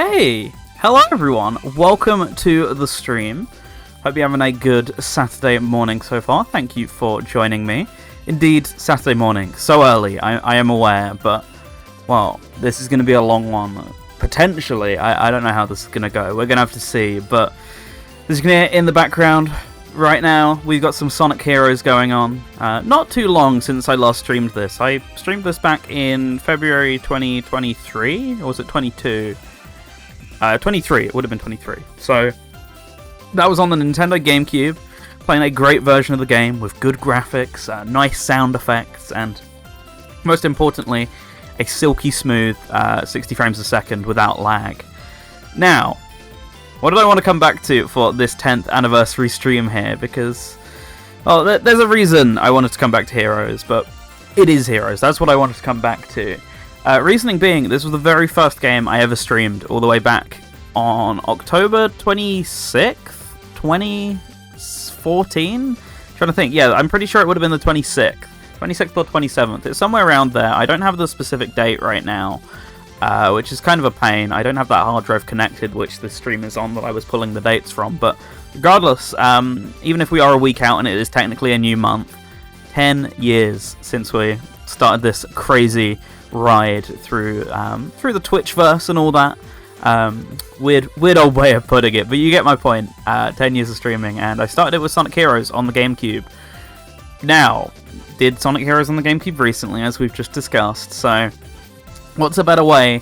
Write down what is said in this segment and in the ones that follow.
Hey! Hello everyone, welcome to the stream. Hope you're having a good Saturday morning so far. Thank you for joining me. Indeed, Saturday morning. So early, I am aware, but, well, this is going to be a long one. Potentially, I don't know how this is going to go. We're going to have to see, but as you can hear in the background, right now, we've got some Sonic Heroes going on. Not too long since I last streamed this. I streamed this back in February 2023, or was it 22? 23, it would have been 23. So, that was on the Nintendo GameCube, playing a great version of the game with good graphics, nice sound effects, and most importantly, a silky smooth 60 frames a second without lag. Now, what did I want to come back to for this 10th anniversary stream here? Because, well, there's a reason I wanted to come back to Heroes, but it is Heroes. That's what I wanted to come back to. Reasoning being, this was the very first game I ever streamed all the way back on October 26th, 2014? Trying to think. Yeah, I'm pretty sure it would have been the 26th. 26th or 27th. It's somewhere around there. I don't have the specific date right now, which is kind of a pain. I don't have that hard drive connected, which this stream is on, that I was pulling the dates from. But regardless, even if we are a week out and it is technically a new month, 10 years since we started this crazy ride through the Twitchverse and all that. Weird old way of putting it, but you get my point. 10 years of streaming, and I started it with Sonic Heroes on the GameCube. Now, did Sonic Heroes on the GameCube recently, as we've just discussed, so what's a better way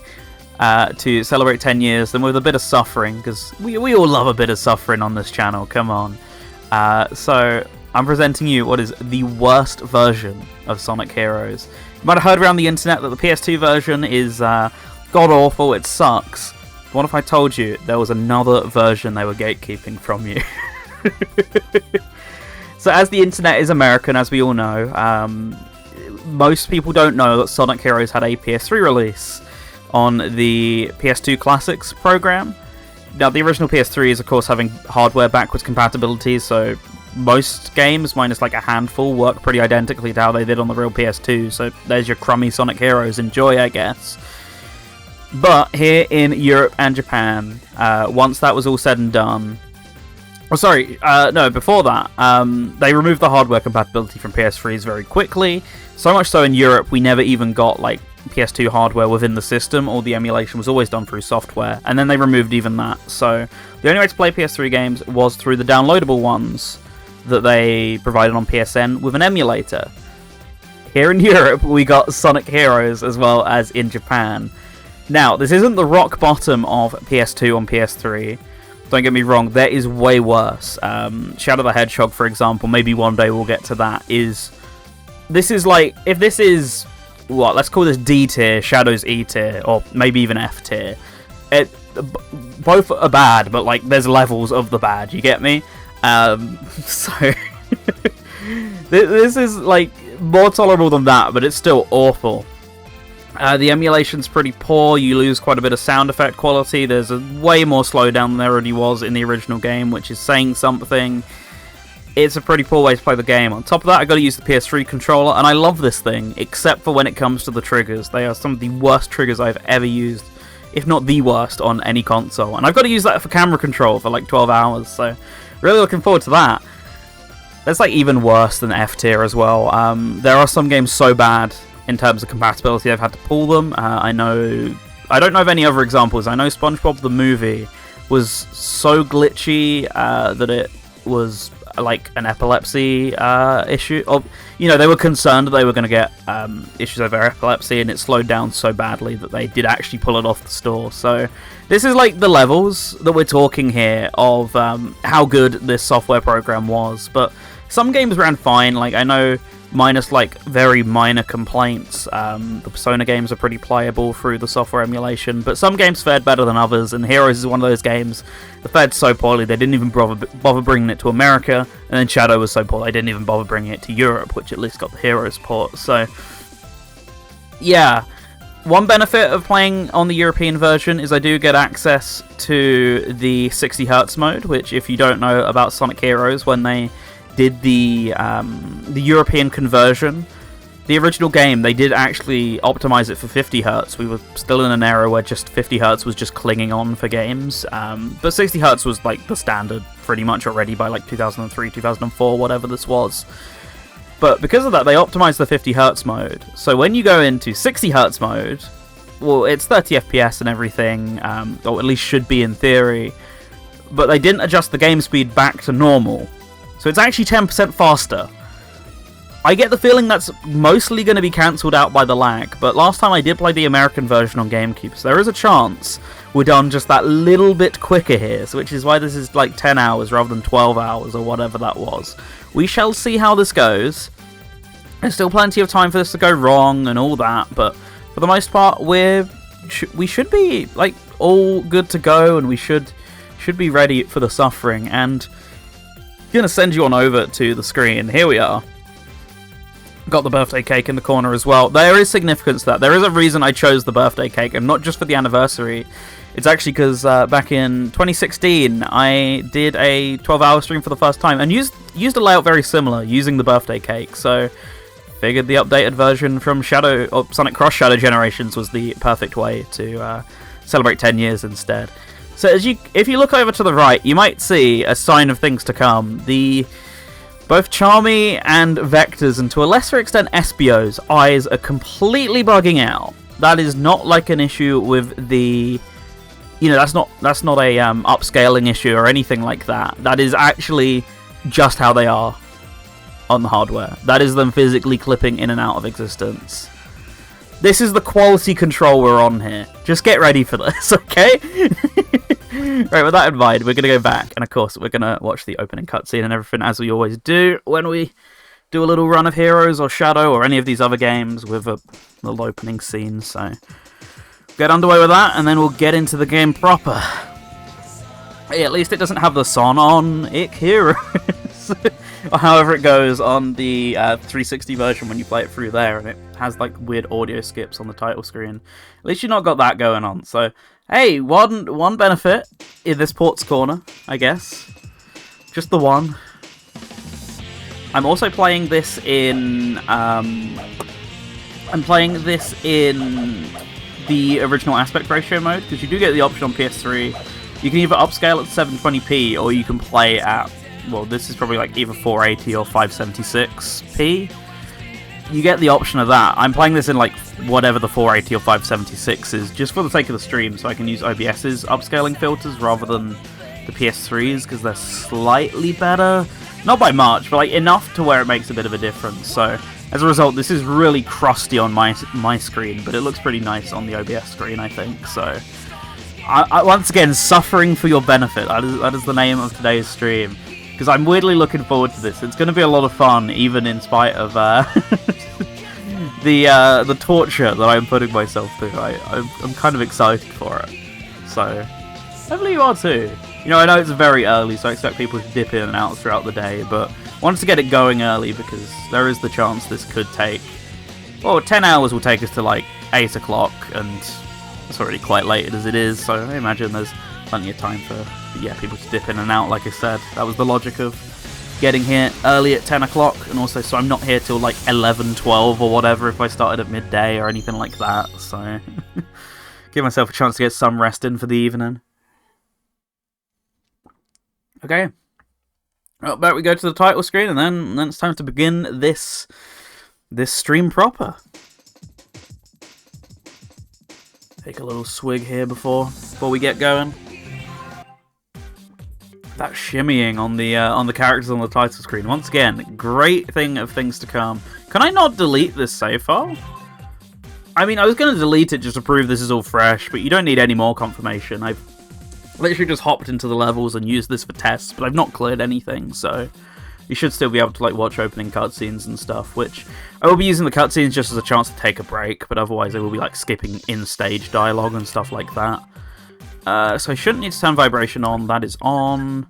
to celebrate 10 years than with a bit of suffering, because we all love a bit of suffering on this channel, come on. So, I'm presenting you what is the worst version of Sonic Heroes. You might have heard around the internet that the PS2 version is god-awful, it sucks. What if I told you there was another version they were gatekeeping from you? So as the internet is American, as we all know, most people don't know that Sonic Heroes had a PS3 release on the PS2 Classics program. Now, the original PS3 is, of course, having hardware backwards compatibility, so most games, minus like a handful, work pretty identically to how they did on the real PS2, so there's your crummy Sonic Heroes. Enjoy, I guess. But here in Europe and Japan, once that was all said and done... Oh, sorry, no, before that, they removed the hardware compatibility from PS3s very quickly, so much so in Europe we never even got, like, PS2 hardware within the system. All the emulation was always done through software, and then they removed even that, so the only way to play PS3 games was through the downloadable ones that they provided on PSN with an emulator. Here in Europe, we got Sonic Heroes as well as in Japan. Now, this isn't the rock bottom of PS2 on PS3. Don't get me wrong, there is way worse. Shadow the Hedgehog, for example, maybe one day we'll get to that, this is like, if this is, what, let's call this D tier, Shadow's E tier, or maybe even F tier. Both are bad, but like, there's levels of the bad, you get me? So, this is, like, more tolerable than that, but it's still awful. The emulation's pretty poor, you lose quite a bit of sound effect quality, there's a way more slowdown than there already was in the original game, which is saying something. It's a pretty poor way to play the game. On top of that, I gotta use the PS3 controller, and I love this thing, except for when it comes to the triggers. They are some of the worst triggers I've ever used, if not the worst, on any console. And I've got to use that for camera control for like 12 hours, so really looking forward to that. That's like even worse than F tier as well. There are some games so bad in terms of compatibility I've had to pull them. I don't know of any other examples. I know SpongeBob the movie was so glitchy that it was like an epilepsy issue. They were concerned that they were going to get issues over epilepsy, and it slowed down so badly that they did actually pull it off the store. So this is like the levels that we're talking here of how good this software program was. But some games ran fine, like I know, minus like very minor complaints. The Persona games are pretty playable through the software emulation, but some games fared better than others, and Heroes is one of those games that fared so poorly they didn't even bother bringing it to America, and then Shadow was so poor they didn't even bother bringing it to Europe, which at least got the Heroes port. So yeah, one benefit of playing on the European version is I do get access to the 60Hz mode, which, if you don't know about Sonic Heroes, when they did the European conversion, the original game, they did actually optimize it for 50 Hz. We were still in an era where just 50 Hz was just clinging on for games. But 60 Hz was like the standard pretty much already by like 2003, 2004, whatever this was. But because of that, they optimized the 50 Hz mode. So when you go into 60 Hz mode, well, it's 30 FPS and everything, or at least should be in theory. But they didn't adjust the game speed back to normal. So it's actually 10% faster. I get the feeling that's mostly going to be cancelled out by the lag, but last time I did play the American version on GameCube, so there is a chance we're done just that little bit quicker here, so which is why this is like 10 hours rather than 12 hours or whatever that was. We shall see how this goes. There's still plenty of time for this to go wrong and all that, but for the most part, we should be like all good to go, and we should be ready for the suffering. And I'm going to send you on over to the screen. Here we are. Got the birthday cake in the corner as well. There is significance to that. There is a reason I chose the birthday cake, and not just for the anniversary. It's actually because back in 2016, I did a 12-hour stream for the first time, and used a layout very similar, using the birthday cake. So, figured the updated version from Sonic Cross Shadow Generations was the perfect way to celebrate 10 years instead. So, if you look over to the right, you might see a sign of things to come. Both Charmy and Vector's, and to a lesser extent Espio's, eyes are completely bugging out. That is not like an issue with the... that's not a upscaling issue or anything like that. That is actually just how they are on the hardware. That is them physically clipping in and out of existence. This is the quality control we're on here. Just get ready for this, okay? Right, with that in mind, we're going to go back, and of course, we're going to watch the opening cutscene and everything, as we always do when we do a little run of Heroes or Shadow or any of these other games with a little opening scene. So, get underway with that, and then we'll get into the game proper. Hey, at least it doesn't have the song on Ick Heroes, or however it goes on the 360 version when you play it through there, and it has like weird audio skips on the title screen. At least you've not got that going on, so... Hey, one benefit in this ports corner, I guess. Just the one. I'm also playing this in... I'm playing this in the original aspect ratio mode, because you do get the option on PS3. You can either upscale it to 720p, or you can play at... Well, this is probably like either 480 or 576p. You get the option of that. I'm playing this in like whatever the 480 or 576 is, just for the sake of the stream, so I can use OBS's upscaling filters rather than the PS3's, because they're slightly better. Not by much, but like enough to where it makes a bit of a difference. So as a result, this is really crusty on my screen, but it looks pretty nice on the OBS screen, I think. So I once again, suffering for your benefit. That is the name of today's stream. Because I'm weirdly looking forward to this. It's going to be a lot of fun, even in spite of the torture that I'm putting myself through. I'm kind of excited for it. So, hopefully you are too. I know it's very early, so I expect people to dip in and out throughout the day, but I wanted to get it going early because there is the chance this could take... Well, 10 hours will take us to like 8 o'clock, and it's already quite late as it is, so I imagine there's plenty of time for people to dip in and out. Like I said, that was the logic of getting here early at 10 o'clock, and also so I'm not here till like 11, 12 or whatever if I started at midday or anything like that, so give myself a chance to get some rest in for the evening. Okay, well, back we go to the title screen, and then it's time to begin this stream proper. Take a little swig here before we get going. That shimmying on the characters on the title screen. Once again, great thing of things to come. Can I not delete this save file? I mean, I was going to delete it just to prove this is all fresh, but you don't need any more confirmation. I've literally just hopped into the levels and used this for tests, but I've not cleared anything, so you should still be able to like watch opening cutscenes and stuff, which I will be using the cutscenes just as a chance to take a break, but otherwise I will be like skipping in-stage dialogue and stuff like that. So I shouldn't need to turn vibration on. That is on.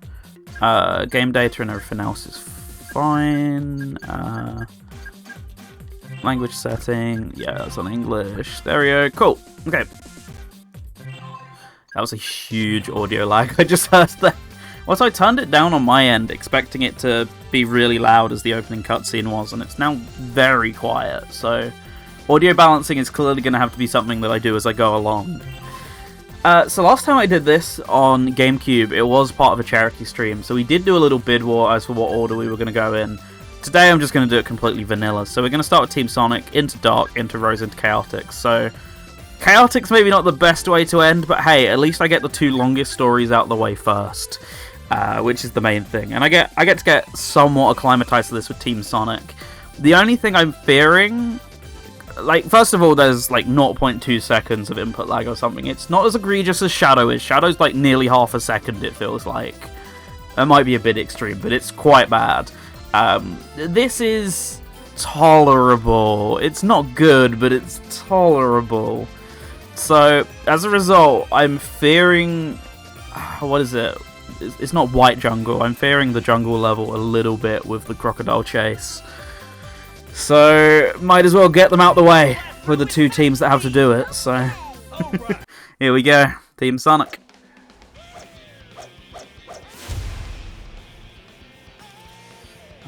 Game data and everything else is fine. Language setting. Yeah, that's on English. There we go. Cool. Okay. That was a huge audio lag I just heard there. Once I turned it down on my end, expecting it to be really loud as the opening cutscene was, and it's now very quiet, so audio balancing is clearly going to have to be something that I do as I go along. So last time I did this on GameCube, it was part of a charity stream, so we did do a little bid war as for what order we were going to go in. Today I'm just going to do it completely vanilla, so we're going to start with Team Sonic, into Dark, into Rose, into Chaotix. So Chaotix maybe not the best way to end, but hey, at least I get the 2 longest stories out the way first, which is the main thing. And I get to get somewhat acclimatized to this with Team Sonic. The only thing I'm fearing, like, first of all, there's like 0.2 seconds of input lag or something. It's not as egregious as Shadow is. Shadow's like nearly half a second, it feels like. That might be a bit extreme, but it's quite bad. This is tolerable. It's not good, but it's tolerable. So, as a result, I'm fearing... What is it? It's not White Jungle. I'm fearing the jungle level a little bit with the Crocodile Chase. So, might as well get them out the way with the 2 teams that have to do it, so... Here we go. Team Sonic.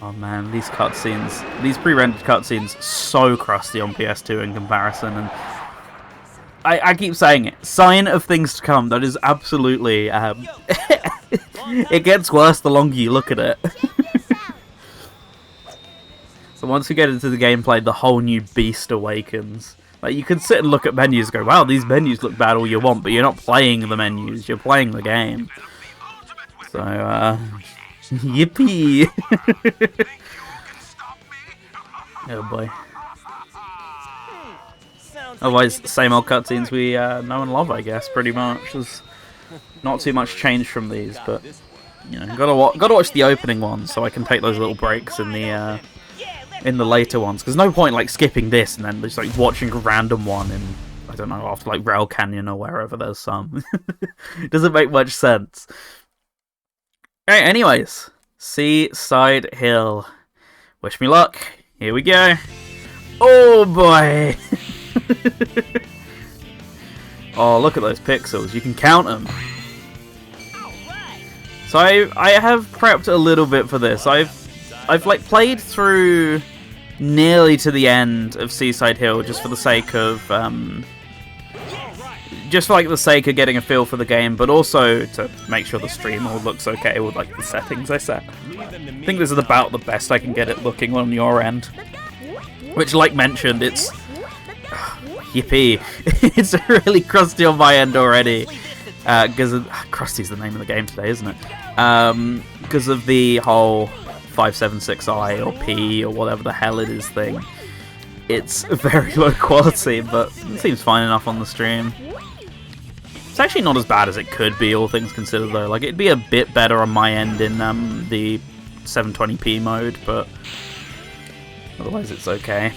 Oh man, these cutscenes, these pre-rendered cutscenes, so crusty on PS2 in comparison, and I keep saying it, sign of things to come. That is absolutely, it gets worse the longer you look at it. So once we get into the gameplay, the whole new beast awakens. Like, you can sit and look at menus and go, wow, these menus look bad all you want, but you're not playing the menus, you're playing the game. So, yippee! Oh boy. Otherwise, same old cutscenes we know and love, I guess, pretty much. There's not too much change from these, but, you know, gotta watch the opening ones so I can take those little breaks in the later ones. Because no point, like, skipping this and then just, like, watching a random one in, I don't know, after, like, Rail Canyon or wherever there's some. It doesn't make much sense. Alright, anyways, Seaside Hill. Wish me luck. Here we go. Oh boy! Oh, look at those pixels. You can count them. So I have prepped a little bit for this. I've like played through nearly to the end of Seaside Hill just for the sake of getting a feel for the game, but also to make sure the stream all looks okay with like the settings I set. I think this is about the best I can get it looking on your end. Which, like mentioned, it's... yippee. It's really crusty on my end already. Because Krusty's the name of the game today, isn't it? Because of the whole 576i or P or whatever the hell it is thing. It's very low quality, but it seems fine enough on the stream. It's actually not as bad as it could be, all things considered, though. Like, it'd be a bit better on my end in the 720p mode, but otherwise it's okay.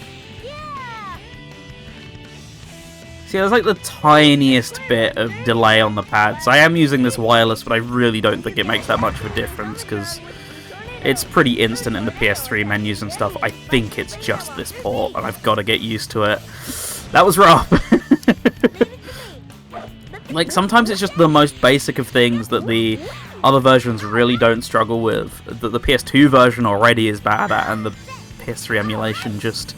See, there's like the tiniest bit of delay on the pads. I am using this wireless, but I really don't think it makes that much of a difference, because it's pretty instant in the PS3 menus and stuff. I think it's just this port, and I've got to get used to it. That was rough. Like, sometimes it's just the most basic of things that the other versions really don't struggle with, that the PS2 version already is bad at, and the PS3 emulation just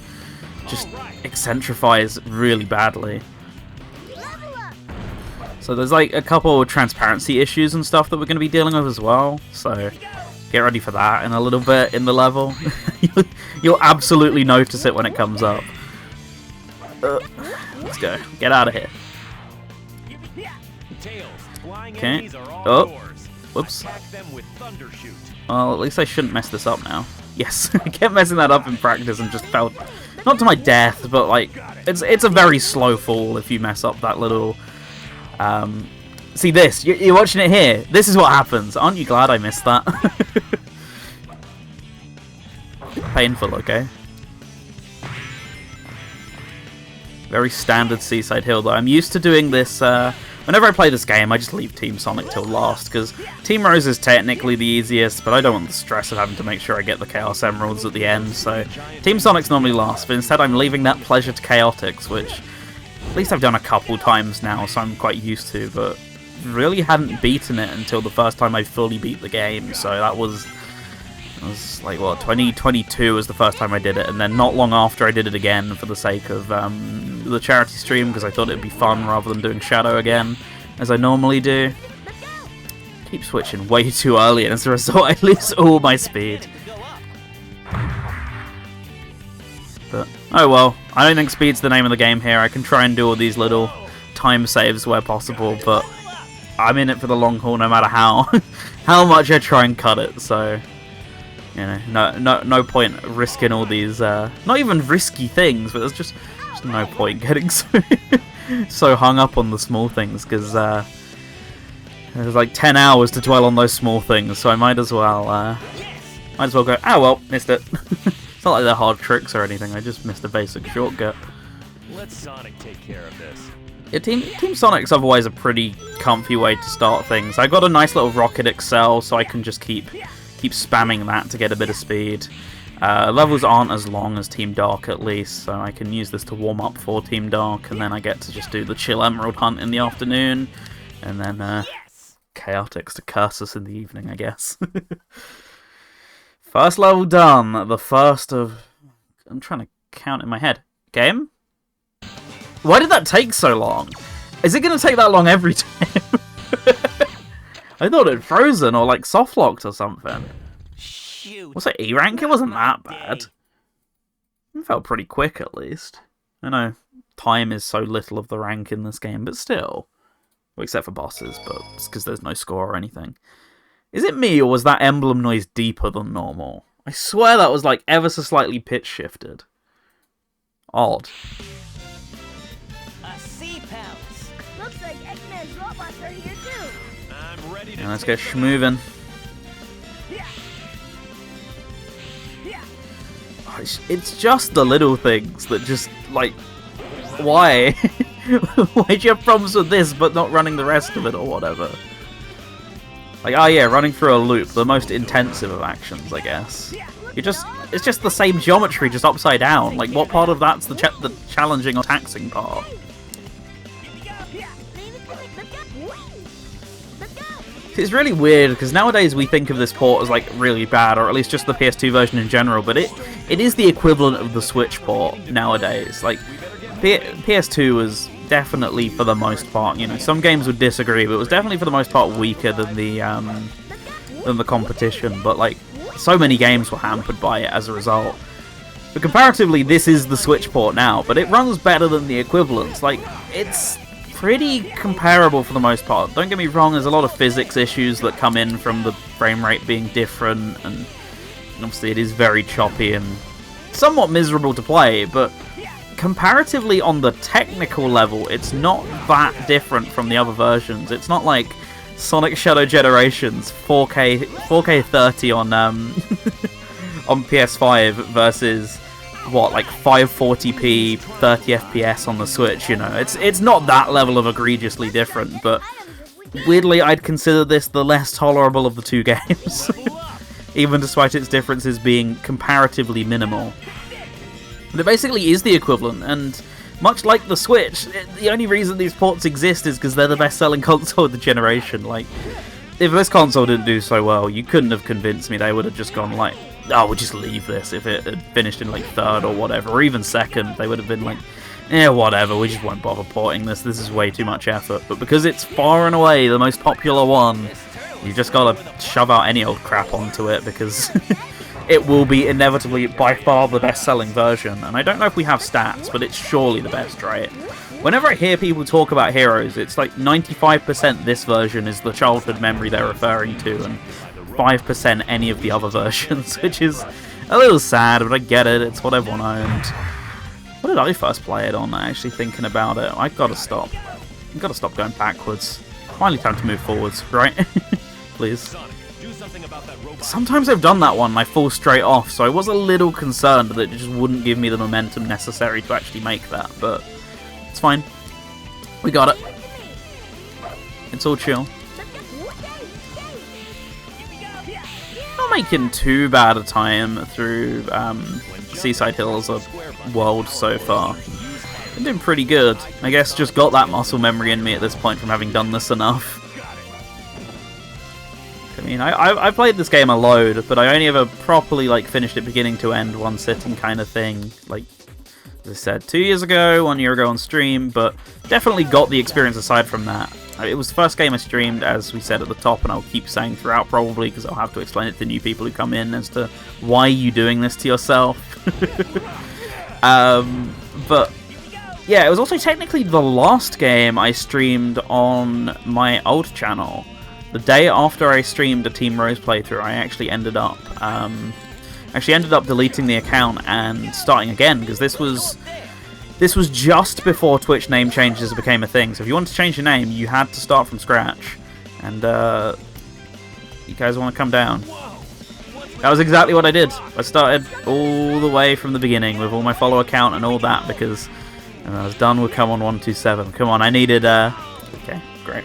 eccentrifies really badly. So there's like a couple of transparency issues and stuff that we're going to be dealing with as well, so get ready for that in a little bit in the level. You'll absolutely notice it when it comes up. Let's go. Get out of here. Okay. Oh. Whoops. Well, at least I shouldn't mess this up now. Yes, I kept messing that up in practice and just fell, not to my death, but like, it's a very slow fall if you mess up that little... see this, you're watching it here. This is what happens. Aren't you glad I missed that? Painful, okay? Very standard Seaside Hill, though. I'm used to doing this, whenever I play this game, I just leave Team Sonic till last, because Team Rose is technically the easiest, but I don't want the stress of having to make sure I get the Chaos Emeralds at the end, so Team Sonic's normally last, but instead I'm leaving that pleasure to Chaotix, which at least I've done a couple times now, so I'm quite used to, but really hadn't beaten it until the first time I fully beat the game, so that was It was like, what, 2022 was the first time I did it, and then not long after I did it again for the sake of the charity stream, because I thought it'd be fun rather than doing Shadow again, as I normally do. Keep switching way too early, and as a result I lose all my speed. But, oh well, I don't think speed's the name of the game here. I can try and do all these little time saves where possible, but I'm in it for the long haul no matter how how much I try and cut it, so you know, no point risking all these not even risky things, but there's just no point getting so hung up on the small things, because there's like 10 hours to dwell on those small things, so I might as well go, oh well, missed it. It's not like they're hard tricks or anything, I just missed a basic shortcut. Let Sonic take care of this. Yeah, Team Sonic's otherwise a pretty comfy way to start things. I got a nice little Rocket Excel, so I can just keep spamming that to get a bit of speed. Levels aren't as long as Team Dark, at least, so I can use this to warm up for Team Dark, and then I get to just do the chill Emerald Hunt in the afternoon, and then Chaotix to curse us in the evening, I guess. First level done. The first of... I'm trying to count in my head. Game? Why did that take so long? Is it going to take that long every time? I thought it had frozen or like soft locked or something. Shoot. Was it E rank? It wasn't that bad. It felt pretty quick at least. I know time is so little of the rank in this game, but still. Well, except for bosses, but it's because there's no score or anything. Is it me, or was that emblem noise deeper than normal? I swear that was like ever so slightly pitch shifted. Odd. A sea palace. Looks like X-Men's robots are here too. I'm ready to. And let's go schmoovin'. It's just the little things that just, like, why? Why do you have problems with this but not running the rest of it or whatever? Like, oh yeah, running through a loop, the most intensive of actions, I guess. It's just the same geometry, just upside down. Like, what part of that's the challenging or taxing part? It's really weird, because nowadays we think of this port as, like, really bad, or at least just the PS2 version in general, but it is the equivalent of the Switch port nowadays. Like, PS2 was definitely, for the most part, you know, some games would disagree, but it was definitely, for the most part, weaker than the competition, but, like, so many games were hampered by it as a result. But comparatively, this is the Switch port now, but it runs better than the equivalents. Like, it's pretty comparable for the most part. Don't get me wrong, there's a lot of physics issues that come in from the frame rate being different, and obviously it is very choppy and somewhat miserable to play, but comparatively on the technical level, it's not that different from the other versions. It's not like Sonic Shadow Generations 4K 30 on on PS5 versus what, like 540p 30 FPS on the Switch, you know. It's not that level of egregiously different, but weirdly I'd consider this the less tolerable of the two games. Even despite its differences being comparatively minimal. But it basically is the equivalent, and much like the Switch, the only reason these ports exist is because they're the best-selling console of the generation. Like, if this console didn't do so well, you couldn't have convinced me. They would have just gone like, oh, we'll just leave this. If it had finished in like third or whatever, or even second, they would have been like, yeah, whatever, we just won't bother porting this. This is way too much effort. But because it's far and away the most popular one, you just gotta shove out any old crap onto it, because it will be inevitably by far the best-selling version. And I don't know if we have stats, but it's surely the best, right? Whenever I hear people talk about Heroes, it's like 95% this version is the childhood memory they're referring to, and 5% any of the other versions, which is a little sad, but I get it, it's what everyone owned. What did I first play it on, actually thinking about it? I've got to stop. I've got to stop going backwards. Finally time to move forwards, right? Please. Sometimes I've done that one and I fall straight off, so I was a little concerned that it just wouldn't give me the momentum necessary to actually make that, but it's fine. We got it. It's all chill. Not making too bad a time through Seaside Hills world so far. Been doing pretty good. I guess just got that muscle memory in me at this point from having done this enough. Come mean, I played this game a load, but I only ever properly like finished it beginning to end, one sitting kind of thing. Like, as I said, 2 years ago, 1 year ago on stream, but definitely got the experience aside from that. It was the first game I streamed, as we said at the top, and I'll keep saying throughout probably, because I'll have to explain it to new people who come in as to why you doing this to yourself. But yeah, it was also technically the last game I streamed on my old channel. The day after I streamed a Team Rose playthrough, I actually ended up deleting the account and starting again, because this was just before Twitch name changes became a thing. So if you wanted to change your name, you had to start from scratch. And you guys want to come down? That was exactly what I did. I started all the way from the beginning with all my follow account and all that, because and I was done with Come On 127. Come on, I needed okay, great.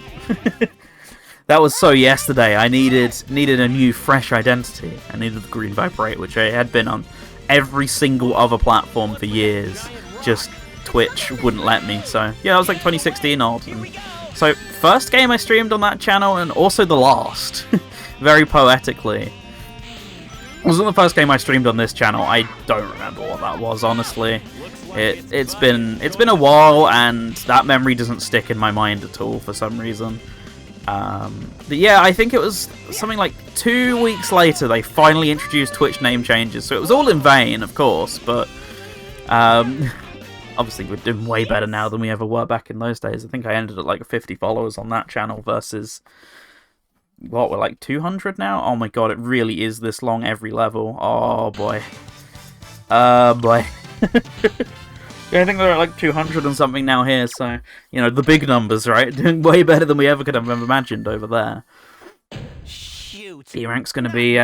That was so yesterday. I needed a new, fresh identity. I needed the green vibrate, which I had been on every single other platform for years. Just Twitch wouldn't let me. So yeah, that was like 2016 old. And so first game I streamed on that channel, and also the last. Very poetically. It wasn't the first game I streamed on this channel. I don't remember what that was, honestly. It's been a while, and that memory doesn't stick in my mind at all for some reason. But yeah, I think it was something like 2 weeks later they finally introduced Twitch name changes. So it was all in vain, of course, but obviously we're doing way better now than we ever were back in those days. I think I ended at like 50 followers on that channel versus, what, we're like 200 now? Oh my god, it really is this long every level. Oh boy. Boy. Yeah, I think they're at like 200 and something now here, so, you know, the big numbers, right? Doing way better than we ever could have imagined over there. Shoot. E-rank's gonna be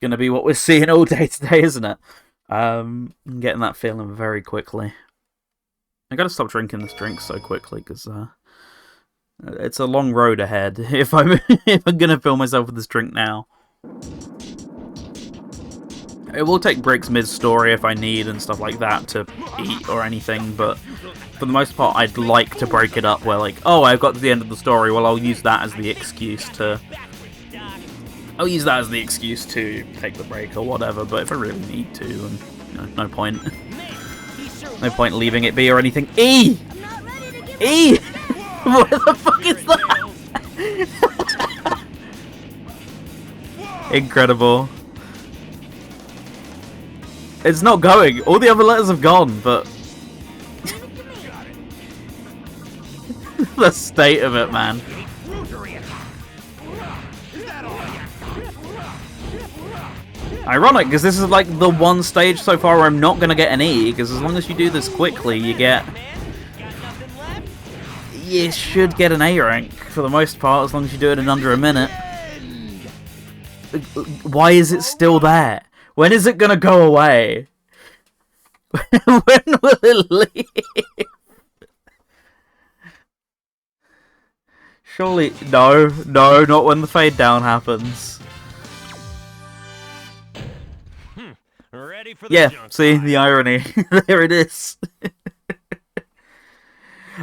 what we're seeing all day today, isn't it? I'm getting that feeling very quickly. I gotta stop drinking this drink so quickly, because it's a long road ahead if I'm gonna fill myself with this drink now. It will take breaks mid-story if I need and stuff like that to eat or anything, but for the most part I'd like to break it up where, like, oh, I've got to the end of the story, well, I'll use that as the excuse to take the break or whatever, but if I really need to, and, you know, no point. No point leaving it be or anything. E! E! What the fuck is that? Incredible. It's not going. All the other letters have gone, but the state of it, man. Ironic, because this is like the one stage so far where I'm not going to get an E, because as long as you do this quickly, you should get an A rank for the most part, as long as you do it in under a minute. Why is it still there? When is it gonna go away? When will it leave? Surely, no, not when the fade down happens. Ready for the Yeah, see, the irony. There it is.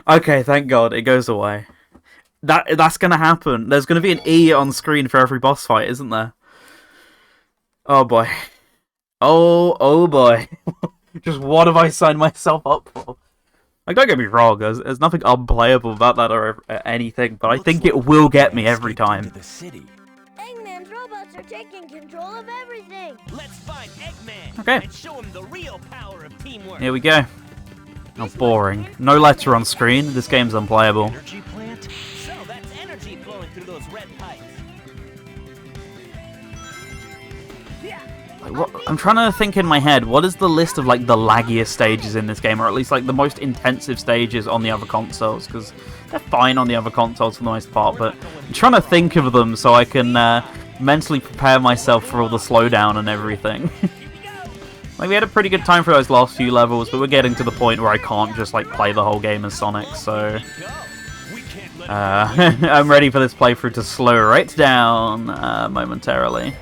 Okay, thank God, it goes away. That's gonna happen. There's gonna be an E on screen for every boss fight, isn't there? Oh boy. Oh boy. Just what have I signed myself up for? Like, don't get me wrong, there's nothing unplayable about that or anything, but I think it will get me every time. Eggman's robots are taking control of everything. Let's find Eggman Okay. and show him the real power of teamwork. Here we go. Oh, boring. No letter on screen. This game's unplayable. Energy plant? So that's energy flowing through those red pipes. Like, what, I'm trying to think in my head, what is the list of like the laggiest stages in this game, or at least like the most intensive stages on the other consoles? Because they're fine on the other consoles for the most part, but I'm trying to think of them so I can mentally prepare myself for all the slowdown and everything. Like, we had a pretty good time for those last few levels, but we're getting to the point where I can't just like play the whole game as Sonic, so I'm ready for this playthrough to slow right down momentarily.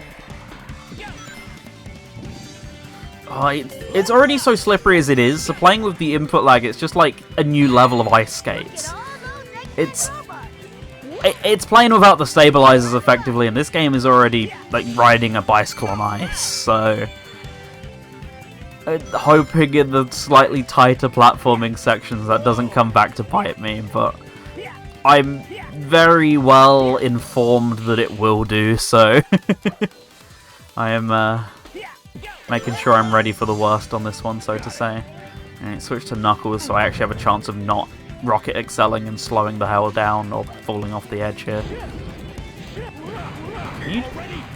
Oh, it's already so slippery as it is, so playing with the input lag, it's just like a new level of ice skates. It's it's playing without the stabilizers effectively, and this game is already like riding a bicycle on ice, so hoping in the slightly tighter platforming sections that doesn't come back to bite me, but I'm very well informed that it will do, so I am making sure I'm ready for the worst on this one, so to say. And switch to Knuckles, so I actually have a chance of not rocket excelling and slowing the hell down or falling off the edge here.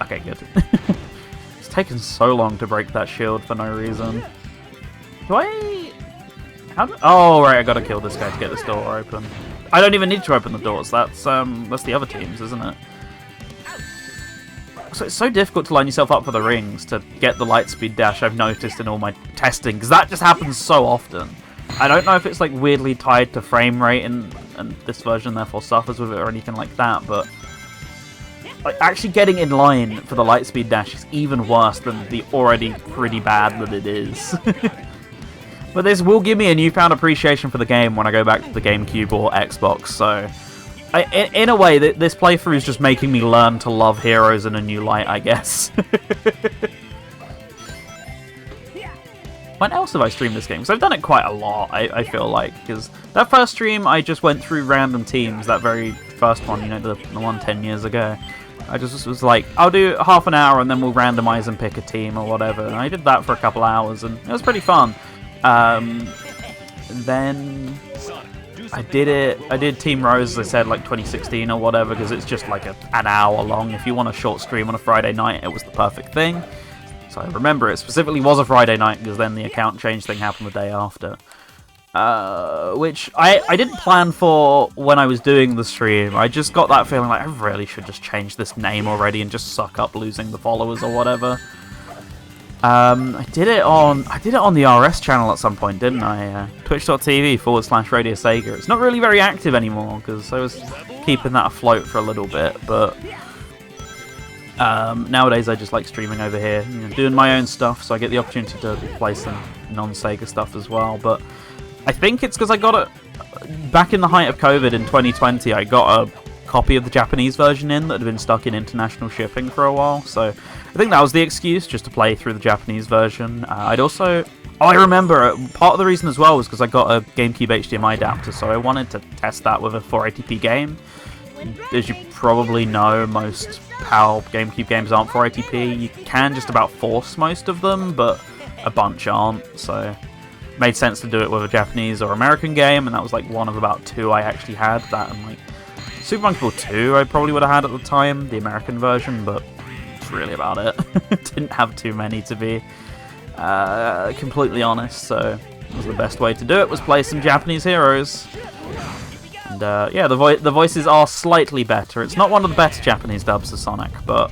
Okay, good. It's taken so long to break that shield for no reason. Do I... Oh, right, I gotta kill this guy to get this door open. I don't even need to open the doors, that's the other teams, isn't it? So it's so difficult to line yourself up for the rings to get the lightspeed dash, I've noticed in all my testing, because that just happens so often. I don't know if it's like weirdly tied to frame rate and this version therefore suffers with it or anything like that, but like actually getting in line for the lightspeed dash is even worse than the already pretty bad that it is. But this will give me a newfound appreciation for the game when I go back to the GameCube or Xbox, so in a way, this playthrough is just making me learn to love heroes in a new light, I guess. When else have I streamed this game? Because I've done it quite a lot, I feel like. Because that first stream, I just went through random teams. That very first one, you know, the one 10 years ago. I just was like, I'll do half an hour and then we'll randomize and pick a team or whatever. And I did that for a couple hours and it was pretty fun. Then I did Team Rose, as I said, like 2016 or whatever, because it's just like an hour long. If you want a short stream on a Friday night, it was the perfect thing. So I remember it specifically was a Friday night, because then the account change thing happened the day after. Which I didn't plan for when I was doing the stream. I just got that feeling like I really should just change this name already and just suck up losing the followers or whatever. I did it on the RS channel at some point, didn't I? Twitch.tv/Radio Sega. It's not really very active anymore because I was keeping that afloat for a little bit, but nowadays I just like streaming over here, you know, doing my own stuff, so I get the opportunity to play some non-Sega stuff as well. But I think it's because I got it back in the height of COVID in 2020. I got a copy of the Japanese version in that had been stuck in international shipping for a while, so I think that was the excuse, just to play through the Japanese version. I'd also... Oh, I remember, part of the reason as well was because I got a GameCube HDMI adapter, so I wanted to test that with a 480p game. As you probably know, most PAL GameCube games aren't 480p. You can just about force most of them, but a bunch aren't, so it made sense to do it with a Japanese or American game, and that was like one of about two I actually had, that and like Super Monkey Ball 2 I probably would have had at the time, the American version, but that's really about it. Didn't have too many, to be completely honest, so it was the best way to do it, was play some Japanese heroes. And yeah, the voices are slightly better. It's not one of the better Japanese dubs of Sonic, but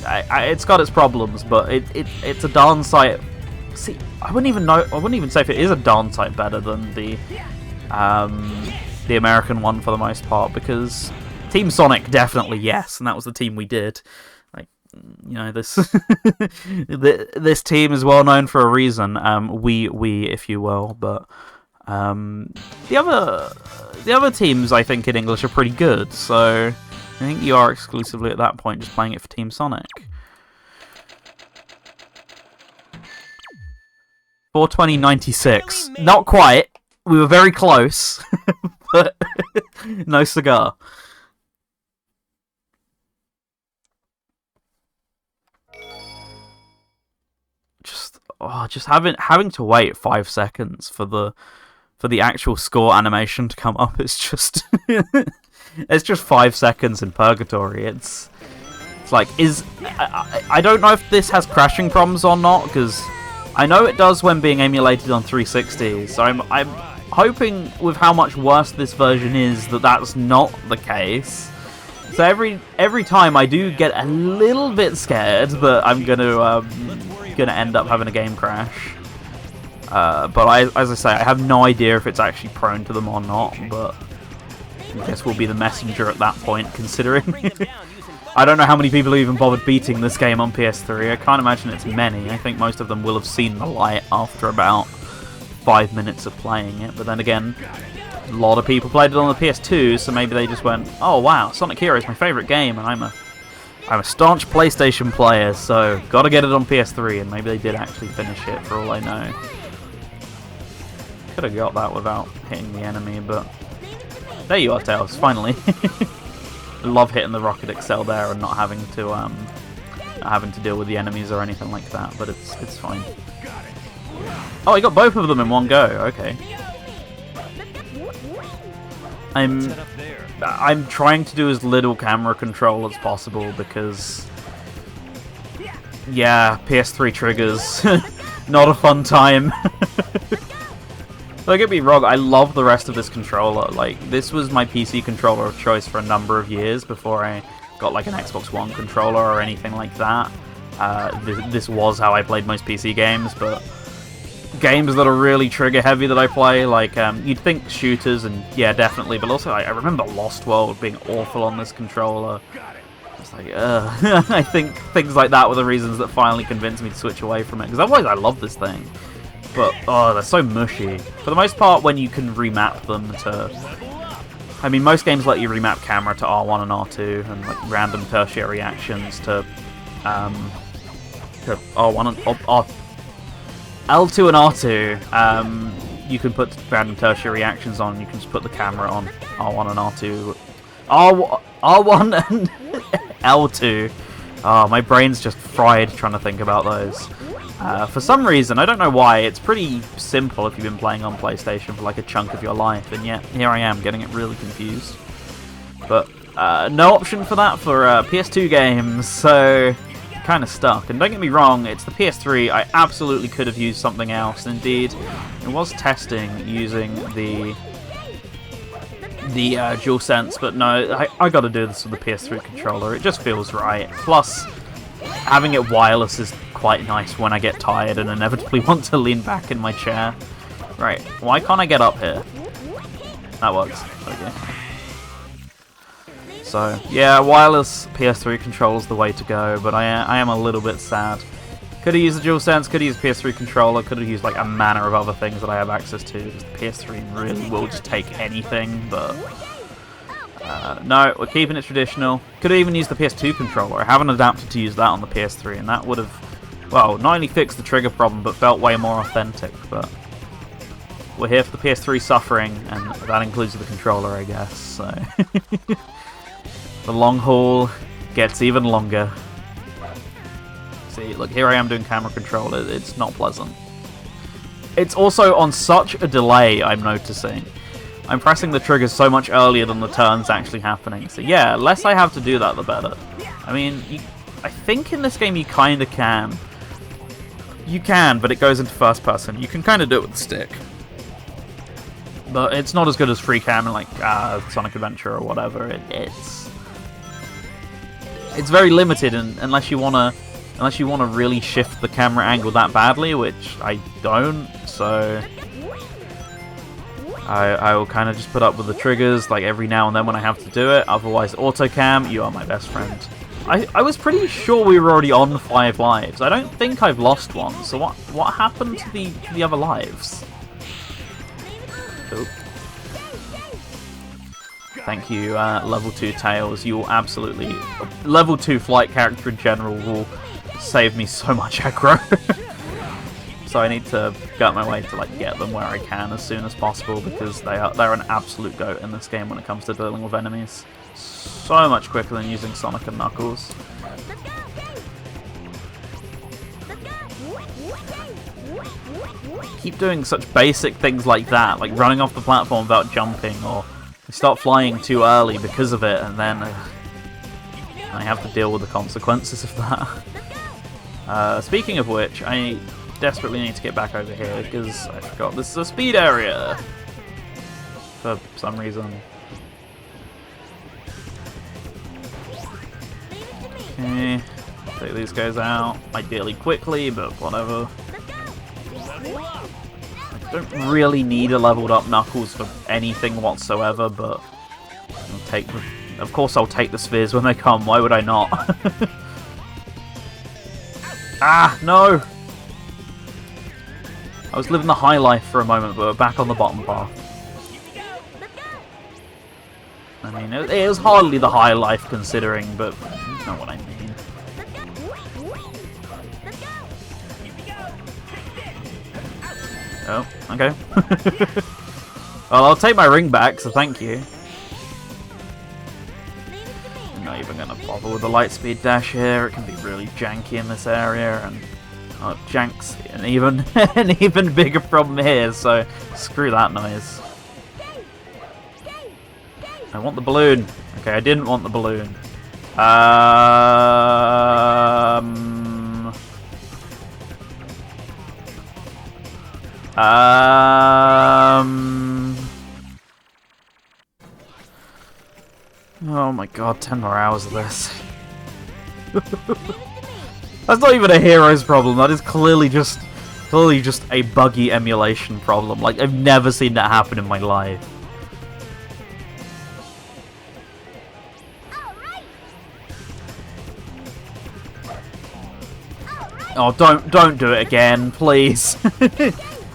it's got its problems, but it's a darn sight. See, I wouldn't even say if it is a darn sight better than the American one for the most part, because Team Sonic definitely yes, and that was the team we did. Like, you know, this this team is well known for a reason. We if you will, but the other teams I think in English are pretty good. So I think you are exclusively at that point just playing it for Team Sonic. 420.96. Not quite. We were very close, but no cigar. Just having to wait 5 seconds for the actual score animation to come up. It's just it's just 5 seconds in purgatory. It's like I don't know if this has crashing problems or not, because I know it does when being emulated on 360. So I'm hoping with how much worse this version is that that's not the case. So every time I do get a little bit scared that I'm gonna end up having a game crash. But as I say, I have no idea if it's actually prone to them or not. But I guess we'll be the messenger at that point, considering. I don't know how many people have even bothered beating this game on PS3. I can't imagine it's many. I think most of them will have seen the light after about 5 minutes of playing it, but then again, a lot of people played it on the PS2, so maybe they just went, oh wow, Sonic Hero is my favourite game, and I'm a staunch PlayStation player, so gotta get it on PS3, and maybe they did actually finish it, for all I know. Could have got that without hitting the enemy, but there you are, Tails, finally. I love hitting the Rocket Excel there and not having to deal with the enemies or anything like that, but it's fine. Oh, I got both of them in one go. Okay. I'm trying to do as little camera control as possible because, yeah, PS3 triggers, not a fun time. Don't get me wrong, I love the rest of this controller. Like, this was my PC controller of choice for a number of years before I got like an Xbox One controller or anything like that. This was how I played most PC games, but games that are really trigger heavy that I play, like, you'd think shooters, and yeah, definitely, but also I remember Lost World being awful on this controller. It's like, I think things like that were the reasons that finally convinced me to switch away from it, because otherwise I love this thing. But, oh, they're so mushy. For the most part, when you can remap them to... I mean, most games let you remap camera to R1 and R2, and like random tertiary actions to R1 and L2 and R2. You can put random tertiary actions on. You can just put the camera on R1 and R2. R1 and L2. Oh, my brain's just fried trying to think about those. For some reason, I don't know why, it's pretty simple if you've been playing on PlayStation for like a chunk of your life, and yet here I am getting it really confused. But no option for that for PS2 games, so kind of stuck. And don't get me wrong, it's the PS3, I absolutely could have used something else. Indeed, I was testing using the DualSense, but no, I gotta do this with the PS3 controller, it just feels right. Plus, having it wireless is quite nice when I get tired and inevitably want to lean back in my chair. Right, why can't I get up here? That works. Okay. So, yeah, wireless PS3 controller's the way to go, but I am a little bit sad. Could have used the DualSense, could have used PS3 controller, could have used like a manner of other things that I have access to, because the PS3 really will just take anything, but... no, we're keeping it traditional. Could have even used the PS2 controller. I haven't adapted to use that on the PS3, and that would have, well, not only fixed the trigger problem, but felt way more authentic. But we're here for the PS3 suffering, and that includes the controller, I guess. So the long haul gets even longer. See, look, here I am doing camera control. It's not pleasant. It's also on such a delay, I'm noticing. I'm pressing the triggers so much earlier than the turn's actually happening. So yeah, less I have to do that, the better. I mean, I think in this game you kind of can. You can, but it goes into first person. You can kind of do it with the stick. But it's not as good as free cam in like Sonic Adventure or whatever. It's very limited, and unless you wanna really shift the camera angle that badly, which I don't. So I will kind of just put up with the triggers like every now and then when I have to do it. Otherwise, autocam, you are my best friend. I was pretty sure we were already on 5 lives. I don't think I've lost one. So what happened to the other lives? Oop. Thank you, level 2 Tails. You will absolutely... Level 2 flight character in general will save me so much aggro. So I need to go out my way to like get them where I can as soon as possible, because they're an absolute goat in this game when it comes to dealing with enemies. So much quicker than using Sonic and Knuckles. Keep doing such basic things like that, like running off the platform without jumping, or you start flying too early because of it, and then I have to deal with the consequences of that. Speaking of which, I desperately need to get back over here, because I forgot this is a speed area for some reason. Okay, take these guys out, ideally quickly, but whatever. I don't really need a leveled up Knuckles for anything whatsoever, but of course I'll take the spheres when they come, why would I not? Ah, no! I was living the high life for a moment, but we're back on the bottom path. I mean, it was hardly the high life considering, but you know what I mean. Oh, okay. Well, I'll take my ring back, so thank you. I'm not even gonna bother with the lightspeed dash here. It can be really janky in this area, and jank's an even bigger problem here. So screw that noise. I want the balloon. Okay, I didn't want the balloon. Oh my god, 10 more hours of this. That's not even a hero's problem. That is clearly just a buggy emulation problem. Like, I've never seen that happen in my life. Oh, don't do it again, please.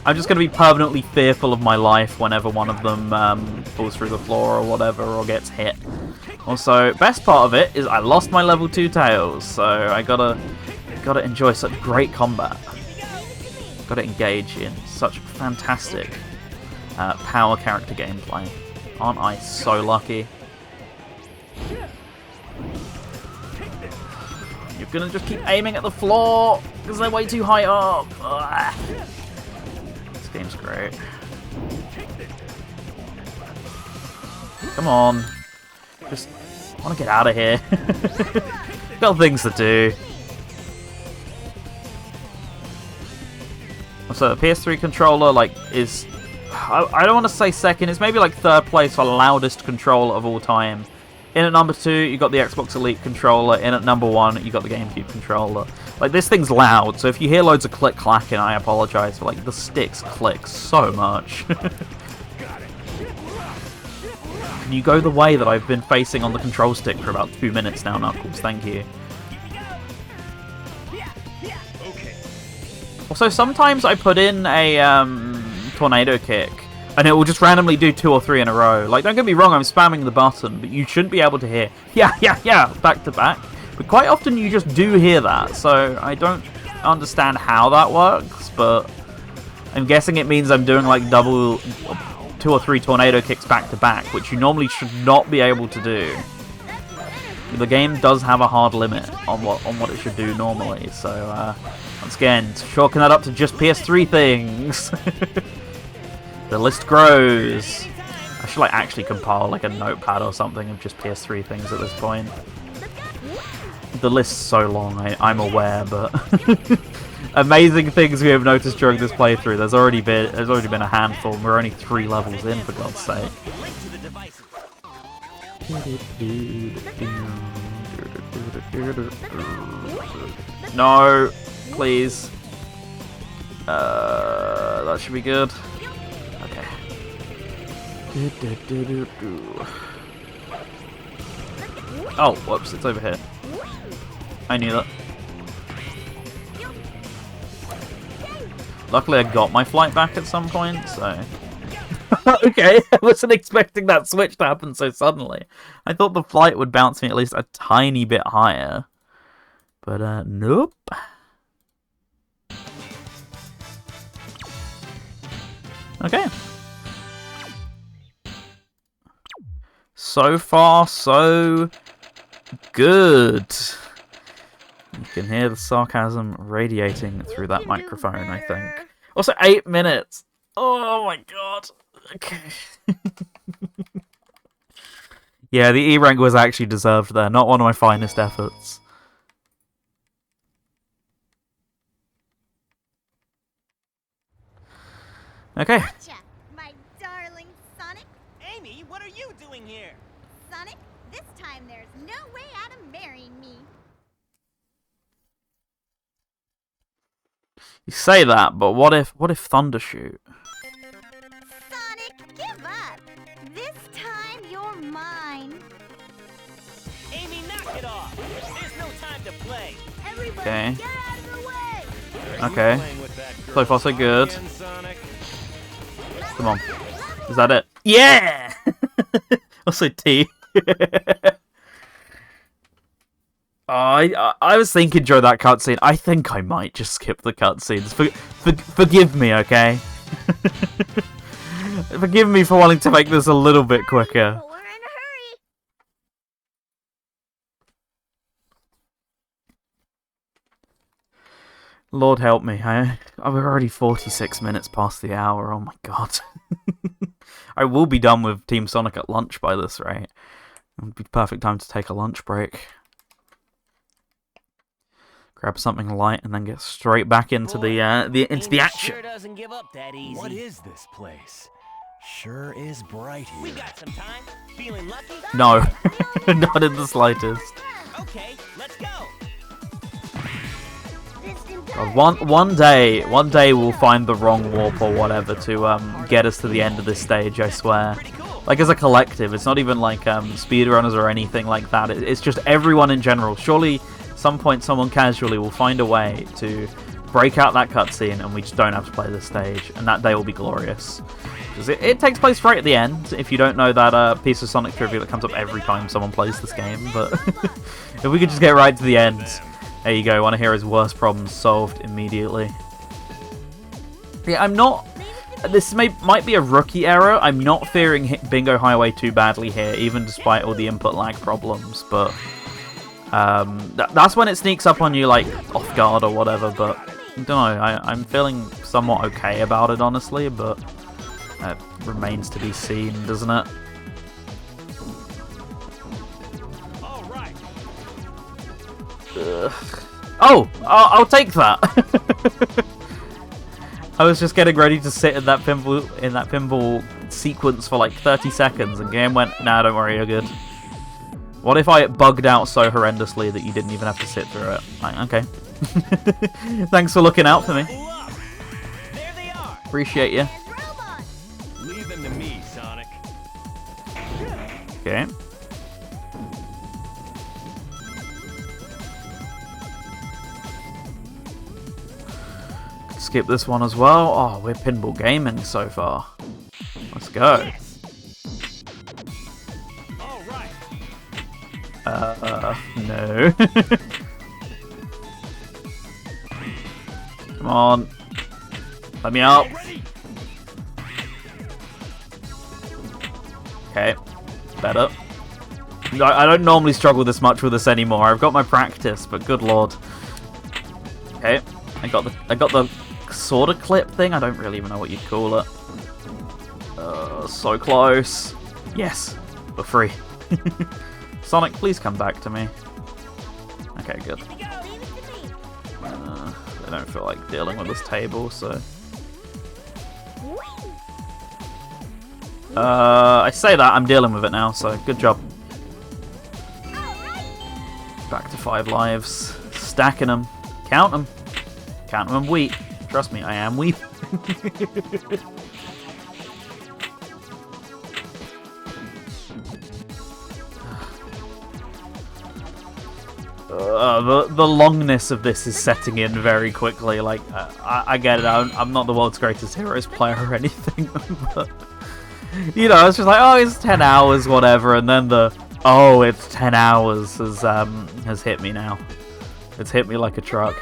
I'm just going to be permanently fearful of my life whenever one of them falls through the floor or whatever, or gets hit. Also, best part of it is I lost my level 2 Tails, so I gotta enjoy such great combat. Gotta engage in such fantastic power character gameplay. Aren't I so lucky? You're gonna just keep aiming at the floor because they're way too high up. Ugh. This game's great. Come on. Just want to get out of here. Got things to do. So the PS3 controller, like, is... I don't want to say second. It's maybe like third place for loudest controller of all time. In at number 2, you got the Xbox Elite controller. In at number 1, you got the GameCube controller. Like, this thing's loud, so if you hear loads of click-clacking, I apologize, but, like, the sticks click so much. Can you go the way that I've been facing on the control stick for about 2 minutes now, Knuckles? Thank you. Also, sometimes I put in a tornado kick, and it will just randomly do 2 or 3 in a row. Like, don't get me wrong, I'm spamming the button, but you shouldn't be able to hear, yeah, back to back. But quite often you just do hear that, so I don't understand how that works, but I'm guessing it means I'm doing, like, double 2 or 3 tornado kicks back to back, which you normally should not be able to do. The game does have a hard limit on what it should do normally, so once again, chalking that up to just PS3 things. The list grows. I should like actually compile like a notepad or something of just PS3 things at this point. The list's so long, I'm aware, but amazing things we have noticed during this playthrough. There's already been a handful, and we're only 3 levels in, for God's sake. No, please. That should be good. Okay. Oh, whoops, it's over here. I knew that. Luckily I got my flight back at some point, so... Okay, I wasn't expecting that switch to happen so suddenly. I thought the flight would bounce me at least a tiny bit higher. But, nope. Okay. So far, so good. You can hear the sarcasm radiating through that microphone, I think. Also, 8 minutes. Oh my god. Okay. Yeah, the E rank was actually deserved there. Not one of my finest efforts. Okay. Gotcha, my darling Sonic. Amy, what are you doing here? Sonic, this time there's no way out of marrying me. You say that, but what if Thundershoot? Sonic, give up. This time you're mine. Amy, knock it off. There's no time to play. Everybody Okay. get out of the way! Okay. So far so good. Come on. Is that it? Yeah! Also T. I was thinking during that cutscene, I think I might just skip the cutscenes. Forgive me, okay? Forgive me for wanting to make this a little bit quicker. But we're in a hurry. Lord help me, we're already 46 minutes past the hour, oh my god. I will be done with Team Sonic at lunch by this rate. It would be the perfect time to take a lunch break. Grab something light and then get straight back into the action. Sure doesn't give up that easy. What is this place? Sure is bright here. We got some time. Feeling lucky? No, not in the slightest. Okay, let's go. God, one day we'll find the wrong warp or whatever to get us to the end of this stage. I swear. Pretty cool. Like as a collective, it's not even like speedrunners or anything like that. It's just everyone in general. Surely, some point, someone casually will find a way to break out that cutscene, and we just don't have to play this stage, and that day will be glorious. Because it takes place right at the end. If you don't know that piece of Sonic trivia that comes up every time someone plays this game, but if we could just get right to the end. There you go, one of Hero's worst problems solved immediately. Yeah, I'm not... This might be a rookie error. I'm not fearing Bingo Highway too badly here, even despite all the input lag problems, but... that's when it sneaks up on you, like, off guard or whatever, but... I don't know, I'm feeling somewhat okay about it, honestly, but... It remains to be seen, doesn't it? Oh, I'll take that. I was just getting ready to sit in that pinball sequence for like 30 seconds, and game went, nah, don't worry, you're good. What if I bugged out so horrendously that you didn't even have to sit through it? Like, okay. Thanks for looking out for me. There they are. Appreciate you. Leave them to me, Sonic. Okay. Skip this one as well. Oh, we're pinball gaming so far. Let's go. Yes. All right. No. Come on. Let me out. Okay. Better. No, I don't normally struggle this much with this anymore. I've got my practice, but good lord. Okay. I got the sort of clip thing. I don't really even know what you'd call it. So close. Yes. We're free. Sonic, please come back to me. Okay, good. I don't feel like dealing with this table, so... I say that, I'm dealing with it now, so good job. Back to 5 lives. Stacking them. Count them. Count them, I'm weak. Trust me, I am weak. The longness of this is setting in very quickly. Like, I get it. I'm not the world's greatest Heroes player or anything, but you know, it's just like, oh, it's 10 hours, whatever, and then the oh, it's 10 hours has hit me now. It's hit me like a truck.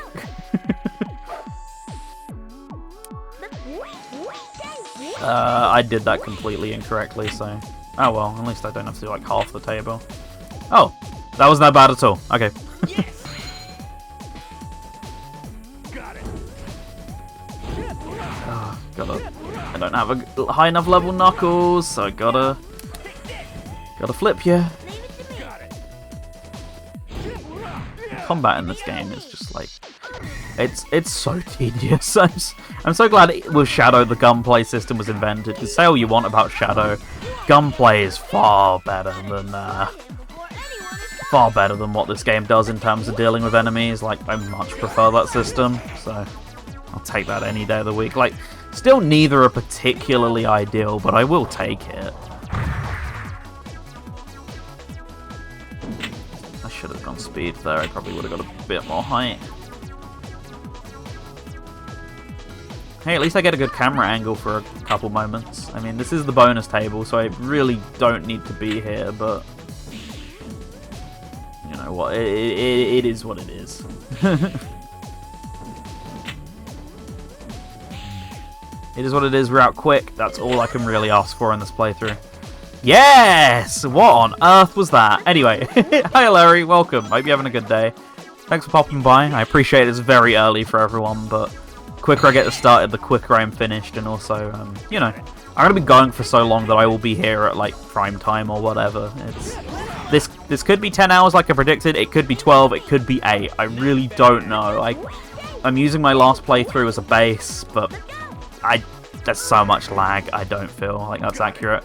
I did that completely incorrectly, so oh well. At least I don't have to do like half the table. Oh, that wasn't that bad at all. Okay. Yes. Got it. Oh, I don't have a high enough level knuckles, so I gotta flip you. Got it. Combat in this game is just like it's so tedious. I'm so glad with Shadow the gunplay system was invented. Because say all you want about Shadow, gunplay is far better than what this game does in terms of dealing with enemies. Like, I much prefer that system, so I'll take that any day of the week. Like, still neither are particularly ideal, but I will take it. I should have gone speed there. I probably would have got a bit more height. Hey, at least I get a good camera angle for a couple moments. I mean, this is the bonus table, so I really don't need to be here, but... You know what, it is what it is. It is what it is, we're out quick. That's all I can really ask for in this playthrough. Yes! What on earth was that? Anyway, hi Larry, welcome. Hope you're having a good day. Thanks for popping by. I appreciate it's very early for everyone, but the quicker I get started, the quicker I'm finished, and also, you know, I'm going to be going for so long that I will be here at, like, prime time or whatever. This could be 10 hours like I predicted, it could be 12, it could be 8. I really don't know. I'm using my last playthrough as a base, but there's so much lag, I don't feel like that's accurate.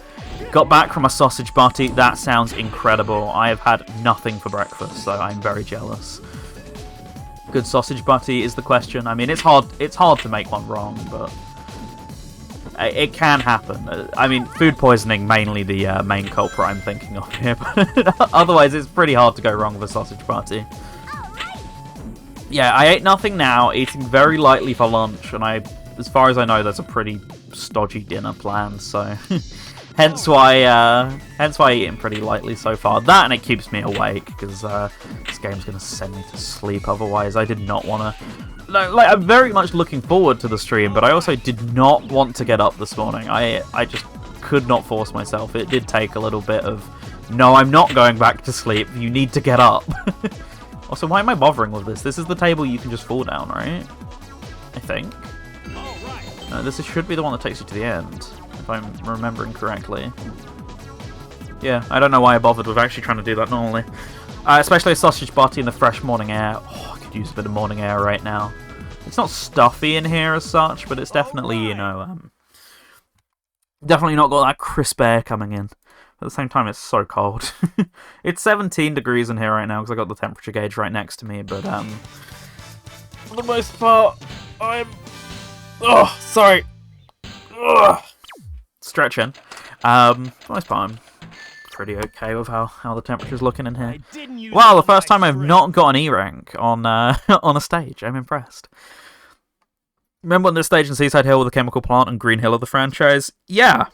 Got back from a sausage party, that sounds incredible. I have had nothing for breakfast, so I'm very jealous. Good sausage butty is the question. I mean, it's hard to make one wrong, but it can happen. I mean, food poisoning mainly the main culprit I'm thinking of here, but otherwise it's pretty hard to go wrong with a sausage party. Yeah, I ate nothing now, eating very lightly for lunch, and as far as I know, there's a pretty stodgy dinner planned, so hence why eating pretty lightly so far. That, and it keeps me awake because this game's gonna send me to sleep. Otherwise, I did not want to. Like, I'm very much looking forward to the stream, but I also did not want to get up this morning. I just could not force myself. It did take a little bit of, no, I'm not going back to sleep. You need to get up. Also, why am I bothering with this? This is the table you can just fall down, right? I think. No, this should be the one that takes you to the end, if I'm remembering correctly. Yeah, I don't know why I bothered with actually trying to do that normally. Especially a sausage butty in the fresh morning air. Oh, I could use a bit of morning air right now. It's not stuffy in here as such, but it's definitely, you know, definitely not got that crisp air coming in. At the same time, it's so cold. It's 17 degrees in here right now because I got the temperature gauge right next to me, but for the most part, sorry. Stretching. For the most part, I'm pretty okay with how the temperature's looking in here. Well, the first time I've not got an E rank on on a stage. I'm impressed. Remember on this stage in Seaside Hill with the chemical plant and Green Hill of the franchise? Yeah.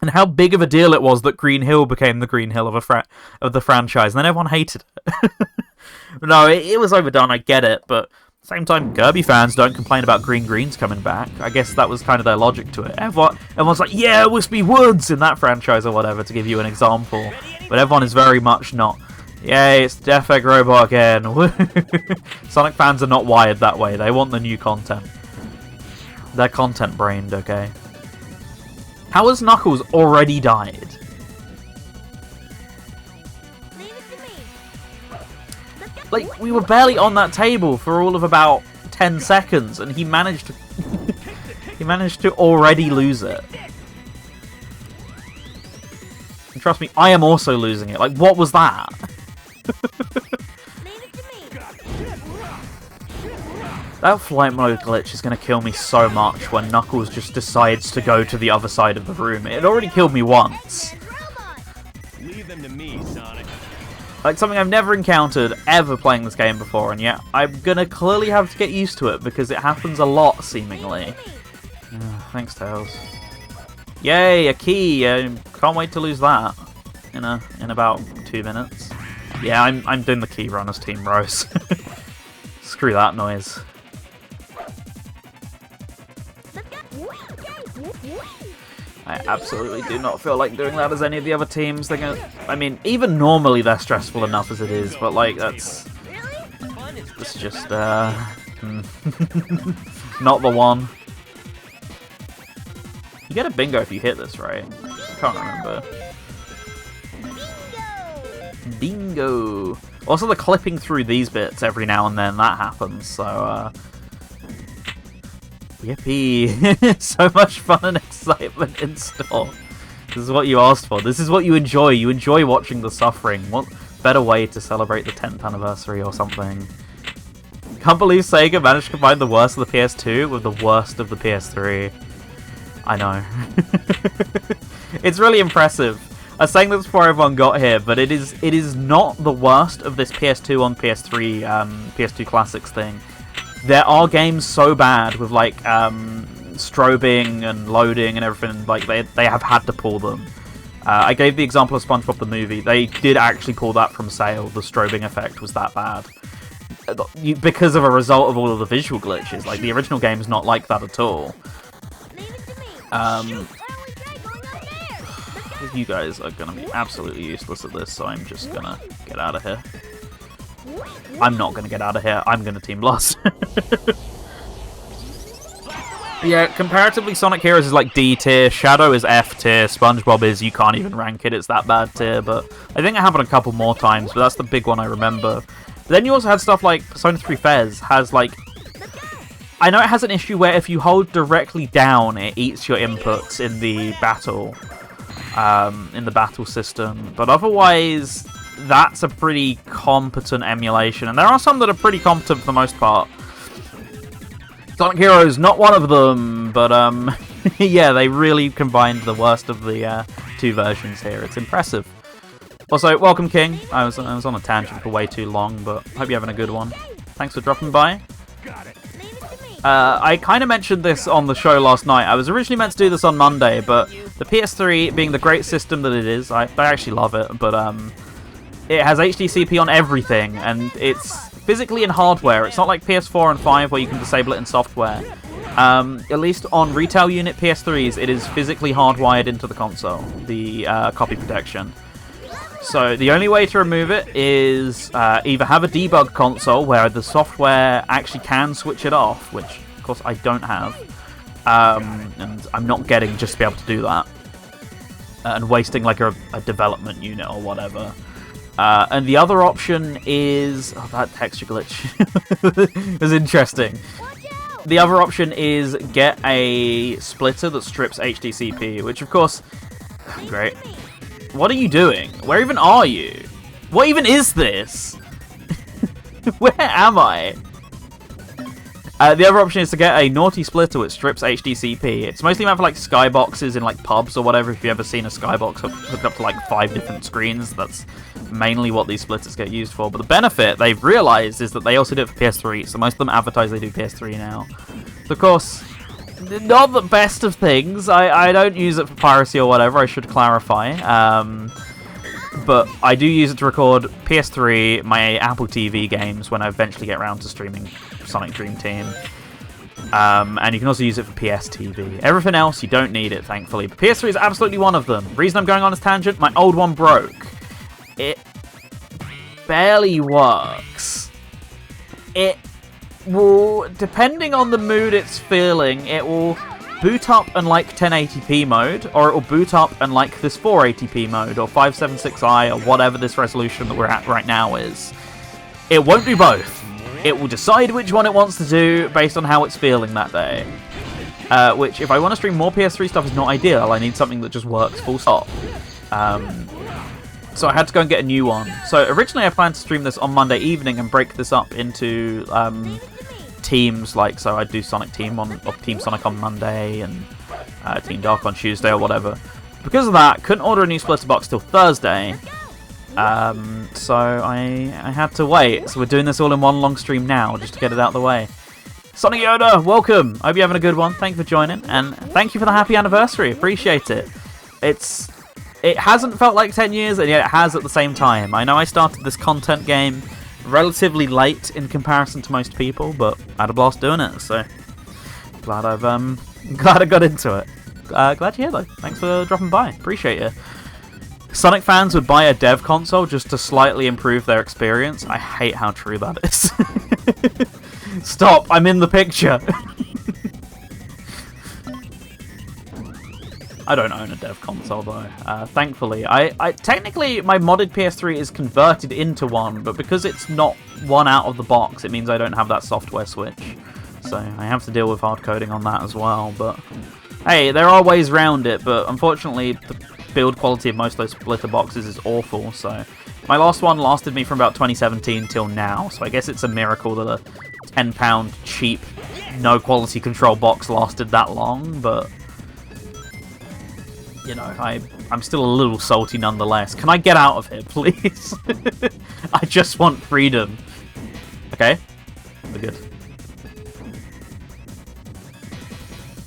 And how big of a deal it was that Green Hill became the Green Hill of the franchise, and then everyone hated it. No, it was overdone, I get it, but at the same time, Kirby fans don't complain about Greens coming back. I guess that was kind of their logic to it. Everyone's like, yeah, Wispy Woods in that franchise or whatever, to give you an example. But everyone is very much not, yay, it's Death Egg Robot again. Sonic fans are not wired that way. They want the new content. They're content-brained, okay? How has Knuckles already died? Like, we were barely on that table for all of about 10 seconds, and he managed to... he managed to already lose it. And trust me, I am also losing it. Like, what was that? That flight mode glitch is going to kill me so much when Knuckles just decides to go to the other side of the room. It had already killed me once. Leave them to me, Sonic. Like, something I've never encountered ever playing this game before, and yet I'm going to clearly have to get used to it because it happens a lot, seemingly. Thanks, Tails. Yay, a key! Can't wait to lose that in about 2 minutes. Yeah, I'm doing the key run as Team Rose. Screw that noise. I absolutely do not feel like doing that as any of the other teams. They're gonna, I mean, even normally they're stressful enough as it is, but like that's just not the one. You get a bingo if you hit this, right? I can't remember. Bingo. Also, the clipping through these bits every now and then, that happens, so yippee! So much fun and excitement in store. This is what you asked for. This is what you enjoy. You enjoy watching the suffering. What better way to celebrate the 10th anniversary or something? Can't believe Sega managed to combine the worst of the PS2 with the worst of the PS3. I know. It's really impressive. I was saying this before everyone got here, but it is not the worst of this PS2 on PS3, PS2 Classics thing. there are games so bad with like strobing and loading and everything, like they have had to pull them. I gave the example of SpongeBob the movie. They did actually pull that from sale. The strobing effect was that bad. Because of a result of all of the visual glitches. Like, the original game's not like that at all. You guys are going to be absolutely useless at this, so I'm just going to get out of here. I'm not going to get out of here. I'm going to Team Lost. Yeah, comparatively, Sonic Heroes is like D tier, Shadow is F tier, SpongeBob is you can't even rank it, it's that bad tier, but I think it happened a couple more times, but that's the big one I remember. But then you also had stuff like Persona 3 Fez has like... I know it has an issue where if you hold directly down, it eats your inputs in the battle system, but otherwise, that's a pretty competent emulation, and there are some that are pretty competent for the most part. Sonic Heroes, not one of them, but yeah, they really combined the worst of the two versions here. It's impressive. Also, welcome, King. I was on a tangent for way too long, but hope you're having a good one. Thanks for dropping by. I kind of mentioned this on the show last night. I was originally meant to do this on Monday, but the PS3, being the great system that it is, I actually love it, but it has HDCP on everything, and it's physically in hardware. It's not like PS4 and 5 where you can disable it in software. At least on retail unit PS3s, it is physically hardwired into the console, the copy protection. So the only way to remove it is either have a debug console where the software actually can switch it off, which of course I don't have, and I'm not getting just to be able to do that, and wasting like a development unit or whatever. And the other option is... Oh, that texture glitch was interesting. The other option is get a splitter that strips HDCP, which of course... Great. What are you doing? Where even are you? What even is this? Where am I? The other option is to get a naughty splitter which strips HDCP. It's mostly meant for like skyboxes in like pubs or whatever. If you've ever seen a skybox hooked up to like 5 different screens, that's mainly what these splitters get used for. But the benefit they've realized is that they also do it for PS3, so most of them advertise they do PS3 now. So of course, not the best of things. I don't use it for piracy or whatever, I should clarify. But I do use it to record PS3, my Apple TV games when I eventually get around to streaming Sonic Dream Team. And you can also use it for PS TV. Everything else, you don't need it, thankfully. But PS3 is absolutely one of them. The reason I'm going on this tangent, my old one broke. It barely works. It will, depending on the mood it's feeling, it will boot up in like 1080p mode, or it will boot up in like this 480p mode, or 576i, or whatever this resolution that we're at right now is. It won't do both. It will decide which one it wants to do based on how it's feeling that day. Which, if I want to stream more PS3 stuff, is not ideal. I need something that just works full stop. So I had to go and get a new one. So originally I planned to stream this on Monday evening and break this up into teams, like, so I'd do Sonic Team or Team Sonic on Monday and Team Dark on Tuesday or whatever. Because of that, couldn't order a new splitter box till Thursday. So I had to wait. So we're doing this all in one long stream now, just to get it out of the way. Sonic Yoda, welcome! I hope you're having a good one. Thank you for joining, and thank you for the happy anniversary. Appreciate it. It hasn't felt like 10 years, and yet it has at the same time. I know I started this content game relatively late in comparison to most people, but I had a blast doing it, so glad I got into it. Glad you're here though. Thanks for dropping by. Appreciate it. Sonic fans would buy a dev console just to slightly improve their experience. I hate how true that is. Stop, I'm in the picture. I don't own a dev console though, thankfully. I technically, my modded PS3 is converted into one, but because it's not one out of the box, it means I don't have that software switch. So I have to deal with hard coding on that as well, but hey, there are ways around it, but unfortunately the build quality of most of those splitter boxes is awful, so my last one lasted me from about 2017 till now, so I guess it's a miracle that a £10 cheap, no quality control box lasted that long, but you know, I'm still a little salty nonetheless. Can I get out of here, please? I just want freedom. Okay, we're good.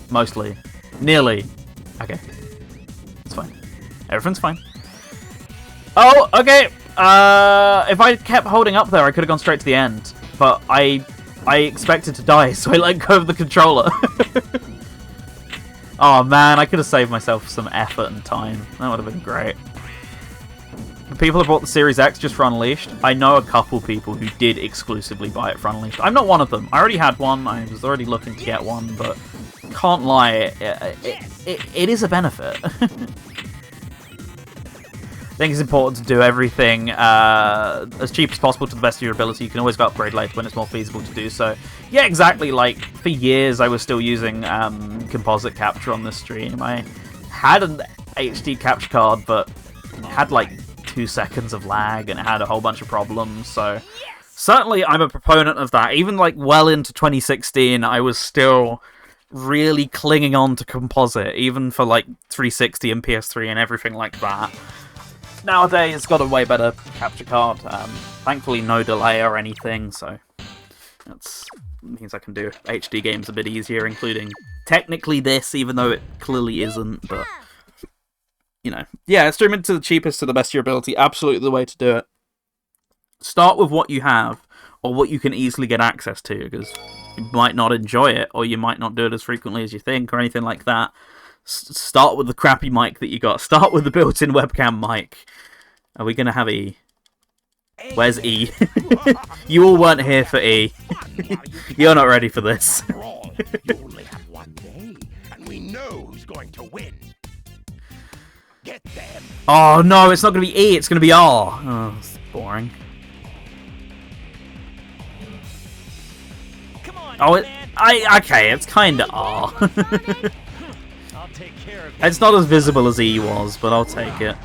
Mostly. Nearly. Okay. It's fine. Everything's fine. Oh, okay. If I kept holding up there, I could have gone straight to the end. But I expected to die, so I let go of the controller. Oh man, I could have saved myself some effort and time. That would have been great. The people that bought the Series X just for Unleashed, I know a couple people who did exclusively buy it for Unleashed. I'm not one of them. I already had one. I was already looking to get one, but can't lie, it is a benefit. I think it's important to do everything as cheap as possible to the best of your ability. You can always go upgrade later when it's more feasible to do so. Yeah, exactly. Like, for years I was still using composite capture on this stream. I had an HD capture card, but it had like 2 seconds of lag and it had a whole bunch of problems. So certainly I'm a proponent of that. Even like well into 2016, I was still really clinging on to composite, even for like 360 and PS3 and everything like that. Nowadays, it's got a way better capture card. Thankfully, no delay or anything, so that means I can do HD games a bit easier, including technically this, even though it clearly isn't. But you know, yeah, stream it to the cheapest to the best of your ability. Absolutely the way to do it. Start with what you have, or what you can easily get access to, because you might not enjoy it, or you might not do it as frequently as you think, or anything like that. Start with the crappy mic that you got. Start with the built-in webcam mic. Are we going to have E? Where's E? You all weren't here for E. You're not ready for this. You only have one day, and we know who's going to win. Get them. Oh no, it's not going to be E, it's going to be R. Oh, it's boring. Come on, Oh, man. okay, it's kind of R. I'll take care of It's not as visible as E was, but I'll take it.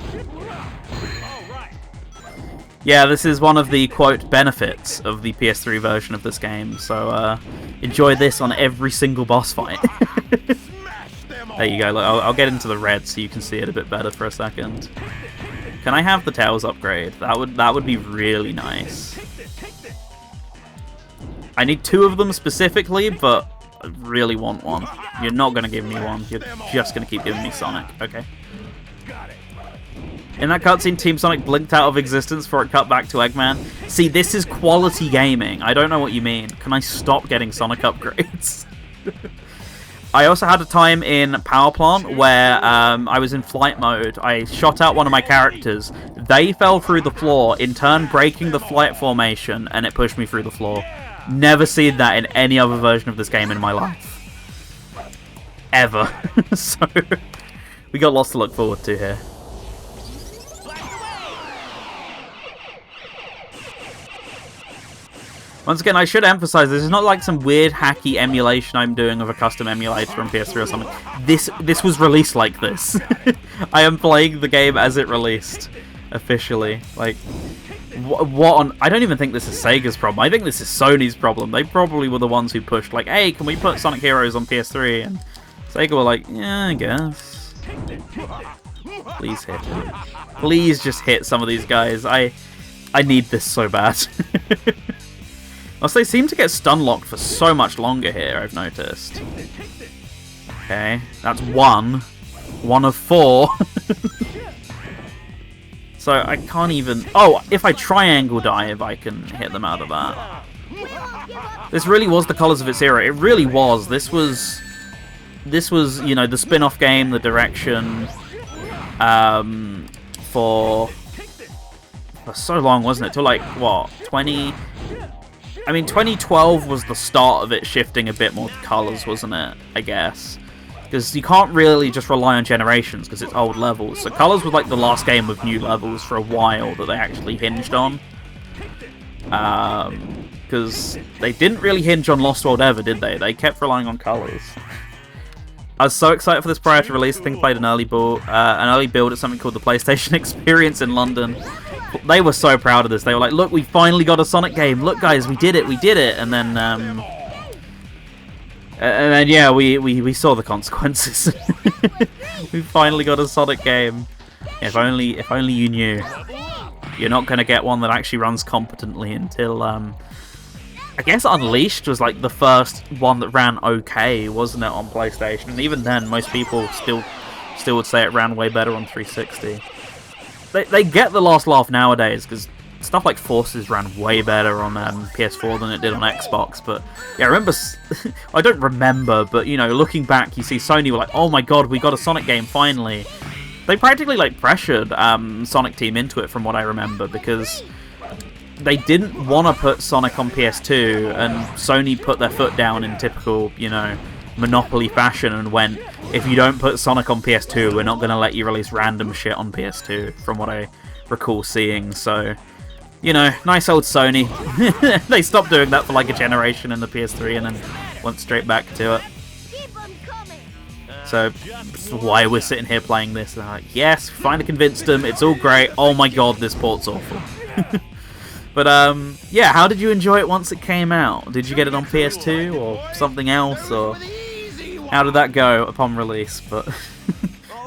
Yeah, this is one of the, quote, benefits of the PS3 version of this game, so enjoy this on every single boss fight. There you go, look, I'll get into the red so you can see it a bit better for a second. Can I have the Tails upgrade? That would be really nice. I need 2 of them specifically, but I really want one. You're not going to give me one, you're just going to keep giving me Sonic. Okay. In that cutscene, Team Sonic blinked out of existence before it cut back to Eggman. See, this is quality gaming. I don't know what you mean. Can I stop getting Sonic upgrades? I also had a time in Power Plant where I was in flight mode. I shot out one of my characters. They fell through the floor, in turn breaking the flight formation, and it pushed me through the floor. Never seen that in any other version of this game in my life. Ever. So, we got lots to look forward to here. Once again, I should emphasize, this is not like some weird hacky emulation I'm doing of a custom emulator from PS3 or something. This was released like this. I am playing the game as it released, officially. Like, what on... I don't even think this is Sega's problem. I think this is Sony's problem. They probably were the ones who pushed, like, hey, can we put Sonic Heroes on PS3? And Sega were like, yeah, I guess. Please hit it. Please just hit some of these guys. I need this so bad. Also, they seem to get stun locked for so much longer here, I've noticed. Okay, that's 1. 1 of 4. So I can't even... Oh, if I triangle dive, I can hit them out of that. This really was the colours of its era. It really was. This was, you know, the spin-off game, the direction, for so long, wasn't it? Till like, what, 20... I mean, 2012 was the start of it shifting a bit more to colours, wasn't it? I guess. Because you can't really just rely on Generations, because it's old levels. So Colours was like the last game with new levels for a while that they actually hinged on. Because they didn't really hinge on Lost World ever, did they? They kept relying on Colours. I was so excited for this prior to release. I think I played an early build at something called the PlayStation Experience in London. They were so proud of this. They were like, look, we finally got a Sonic game. Look, guys, we did it. And then, yeah, we saw the consequences. We finally got a Sonic game. If only you knew. You're not going to get one that actually runs competently until I guess Unleashed was like the first one that ran okay, wasn't it, on PlayStation? And even then, most people still would say it ran way better on 360. They get the last laugh nowadays, because stuff like Forces ran way better on PS4 than it did on Xbox. But yeah, I remember... I don't remember, but, you know, looking back, you see Sony were like, oh my god, we got a Sonic game, finally. They practically, like, pressured Sonic Team into it, from what I remember, because they didn't want to put Sonic on PS2, and Sony put their foot down in typical, you know, Monopoly fashion and went, if you don't put Sonic on PS2, we're not going to let you release random shit on PS2, from what I recall seeing. So, you know, nice old Sony. They stopped doing that for like a generation in the PS3 and then went straight back to it. Keep 'em coming. So, that's why we're sitting here playing this. And I'm like, yes, finally convinced them, it's all great. Oh my god, this port's awful. But, yeah, how did you enjoy it once it came out? Did you get it on PS2 or something else, or how did that go upon release? But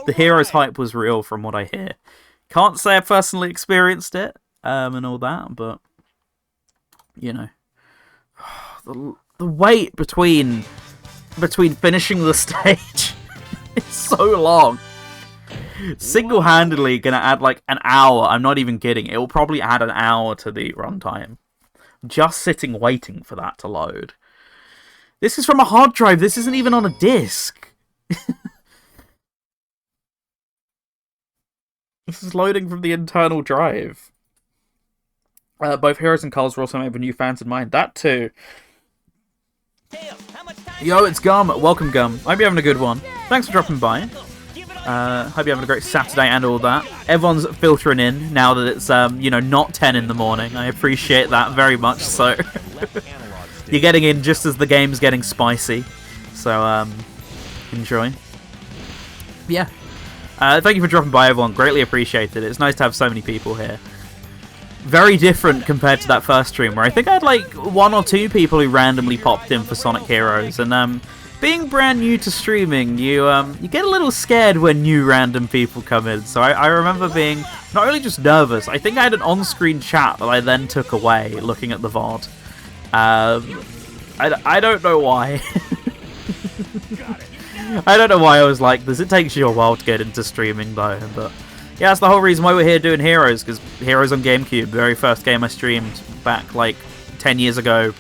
the Heroes hype was real from what I hear. Can't say I personally experienced it, and all that, but, you know, the wait between finishing the stage is so long. Single-handedly gonna add like an hour. I'm not even kidding. It will probably add an hour to the runtime. Just sitting waiting for that to load. This is from a hard drive. This isn't even on a disc. This is loading from the internal drive. Both Heroes and Culls were also made with new fans in mind. That too. Yo, it's Gum. Welcome, Gum. I hope you're having a good one. Thanks for dropping by. Hope you're having a great Saturday and all that. Everyone's filtering in now that it's, you know, not 10 in the morning. I appreciate that very much, so... You're getting in just as the game's getting spicy. So, enjoy. Yeah. Thank you for dropping by, everyone. Greatly appreciated it. It's nice to have so many people here. Very different compared to that first stream, where I think I had, like, 1 or 2 people who randomly popped in for Sonic Heroes, and, being brand new to streaming, you get a little scared when new random people come in. So I remember being not only just nervous, I think I had an on-screen chat that I then took away looking at the VOD. I don't know why. I don't know why I was like this. It takes you a while to get into streaming though, but yeah, that's the whole reason why we're here doing Heroes, because Heroes on GameCube, the very first game I streamed back like 10 years ago,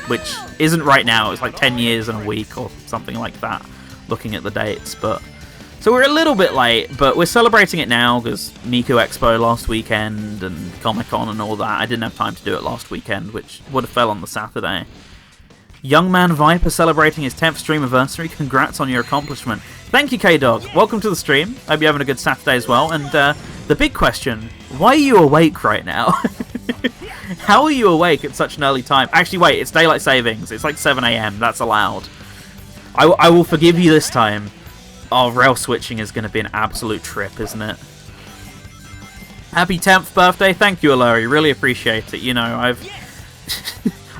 which isn't right now. It's like 10 years and a week or something like that, looking at the dates. But so we're a little bit late, but we're celebrating it now because Nico Expo last weekend and Comic-Con and all that. I didn't have time to do it last weekend, which would have fell on the Saturday. Young Man Viper celebrating his 10th stream anniversary. Congrats on your accomplishment. Thank you, K-Dog. Welcome to the stream. Hope you're having a good Saturday as well. And the big question, why are you awake right now? How are you awake at such an early time? Actually, wait, it's daylight savings. It's like 7 AM. That's allowed. I will forgive you this time. Oh, rail switching is going to be an absolute trip, isn't it? Happy 10th birthday. Thank you, Alori. Really appreciate it. You know,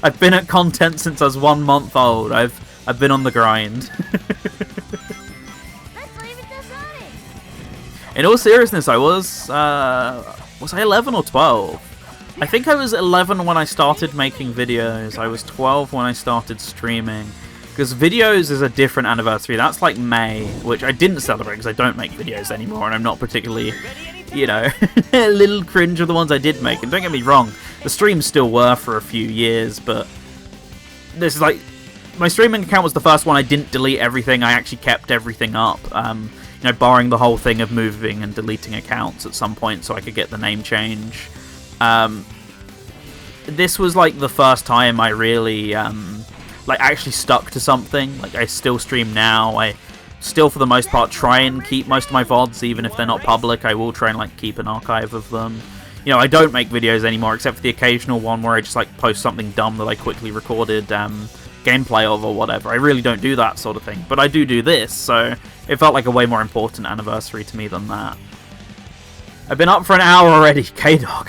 I've been at content since I was 1 month old. I've been on the grind. Let's leave it to Sonic. In all seriousness, I was I 11 or 12? I think I was 11 when I started making videos. I was 12 when I started streaming. Because videos is a different anniversary. That's like May, which I didn't celebrate because I don't make videos anymore, and I'm not particularly, you know, a little cringe of the ones I did make. And don't get me wrong, the streams still were for a few years, but this is like, my streaming account was the first one I didn't delete everything. I actually kept everything up. You know, barring the whole thing of moving and deleting accounts at some point so I could get the name change. This was like the first time I really like actually stuck to something. Like, I still stream now. I still for the most part try and keep most of my VODs, even if they're not public. I will try and like keep an archive of them. You know, I don't make videos anymore except for the occasional one where I just like post something dumb that I quickly recorded gameplay of or whatever. I really don't do that sort of thing, but I do this, so it felt like a way more important anniversary to me than that. I've been up for an hour already, K-Dog.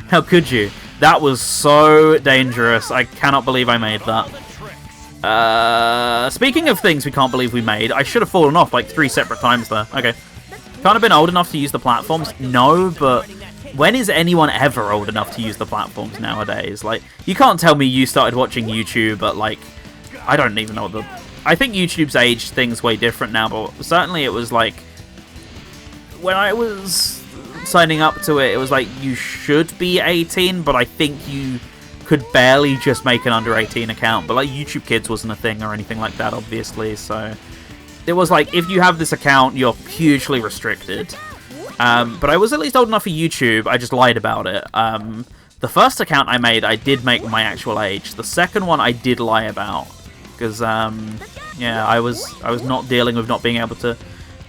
How could you? That was so dangerous. I cannot believe I made that. Speaking of things we can't believe we made, I should have fallen off like 3 separate times there. Okay. Can't have been old enough to use the platforms? No, but when is anyone ever old enough to use the platforms nowadays? Like, you can't tell me you started watching YouTube at, like, I don't even know what the... I think YouTube's aged things way different now, but certainly it was, like, when I was signing up to it, it was like, you should be 18, but I think you could barely just make an under 18 account. But, like, YouTube Kids wasn't a thing or anything like that, obviously, so... It was like, if you have this account, you're hugely restricted. But I was at least old enough for YouTube, I just lied about it. The first account I made, I did make my actual age. The second one, I did lie about. Because, yeah, I was not dealing with not being able to...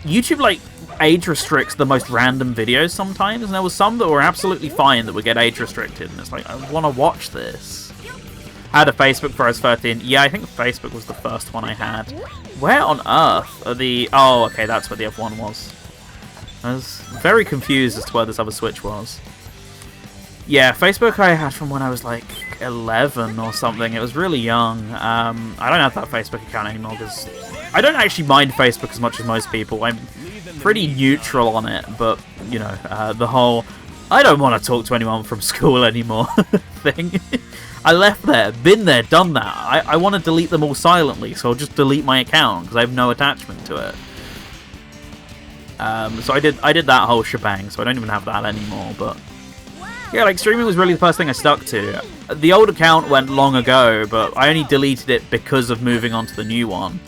YouTube, like, age restricts the most random videos sometimes, and there was some that were absolutely fine that would get age restricted, and it's like, I want to watch this. I had a Facebook before I was 13. Yeah, I think Facebook was the first one I had. Where on earth are the... Oh, okay, that's where the other one was. I was very confused as to where this other Switch was. Yeah, Facebook I had from when I was like 11 or something. It was really young. I don't have that Facebook account anymore because I don't actually mind Facebook as much as most people. I'm pretty neutral on it, but, you know, the whole I don't want to talk to anyone from school anymore thing. I left there, been there, done that. I want to delete them all silently, so I'll just delete my account because I have no attachment to it. So I did that whole shebang, so I don't even have that anymore, but... Yeah, like, streaming was really the first thing I stuck to. The old account went long ago, but I only deleted it because of moving on to the new one.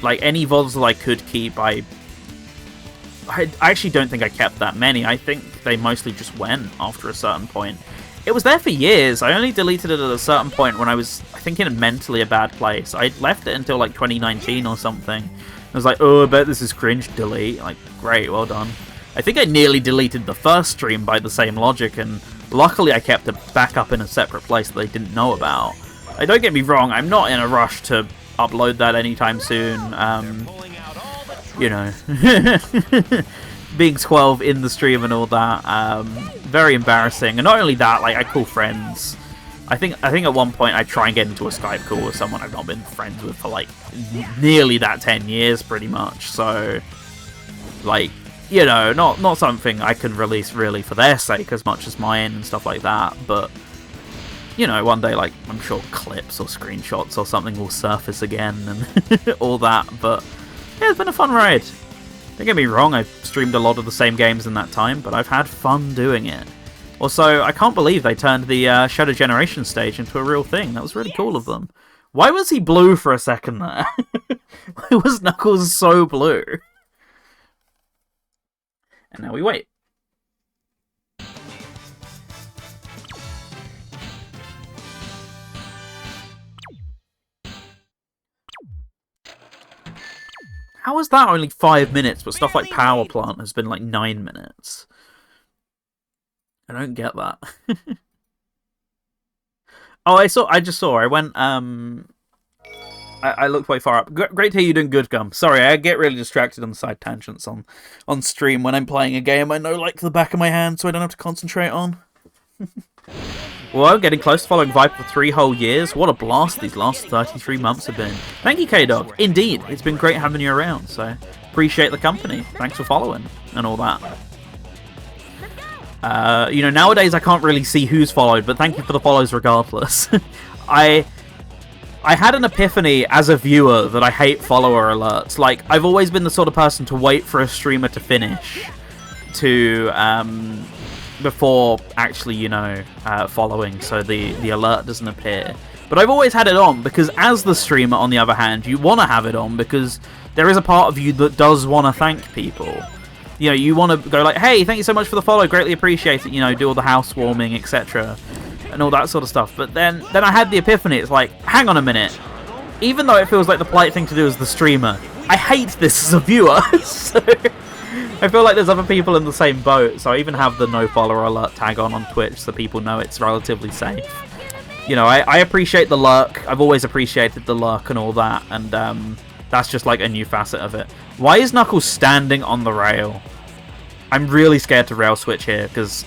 Like, any VODs that I could keep, I actually don't think I kept that many. I think they mostly just went after a certain point. It was there for years. I only deleted it at a certain point when I was, I think, in mentally a bad place. I left it until, like, 2019 or something. I was like, oh, I bet this is cringe, delete. Like, great, well done. I think I nearly deleted the first stream by the same logic, and luckily I kept it back up in a separate place that they didn't know about. Don't get me wrong, I'm not in a rush to upload that anytime soon. You know, being 12 in the stream and all that, very embarrassing. And not only that, like, I call friends. I think at one point I try and get into a Skype call with someone I've not been friends with for, like, nearly that 10 years, pretty much. So, like, you know, not something I can release really for their sake as much as mine and stuff like that. But, you know, one day, like, I'm sure clips or screenshots or something will surface again and all that. But, yeah, it's been a fun ride. Don't get me wrong, I've streamed a lot of the same games in that time, but I've had fun doing it. Also, I can't believe they turned the Shadow Generation stage into a real thing. That was really cool of them. Why was he blue for a second there? Why was Knuckles so blue? And now we wait. How is that only 5 minutes, but stuff like Power Plant has been like 9 minutes? I don't get that. Oh, I just saw. I went, I looked way far up. Great to hear you doing good, Gum. Sorry, I get really distracted on side tangents on stream when I'm playing a game I know like the back of my hand, so I don't have to concentrate on. Well, I'm getting close to following Viper for 3 whole years. What a blast these last 33 months have been. Thank you, K-Dog. Indeed, it's been great having you around, so appreciate the company. Thanks for following and all that. You know, nowadays I can't really see who's followed, but thank you for the follows regardless. I had an epiphany as a viewer that I hate follower alerts. Like, I've always been the sort of person to wait for a streamer to finish to, before actually, you know, following, so the alert doesn't appear. But I've always had it on, because as the streamer, on the other hand, you want to have it on, because there is a part of you that does want to thank people. You know, you want to go like, hey, thank you so much for the follow, greatly appreciate it, you know, do all the housewarming, etc. and all that sort of stuff. But then I had the epiphany, it's like, hang on a minute. Even though it feels like the polite thing to do as the streamer, I hate this as a viewer. So I feel like there's other people in the same boat, so I even have the no follower alert tag on Twitch so people know it's relatively safe. You know, I appreciate the lurk. I've always appreciated the lurk and all that, and that's just like a new facet of it. Why is Knuckles standing on the rail? I'm really scared to rail switch here, because,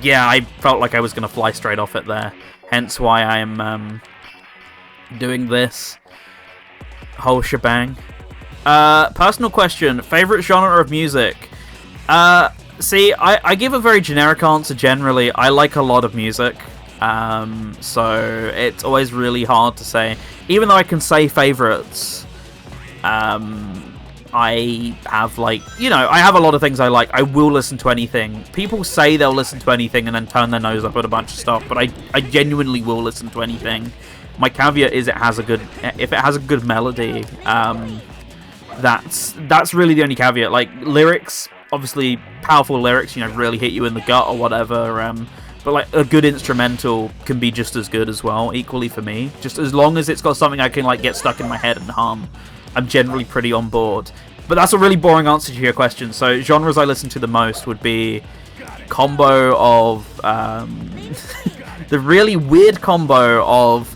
yeah, I felt like I was going to fly straight off it there. Hence why I'm doing this whole shebang. Personal question, favorite genre of music? See, I give a very generic answer generally. I like a lot of music. So it's always really hard to say. Even though I can say favourites, I have, like, you know, I have a lot of things I like. I will listen to anything. People say they'll listen to anything and then turn their nose up at a bunch of stuff, but I genuinely will listen to anything. My caveat is if it has a good melody, that's really the only caveat. Like, lyrics, obviously, powerful lyrics, you know, really hit you in the gut or whatever, but, like, a good instrumental can be just as good as well, equally for me. Just as long as it's got something I can, like, get stuck in my head and hum, I'm generally pretty on board. But that's a really boring answer to your question. So, genres I listen to the most would be combo of, the really weird combo of,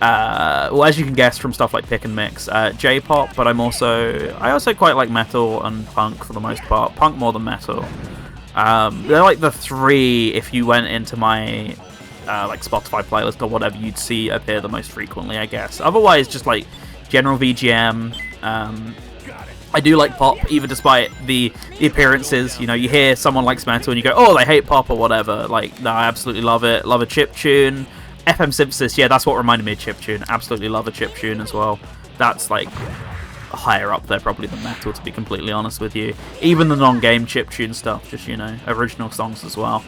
well, as you can guess from stuff like Pick and Mix, J-pop, but I also quite like metal and punk for the most part. Punk more than metal. They're like the three, if you went into my like Spotify playlist or whatever, you'd see appear the most frequently, I guess. Otherwise, just like general VGM. I do like pop, even despite the appearances. You know, you hear someone likes metal and you go, oh, they hate pop or whatever. Like, no, I absolutely love it. Love a chiptune. FM Synthesis, yeah, that's what reminded me of chiptune. Absolutely love a chiptune as well. That's, like, higher up there probably than metal, to be completely honest with you. Even the non-game chiptune stuff, just, you know, original songs as well.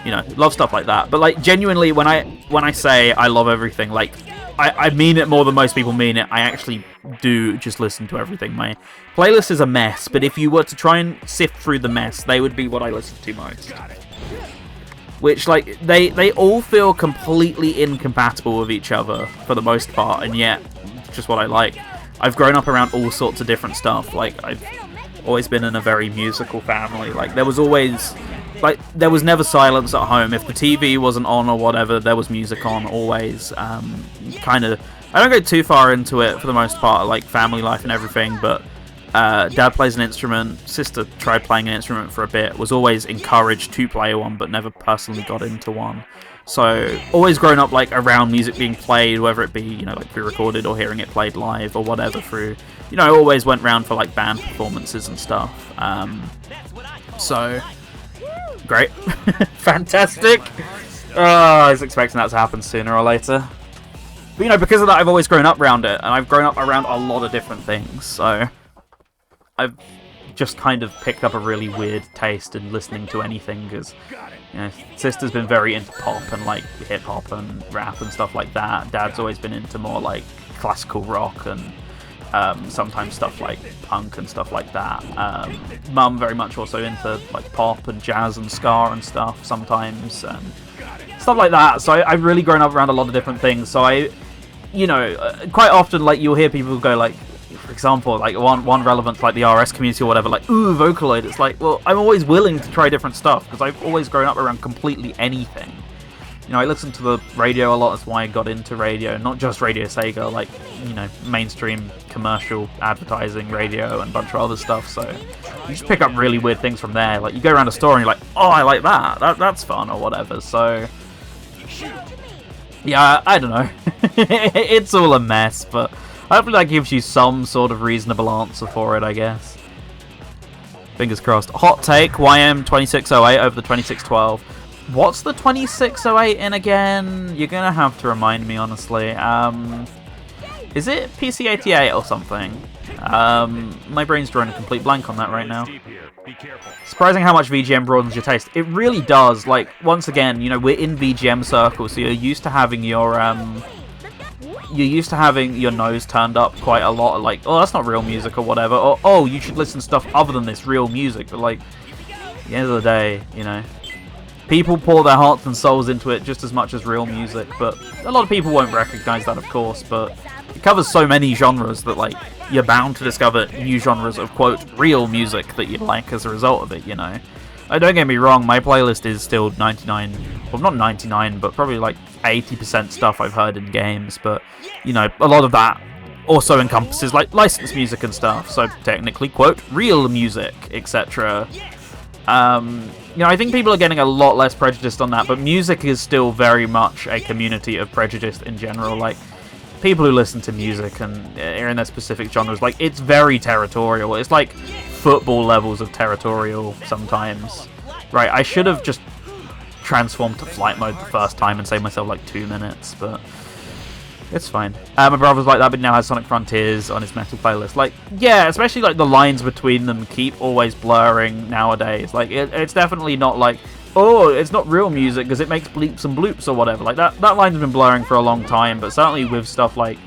You know, love stuff like that. But, like, genuinely, when I say I love everything, like, I mean it more than most people mean it. I actually do just listen to everything. My playlist is a mess, but if you were to try and sift through the mess, they would be what I listen to most. Which, like, they all feel completely incompatible with each other for the most part, and yet, just what I like. I've grown up around all sorts of different stuff. Like, I've always been in a very musical family. Like, there was always... Like, there was never silence at home. If the TV wasn't on or whatever, there was music on, always. Kind of... I don't go too far into it, for the most part, like, family life and everything, but... Dad plays an instrument, sister tried playing an instrument for a bit, was always encouraged to play one, but never personally got into one. So, always grown up, like, around music being played, whether it be, you know, like, pre-recorded or hearing it played live or whatever through... You know, I always went round for, like, band performances and stuff. So... Great. Fantastic. Oh, I was expecting that to happen sooner or later. But, you know, because of that, I've always grown up around it, and I've grown up around a lot of different things, so... I've just kind of picked up a really weird taste in listening to anything, because, you know, sister's been very into pop and, like, hip-hop and rap and stuff like that. Dad's always been into more, like, classical rock and sometimes stuff like punk and stuff like that. Mum very much also into, like, pop and jazz and ska and stuff sometimes, and stuff like that. So I've really grown up around a lot of different things. So you know, quite often, like, you'll hear people go, like, for example, like, one relevant to, like, the RS community or whatever, like, ooh, Vocaloid. It's like, well, I'm always willing to try different stuff, because I've always grown up around completely anything. You know, I listen to the radio a lot, that's why I got into radio, not just Radio Sega, like, you know, mainstream commercial advertising radio and a bunch of other stuff, so you just pick up really weird things from there. Like, you go around a store and you're like, oh, I like that's fun, or whatever, so... Yeah, I don't know. It's all a mess, but hopefully that gives you some sort of reasonable answer for it, I guess. Fingers crossed. Hot take, YM2608 over the 2612. What's the 2608 in again? You're gonna have to remind me, honestly. Is it PC88 or something? My brain's drawing a complete blank on that right now. Surprising how much VGM broadens your taste. It really does. Like, once again, you know, we're in VGM circles, so you're used to having your nose turned up quite a lot. Like, oh, that's not real music or whatever. Or, oh, you should listen to stuff other than this real music. But, like, at the end of the day, you know, people pour their hearts and souls into it just as much as real music. But a lot of people won't recognize that, of course. But it covers so many genres that, like, you're bound to discover new genres of, quote, real music that you like as a result of it, you know. Don't get me wrong, my playlist is still 99, well, not 99, but probably like 80% stuff I've heard in games, but, you know, a lot of that also encompasses, like, licensed music and stuff, so technically, quote, real music, etc. You know, I think people are getting a lot less prejudiced on that, but music is still very much a community of prejudice in general. Like, people who listen to music and are in their specific genres, like, it's very territorial. It's like football levels of territorial sometimes. Right, I should have just transformed to flight mode the first time and saved myself like 2 minutes, but it's fine. My brother's like that, but now has Sonic Frontiers on his metal playlist. Like, yeah, especially like the lines between them keep always blurring nowadays. Like, it's definitely not like, oh, it's not real music because it makes bleeps and bloops or whatever. Like, that line's been blurring for a long time, but certainly with stuff like,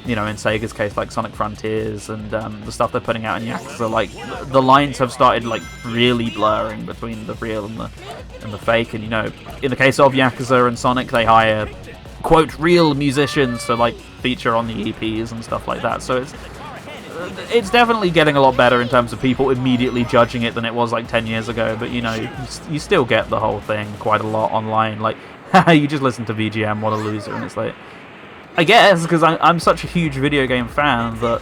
you know, in Sega's case, like Sonic Frontiers and the stuff they're putting out in Yakuza, like, the lines have started, like, really blurring between the real and the fake. And, you know, in the case of Yakuza and Sonic, they hire, quote, real musicians to, like, feature on the EPs and stuff like that. So it's definitely getting a lot better in terms of people immediately judging it than it was like 10 years ago, but you know, you still get the whole thing quite a lot online, like, haha, you just listen to VGM, what a loser. And it's like, I guess, because I'm such a huge video game fan that,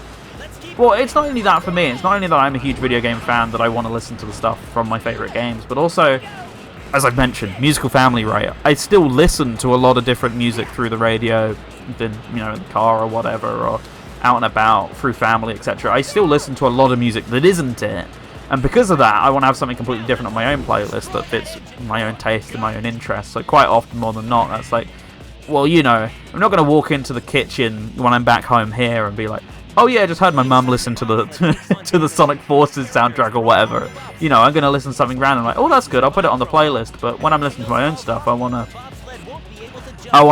well, it's not only that for me, it's not only that I'm a huge video game fan that I want to listen to the stuff from my favourite games, but also, as I've mentioned, musical family, right? I still listen to a lot of different music through the radio, you know, in the car or whatever, or out and about, through family, etc. I still listen to a lot of music that isn't it. And because of that, I want to have something completely different on my own playlist that fits my own taste and my own interests. So quite often, more than not, that's like, well, you know, I'm not going to walk into the kitchen when I'm back home here and be like, oh yeah, I just heard my mum listen to the to the Sonic Forces soundtrack or whatever. You know, I'm going to listen to something random, like, oh, that's good, I'll put it on the playlist. But when I'm listening to my own stuff, I want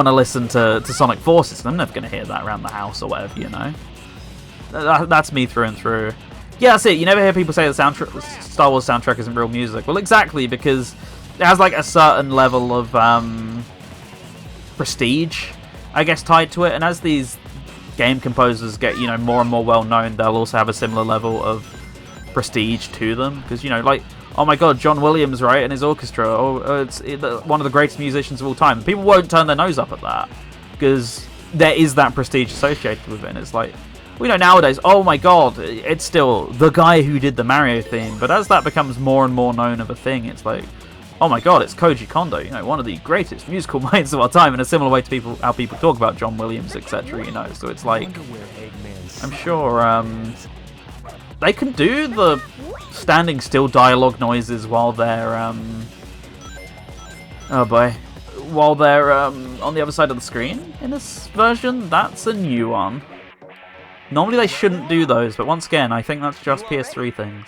to listen to Sonic Forces, and I'm never going to hear that around the house or whatever, you know. That's me through and through. Yeah, that's it. You never hear people say the Star Wars soundtrack isn't real music. Well, exactly, because it has like a certain level of prestige, I guess, tied to it. And as these game composers get, you know, more and more well known, they'll also have a similar level of prestige to them. Because, you know, like, oh my god, John Williams, right, and his orchestra, it's one of the greatest musicians of all time. People won't turn their nose up at that because there is that prestige associated with it. And it's like, we know nowadays, oh my god, it's still the guy who did the Mario theme. But as that becomes more and more known of a thing, it's like, oh my god, it's Koji Kondo, you know, one of the greatest musical minds of our time, in a similar way to how people talk about John Williams, etc., you know. So it's like, I'm sure they can do the standing still dialogue noises while they're oh boy, while they're on the other side of the screen in this version. That's a new one. Normally they shouldn't do those, but once again, I think that's just PS3 things.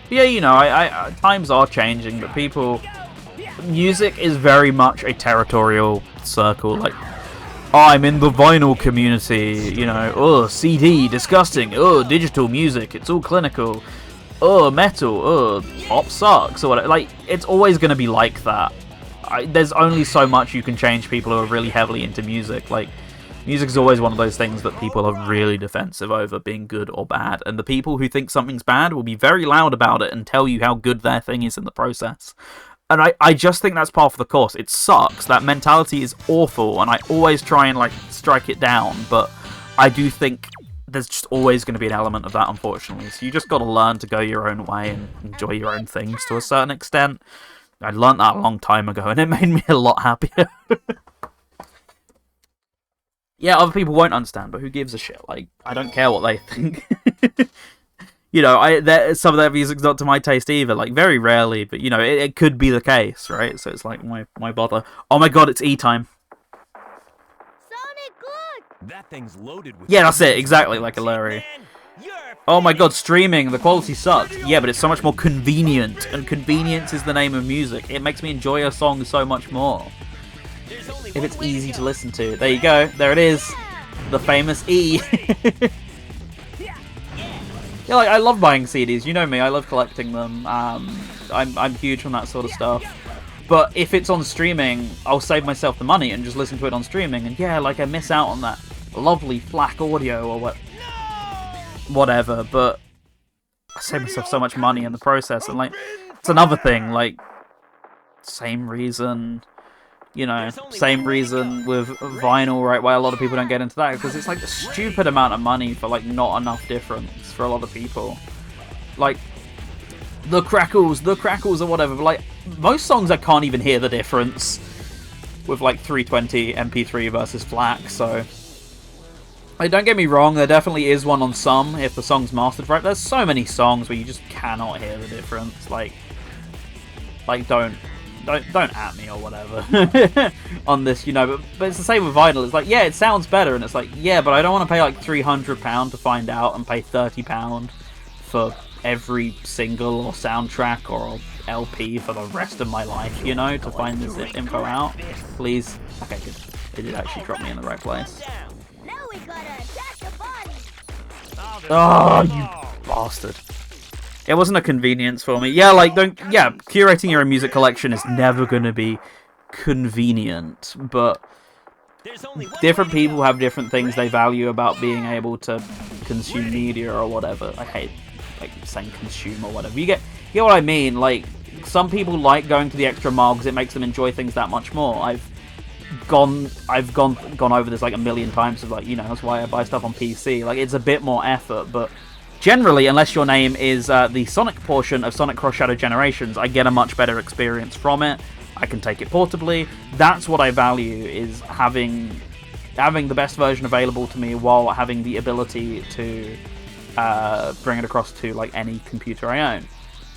Yeah, you know, I times are changing, but music is very much a territorial circle. Like, oh, I'm in the vinyl community, you know, oh, CD, disgusting, oh, digital music, it's all clinical, oh, metal, oh, pop sucks, or whatever. Like, it's always going to be like that. There's only so much you can change people who are really heavily into music. Like, music is always one of those things that people are really defensive over being good or bad, and the people who think something's bad will be very loud about it and tell you how good their thing is in the process. And I just think that's part of the course. It sucks. That mentality is awful, and I always try and, like, strike it down, but I do think there's just always going to be an element of that, unfortunately. So you just got to learn to go your own way and enjoy your own things to a certain extent. I learned that a long time ago, and it made me a lot happier. Yeah, other people won't understand, but who gives a shit? Like, I don't care what they think. You know, some of their music's not to my taste either. Like, very rarely, but, you know, it could be the case, right? So it's like, why bother? Oh my god, it's E-time. Sonic, look! That thing's loaded with... Yeah, that's it, exactly, like a Larry. Oh my god, streaming, the quality sucks. Yeah, but it's so much more convenient, and convenience is the name of music. It makes me enjoy a song so much more if it's easy to listen to. There you go, there it is, the famous E. Yeah, like, I love buying CDs, you know me, I love collecting them. I'm huge on that sort of stuff. But if it's on streaming, I'll save myself the money and just listen to it on streaming, and yeah, like, I miss out on that lovely FLAC audio or whatever, but I save myself so much money in the process. And, like, it's another thing, like, same reason, you know, same reason with vinyl, right, why a lot of people don't get into that, because it's like a stupid amount of money for, like, not enough difference for a lot of people. Like, the crackles or whatever, but, like, most songs I can't even hear the difference. with like 320 MP3 versus FLAC, so... Like, don't get me wrong, there definitely is one on some, if the song's mastered right. There's so many songs where you just cannot hear the difference, like don't at me or whatever on this, you know, but it's the same with vinyl. It's like, yeah, it sounds better, and it's like, yeah, but I don't want to pay like £300 to find out and pay £30 for every single or soundtrack or LP for the rest of my life, you know, to find this info out. Please. Okay, good. It did actually drop me in the right place. Now we gotta attack the body. Oh, you bastard. It wasn't a convenience for me. Yeah, like, curating your own music collection is never going to be convenient, but different people have different things they value about being able to consume media or whatever. I hate, like, saying consume or whatever. You get what I mean? Like, some people like going to the extra mile because it makes them enjoy things that much more. I've gone over this like a million times of, like, you know, that's why I buy stuff on PC. Like, it's a bit more effort, but generally, unless your name is the Sonic portion of Sonic Cross Shadow Generations, I get a much better experience from it. I can take it portably. That's what I value, is having the best version available to me while having the ability to bring it across to like any computer I own.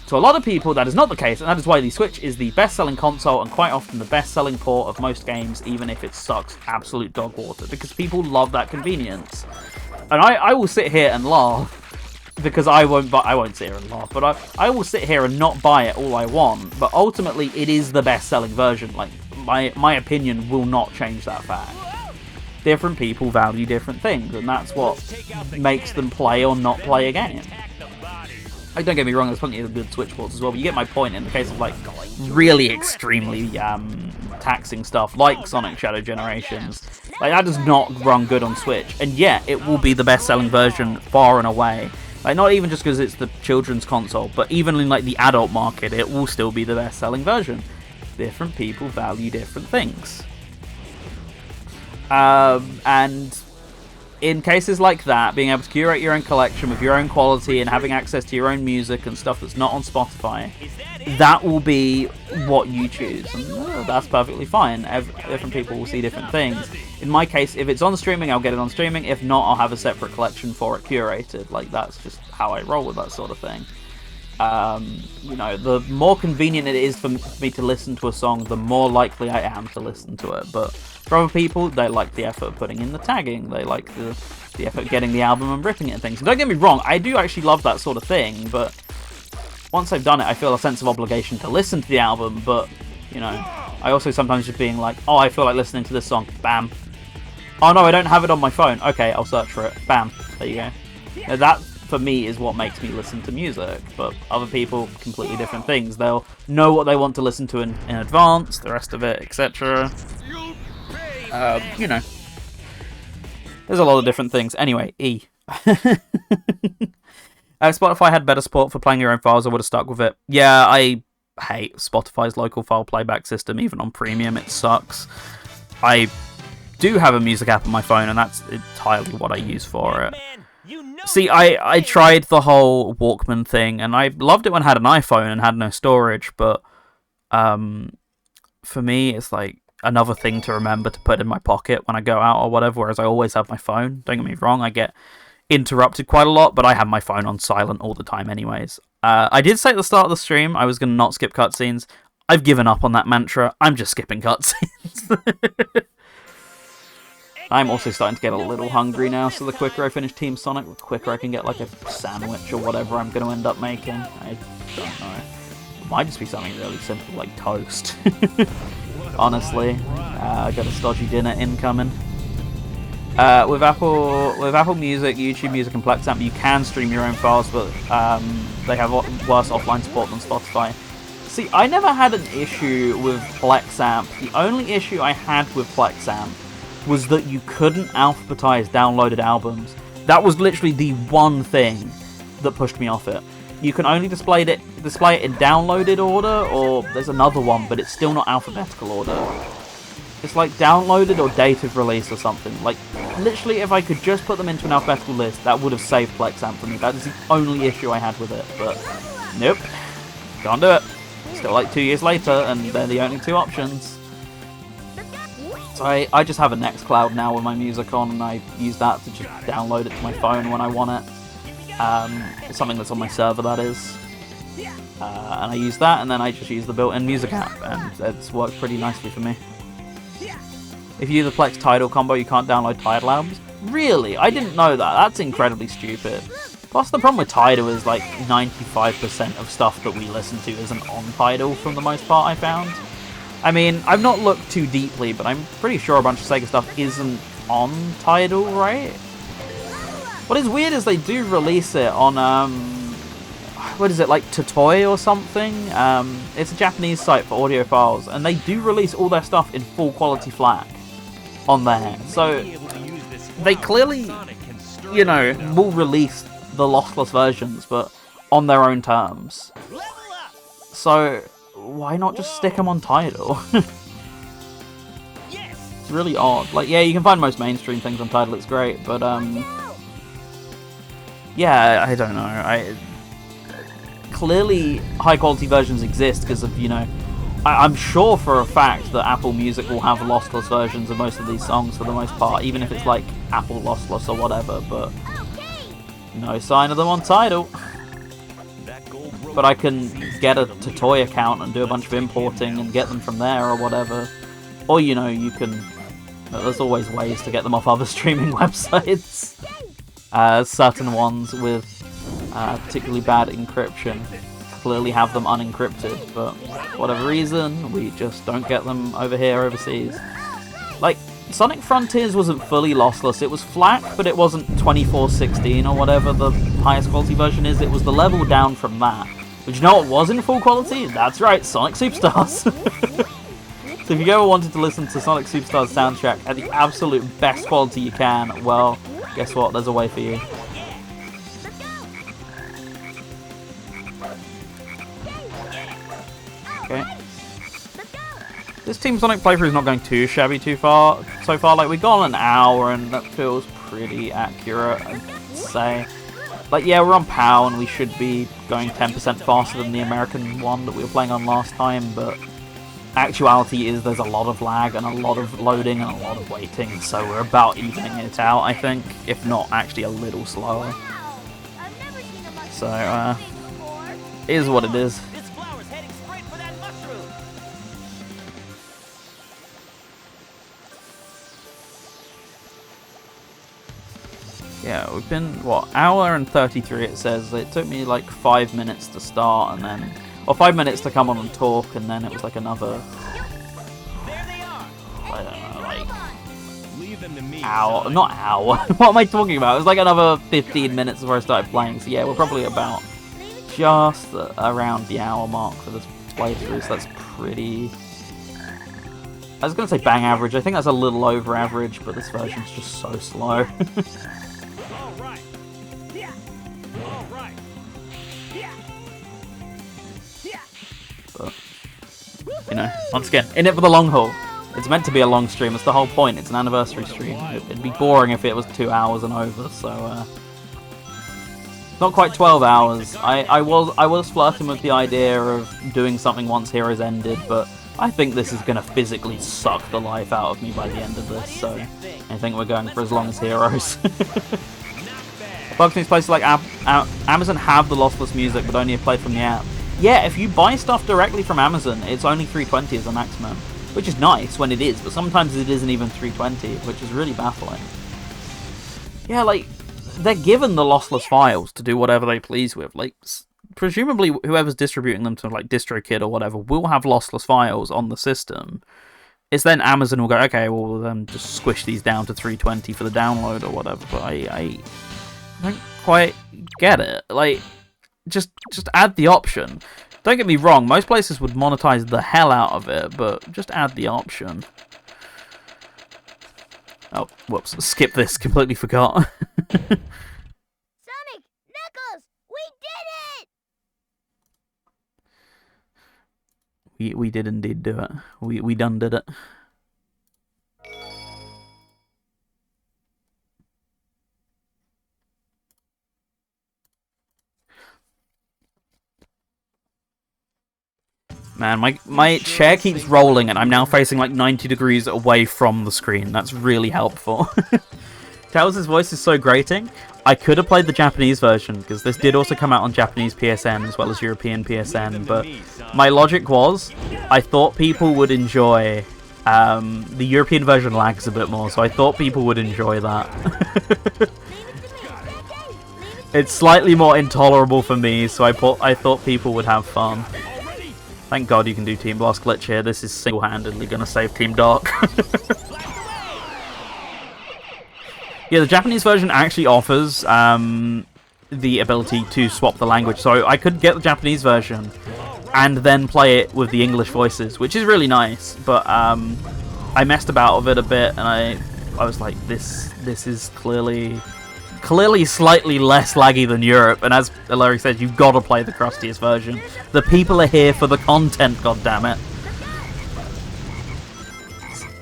To a lot of people, that is not the case, and that is why the Switch is the best-selling console and quite often the best-selling port of most games, even if it sucks absolute dog water, because people love that convenience. And I will sit here and laugh, because I won't sit here and laugh, but I will sit here and not buy it all I want, but ultimately it is the best-selling version. Like, my opinion will not change that fact. Different people value different things, and that's what makes them play or not play a game. Like, don't get me wrong, there's plenty of good Switch ports as well, but you get my point in the case of, like, really extremely taxing stuff, like Sonic Shadow Generations. Like, that does not run good on Switch, and yeah, it will be the best-selling version far and away. Like, not even just because it's the children's console, but even in, like, the adult market, it will still be the best-selling version. Different people value different things. And in cases like that, being able to curate your own collection with your own quality and having access to your own music and stuff that's not on Spotify, that will be what you choose. And that's perfectly fine. Different people will see different things. In my case, if it's on streaming, I'll get it on streaming. If not, I'll have a separate collection for it curated. Like, that's just how I roll with that sort of thing. You know, the more convenient it is for me to listen to a song, the more likely I am to listen to it. But for other people, they like the effort of putting in the tagging. They like the effort of getting the album and ripping it and things. And don't get me wrong, I do actually love that sort of thing, but once I've done it, I feel a sense of obligation to listen to the album. But, you know, I also sometimes just being like, oh, I feel like listening to this song. Bam. Oh no, I don't have it on my phone. Okay, I'll search for it. Bam. There you go. Now, that, for me, is what makes me listen to music. But other people, completely different things. They'll know what they want to listen to in advance, the rest of it, etc. You know. There's a lot of different things. Anyway, E. Spotify had better support for playing your own files. I would have stuck with it. Yeah, I hate Spotify's local file playback system. Even on premium, it sucks. I do have a music app on my phone, and that's entirely what I use for it. See, I tried the whole Walkman thing, and I loved it when I had an iPhone and had no storage, but for me, it's like another thing to remember to put in my pocket when I go out or whatever, whereas I always have my phone. Don't get me wrong, I get interrupted quite a lot, but I have my phone on silent all the time anyways. I did say at the start of the stream I was going to not skip cutscenes. I've given up on that mantra. I'm just skipping cutscenes. I'm also starting to get a little hungry now, so the quicker I finish Team Sonic, the quicker I can get like a sandwich or whatever I'm going to end up making. I don't know. It might just be something really simple like toast. Honestly, I got a stodgy dinner incoming. With Apple Music, YouTube Music, and PlexAmp, you can stream your own files, but they have worse offline support than Spotify. See, I never had an issue with PlexAmp. The only issue I had with PlexAmp was that you couldn't alphabetize downloaded albums. That was literally the one thing that pushed me off it. You can only display it in downloaded order, or there's another one, but it's still not alphabetical order. It's like downloaded or date of release or something. Like, literally, if I could just put them into an alphabetical list, that would have saved PlexAmp for me. That is the only issue I had with it, but nope. Can't do it. Still like 2 years later, and they're the only two options. So I just have a Nextcloud now with my music on, and I use that to just download it to my phone when I want it. Something that's on my server, that is. And I use that, and then I just use the built-in music app, and it's worked pretty nicely for me. If you use the Plex Tidal combo, you can't download Tidal albums? Really? I didn't know that. That's incredibly stupid. Plus, the problem with Tidal is, like, 95% of stuff that we listen to isn't on Tidal, for the most part, I found. I mean, I've not looked too deeply, but I'm pretty sure a bunch of Sega stuff isn't on Tidal, right? What is weird is they do release it on, what is it, like Totoy or something? It's a Japanese site for audiophiles, and they do release all their stuff in full quality FLAC on there. So they clearly, you know, will release the lossless versions, but on their own terms. So why not just stick them on Tidal? It's really odd. Like, yeah, you can find most mainstream things on Tidal, it's great, but yeah, I don't know. Clearly high quality versions exist because of, you know, I'm sure for a fact that Apple Music will have lossless versions of most of these songs for the most part, even if it's like Apple lossless or whatever, but no sign of them on Tidal. But I can get a Totoy account and do a bunch of importing and get them from there or whatever. Or, you know, you can... There's always ways to get them off other streaming websites. Certain ones with particularly bad encryption clearly have them unencrypted, but for whatever reason, we just don't get them over here overseas. Like, Sonic Frontiers wasn't fully lossless. It was FLAC, but it wasn't 2416 or whatever the highest quality version is. It was the level down from that. But you know what was in full quality? That's right, Sonic Superstars. So if you ever wanted to listen to Sonic Superstars soundtrack at the absolute best quality you can, well, guess what? There's a way for you. Okay. This Team Sonic playthrough is not going too shabby so far. Like, we've gone an hour, and that feels pretty accurate, I'd say. Like, yeah, we're on POW, and we should be going 10% faster than the American one that we were playing on last time, but actuality is there's a lot of lag, and a lot of loading, and a lot of waiting, so we're about evening it out, I think, if not actually a little slower. So, it is what it is. Yeah, we've been, what, hour and 33 it says. It took me like 5 minutes to start, and then, or 5 minutes to come on and talk, and then it was like another, I don't know, like, hour, not hour, what am I talking about? It was like another 15 minutes before I started playing, so yeah, we're probably about just around the hour mark for this playthrough, so that's pretty, I was going to say bang average. I think that's a little over average, but this version's just so slow. But, you know, once again, in it for the long haul. It's meant to be a long stream. It's the whole point. It's an anniversary stream. It'd be boring if it was 2 hours and over. So, not quite 12 hours. I was flirting with the idea of doing something once Heroes ended, but I think this is going to physically suck the life out of me by the end of this, so I think we're going for as long as Heroes. Bugsnax places like Amazon have the lossless music, but only if played from the app. Yeah, if you buy stuff directly from Amazon, it's only 320 as a maximum, which is nice when it is, but sometimes it isn't even 320, which is really baffling. Yeah, like, they're given the lossless files to do whatever they please with, like, presumably whoever's distributing them to, like, DistroKid or whatever will have lossless files on the system. It's then Amazon will go, okay, well, we'll then just squish these down to 320 for the download or whatever, but I don't quite get it. Like, just add the option. Don't get me wrong, most places would monetize the hell out of it, but just add the option. Oh, whoops, skip this, completely forgot. Sonic! Knuckles! We did it! We did indeed do it. We done did it. Man, my chair keeps rolling and I'm now facing like 90 degrees away from the screen. That's really helpful. Tails' voice is so grating. I could have played the Japanese version, because this did also come out on Japanese PSN as well as European PSN, but my logic was, I thought people would enjoy... the European version lags a bit more, so I thought people would enjoy that. It's slightly more intolerable for me, so I thought people would have fun. Thank God you can do Team Blast Glitch here. This is single-handedly going to save Team Dark. Yeah, the Japanese version actually offers the ability to swap the language. So I could get the Japanese version and then play it with the English voices, which is really nice. But I messed about with it a bit, and I was like, this is clearly slightly less laggy than Europe. And as Larry says, you've got to play the crustiest version. The people are here for the content, goddammit.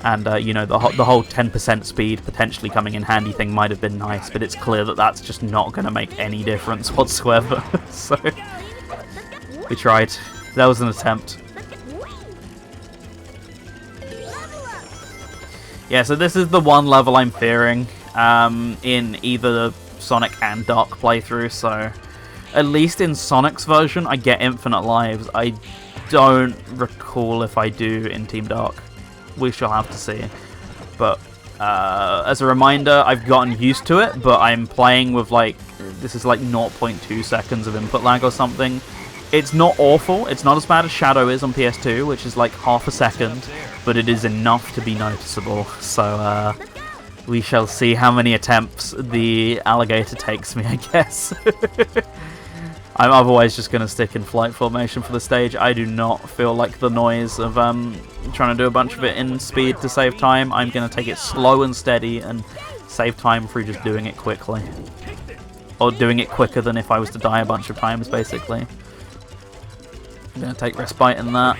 And, you know, the whole 10% speed potentially coming in handy thing might have been nice, but it's clear that that's just not going to make any difference whatsoever. So, we tried. That was an attempt. Yeah, so this is the one level I'm fearing in either the Sonic and Dark playthrough, so at least in Sonic's version I get infinite lives. I don't recall if I do in Team Dark. We shall have to see. But as a reminder, I've gotten used to it, but I'm playing with like, this is like 0.2 seconds of input lag or something. It's not awful. It's not as bad as Shadow is on PS2, which is like half a second, but it is enough to be noticeable. So we shall see how many attempts the alligator takes me, I guess. I'm otherwise just going to stick in flight formation for the stage. I do not feel like the noise of trying to do a bunch of it in speed to save time. I'm going to take it slow and steady and save time through just doing it quickly. Or doing it quicker than if I was to die a bunch of times, basically. I'm going to take respite in that.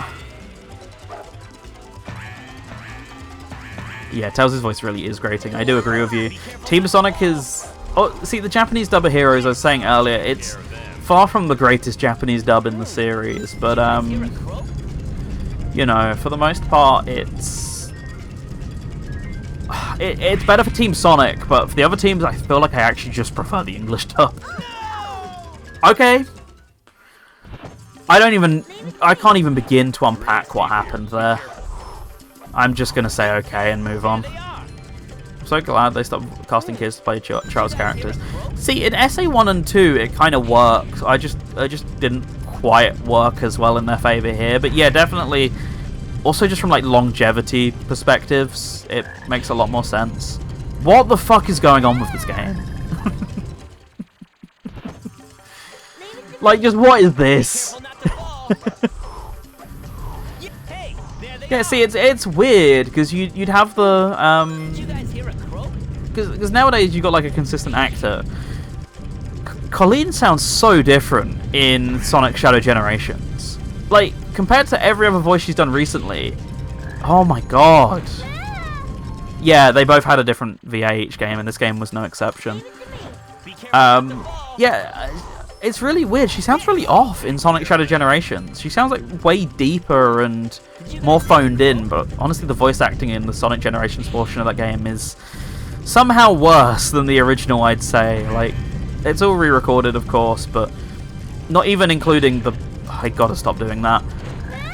Yeah, Tails' voice really is grating. I do agree with you. Team Sonic is... Oh, see, the Japanese dub of Heroes, I was saying earlier, it's far from the greatest Japanese dub in the series, but, you know, for the most part, it's better for Team Sonic, but for the other teams, I feel like I actually just prefer the English dub. Okay. I can't even begin to unpack what happened there. I'm just gonna say okay and move on. I'm so glad they stopped casting kids to play child's characters. See, in SA1 and 2, it kind of works. I just didn't quite work as well in their favor here. But yeah, definitely. Also, just from like longevity perspectives, it makes a lot more sense. What the fuck is going on with this game? Like, just what is this? Yeah, see, it's weird because you'd have the because nowadays you've got like a consistent actor. Colleen sounds so different in Sonic Shadow Generations. Like, compared to every other voice she's done recently. Oh my god. Yeah, they both had a different VA each game, and this game was no exception. Yeah, it's really weird. She sounds really off in Sonic Shadow Generations. She sounds like way deeper and more phoned in, but honestly the voice acting in the Sonic Generations portion of that game is somehow worse than the original, I'd say. Like, it's all re-recorded, of course, but not even including the... I gotta stop doing that.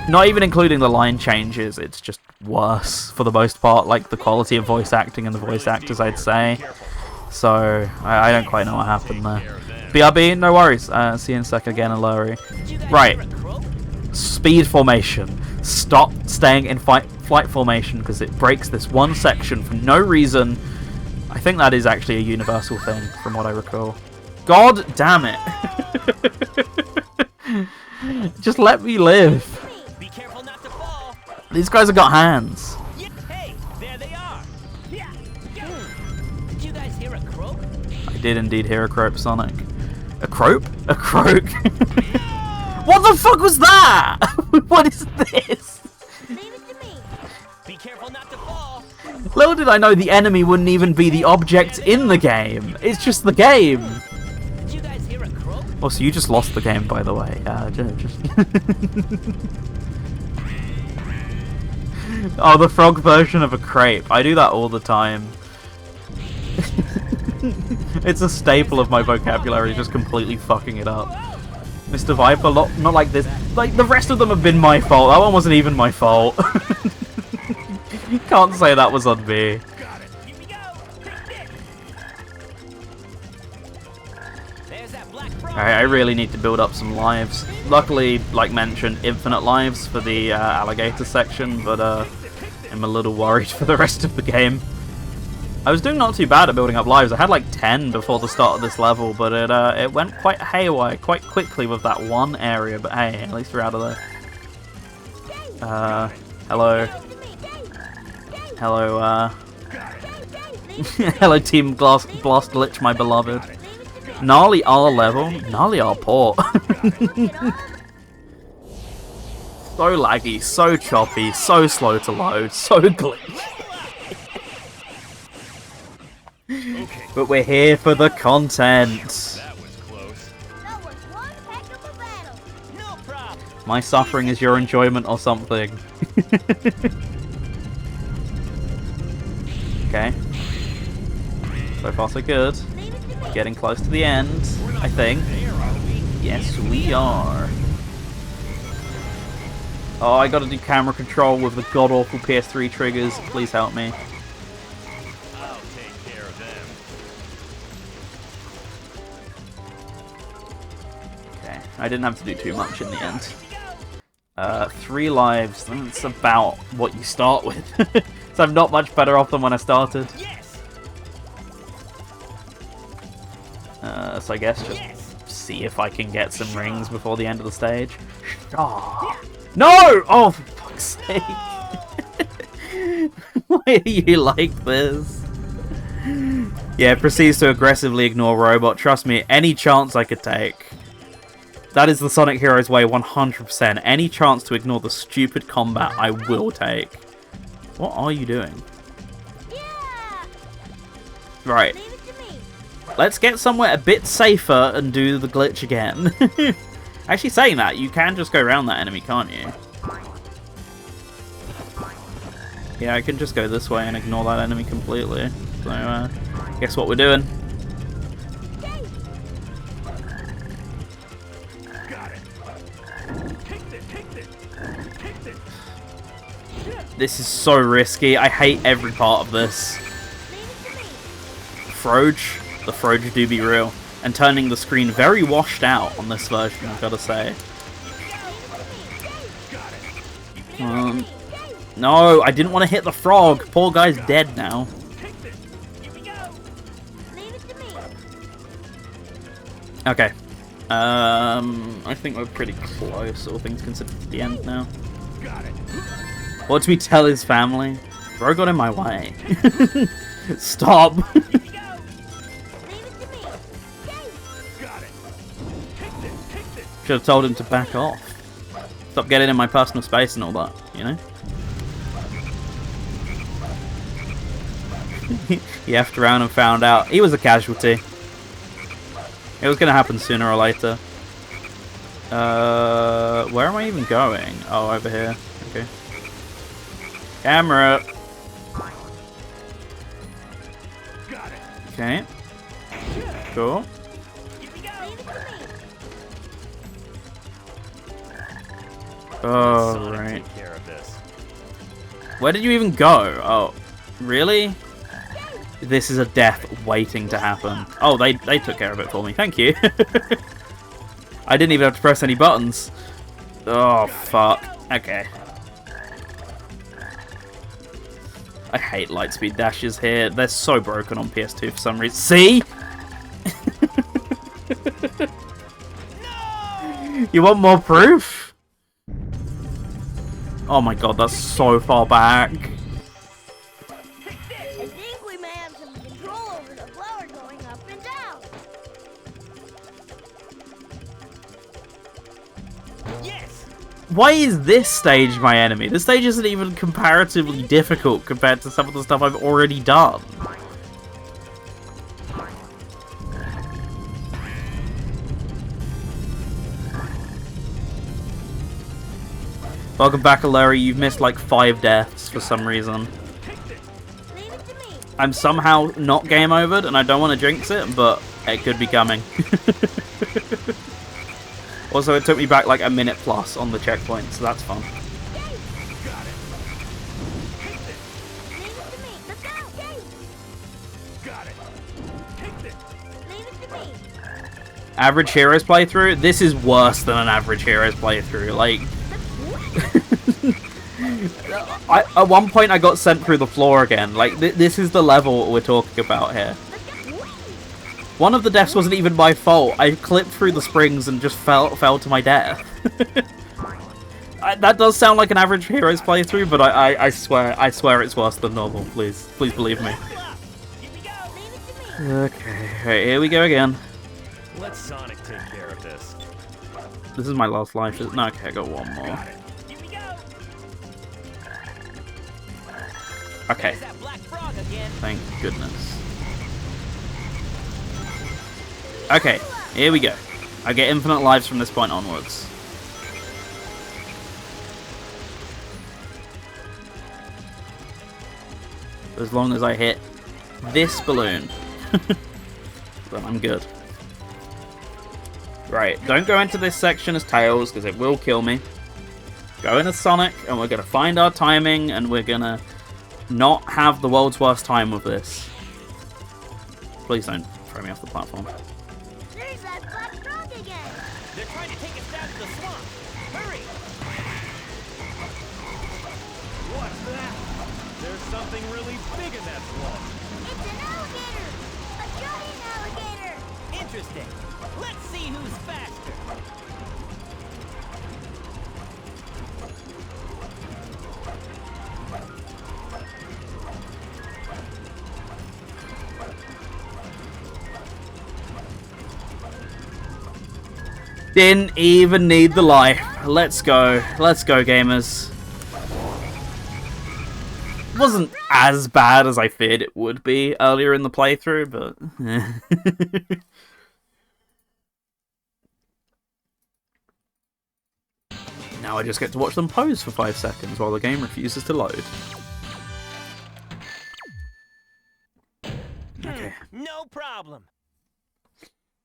Not even including the line changes, it's just worse for the most part, like the quality of voice acting and the voice actors, I'd say. So, I don't quite know what happened there. BRB, no worries. See you in a sec again, Alori. Right. Speed formation. Stop staying in flight formation because it breaks this one section for no reason. I think that is actually a universal thing from what I recall. God damn it. Just let me live. Be careful not to fall. These guys have got hands. Hey, there they are. Did you guys hear a croak? I did indeed hear a croak, Sonic. A croak? A croak? What the fuck was that? What is this? Leave it to me. Be careful not to fall. Little did I know the enemy wouldn't even be the object in the game. It's just the game. Did you guys hear a croak? Oh, so you just lost the game, by the way. Oh, the frog version of a crepe. I do that all the time. It's a staple of my vocabulary, just completely fucking it up. Mr. Viper, not like this. Like, the rest of them have been my fault. That one wasn't even my fault. You can't say that was on me. Alright, I really need to build up some lives. Luckily, like mentioned, infinite lives for the alligator section, but I'm a little worried for the rest of the game. I was doing not too bad at building up lives. I had like 10 before the start of this level, but it went quite haywire quite quickly with that one area. But hey, at least we're out of there. Hello. Hello, hello, Team Blast Glitch, my beloved. Gnarly R level, gnarly R port. So laggy, so choppy, so slow to load, so glitchy. But we're here for the content. That was close. That was one heck of a battle. No problem. My suffering is your enjoyment or something. Okay. So far so good. Getting close to the end, I think. Yes, we are. Oh, I gotta do camera control with the god-awful PS3 triggers. Please help me. I'll take care of them. Okay, I didn't have to do too much in the end. 3 lives, that's about what you start with. So I'm not much better off than when I started. So I guess just see if I can get some rings before the end of the stage. Oh. No! Oh, for fuck's sake. Why are you like this? Yeah, proceeds to aggressively ignore robot. Trust me, any chance I could take. That is the Sonic Heroes way 100%. Any chance to ignore the stupid combat, I will take. What are you doing? Yeah. Right. Leave it to me. Let's get somewhere a bit safer and do the glitch again. Actually, saying that, you can just go around that enemy, can't you? Yeah, I can just go this way and ignore that enemy completely. So, guess what we're doing? This is so risky. I hate every part of this. Froge. The Froge do be real. And turning the screen very washed out on this version, I've got to say. No, I didn't want to hit the frog. Poor guy's dead now. Okay. I think we're pretty close, all things considered, to the end now. What do we tell his family? Bro got in my way. Stop. Should have told him to back off. Stop getting in my personal space and all that, you know? He effed around and found out. He was a casualty. It was going to happen sooner or later. Where am I even going? Oh, over here. Okay. Camera! Okay. Cool. Oh, right. Where did you even go? Oh, really? This is a death waiting to happen. Oh, they took care of it for me. Thank you. I didn't even have to press any buttons. Oh, fuck. Okay. I hate lightspeed dashes here. They're so broken on PS2 for some reason. See? You want more proof? Oh my god, that's so far back. I think we may have some control over the flower going up and down. Yes. Why is this stage my enemy? This stage isn't even comparatively difficult compared to some of the stuff I've already done. Welcome back, Larry. You've missed like 5 deaths for some reason. Leave it to me. I'm somehow not game overed, and I don't want to jinx it, but it could be coming. Also, it took me back like a minute plus on the checkpoint, so that's fun. Leave it to me. Let's go. Yay. Got it. Take it. Leave it to me. Average Heroes playthrough? This is worse than an Average Heroes playthrough. Like, at one point I got sent through the floor again. Like, this is the level we're talking about here. One of the deaths wasn't even my fault. I clipped through the springs and just fell to my death. That does sound like an Average Heroes playthrough, but I swear it's worse than normal. Please believe me. Okay, right, here we go again. Let Sonic take care of this. This is my last life. No, okay, I got one more. Here we go. Okay, There's that black frog again. thank goodness. Okay, here we go. I get infinite lives from this point onwards. As long as I hit this balloon, then I'm good. Right, don't go into this section as Tails, because it will kill me. Go in as Sonic, and we're going to find our timing, and we're going to not have the world's worst time with this. Please don't throw me off the platform. There's that black frog again. They're trying to take us down to the swamp. Hurry! What's that? There's something really big in that swamp. It's an alligator. A giant alligator. Interesting. Let's see who's faster. Didn't even need the life. Let's go. Let's go, gamers. It wasn't as bad as I feared it would be earlier in the playthrough, but... Now I just get to watch them pose for 5 seconds while the game refuses to load. Okay. No problem.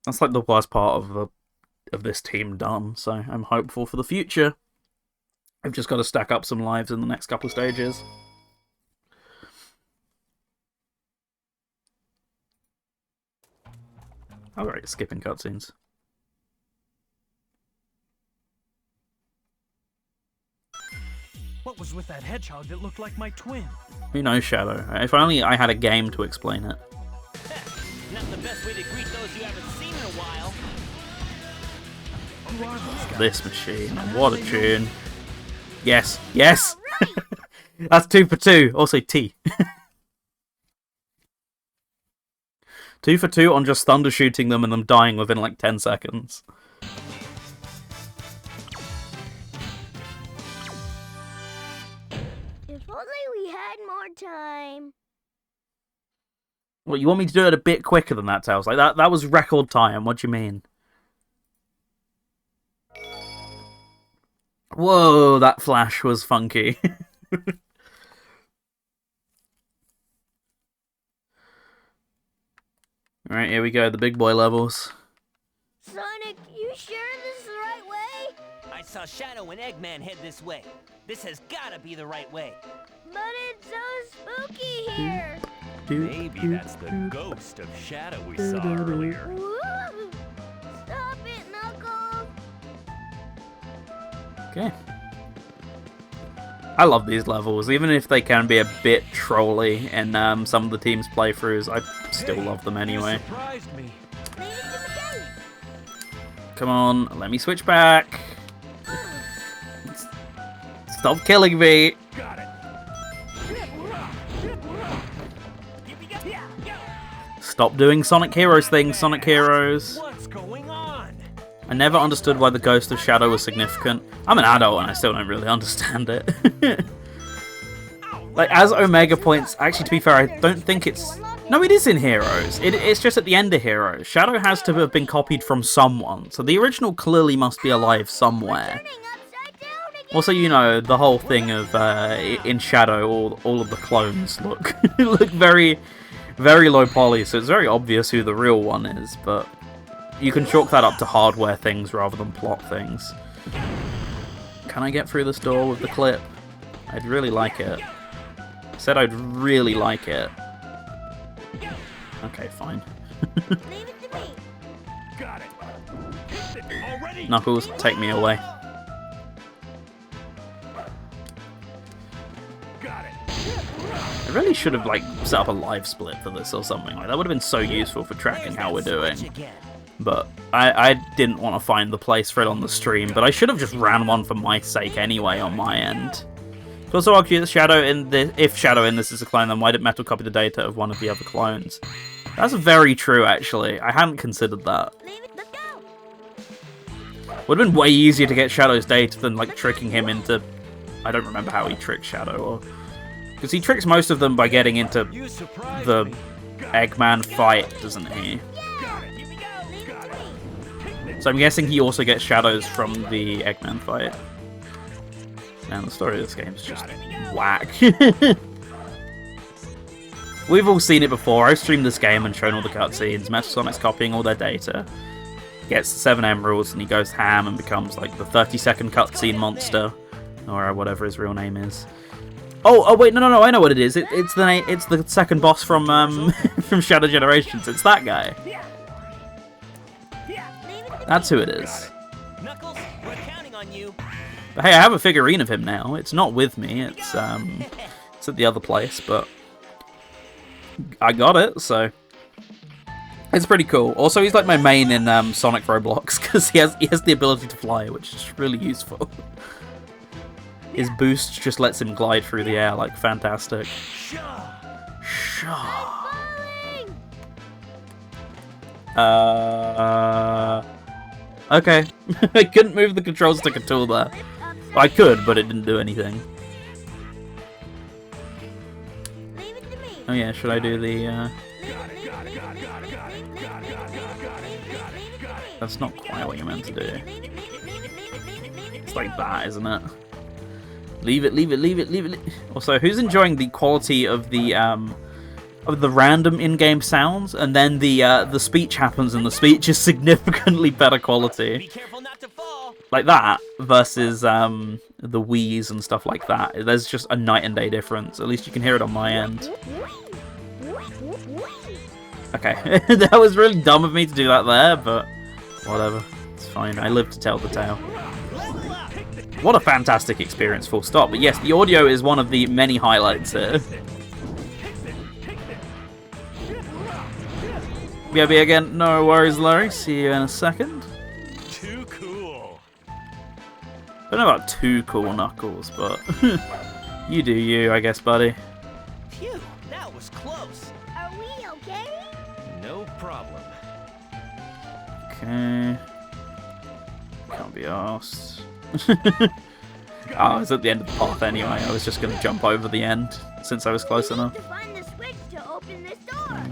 That's like the worst part of this team done, so I'm hopeful for the future. I've just got to stack up some lives in the next couple stages. Alright, skipping cutscenes. What was with that hedgehog that looked like my twin? Who knows, Shadow? If only I had a game to explain it. Not the best way to greet those you haven't seen in a while. Who are those guys? This machine, what a tune. Yes, yes! That's 2 for 2. Also T. 2 for 2 on just thunder shooting them and them dying within like 10 seconds. If only we had more time. Well, you want me to do it a bit quicker than that, Tails? Like that was record time. What do you mean? Whoa, that flash was funky. Alright, here we go, the big boy levels. Sonic, you sure this is the right way? I saw Shadow and Eggman head this way. This has gotta be the right way. But it's so spooky here. Maybe that's the ghost of Shadow we saw earlier. Woo! Stop it, Knuckles. Okay. I love these levels, even if they can be a bit trolly in some of the team's playthroughs. I still love them anyway. You surprised me. Leave it to me. Come on, let me switch back. Stop killing me. Got it. Stop doing Sonic Heroes things, Sonic Heroes. What's going on? I never understood why the Ghost of Shadow was significant. I'm an adult and I still don't really understand it. Like, as Omega points, actually to be fair, I don't think it's... No, it is in Heroes. It's just at the end of Heroes. Shadow has to have been copied from someone, so the original clearly must be alive somewhere. Turning upside down Also, you know, the whole thing of in Shadow, all of the clones look look very, very low poly, so it's very obvious who the real one is. But you can chalk that up to hardware things rather than plot things. Can I get through this door with the clip? I'd really like it. I said I'd really like it. Okay, fine. Got it. Already. Knuckles, take me away. Got it. I really should have like set up a live split for this or something. Like that would have been so useful for tracking how we're doing. But I didn't want to find the place for it on the stream. But I should have just ran one for my sake anyway on my end. Could also argue that if Shadow in this is a clone, then why did Metal copy the data of one of the other clones? That's very true, actually. I hadn't considered that. Would have been way easier to get Shadow's data than like tricking him into. I don't remember how he tricked Shadow, or because he tricks most of them by getting into the Eggman fight, doesn't he? So I'm guessing he also gets Shadows from the Eggman fight. Man, the story of this game is just whack. We've all seen it before. I've streamed this game and shown all the cutscenes. Metal Sonic's copying all their data. Gets the 7 emeralds and he goes ham and becomes like the 30-second cutscene monster. Or whatever his real name is. Oh wait, no, I know what it is. It's the second boss from from Shadow Generations. It's that guy. That's who it is. Knuckles, we're counting on you. But hey, I have a figurine of him now. It's not with me. It's at the other place, but I got it, so it's pretty cool. Also, he's like my main in Sonic Roblox because he has the ability to fly, which is really useful. His boost just lets him glide through the air, like fantastic. Okay. I couldn't move the control stick at all there. I could, but it didn't do anything. Oh yeah, should I do the That's not quite what you're meant to do. It's like that, isn't it? Leave it. Also, who's enjoying the quality of the random in-game sounds, and then the speech happens, and the speech is significantly better quality. Be careful not to fall. Like that versus the wheeze and stuff like that. There's just a night and day difference. At least you can hear it on my end. Okay, that was really dumb of me to do that there, but whatever. It's fine. I live to tell the tale. What a fantastic experience, full stop. But yes, the audio is one of the many highlights here. BRB again. No worries, Larry. See you in a second. Too cool. I don't know about too cool, Knuckles, but you do you, I guess, buddy. Phew, that was close. Are we okay? No problem. Okay. Can't be arsed. I was at the end of the path anyway. I was just going to jump over the end since I was close enough. To find the switch to open this door.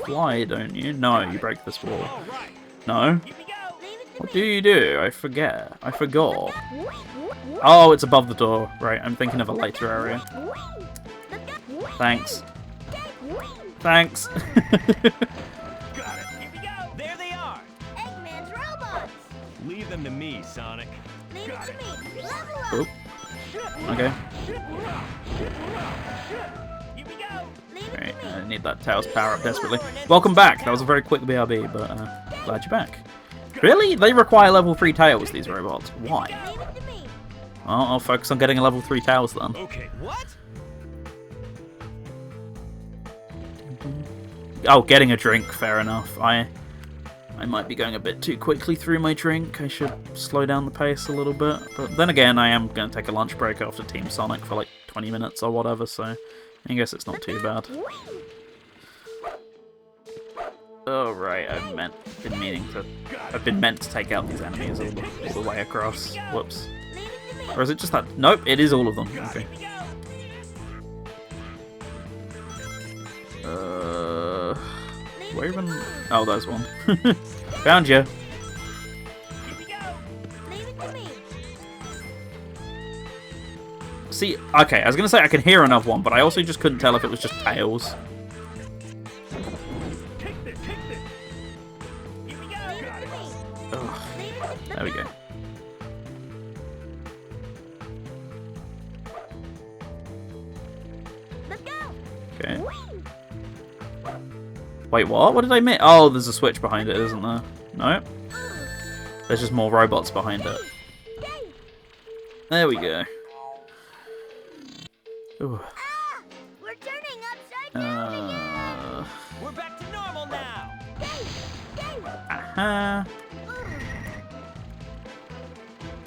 Fly, don't you? No, you break this wall. All right. No? Here we go. What do you do? I forget. I forgot. Oh, it's above the door. Right, I'm thinking of a later area. Thanks. Thanks. Got it. Here we go. There they are. Eggman's robots. Leave them to me, Sonic. Leave it to me. Level up. Oop. Okay. Here we go. Right, I need that Tails power up desperately. Welcome back. That was a very quick BRB, but glad you're back. Really? They require level 3 Tails, these robots. Why? Leave it to me. Well, I'll focus on getting a level 3 Tails then. Okay. What? Oh, getting a drink. Fair enough. I might be going a bit too quickly through my drink. I should slow down the pace a little bit. But then again, I am going to take a lunch break after Team Sonic for like 20 minutes or whatever, so I guess it's not too bad. Oh right, I've been meant to take out these enemies all the way across. Whoops. Or is it just that? Nope, it is all of them. Okay. Where even? Oh, there's one. Found you. Leave it to me. See, okay, I was gonna say I can hear another one, but I also just couldn't tell if it was just Tails. Ugh. There we go. Let's go. Okay. Wait, what? What did I miss? Oh, there's a switch behind it, isn't there? No? There's just more robots behind it. There we go. Ooh. Ah, we're turning upside down again. We're back to normal now. Aha.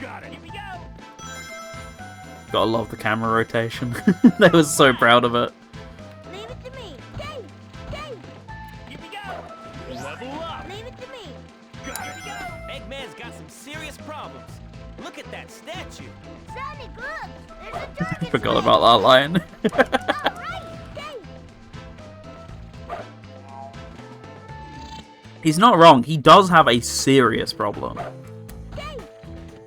Got it. Here we go. Gotta love the camera rotation. They were so proud of it. Leave it to me. Here we go. Level up. Leave it to me. Here we go. Eggman's got some serious problems. Look at that statue. Sonic, look. There's a target. Forgot about that line. All right. He's not wrong. He does have a serious problem.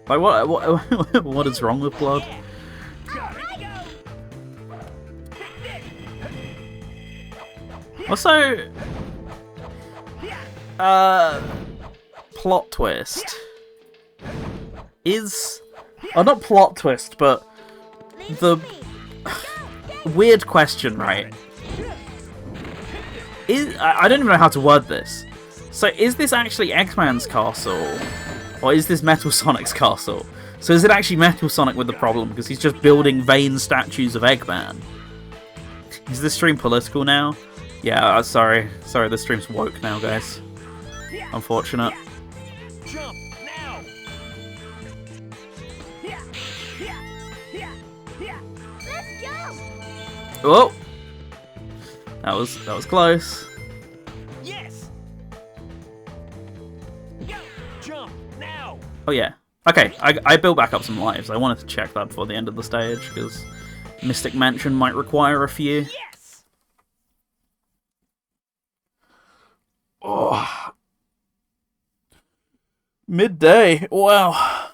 Like what is wrong with Blood? Also, plot twist is, not plot twist, but the weird question, right? I don't even know how to word this. So is this actually Eggman's castle? Or is this Metal Sonic's castle? So is it actually Metal Sonic with the problem? Because he's just building vain statues of Eggman. Is this stream political now? Yeah, sorry. Sorry, this stream's woke now, guys. Unfortunate. Jump now. Let's jump. Oh! That was close. Yes. Go. Jump now. Oh yeah. Okay, I built back up some lives. I wanted to check that before the end of the stage, because Mystic Mansion might require a few. Yes. Oh. Midday. Wow.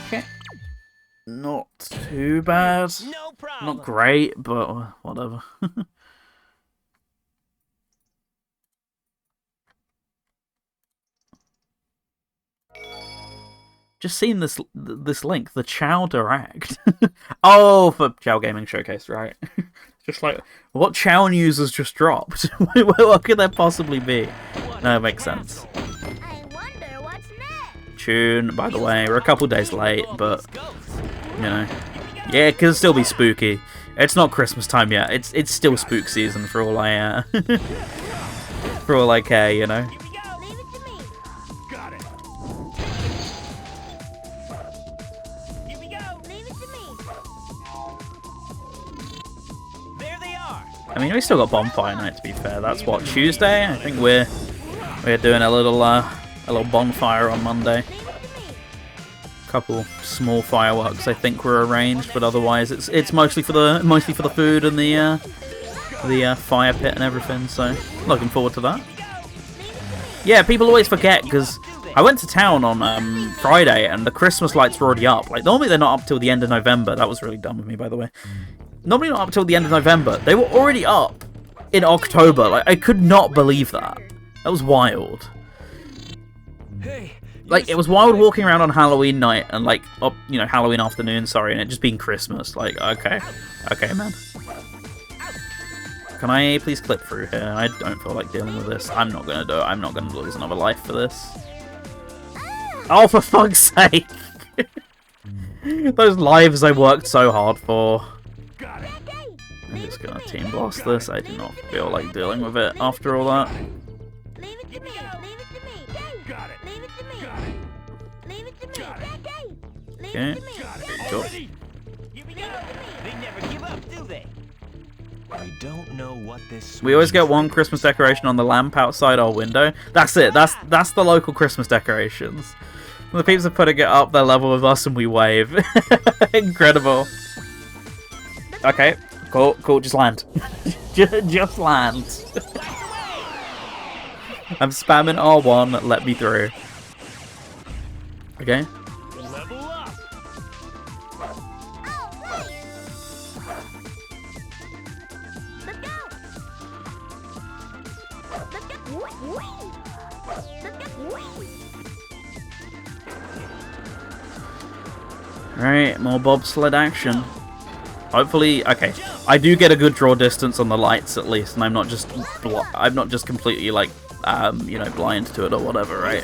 Okay. Not too bad. No problem. Not great, but whatever. Just seen this link, the Chow Direct. Oh, for Chow Gaming Showcase, right? Just like, what Chow news has just dropped? What could there possibly be? No, it makes sense. I wonder what's next. Tune, by the way, we're a couple days late, but, you know. Yeah, it could still be spooky. It's not Christmas time yet. It's still spook season for all I, for all I care, you know. Leave it to me. Got it. Here we go. Leave it to me. There they are. I mean, we still got Bonfire Night, to be fair. That's what, Tuesday? I think we're doing a little bonfire on Monday. Leave it to me. Couple small fireworks I think were arranged, but otherwise it's mostly for the food and the fire pit and everything. So looking forward to that. Yeah, people always forget because I went to town on Friday and the Christmas lights were already up. Like normally they're not up till the end of November. That was really dumb of me, by the way. Normally not up till the end of November. They were already up in October. Like I could not believe that. That was wild. Hey. Like, it was wild walking around on Halloween night and, like, you know, Halloween afternoon, sorry, and it just being Christmas. Like, okay. Okay, man. Can I please clip through here? I don't feel like dealing with this. I'm not gonna do it. I'm not gonna lose another life for this. Oh, for fuck's sake! Those lives I worked so hard for. Got it. I'm just gonna team blast this. I do not feel like dealing with it after all that. Leave it to me. Leave it to me. Got it. Leave it to me. Got it. Leave it to me. Got Leave Okay. it to me. Cool. Here we go. They never give up, do they? I don't know what this. We always get one Christmas decoration on the lamp outside our window. That's it. That's the local Christmas decorations. The peeps are putting it up their level with us and we wave. Incredible. Okay, cool. Just land. Just land. I'm spamming R1. Let me through. Okay. Level up. Let's go. Let's go. Whee! Let's go. Whee! Alright, more bobsled action. Hopefully, okay. I do get a good draw distance on the lights at least, and I'm not just completely like, you know, blind to it or whatever, right?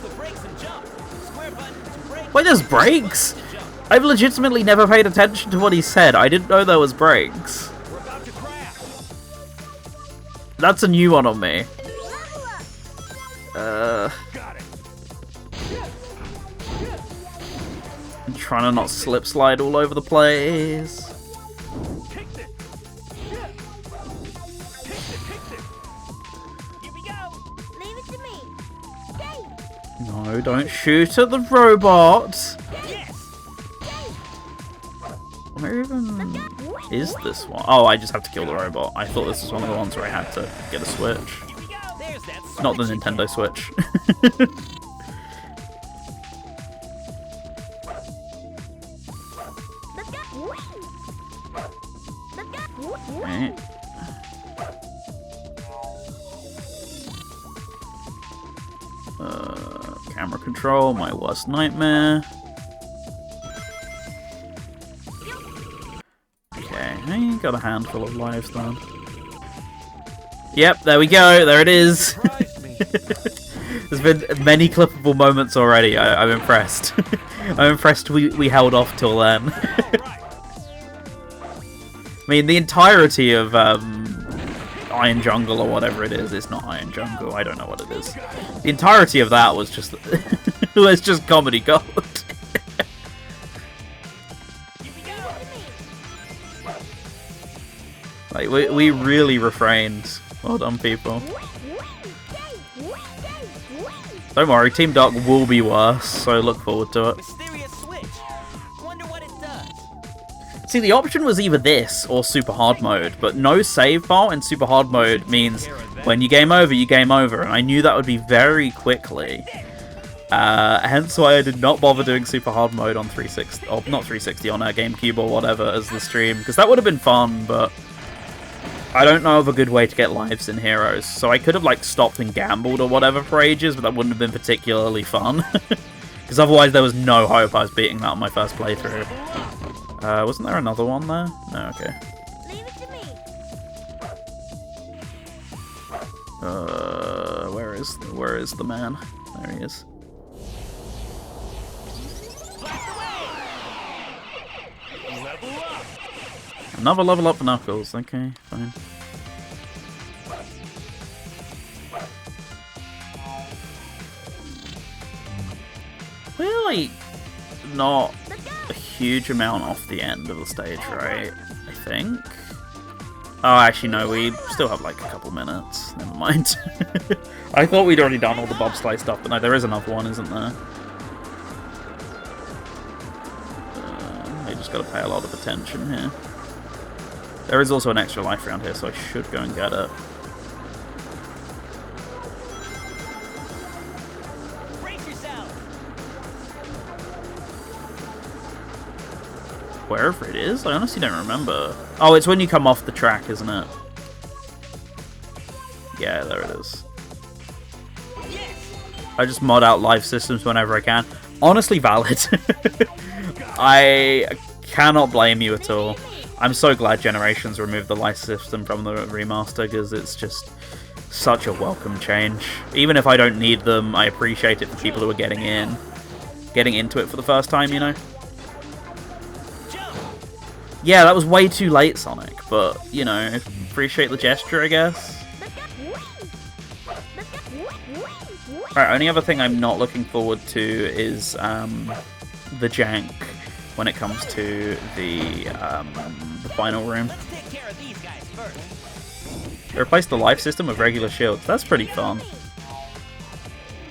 Wait, there's brakes? I've legitimately never paid attention to what he said. I didn't know there was brakes. We're about to crash. That's a new one on me. Got it. I'm trying to not slip slide all over the place. Kicked it. Kicked it. Here we go. Leave it to me. Yay! No, don't shoot at the robot. Yes! Where even is this one? Oh, I just have to kill the robot. I thought this was one of the ones where I had to get a switch. Here we go. There's that. Not the Nintendo Switch. Let's go. Whee! Let's go. Whee! Right. Camera control, my worst nightmare. Okay, I got a handful of lives then. Yep, there we go, there it is. Surprised me. There's been many clippable moments already. I'm impressed. I'm impressed we held off till then. I mean, the entirety of Iron Jungle or whatever it is. It's not Iron Jungle. I don't know what it is. The entirety of that was just was just comedy gold. Like we really refrained. Well done, people. Don't worry, Team Dark will be worse, so look forward to it. Mysterious switch. Wonder what it does. See, the option was either this or Super Hard Mode, but no save file in Super Hard Mode means when you game over, you game over, and I knew that would be very quickly. Hence why I did not bother doing Super Hard Mode on 360, or not 360, on a GameCube or whatever as the stream, because that would have been fun, but I don't know of a good way to get lives in Heroes, so I could have like stopped and gambled or whatever for ages, but that wouldn't have been particularly fun. Because otherwise there was no hope I was beating that on my first playthrough. Wasn't there another one there? No, okay. Leave it to me. Where is the man? There he is. Level up. Another level up for Knuckles. Okay, fine. We're like not a huge amount off the end of the stage, right? I think. Oh, actually, no, we still have like a couple minutes. Never mind. I thought we'd already done all the bobsleigh stuff, but no, there is another one, isn't there? I just gotta pay a lot of attention here. There is also an extra life around here, so I should go and get it. Brace yourself. Wherever it is? I honestly don't remember. Oh, it's when you come off the track, isn't it? Yeah, there it is. I just mod out life systems whenever I can. Honestly valid. I cannot blame you at all. I'm so glad Generations removed the life system from the remaster, because it's just such a welcome change. Even if I don't need them, I appreciate it for people who are getting into it for the first time, you know? Yeah, that was way too late, Sonic, but, you know, appreciate the gesture, I guess. Alright, only other thing I'm not looking forward to is the jank when it comes to the final room. Let's take care of these guys first. They replaced the life system with regular shields. That's pretty fun.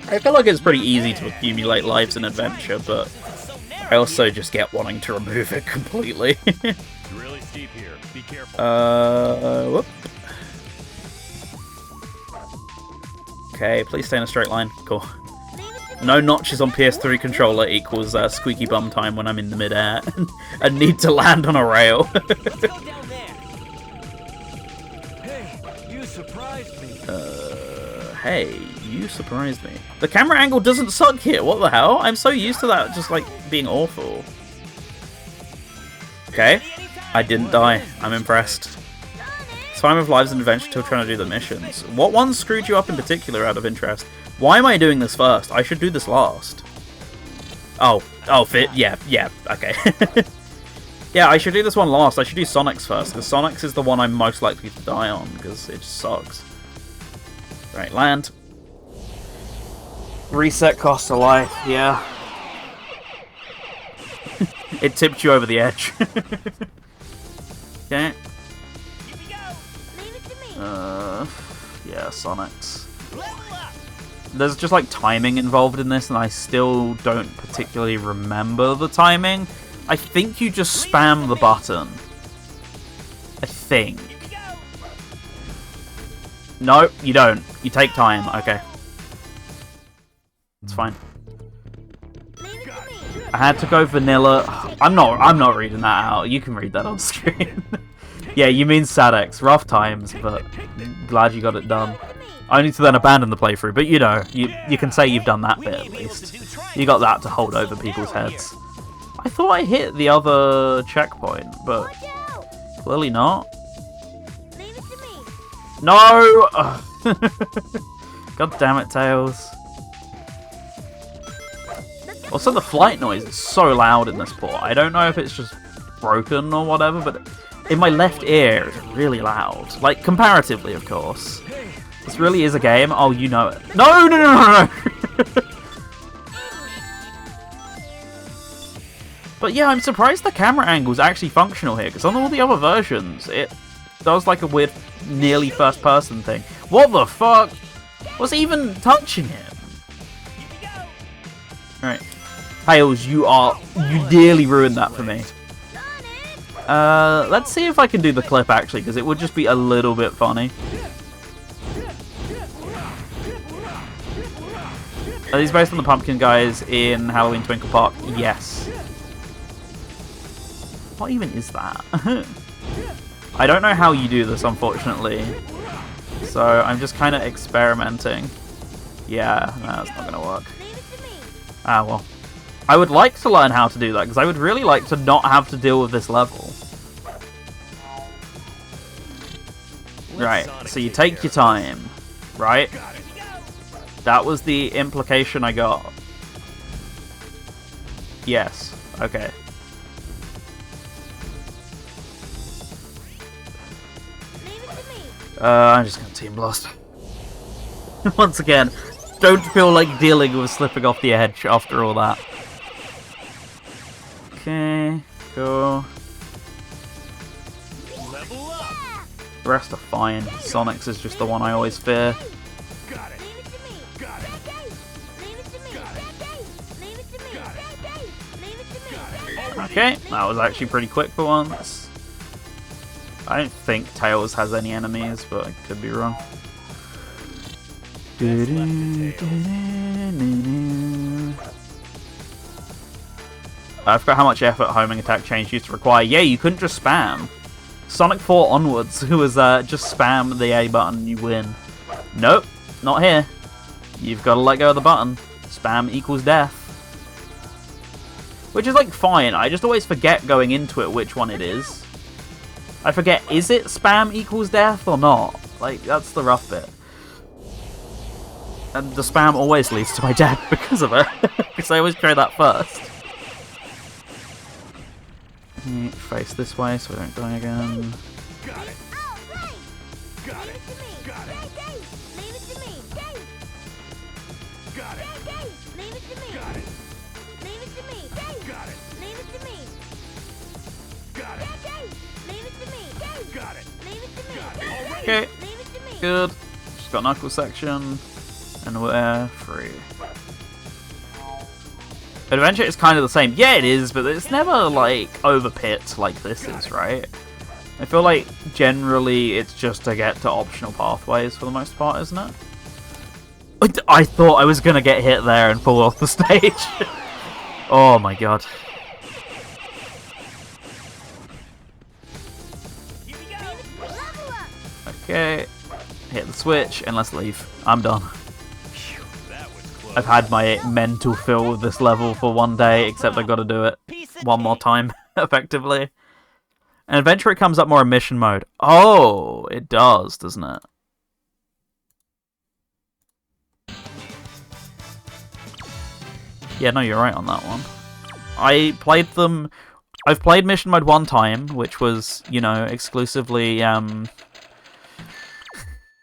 I feel like it's pretty easy to accumulate lives in Adventure, but I also just get wanting to remove it completely. It's really steep here. Be careful. Whoop. Okay, please stay in a straight line. Cool. No notches on PS3 controller equals squeaky bum time when I'm in the midair and need to land on a rail. Let's go down there. Hey, you surprised me. Hey, you surprised me. The camera angle doesn't suck here. What the hell? I'm so used to that just like being awful. Okay, I didn't die. I'm impressed. It's fine with lives and adventure till trying to do the missions. What one screwed you up in particular out of interest? Why am I doing this first? I should do this last. Oh, fit. Yeah, okay. Yeah, I should do this one last. I should do Sonic's first, because Sonic's is the one I'm most likely to die on, because it just sucks. Right, land. Reset cost of life, yeah. It tipped you over the edge. Okay. Leave it to me. Yeah, Sonic's. There's just like timing involved in this, and I still don't particularly remember the timing. I think you just spam the button. I think. No, you don't. You take time. Okay. It's fine. Leave it to me. I had to go vanilla. I'm not reading that out. You can read that on screen. Yeah, you mean Chaotix. Rough times, but glad you got it done. Only to then abandon the playthrough, but you know, you can say you've done that bit at least. You got that to hold over people's heads. I thought I hit the other checkpoint, but Watch out. clearly not. Leave it to me. No! God damn it, Tails. Also, the flight noise is so loud in this port. I don't know if it's just broken or whatever, but in my left ear, it's really loud. Like, comparatively, of course. This really is a game. Oh, you know it. No, no, no, no, no! But yeah, I'm surprised the camera angle is actually functional here, because on all the other versions, it does like a weird, nearly first-person thing. What the fuck? What's even touching him? Alright. Tails, you nearly ruined that for me. Let's see if I can do the clip, actually, because it would just be a little bit funny. Are these based on the pumpkin guys in Halloween Twinkle Park? Yes. What even is that? I don't know how you do this, unfortunately. So I'm just kind of experimenting. Yeah, no, that's not going to work. Ah, well. I would like to learn how to do that, because I would really like to not have to deal with this level. Right, so you take your time, right? That was the implication I got. Yes. Okay. I'm just gonna Team Blast. Once again, don't feel like dealing with slipping off the edge after all that. Okay, go. Level up. The rest are fine. Sonic's is just the one I always fear. Got it. Leave it to me. Got it. Leave it to me. Got it. Leave it to me. Got it. Leave it to me. Okay, that was actually pretty quick for once. I don't think Tails has any enemies, but I could be wrong. I forgot how much effort homing attack change used to require. Yeah, you couldn't just spam. Sonic 4 onwards, who was just spam the A button and you win. Nope, not here. You've got to let go of the button. Spam equals death. Which is like fine, I just always forget going into it which one it is. I forget, is it spam equals death or not? Like, that's the rough bit. And the spam always leads to my death because of it. Because I always try that first. Face this way so I don't die again. Got it. Oh, right. Got Leave it. it to me. Got it. Leave it to me. Got it. Leave it to me. Got it. Leave it to me. Got it. Leave it to me. Got it. Leave it to me. Got it. Leave it to me. Got it. Already. Okay, Leave it to me. good. Just got knuckle section. And we're free. Adventure is kind of the same. Yeah, it is, but it's never, like, over pit like this is, right? I feel like, generally, it's just to get to optional pathways for the most part, isn't it? I thought I was gonna get hit there and fall off the stage. Oh my god. Okay, hit the switch and let's leave. I'm done. I've had my mental fill with this level for one day, except I've got to do it one more time, effectively. And eventually it comes up more in mission mode. Oh, it does, doesn't it? Yeah, no, you're right on that one. I've played mission mode one time, which was, you know, exclusively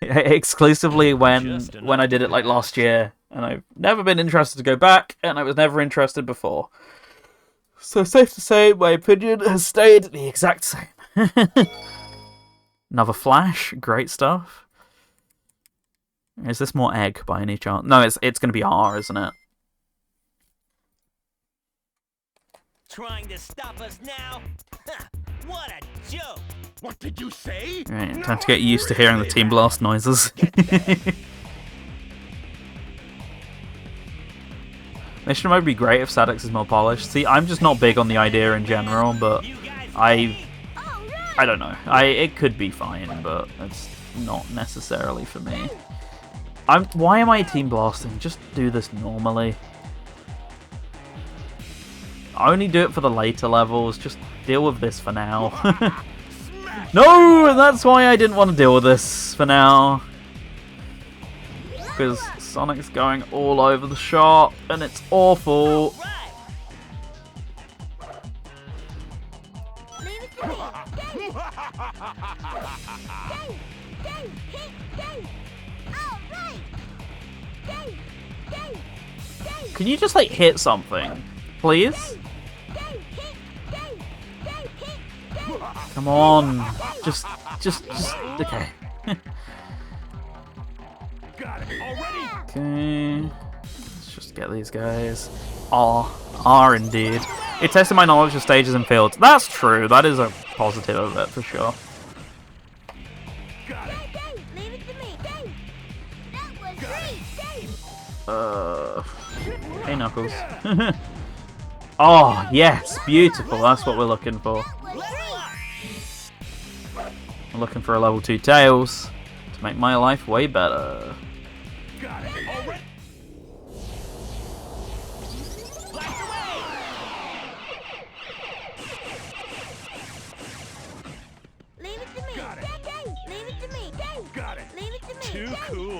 exclusively when I did it like last year, and I've never been interested to go back, and I was never interested before. So safe to say, my opinion has stayed the exact same. Another flash, great stuff. Is this more egg by any chance? No, it's going to be R, isn't it? Trying to stop us now? What a joke! What did you say? Right, time to get used to hearing the Team Blast noises. Mission mode would be great if Chaotix is more polished. See, I'm just not big on the idea in general, but I don't know. It could be fine, but it's not necessarily for me. Why am I Team Blasting? Just do this normally. I only do it for the later levels. Just deal with this for now. No, and that's why I didn't want to deal with this for now. Because Sonic's going all over the shop, and it's awful. Can you just, like, hit something, please? Come on. Just, okay. Okay. Let's just get these guys. R indeed. It tested my knowledge of stages and fields. That's true. That is a positive of it, for sure. Hey, Knuckles. Oh, yes. Beautiful. That's what we're looking for. I'm looking for a level 2 Tails to make my life way better.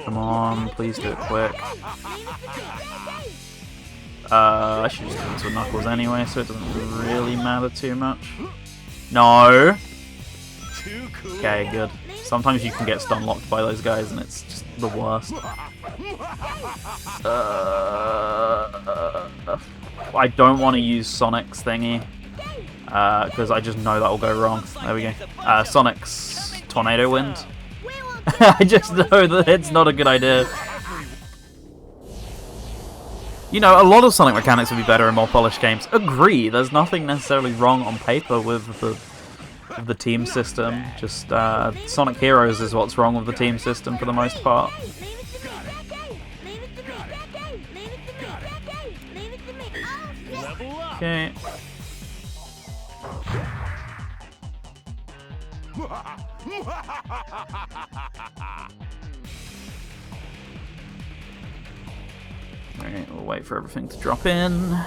Come on, please do it quick. I should just do this with Knuckles anyway, so it doesn't really matter too much. No! Okay, good. Sometimes you can get stun locked by those guys and it's just the worst. I don't want to use Sonic's thingy, because I just know that will go wrong. There we go. Sonic's Tornado Wind. I just know that it's not a good idea. You know, a lot of Sonic mechanics would be better in more polished games. Agree, there's nothing necessarily wrong on paper with the team system. Just Sonic Heroes is what's wrong with the team system for the most part. Okay. Alright, we'll wait for everything to drop in.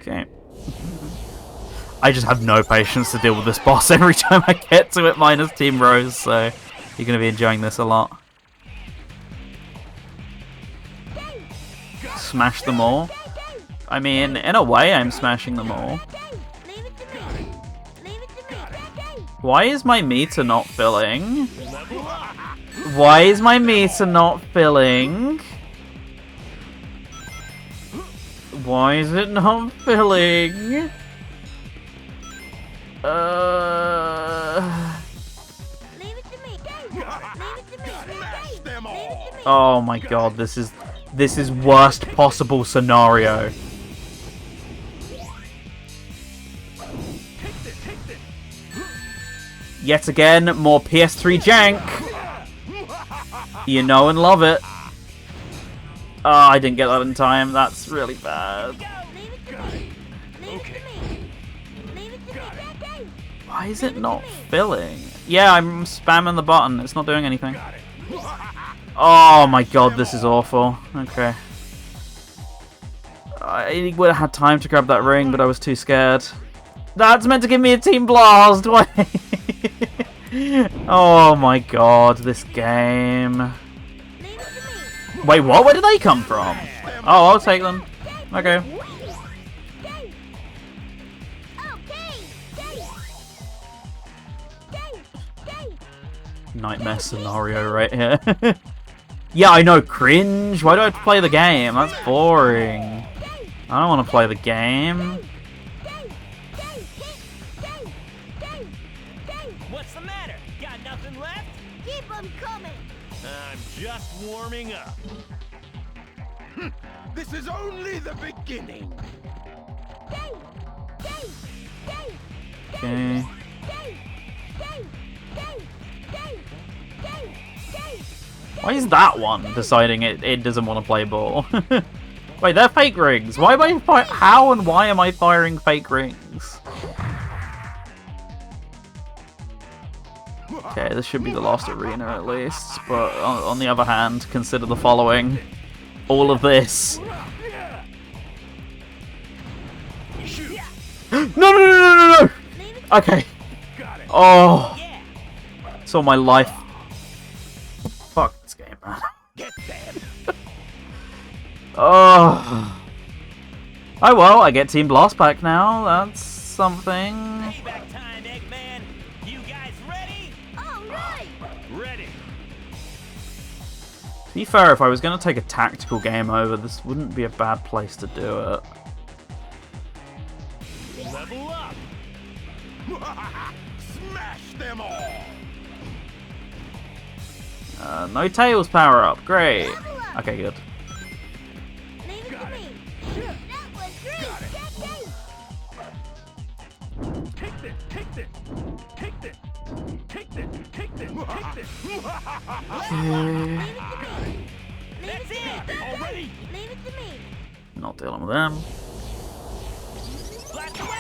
Okay. I just have no patience to deal with this boss every time I get to it, minus Team Rose, so you're going to be enjoying this a lot. Smash them all. I mean, in a way, I'm smashing them all. Why is my meter not filling? Why is my meter not filling? Why is it not filling? Smash them all! Oh my god, this is worst possible scenario. Yet again, more PS3 jank. You know and love it. Oh, I didn't get that in time. That's really bad. Why is it not filling? Yeah, I'm spamming the button. It's not doing anything. Oh my god, this is awful. Okay. I would have had time to grab that ring, but I was too scared. That's meant to give me a team blast! Wait. Oh my god, this game. Wait, what? Where did they come from? Oh, I'll take them. Okay. Nightmare scenario right here. Yeah, I know, cringe. Why do I have to play the game? That's boring. I don't want to play the game. What's the matter? Got nothing left? Keep them coming. I'm just warming up. This is only the beginning. Okay. Why is that one deciding it doesn't want to play ball? Wait, they're fake rings. Why am I how and why am I firing fake rings? Okay, this should be the last arena at least. But on the other hand, consider the following. All of this. No! Okay. Oh. Saw my life. Fuck this game, man. Oh. Oh well, I get Team Blast Pack now. That's something. Payback time, Eggman. You guys ready? All right. Ready. To be fair, if I was going to take a tactical game over, this wouldn't be a bad place to do it. Level up. Smash them all. No Tails power up. Great. Okay, good. Leave it to me. That was great. Take this. Take this. Take this. Take this. Take this. Take this. That's it. Already. Leave it to me. Not dealing with them. Blast away.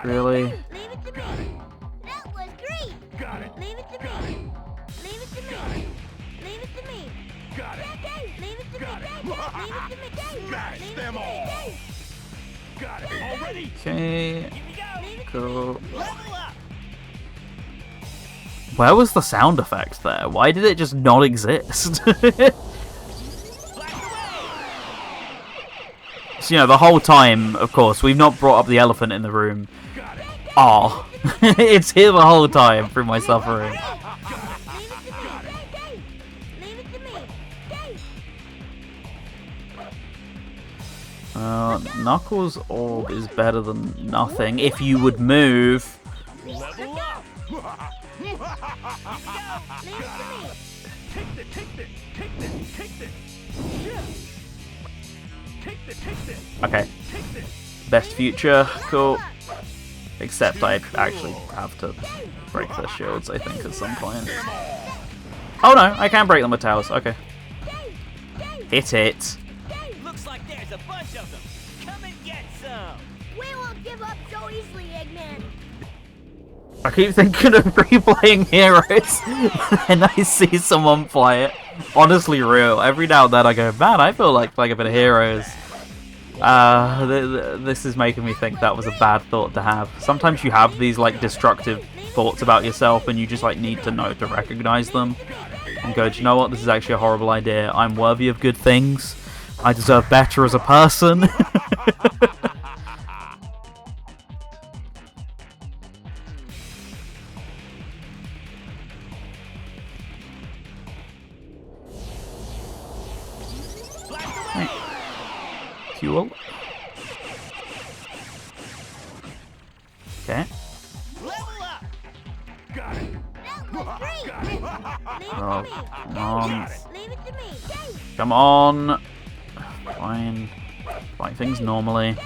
Really? Leave it to me. That was great. Got it. Leave it to me. Leave it to me. Leave it to me. Got it. Leave it to me. Got it. Leave it to me. Smash Leave it them to me. all. Got it. Already. Okay. Here we go. Cool. Level up. Where was the sound effect there? Why did it just not exist? So, you know, the whole time, of course, we've not brought up the elephant in the room. Oh, it's here the whole time through my suffering. Leave it to me. Knuckles' orb is better than nothing if you would move. Level up. Leave it to me. Take this. Take this. Take this. Take this. Take this. Take this. Okay, Take this. best future, cool. Except I actually have to break their shields, I think, at some point. Oh no, I can break them with towers. Okay. Hit it. Looks like there's a bunch of them. Come and get some. We won't give up so easily, Eggman. I keep thinking of replaying Heroes, and I see someone play it. Honestly, real. Every now and then I go, man, I feel like playing a bit of Heroes. This is making me think that was a bad thought to have. Sometimes you have these like destructive thoughts about yourself, and you just like need to know to recognize them and go, do you know what? This is actually a horrible idea. I'm worthy of good things. I deserve better as a person. Fuel. Okay. Level Oh, come on. Leave it to me. Come on. Fine. Fight things normally.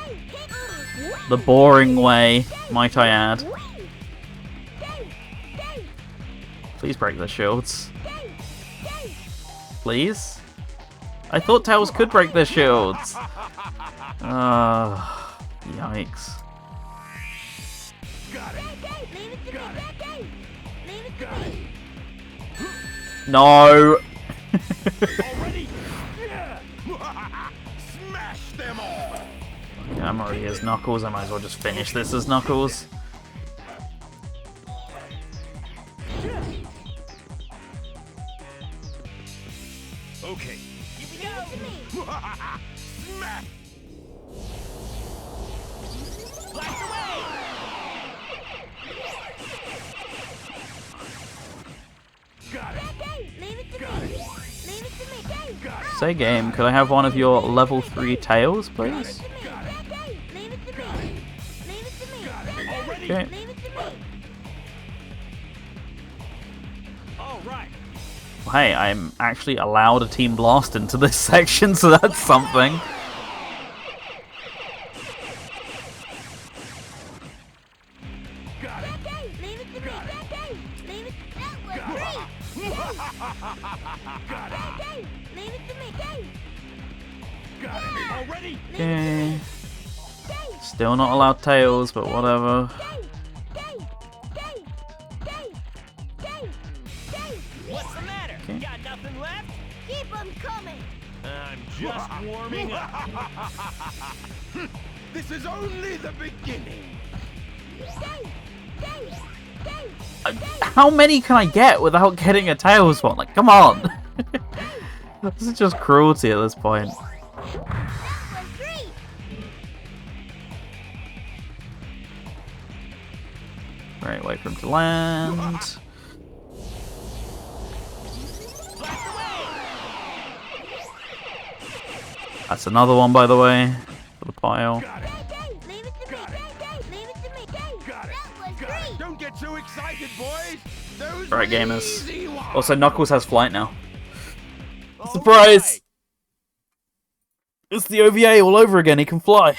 The boring way, might I add. Please break the shields. Please? I thought Tails could break their shields. Yikes. No! Already? Yeah. Smash them all. Yeah, I'm already as Knuckles, I might as well just finish this as Knuckles. Okay. Here we go. Smash. Blast away. Got it. Leave it to Got me. it. Leave it to me. Got it. Say game, could I have one of your level 3 Tails, please? Got it. Leave it to me. Leave it to me. Got it. Already? Okay. Leave it to me. All right. Well, hey, I'm actually allowed a Team Blast into this section, so that's something. Got it. Leave it to Got it. me. Leave it. That was great. Got it. Leave it to me. Got it. Already? Okay. Still not allowed Tails, but whatever. What's the matter? Okay. Got nothing left? Keep them coming. I'm just warming up. This is only the beginning. How many can I get without getting a Tails one? Like, come on! This is just cruelty at this point. That was great. Right, wait for him to land. Blast away. That's another one, by the way, for the pile. Got it. Leave it to me. Got it. Leave it to me. Got it. That was Got great. Don't get too excited, boys. Those Alright, were the gamers. easy ones. Also, Knuckles has flight now. All Surprise! right. It's the OVA all over again, he can fly.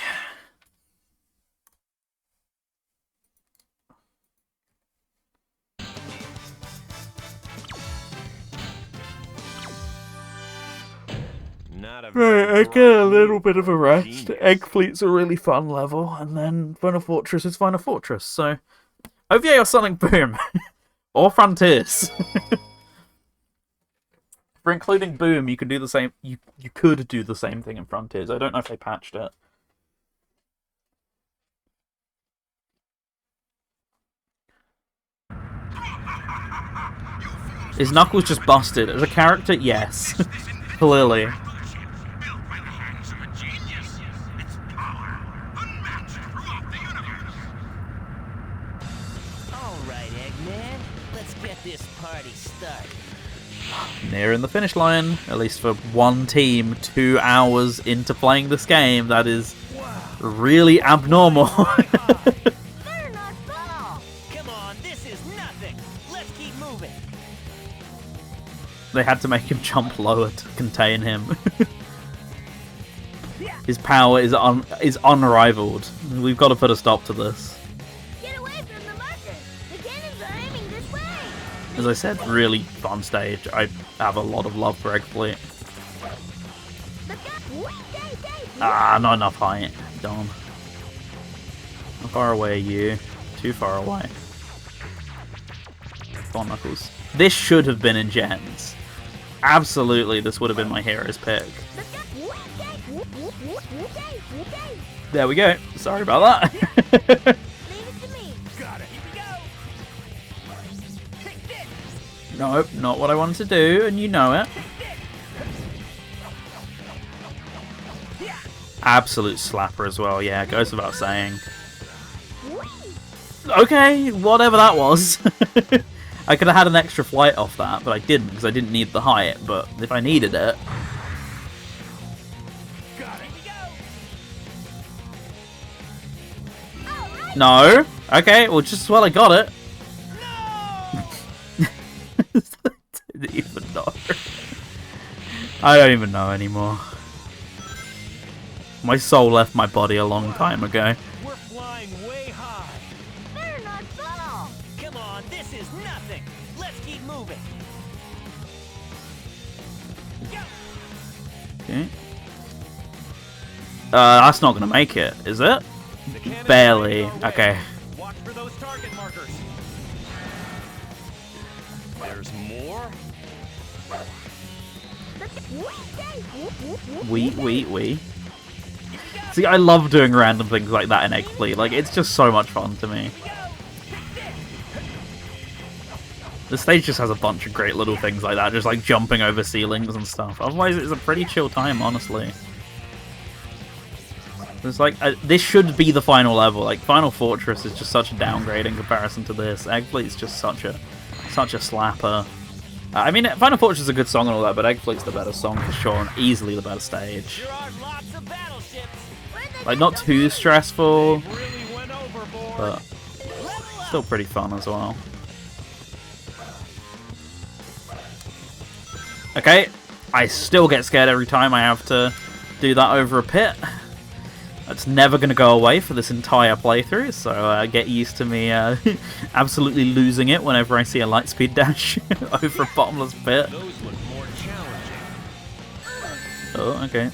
Not a Right, I very get a bright little move bit of a for rest. genius. Egg Fleet's a really fun level, and then Final Fortress is Final Fortress, so... OVA or Sonic Boom. Or Frontiers. For including Boom, you could do the same. You could do the same thing in Frontiers. I don't know if they patched it. Is Knuckles just busted as a character? Yes, clearly. Built by the hands of a genius. Its power unmatched throughout the universe. All right, Eggman. Let's get this party started. Nearing the finish line, at least for one team, 2 hours into playing this game. That is really abnormal. Better not fall. Come on, this is nothing. Let's keep moving. They had to make him jump lower to contain him. His power is unrivaled. We've got to put a stop to this. Get away from the markers. The cannons are aiming this way. As I said, really fun stage. I have a lot of love for Egg Fleet. Look out. Ah, not enough height. Darn. How far away are you? Too far away. Come on, Knuckles. This should have been in Gens. Absolutely, this would have been my hero's pick. There we go. Sorry about that. Leave it to me. Got it. Here we go. Take this. Nope, not what I wanted to do, and you know it. Absolute slapper as well, yeah, goes without saying. Okay, whatever that was. I could have had an extra flight off that, but I didn't, because I didn't need the height, but if I needed it... Got it. No? Okay, well, just as well I got it. No! You I don't even know anymore. My soul left my body a long time ago. We're flying way high. Better not fall. Come on, this is nothing. Let's keep moving. Go. Okay. That's not gonna make it, is it? The cannon's Barely. heading our way. Okay. Watch for those target markers. There's more. We. See, I love doing random things like that in Egg Fleet. Like, it's just so much fun to me. The stage just has a bunch of great little things like that, just like jumping over ceilings and stuff. Otherwise, it's a pretty chill time, honestly. There's like this should be the final level. Like, Final Fortress is just such a downgrade in comparison to this. Egg Fleet's just such a slapper. I mean, Final Fortress is a good song and all that, but Egg Fleet's the better song for sure, and easily the better stage. There are lots of battleships. Like, not too stressful, They really went overboard. but still pretty fun as well. Okay, I still get scared every time I have to do that over a pit. That's never going to go away for this entire playthrough, so get used to me absolutely losing it whenever I see a lightspeed dash over a bottomless pit. Those look more challenging. Oh, okay.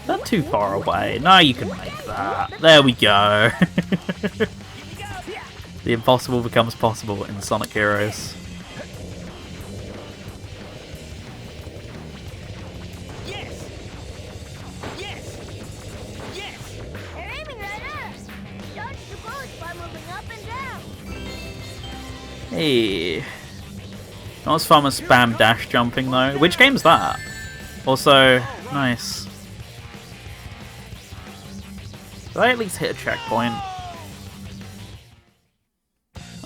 Not too far away. No, you can make that. There we go. The impossible becomes possible in Sonic Heroes. Yes. Yes. Yes. They're aiming right at us. Dodge the bullets by moving up and down. Hey. Not as fun as spam dash jumping though. Which game's that? Also, nice. Did I at least hit a checkpoint?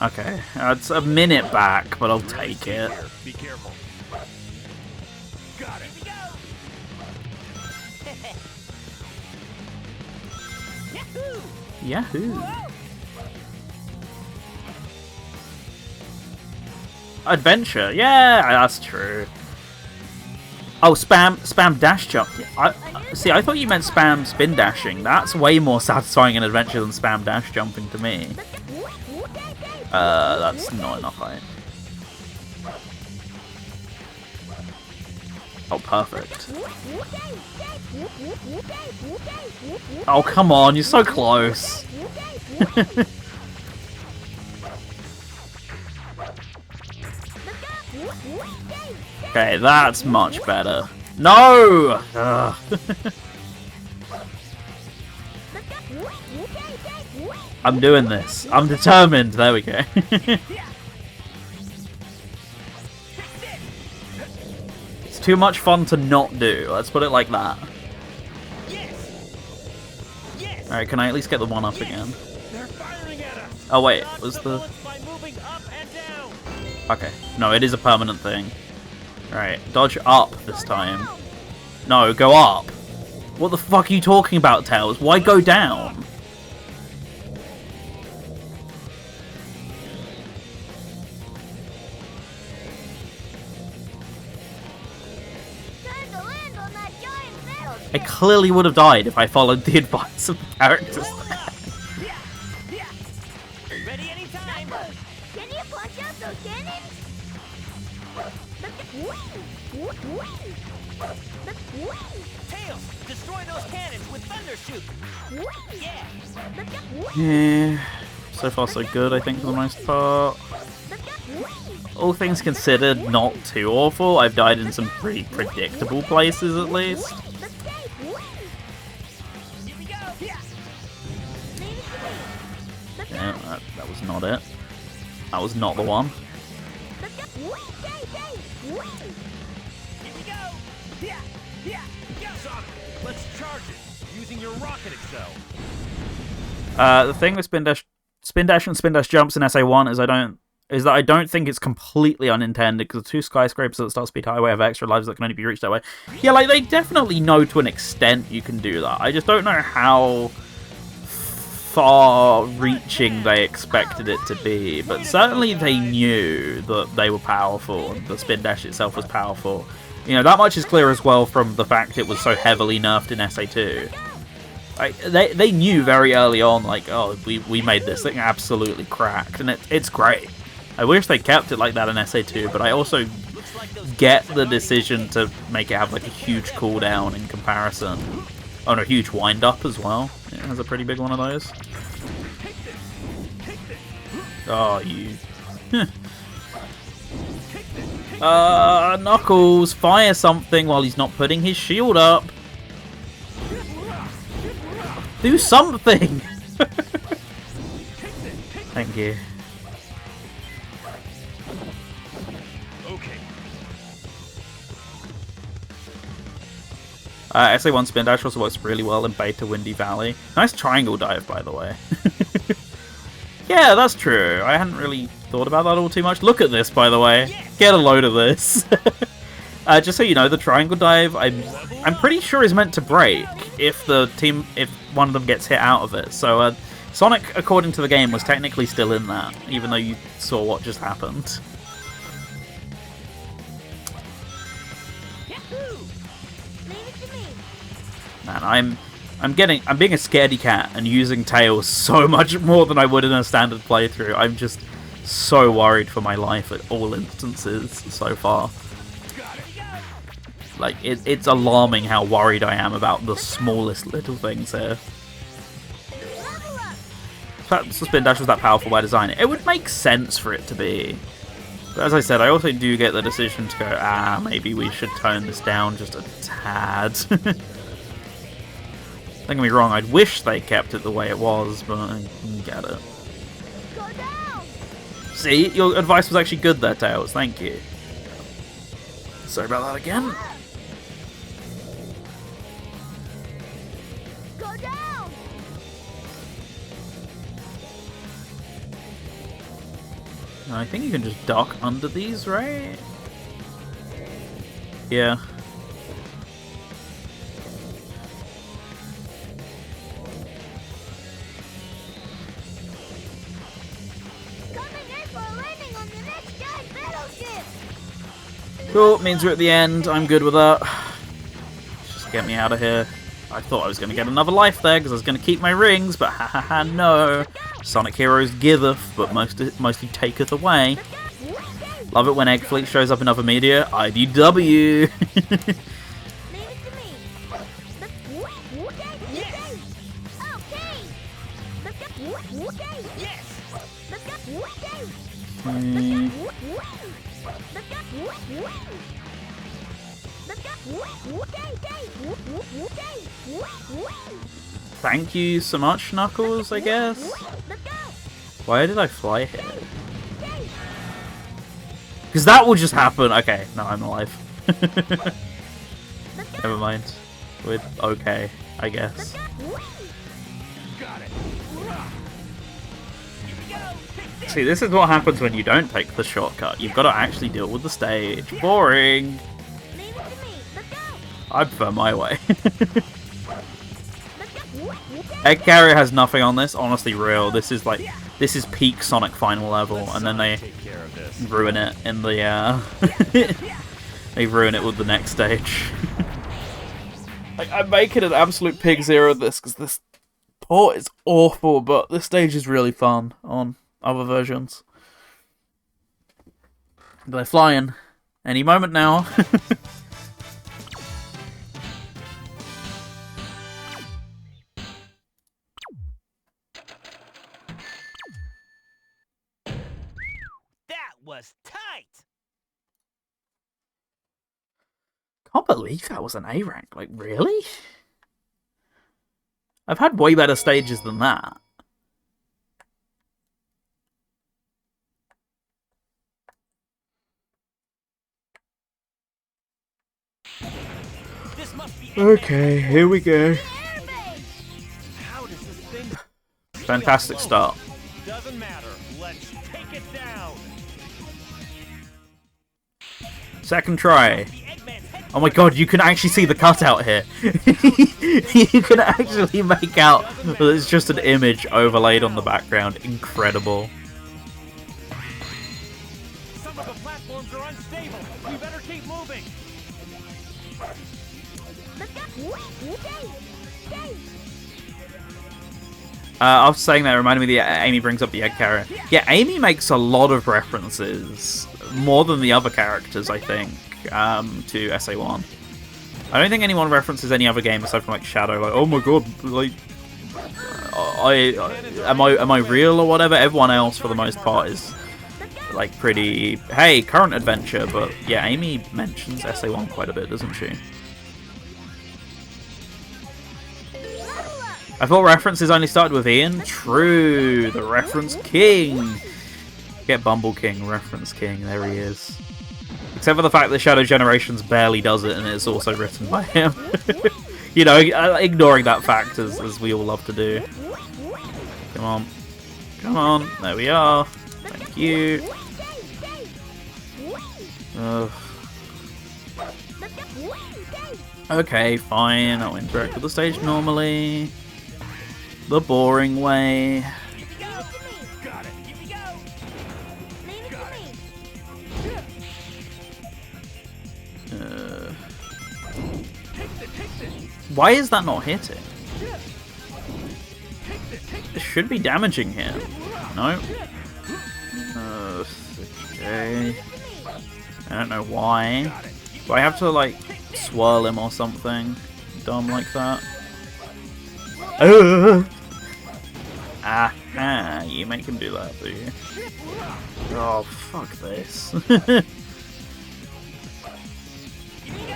Okay, it's a minute back, but I'll take it. Be careful. Got it. Yahoo! Adventure, yeah, that's true. Oh, spam dash jump. See, I thought you meant spam spin dashing. That's way more satisfying in adventure than spam dash jumping to me. That's not enough height. Oh, perfect. Oh, come on, you're so close. Okay, that's much better. No! Ugh. I'm doing this. I'm determined. There we go. It's too much fun to not do. Let's put it like that. Alright, can I at least get the one up again? They're firing at us. Oh wait, Dodge was the the... bullets by moving up and down. Okay. No, it is a permanent thing. Alright, dodge up this time. No, go up. What the fuck are you talking about, Tails? Why go down? Time to land on that giant battleship. I clearly would have died if I followed the advice of the characters. Ready anytime. Can you punch out those cannons? Tails, destroy those cannons with thunder shoot. Yeah. Yeah, so far so good, I think, for the most part. All things considered, not too awful. I've died in some pretty predictable places, at least. Here we go. Yeah, that was not it. That was not the one. Here we go. Sonic, let's charge it using your rocket excel. The thing with spin dash and spin dash jumps in SA1 is that I don't think it's completely unintended, because the two skyscrapers at the Start Speed Highway have extra lives that can only be reached that way. Yeah, like, they definitely know to an extent you can do that. I just don't know how far-reaching they expected it to be, but certainly they knew that they were powerful and the spin dash itself was powerful. You know, that much is clear as well from the fact it was so heavily nerfed in SA2. Like, they knew very early on, like, oh, we made this thing absolutely cracked, and it's great. I wish they kept it like that in SA2, but I also get the decision to make it have like a huge cooldown in comparison. Oh, and a huge wind-up as well. It has a pretty big one of those. Oh, you... Knuckles, fire something while he's not putting his shield up. Do something! Thank you. SA1 Spin Dash also works really well in Beta Windy Valley. Nice triangle dive, by the way. Yeah, that's true. I hadn't really thought about that all too much. Look at this, by the way. Get a load of this. Just so you know, the triangle dive, I'm pretty sure is meant to break if one of them gets hit out of it. So Sonic, according to the game, was technically still in that, even though you saw what just happened. Man, I'm being a scaredy cat and using Tails so much more than I would in a standard playthrough. I'm just so worried for my life at all instances so far. Like, it's alarming how worried I am about the smallest little things here. Perhaps the Spin Dash was that powerful by design. It would make sense for it to be. But as I said, I also do get the decision to go, maybe we should tone this down just a tad. Don't get me wrong, I'd wish they kept it the way it was, but I get it. See, your advice was actually good there, Tails. Thank you. Sorry about that again. Go down. I think you can just duck under these, right? Yeah. Cool, means we're at the end. I'm good with that. Just get me out of here. I thought I was going to get another life there because I was going to keep my rings, but ha ha ha, no. Sonic Heroes giveth, but mostly taketh away. Love it when Egg Fleet shows up in other media. IDW! Thank you so much, Knuckles, I guess. Why did I fly here? Because that will just happen. Okay, no, I'm alive. Never mind. We're okay, I guess. See, this is what happens when you don't take the shortcut. You've got to actually deal with the stage. Boring. I prefer my way. Egg Carrier has nothing on this. Honestly, real. This is peak Sonic final level, and then they ruin it in the they ruin it with the next stage. Like, I'm making an absolute pig zero of this because this port is awful, but this stage is really fun on other versions. They're flying any moment now. Was tight. Can't believe that was an A rank. Like, really? I've had way better stages than that. Okay, here we go. How does this thing... Fantastic start. Doesn't matter. Let's take it down. Second try. Oh my god, you can actually see the cutout here. You can actually make out that it's just an image overlaid on the background. Incredible. Some of the platforms are unstable. We better keep moving. I was saying that, reminded me that Amy brings up the egg carrot. Yeah, Amy makes a lot of references, more than the other characters, I think, to SA1. I don't think anyone references any other game aside from like Shadow. Like, oh my god, like, am I real or whatever? Everyone else, for the most part, is like pretty. Hey, current adventure, but yeah, Amy mentions SA1 quite a bit, doesn't she? I thought references only started with Ian. True, the reference king. Get Bumble King, reference king. There he is. Except for the fact that Shadow Generations barely does it, and it's also written by him. You know, ignoring that fact as we all love to do. Come on, come on. There we are. Thank you. Ugh. Okay, fine. I'll interact with the stage normally. The boring way. Got it. Here we go. Why is that not hitting? It should be damaging him. No. Okay. I don't know why. Do I have to like swirl him or something dumb like that? Ah, you make him do that, do you? Oh, fuck this.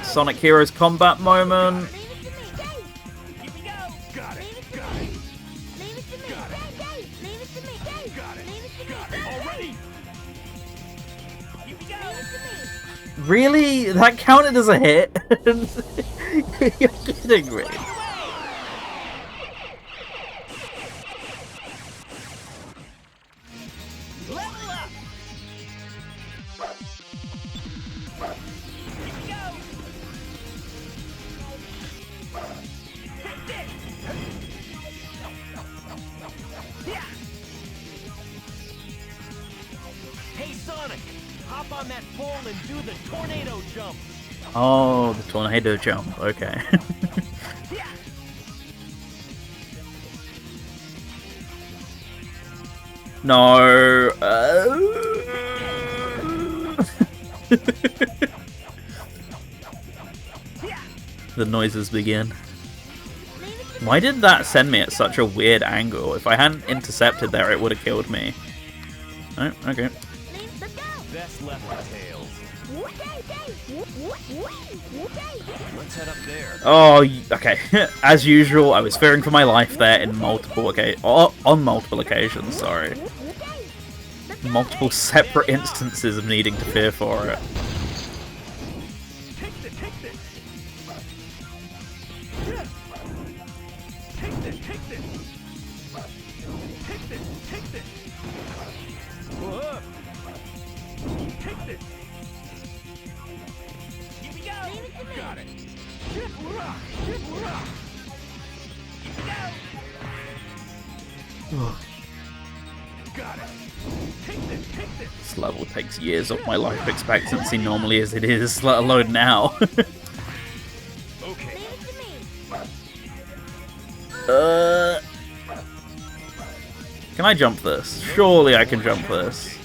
Sonic Heroes combat moment. Really? That counted as a hit? You're kidding me. Hey Sonic, hop on that pole and do the tornado jump. Oh, the tornado jump. Okay. No. The noises begin. Why did that send me at such a weird angle? If I hadn't intercepted there, it would have killed me. Oh, okay. Best left for tails. Let's head up there. Oh, okay. As usual, I was fearing for my life there in multiple on multiple occasions. Sorry, multiple separate instances of needing to fear for it. This level takes years of my life expectancy normally as it is, let alone now. Okay. Can I jump this? Surely I can jump this.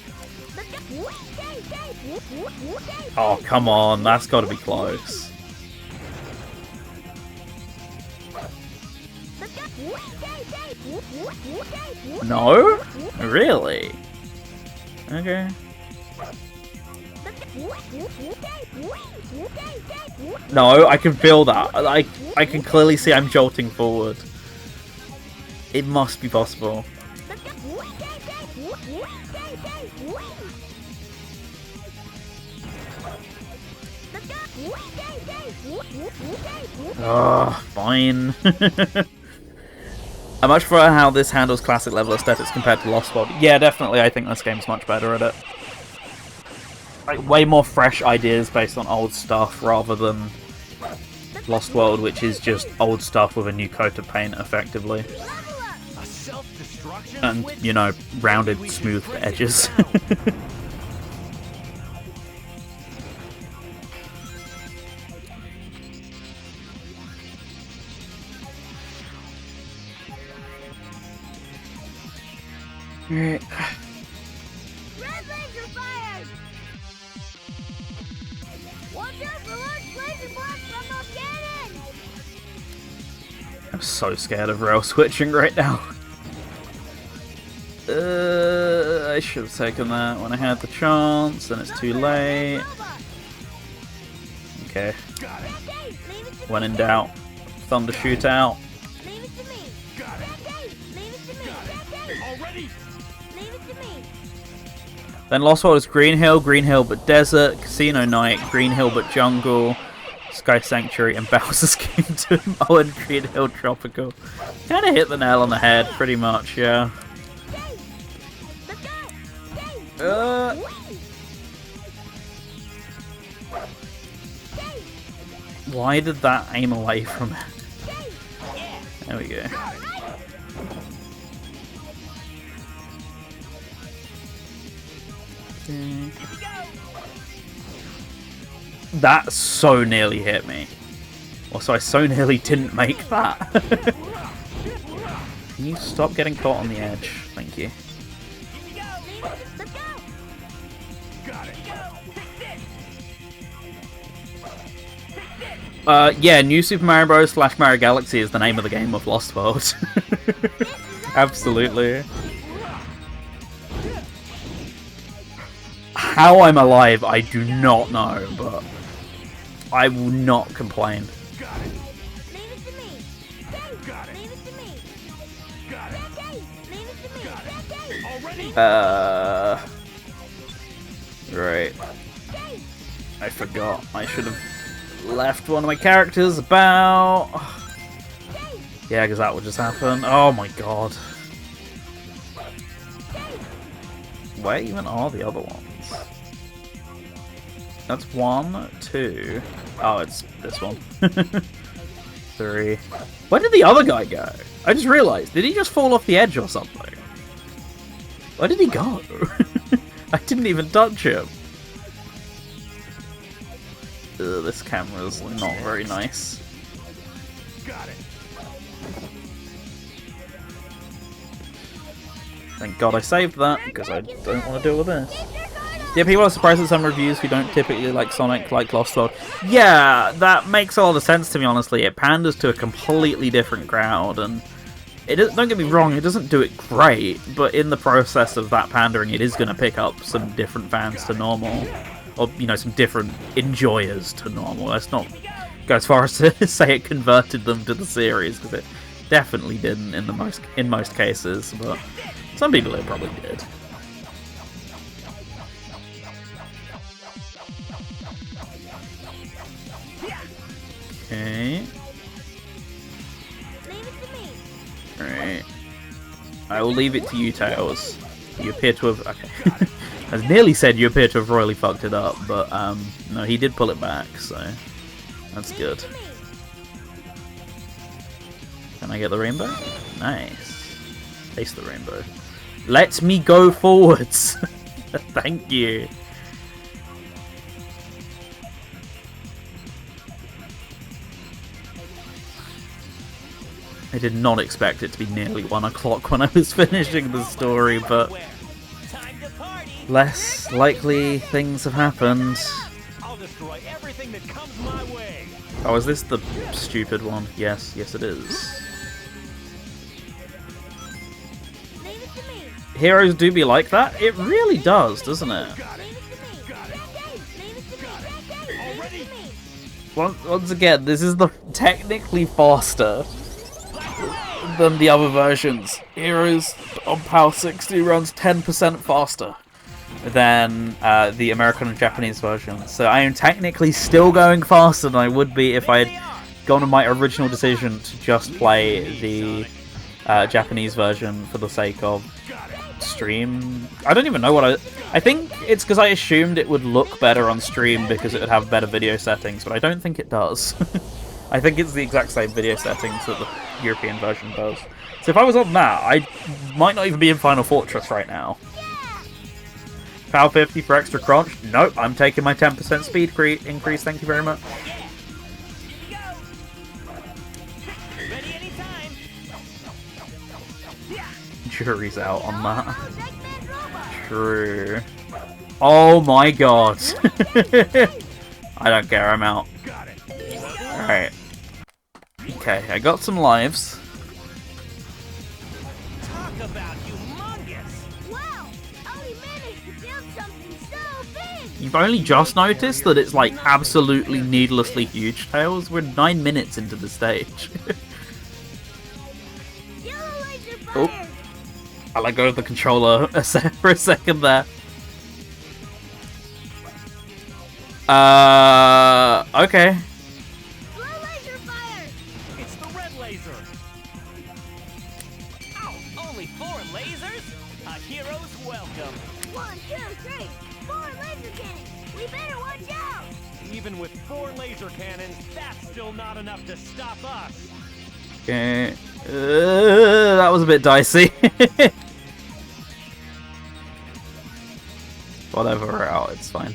Oh, come on, that's got to be close. No? Really? Okay. No, I can feel that. I can clearly see I'm jolting forward. It must be possible. Oh, fine. I much prefer how this handles classic level aesthetics compared to Lost World. Yeah, definitely, I think this game's much better at it. Like, way more fresh ideas based on old stuff rather than Lost World, which is just old stuff with a new coat of paint, effectively. A self-destruction And, switch? you know, rounded, smooth edges. Alright. Red laser fired! Watch out for large laser blasts from those cannons! I'm so scared of rail switching right now. I should have taken that when I had the chance, and it's too late. Okay. Dave, leave it to When me. in doubt, thunder shootout. Leave it to me. Got it. Dave, leave it to me. Dave, Already? leave it to me. Then Lost World is Green Hill but Desert, Casino Night, Green Hill but Jungle, Sky Sanctuary, and Bowser's Kingdom. Oh, and Green Hill Tropical. Kind of hit the nail on the head, pretty much, yeah. Dave, let's go. Dave, whee! Dave, Why did that aim away from it? Dave, There we go. That so nearly hit me. Also, I so nearly didn't make that. Can you stop getting caught on the edge? Thank you. let's go. Got it. Yeah, New Super Mario Bros. / Mario Galaxy is the name of the game of Lost World. Absolutely. How I'm alive, I do not know, but I will not complain. Got it. Leave it to me. Dave, Got it. leave it to me. Got it. Dave, leave it to me. Dave, Already? Right. Dave, I forgot. I should have left one of my characters about. Yeah, because that would just happen. Oh my god. Where even are the other ones? That's 1, 2. Oh, it's this one. 3. Where did the other guy go? I just realized. Did he just fall off the edge or something? Where did he go? I didn't even touch him. Ugh, this camera's not very nice. Got it. Thank God I saved that, because I don't want to deal with this. Yeah, people are surprised at some reviews who don't typically like Sonic like Lost World. Yeah, that makes a lot of sense to me, honestly. It panders to a completely different crowd, and don't get me wrong, it doesn't do it great, but in the process of that pandering, it is going to pick up some different fans to normal. Or, you know, some different enjoyers to normal. Let's not go as far as to say it converted them to the series, because it definitely didn't in most cases, but some people it probably did. Okay. leave it to me. Alright. I will leave it to you, Tails. You appear to have... Okay. I nearly said you appear to have royally fucked it up, but no, he did pull it back, so that's good. To me. Can I get the rainbow? Nice. Taste the rainbow. Let me go forwards! Thank you. I did not expect it to be nearly 1 o'clock when I was finishing the story, but Time to party. less likely things have happened. I'll destroy everything that comes my way. Oh, is this the stupid one? Yes, yes it is. Leave it to me. Heroes do be like that? It really does, doesn't it? Leave it to me. Got it. Dave, leave it to me. Dave, leave it to me. Once again, this is the technically faster than the other versions. Heroes on PAL 60 runs 10% faster than the American and Japanese version. So I am technically still going faster than I would be if I had gone on my original decision to just play the Japanese version for the sake of stream. I don't even know what I think it's because I assumed it would look better on stream because it would have better video settings, but I don't think it does. I think it's the exact same video settings that the European version does. So if I was on that, I might not even be in Final Fortress right now. Power 50 for extra crunch? Nope, I'm taking my 10% speed increase, thank you very much. Ready anytime. Jury's out on that. True. Oh my god. I don't care, I'm out. Alright. Okay, I got some lives. Talk about humongous. Wow! Ollie managed to build something so big! You've only just noticed that it's like absolutely needlessly huge, Tails. We're 9 minutes into the stage. Yellow laser Oh. fire! I let go of the controller for a second there. Okay. Blue laser fire! It's the red laser. Ow! Only 4 lasers? A hero's welcome. 1, 2, 3, 4 laser cannons! We better watch out! Even with 4 laser cannons, that's still not enough to stop us. Okay. That was a bit dicey. Whatever, we're out, it's fine.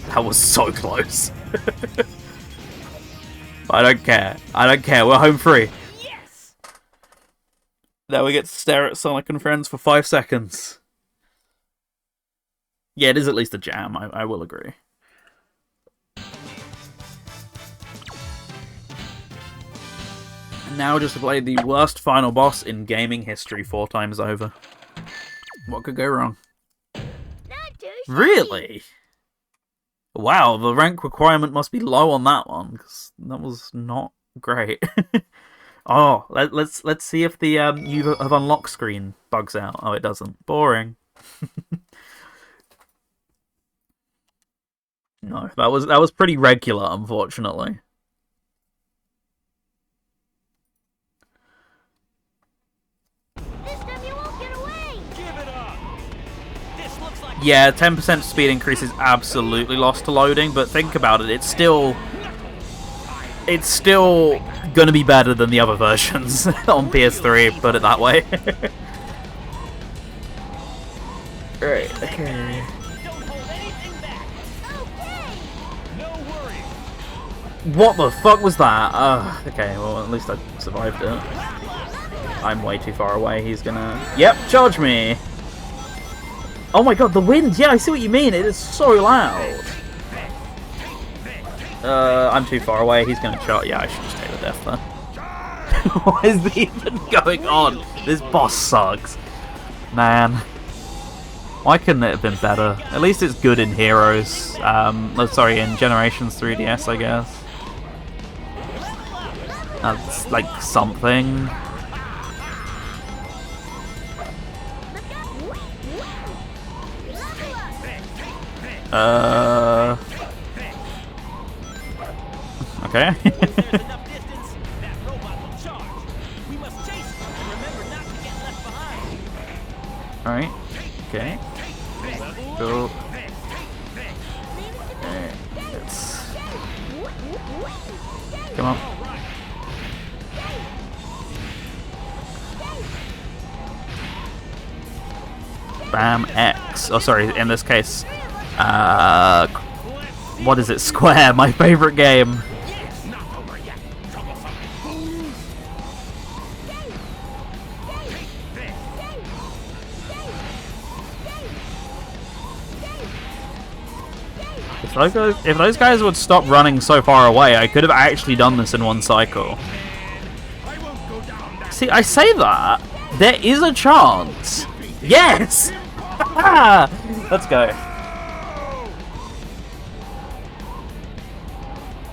That was so close. I don't care. I don't care. We're home free. Yes! Now we get to stare at Sonic and Friends for 5 seconds. Yeah, it is at least a jam, I will agree. And now just to play the worst final boss in gaming history 4 times over. What could go wrong? Not too shabby. Really? Wow, the rank requirement must be low on that one, because that was not great. Oh, let's see if the you have unlocked screen bugs out. Oh, it doesn't. Boring. No, that was pretty regular, unfortunately. This time you won't get away! Give it up! This looks like Yeah, 10% speed increase is absolutely lost to loading, but think about it, it's still gonna be better than the other versions on PS3, put it that way. Right, okay. don't hold anything back. Okay! No worries. What the fuck was that? Okay, well at least I survived it. I'm way too far away, he's gonna... Yep, charge me! Oh my god, the wind! Yeah, I see what you mean, it is so loud! I'm too far away, he's gonna charge... Yeah, I should just take the death then. What is even going on? This boss sucks. Man. Why couldn't it have been better? At least it's good in Heroes. Sorry, in Generations 3DS, I guess. That's like something. Okay. There's enough distance, that robot will charge. We must chase it and remember not to get left behind. Alright. Okay. Go. Okay. Let's... Come on. Bam X. Oh, sorry, in this case. What is it? Square, my favorite game. Not over yet, troublesome fools! If those guys would stop running so far away, I could have actually done this in one cycle. I won't go down that. See, I say that. There is a chance. Yes! Let's go.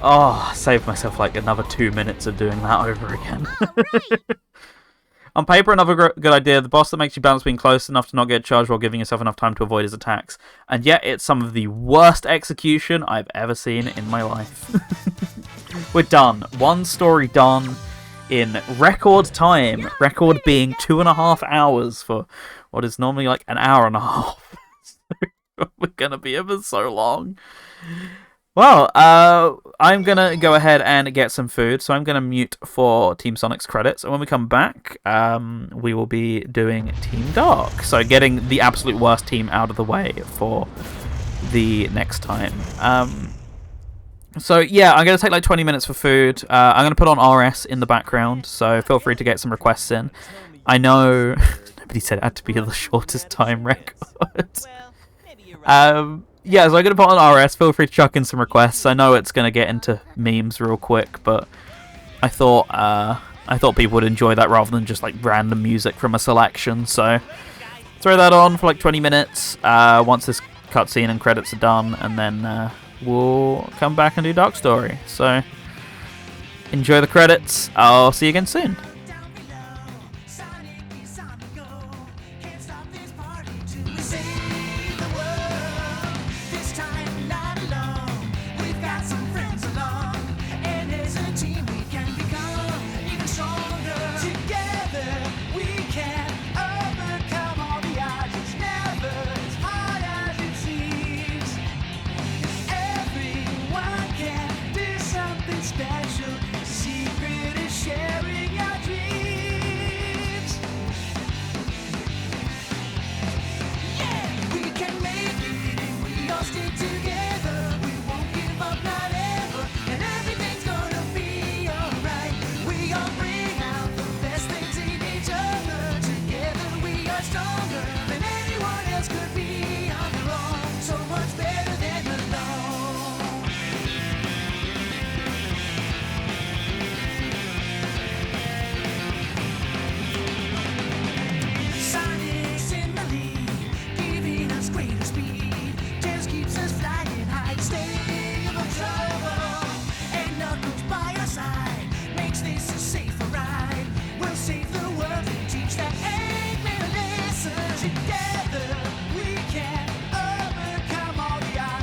Oh, saved myself like another 2 minutes of doing that over again. On paper, another good idea. The boss that makes you balance being close enough to not get charged while giving yourself enough time to avoid his attacks. And yet, it's some of the worst execution I've ever seen in my life. We're done. One story done in record time. Record being 2.5 hours for what is normally like an hour and a half. We're gonna be here for so long. Well, I'm gonna go ahead and get some food, so I'm gonna mute for Team Sonic's credits, and when we come back, we will be doing Team Dark. So getting the absolute worst team out of the way for the next time. So yeah, I'm gonna take like 20 minutes for food. I'm gonna put on RS in the background, so feel free to get some requests in. I know nobody said it had to be the shortest time record. Well, maybe you're right. Yeah, so I'm gonna put on RS. Feel free to chuck in some requests. I know it's gonna get into memes real quick, but I thought people would enjoy that rather than just like random music from a selection. So throw that on for like 20 minutes. Once this cutscene and credits are done, and then we'll come back and do Dark Story. So enjoy the credits. I'll see you again soon. Together we can overcome all the odds.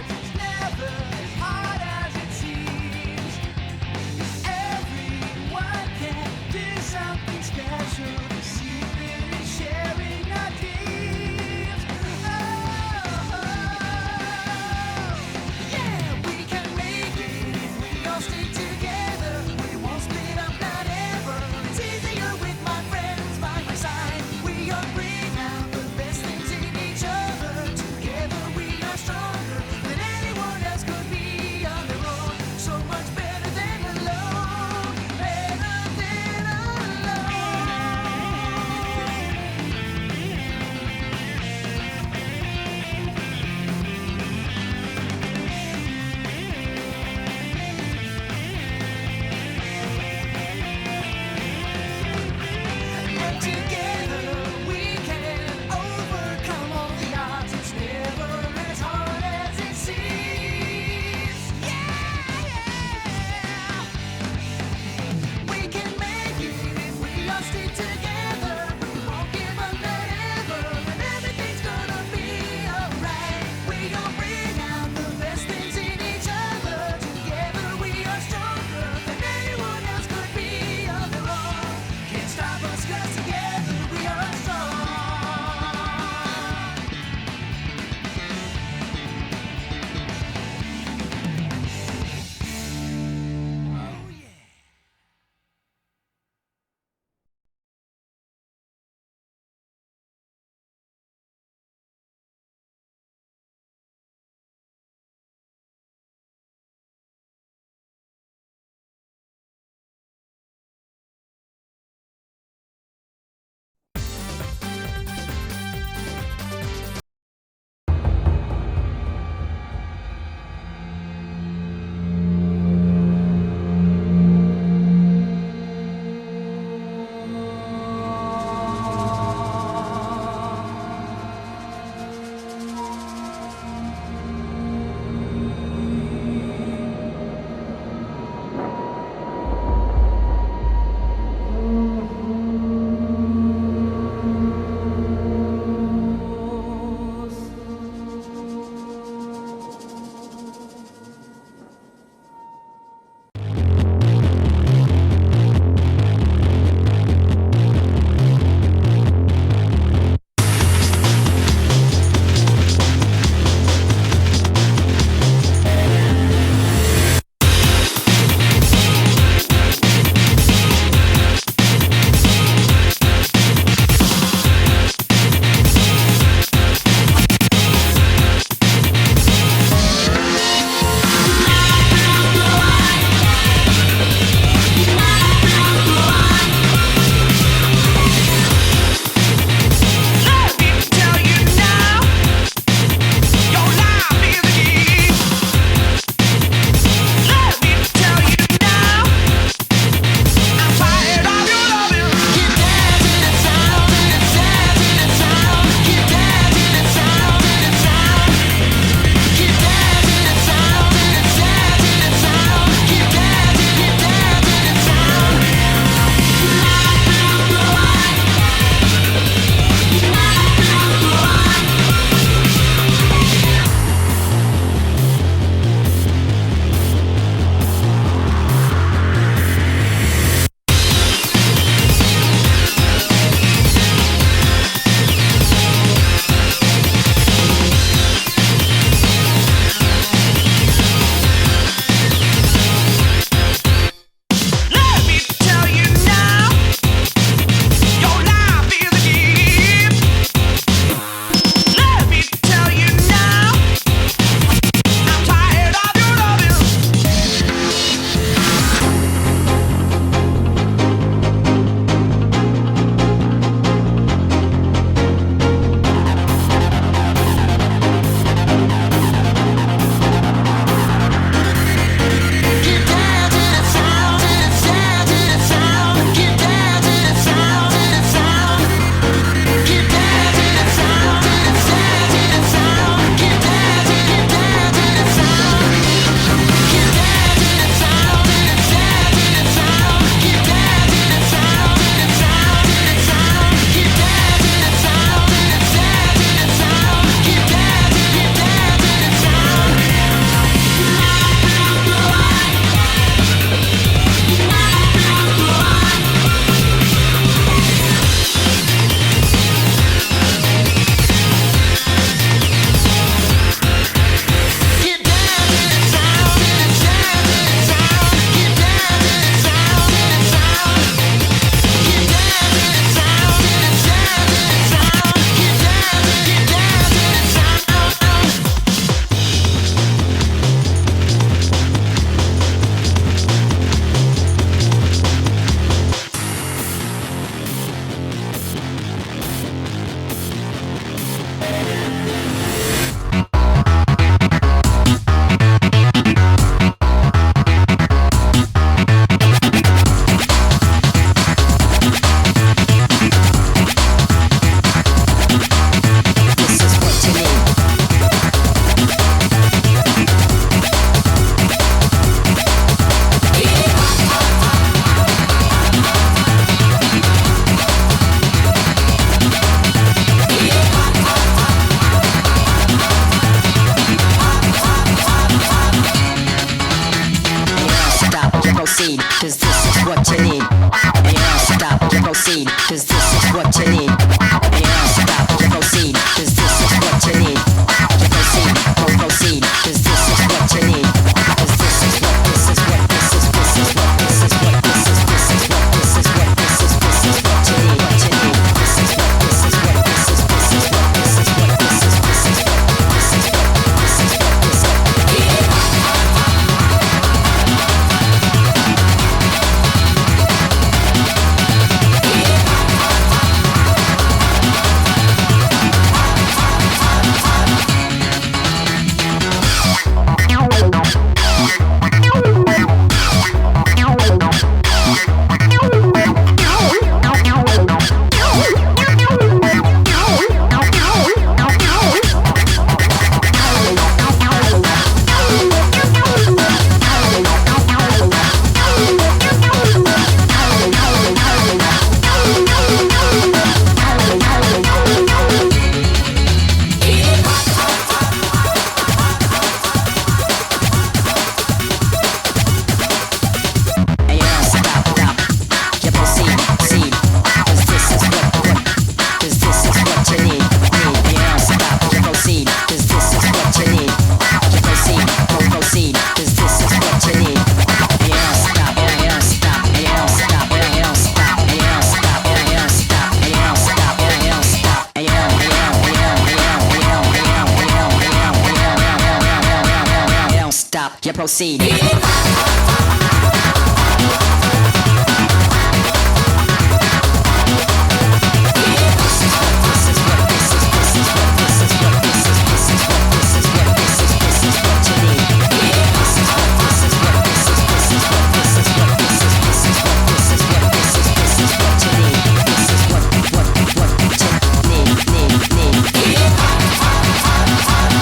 stop, you proceed.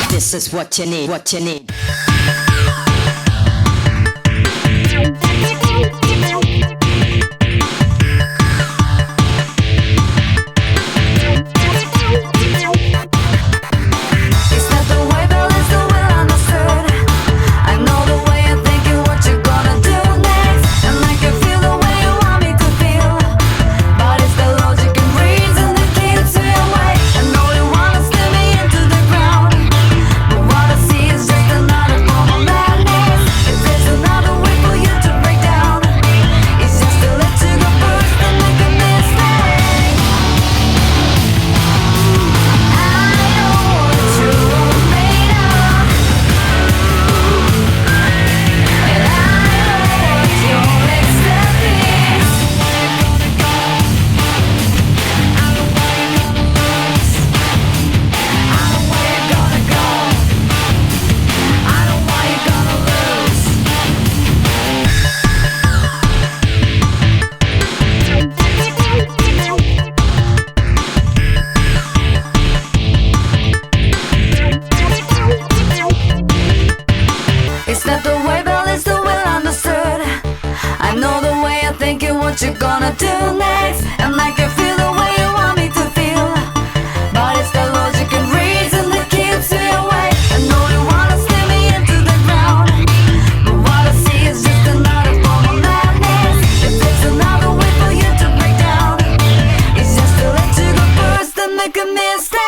This is what you need, what you need. What you gonna do next? And I can feel the way you want me to feel, but it's the logic and reason that keeps me away. I know you wanna steer me into the ground, but what I see is just another form of madness. It takes another way for you to break down. It's just to let you go first and make a mistake.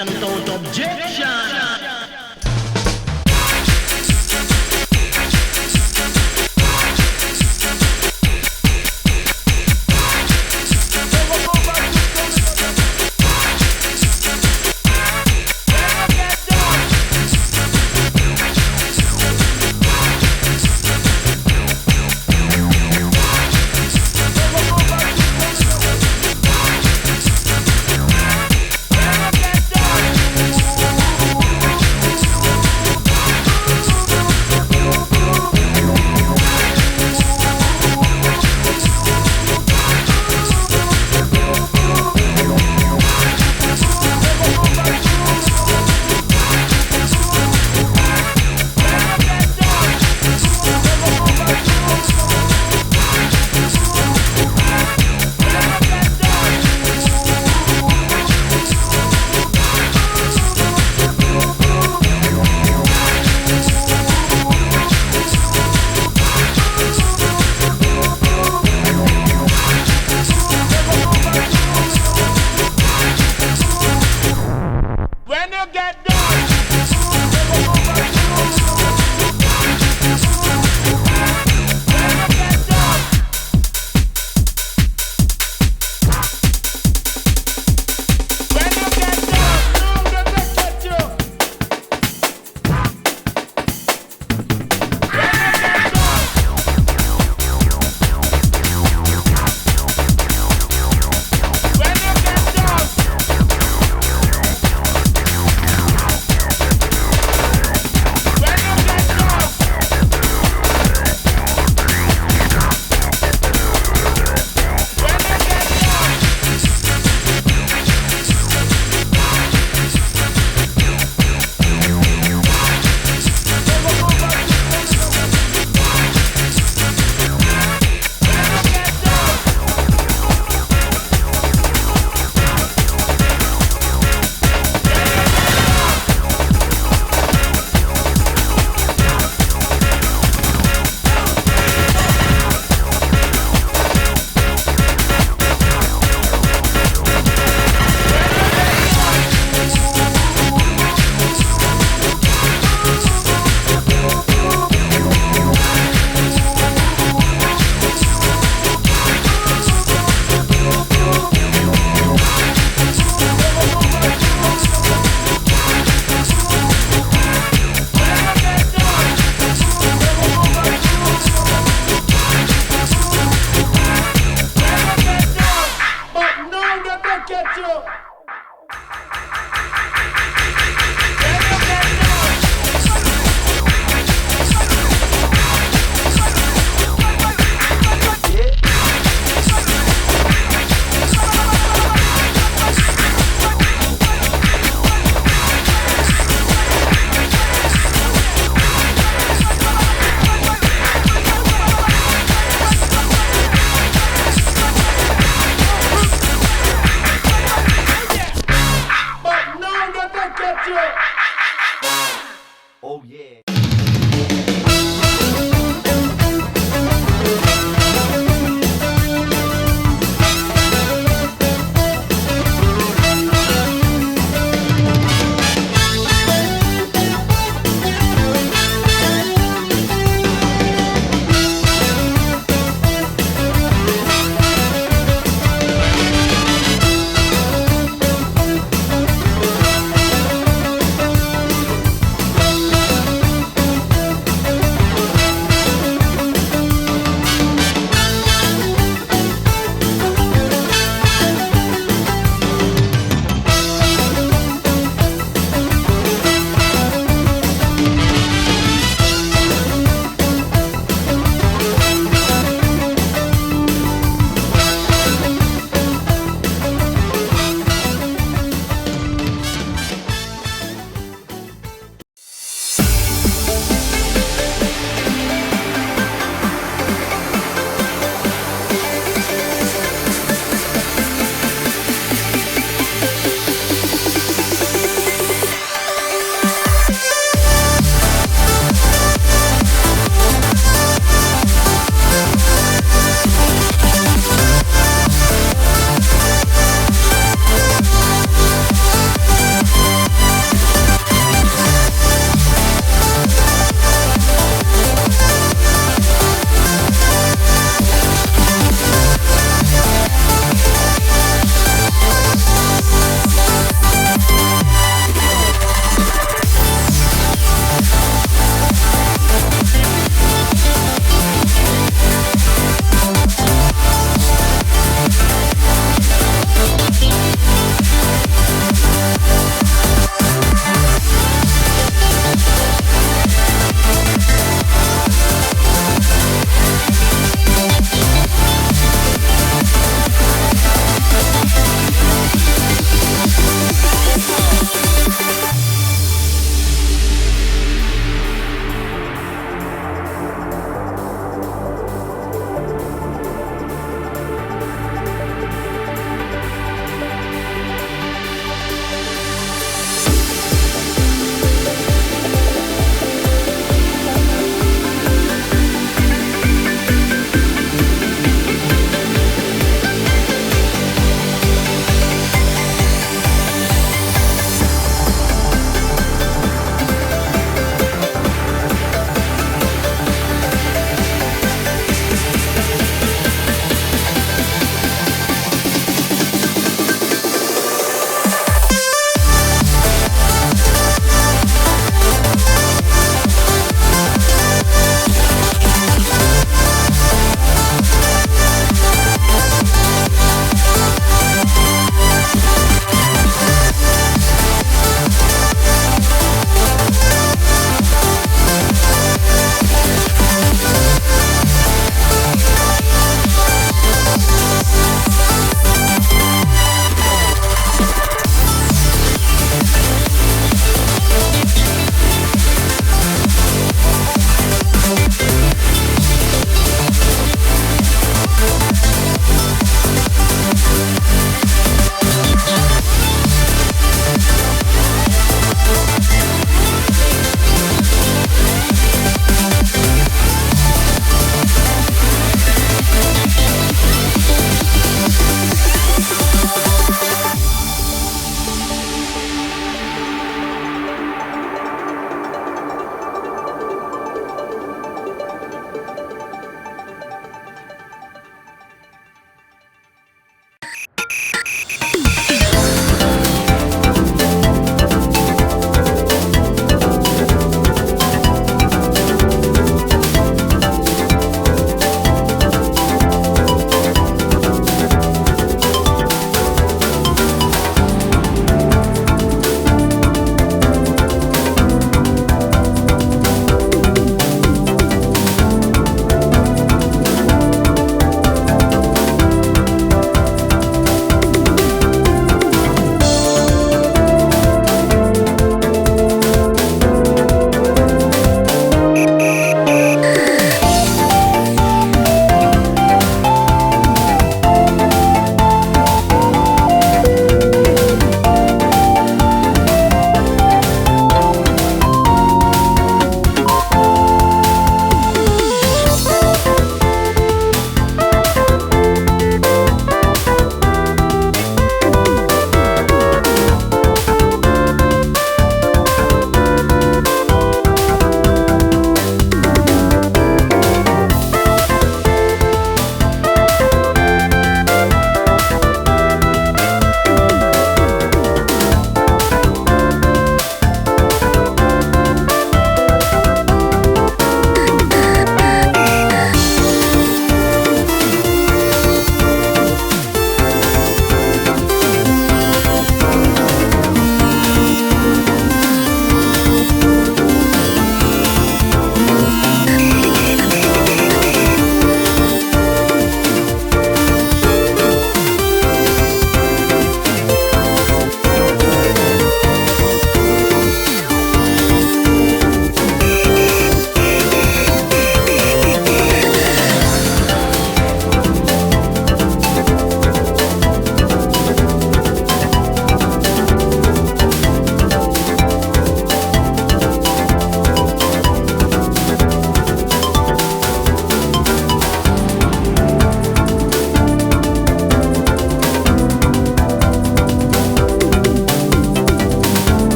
action without objection.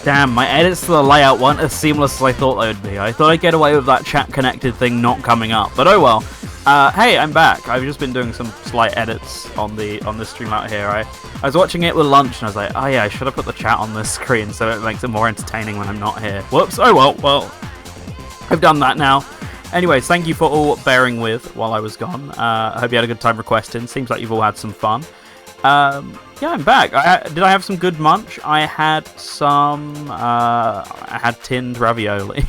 Damn, my edits to the layout weren't as seamless as I thought they would be. I thought I'd get away with that chat connected thing not coming up, but oh well. Hey, I'm back. I've just been doing some slight edits on the stream out here. I was watching it with lunch and I was like, oh yeah, I should have put the chat on this screen so it makes it more entertaining when I'm not here. Whoops. Oh well, I've done that now. Anyways, thank you for all bearing with while I was gone. I hope you had a good time requesting. Seems like you've all had some fun. Yeah, I'm back. Did I have some good munch? I had some. I had tinned ravioli.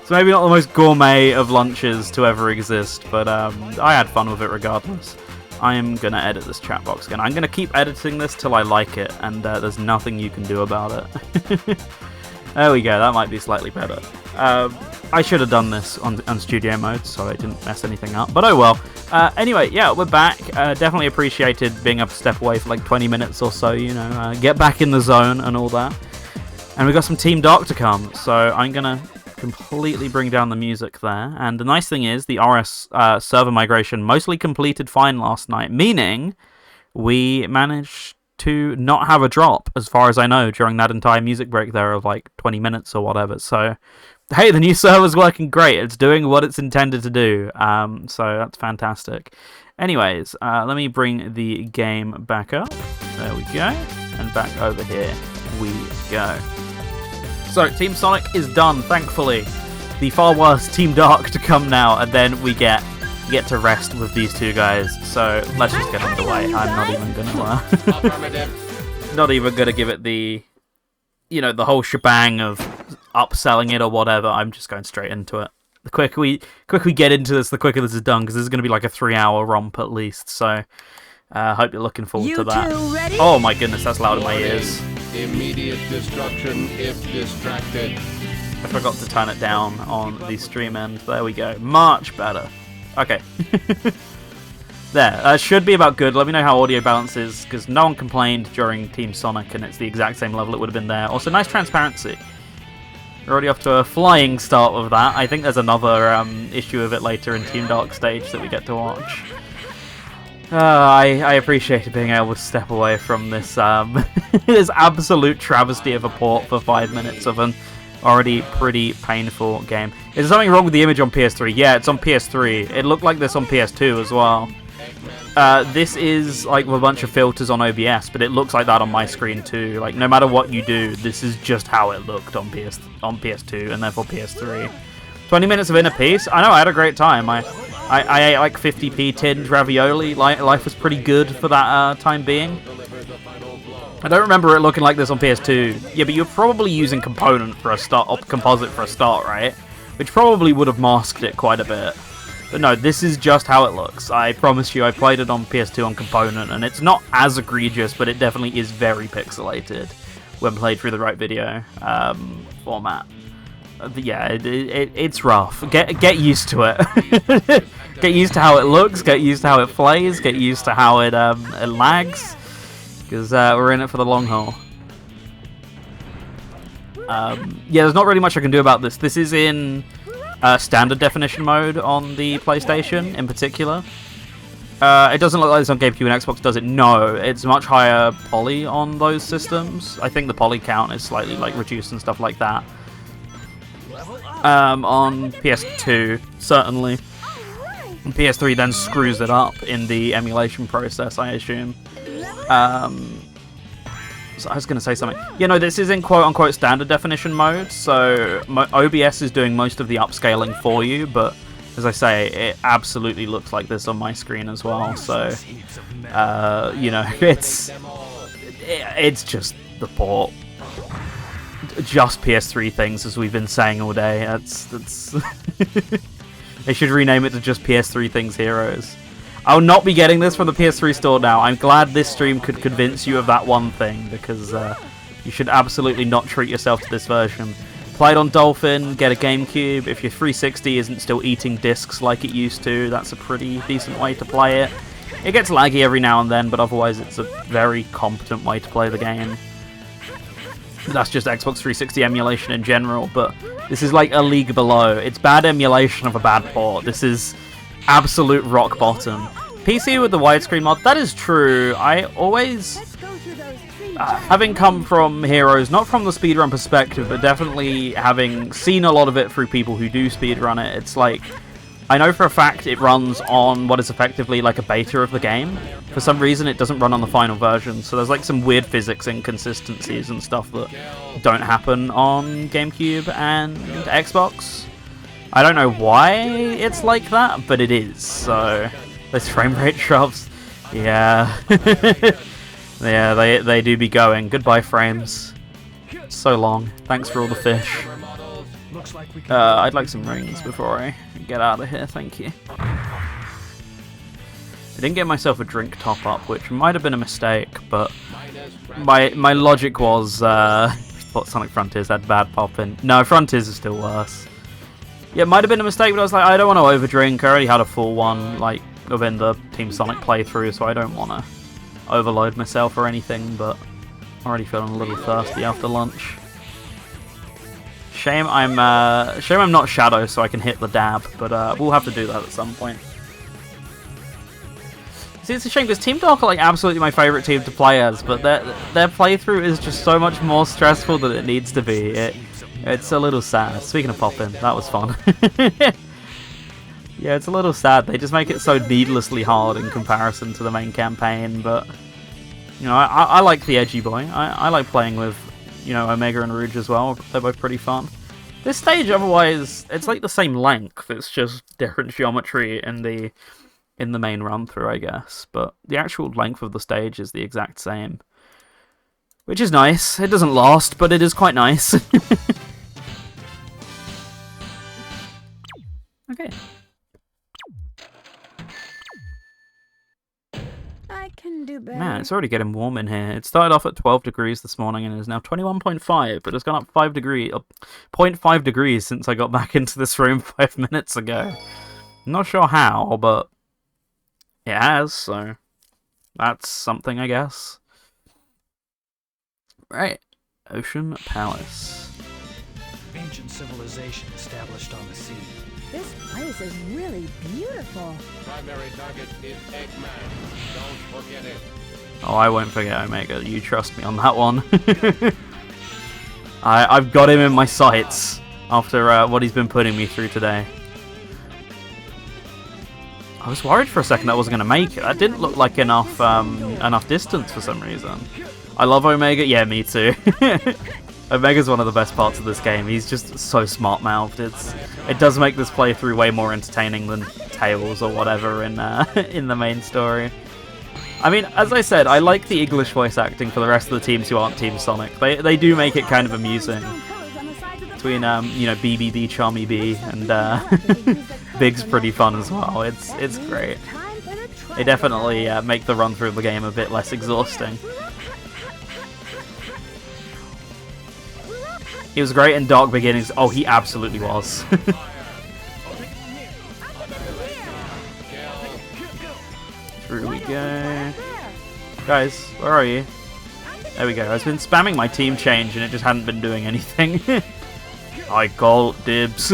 So maybe not the most gourmet of lunches to ever exist, but I had fun with it regardless. I am gonna edit this chat box again. I'm gonna keep editing this till I like it, and there's nothing you can do about it. There we go. That might be slightly better. I should have done this on studio mode, so I didn't mess anything up. But oh well. Anyway, yeah, we're back. Definitely appreciated being able to step away for like 20 minutes or so, you know, get back in the zone and all that. And we've got some Team Dark to come, so I'm going to completely bring down the music there. And the nice thing is, the RS server migration mostly completed fine last night, meaning we managed to not have a drop, as far as I know, during that entire music break there of like 20 minutes or whatever. So, hey, the new server's working great. It's doing what it's intended to do. So that's fantastic. Anyways, let me bring the game back up. There we go. And back over here we go. So, Team Sonic is done, thankfully. The far worse Team Dark to come now, and then we get to rest with these two guys. So let's just get underway. I'm not even gonna give it the, you know, the whole shebang of upselling it or whatever. I'm just going straight into it. The quicker we get into this, the quicker this is done, because this is going to be like a 3-hour romp at least. So hope you're looking forward to that. Oh my goodness, that's loud in my ears. Immediate destruction if distracted. I forgot to turn it down on the stream end. There we go. Much better. Okay. There. Should be about good. Let me know how audio balance is, because no one complained during Team Sonic, and it's the exact same level it would have been there. Also, nice transparency. We're already off to a flying start with that. I think there's another issue of it later in Team Dark stage that we get to watch. I appreciated being able to step away from this this absolute travesty of a port for 5 minutes of an already pretty painful game. Is there something wrong with the image on PS3? Yeah, it's on PS3. It looked like this on PS2 as well. This is like with a bunch of filters on OBS, but it looks like that on my screen too. Like no matter what you do, this is just how it looked on PS2 and therefore PS3. 20 minutes of inner peace. I know, I had a great time. I ate like 50p tinned ravioli. Life was pretty good for that time being. I don't remember it looking like this on PS2. Yeah, but you're probably using composite for a start, right? Which probably would have masked it quite a bit. But no, this is just how it looks. I promise you, I played it on PS2 on Component, and it's not as egregious, but it definitely is very pixelated when played through the right video format. Yeah, it's rough. Get used to it. Get used to how it looks. Get used to how it plays. Get used to how it lags. Because we're in it for the long haul. Yeah, there's not really much I can do about this. This is in standard definition mode on the PlayStation in particular. It doesn't look like this on GameCube and Xbox, does it? No, it's much higher poly on those systems. I think the poly count is slightly like reduced and stuff like that. On PS2, certainly. And PS3 then screws it up in the emulation process, I assume. So I was going to say something. You know, this is in quote-unquote standard definition mode, so OBS is doing most of the upscaling for you, but as I say, it absolutely looks like this on my screen as well, so, you know, it's just the port. Just PS3 things, as we've been saying all day. That's They should rename it to just PS3 Things Heroes. I'll not be getting this from the PS3 store now. I'm glad this stream could convince you of that one thing, because you should absolutely not treat yourself to this version. Play it on Dolphin, get a GameCube. If your 360 isn't still eating discs like it used to, that's a pretty decent way to play it. It gets laggy every now and then, but otherwise it's a very competent way to play the game. That's just Xbox 360 emulation in general, but this is like a league below. It's bad emulation of a bad port. This is absolute rock bottom. PC with the widescreen mod, that is true. I always having come from Heroes, not from the speedrun perspective, but definitely having seen a lot of it through people who do speedrun it, it's like, I know for a fact it runs on what is effectively like a beta of the game. For some reason it doesn't run on the final version, so there's like some weird physics inconsistencies and stuff that don't happen on GameCube and Xbox. I don't know why it's like that, but it is, so those frame rate drops, yeah. Yeah, they do be going. Goodbye frames. So long. Thanks for all the fish. I'd like some rings before I get out of here, thank you. I didn't get myself a drink top up, which might have been a mistake, but my logic was thought Sonic Frontiers had bad popping. No, Frontiers is still worse. Yeah, it might have been a mistake, but I was like, I don't want to overdrink. I already had a full one, like, within the Team Sonic playthrough, so I don't want to overload myself or anything, but I'm already feeling a little thirsty after lunch. Shame I'm not Shadow, so I can hit the dab, but we'll have to do that at some point. See, it's a shame because Team Dark are like absolutely my favourite team to play as, but their playthrough is just so much more stressful than it needs to be. It's a little sad. Speaking of popping, that was fun. Yeah, it's a little sad. They just make it so needlessly hard in comparison to the main campaign, but you know, I like the edgy boy. I like playing with, you know, Omega and Rouge as well. They're both pretty fun. This stage, otherwise, it's like the same length. It's just different geometry in the main run through, I guess. But the actual length of the stage is the exact same, which is nice. It doesn't last, but it is quite nice. Okay. I can do better. Man, it's already getting warm in here. It started off at 12 degrees this morning and is now 21.5, but it's gone up 0.5 degrees since I got back into this room 5 minutes ago. I'm not sure how, but it has, so that's something, I guess. Right. Ocean Palace. Ancient civilization established on the sea. This place is really beautiful. Primary target is Eggman. Don't forget it. Oh, I won't forget Omega. You trust me on that one. I've got him in my sights after what he's been putting me through today. I was worried for a second that I wasn't going to make it. That didn't look like enough distance for some reason. I love Omega. Yeah, me too. Omega's one of the best parts of this game. He's just so smart-mouthed. It does make this playthrough way more entertaining than Tails or whatever in the main story. I mean, as I said, I like the English voice acting for the rest of the teams who aren't Team Sonic. They do make it kind of amusing. Between you know, BBB, Charmy B, and Big's pretty fun as well. It's great. They definitely make the run through of the game a bit less exhausting. He was great in Dark Beginnings. Oh, he absolutely was. Through we go. Guys, where are you? There we go. I've been spamming my team change and it just hadn't been doing anything. I call dibs.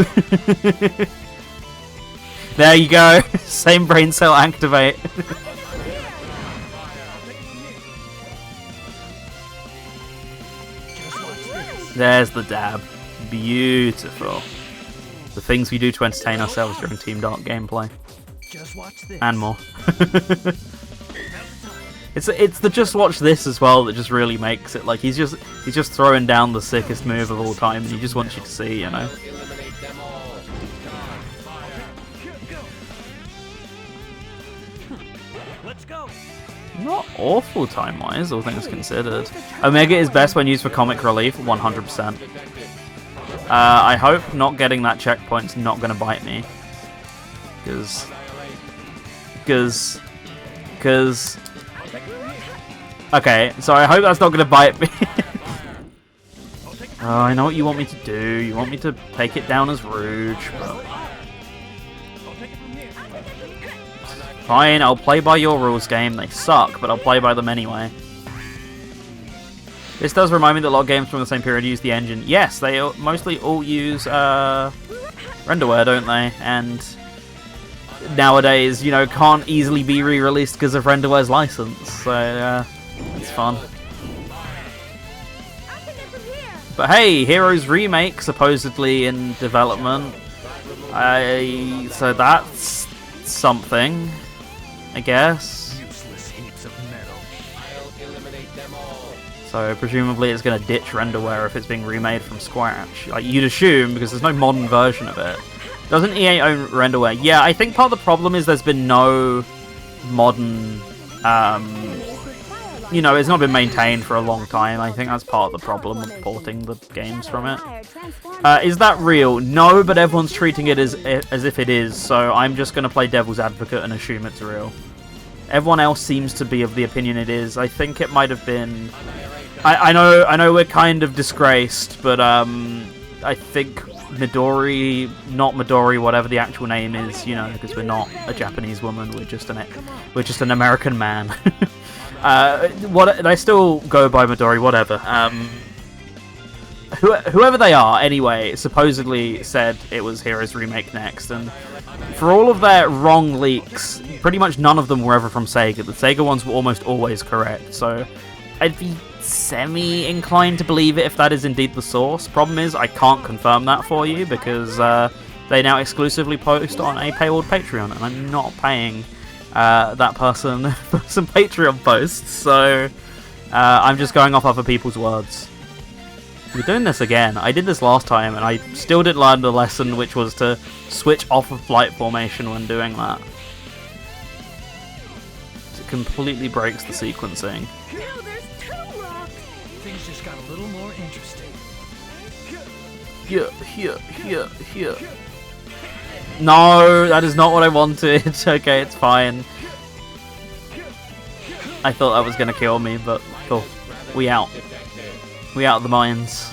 There you go. Same brain cell activate. There's the dab. Beautiful. The things we do to entertain ourselves during Team Dark gameplay. Just watch this. And more. It's the just watch this as well that just really makes it. Like he's just throwing down the sickest move of all time and he just wants you to see, you know. Eliminate them all. Let's go. Not awful time-wise, all things considered. Omega is best when used for comic relief, 100%. I hope not getting that checkpoint's not going to bite me. Because... Okay, so I hope that's not going to bite me. Oh, I know what you want me to do. You want me to take it down as Rouge, but... Fine, I'll play by your rules, game. They suck, but I'll play by them anyway. This does remind me that a lot of games from the same period use the engine. Yes, they mostly all use renderware, don't they? And nowadays, you know, can't easily be re-released because of renderware's license. So, it's fun. But hey, Heroes Remake supposedly in development. So that's something, I guess. Useless heaps of metal. I'll eliminate them all. So presumably it's going to ditch renderware if it's being remade from scratch. Like you'd assume, because there's no modern version of it. Doesn't EA own renderware? Yeah, I think part of the problem is there's been no modern, you know, it's not been maintained for a long time. I think that's part of the problem with porting the games from it. Is that real? No, but everyone's treating it as if it is, so I'm just going to play devil's advocate and assume it's real. Everyone else seems to be of the opinion it is. I think it might have been... I know we're kind of disgraced, but I think Midori, not Midori, whatever the actual name is, you know, because we're not a Japanese woman, we're just an American man. What I still go by Midori, whatever. Whoever they are, anyway, supposedly said it was Heroes Remake next, and for all of their wrong leaks, pretty much none of them were ever from Sega. The Sega ones were almost always correct, so I'd be semi-inclined to believe it if that is indeed the source. Problem is, I can't confirm that for you, because they now exclusively post on a paywalled Patreon, and I'm not paying that person for some Patreon posts, so I'm just going off other people's words. We're doing this again. I did this last time, and I still didn't learn the lesson, which was to switch off of flight formation when doing that. It completely breaks the sequencing. No, there's 2 rocks. Things just got a little more interesting. Here. No, that is not what I wanted. Okay, it's fine. I thought that was going to kill me, but cool. We out. We out of the mines.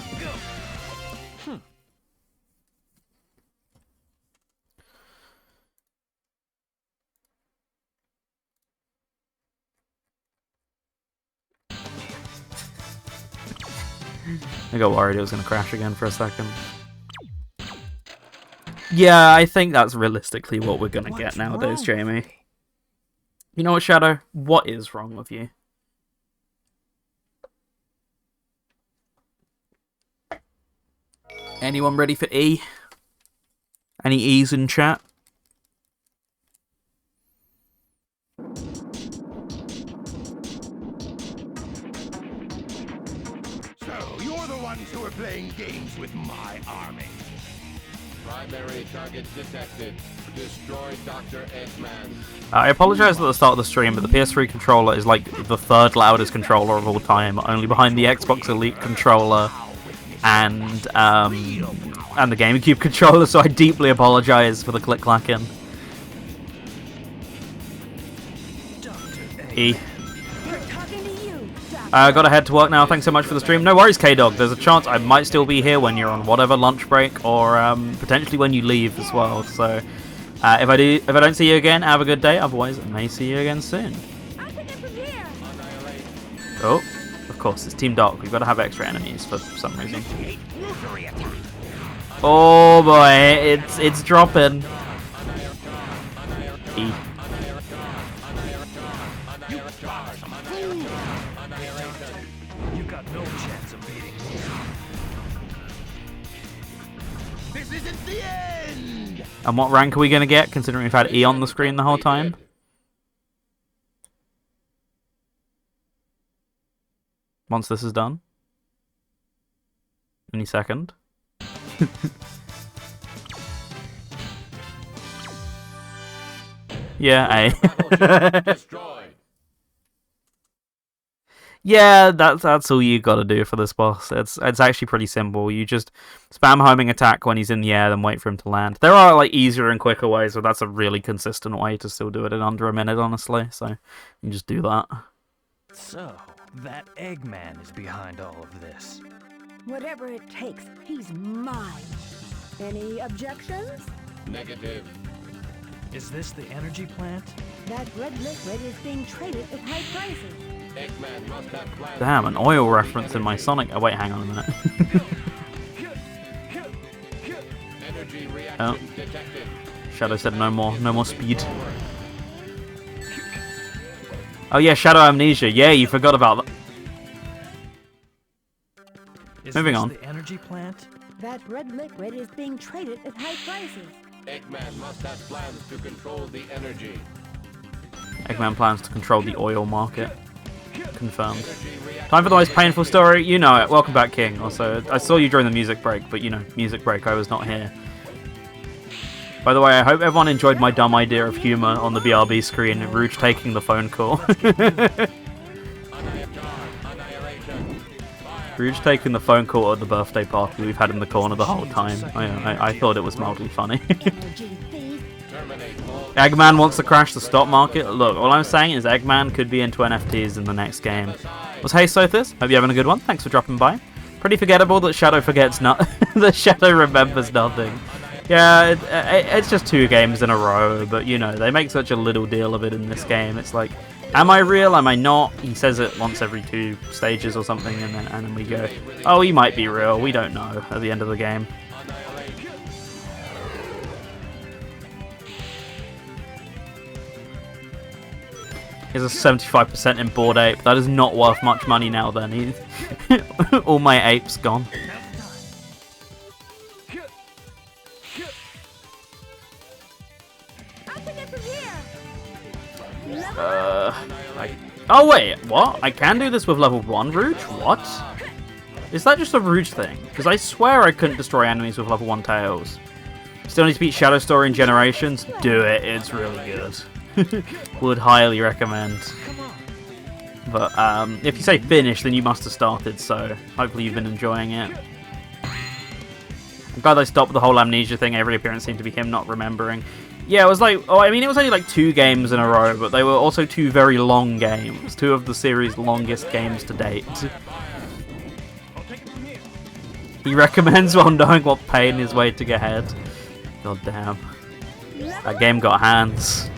I got worried it was going to crash again for a second. Yeah, I think that's realistically what we're going to get nowadays, Jamie. You know what, Shadow? What is wrong with you? Anyone ready for E? Any E's in chat? So, you're the ones who are playing games with my army. Primary target detected. Destroy Dr. Eggman. I apologise at the start of the stream, but the PS3 controller is like the 3rd loudest controller of all time, only behind the Xbox Elite controller and the GameCube controller, so I deeply apologise for the click-clacking. E. Gotta head to work now. Thanks so much for the stream. No worries, K-Dog. There's a chance I might still be here when you're on whatever lunch break, or potentially when you leave as well. So if I don't see you again, have a good day. Otherwise, I may see you again soon. Oh, of course, it's Team Dark. We've got to have extra enemies for some reason. Oh boy, it's dropping. E. You got no chance of beating me. This isn't the end! And what rank are we going to get, considering we've had E on the screen the whole time? Once this is done. Any second. Yeah, A. Yeah, that's all you gotta do for this boss. It's actually pretty simple. You just spam homing attack when he's in the air, then wait for him to land. There are like easier and quicker ways, but that's a really consistent way to still do it in under a minute, honestly. So you just do that. So, that Eggman is behind all of this. Whatever it takes, he's mine. Any objections? Negative. Is this the energy plant? That red liquid is being traded at high prices. Eggman must have plans. Damn, an oil reference in my Sonic. Oh wait, hang on a minute. Energy reaction Oh. detected. Shadow said no more speed. Oh yeah, Shadow Amnesia. Yeah, you forgot about that. Moving this on. the energy plant? That red liquid is being traded at high prices. Eggman must have plans to control the energy. Eggman plans to control the oil market. Confirmed. Time for the most painful story. You know it. Welcome back, King. Also, I saw you during the music break, but you know, music break, I was not here. By the way, I hope everyone enjoyed my dumb idea of humor on the BRB screen, Rouge taking the phone call. Rouge taking the phone call at the birthday party we've had in the corner the whole time. I thought it was mildly funny. Eggman wants to crash the stock market. Look, all I'm saying is Eggman could be into NFTs in the next game. Was Hey Sothis? Hope you're having a good one. Thanks for dropping by. Pretty forgettable that Shadow forgets that Shadow remembers nothing. Yeah, it's just 2 games in a row, but you know, they make such a little deal of it in this game. It's like, am I real? Am I not? He says it once every 2 stages or something, and then we go, oh, he might be real. We don't know at the end of the game. Here's a 75% in Bored Ape. That is not worth much money now then. All my apes gone. Oh wait, what? I can do this with level 1 Rouge? What? Is that just a Rouge thing? Because I swear I couldn't destroy enemies with level 1 Tails. Still need to beat Shadow Story in Generations? Do it, it's really good. Would highly recommend. But if you say finish, then you must have started, so hopefully you've been enjoying it. I'm glad they stopped the whole amnesia thing. Every appearance seemed to be him not remembering. Yeah, it was like, oh, I mean, it was only like 2 games in a row, but they were also 2 very long games. 2 of the series' longest games to date. He recommends while knowing what pain his way to get ahead. God damn. That game got hands.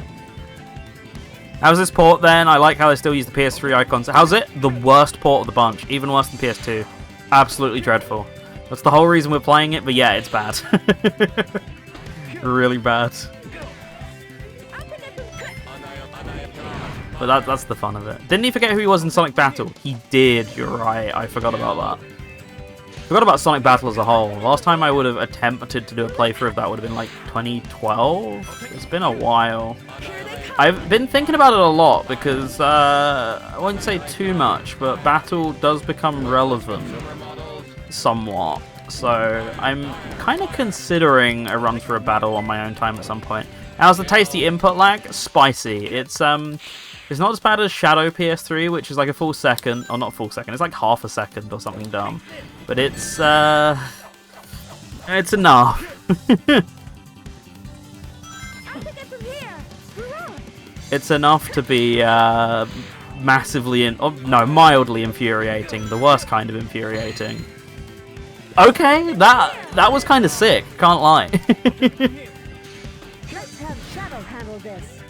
How's this port then? I like how they still use the PS3 icons. How's it? The worst port of the bunch. Even worse than PS2. Absolutely dreadful. That's the whole reason we're playing it, but yeah, it's bad. Really bad. But that's the fun of it. Didn't he forget who he was in Sonic Battle? He did, you're right. I forgot about that. Forgot about Sonic Battle as a whole. Last time I would have attempted to do a playthrough of that would have been like 2012? It's been a while. I've been thinking about it a lot because, I won't say too much, but Battle does become relevant somewhat. So I'm kind of considering a run through a Battle on my own time at some point. How's the tasty input lag? Spicy. It's not as bad as Shadow PS3, which is like a full second, or not full second, it's like half a second or something dumb. But it's enough. It's enough to be mildly infuriating, the worst kind of infuriating. Okay, that was kind of sick, can't lie. Let's have Shadow handle this.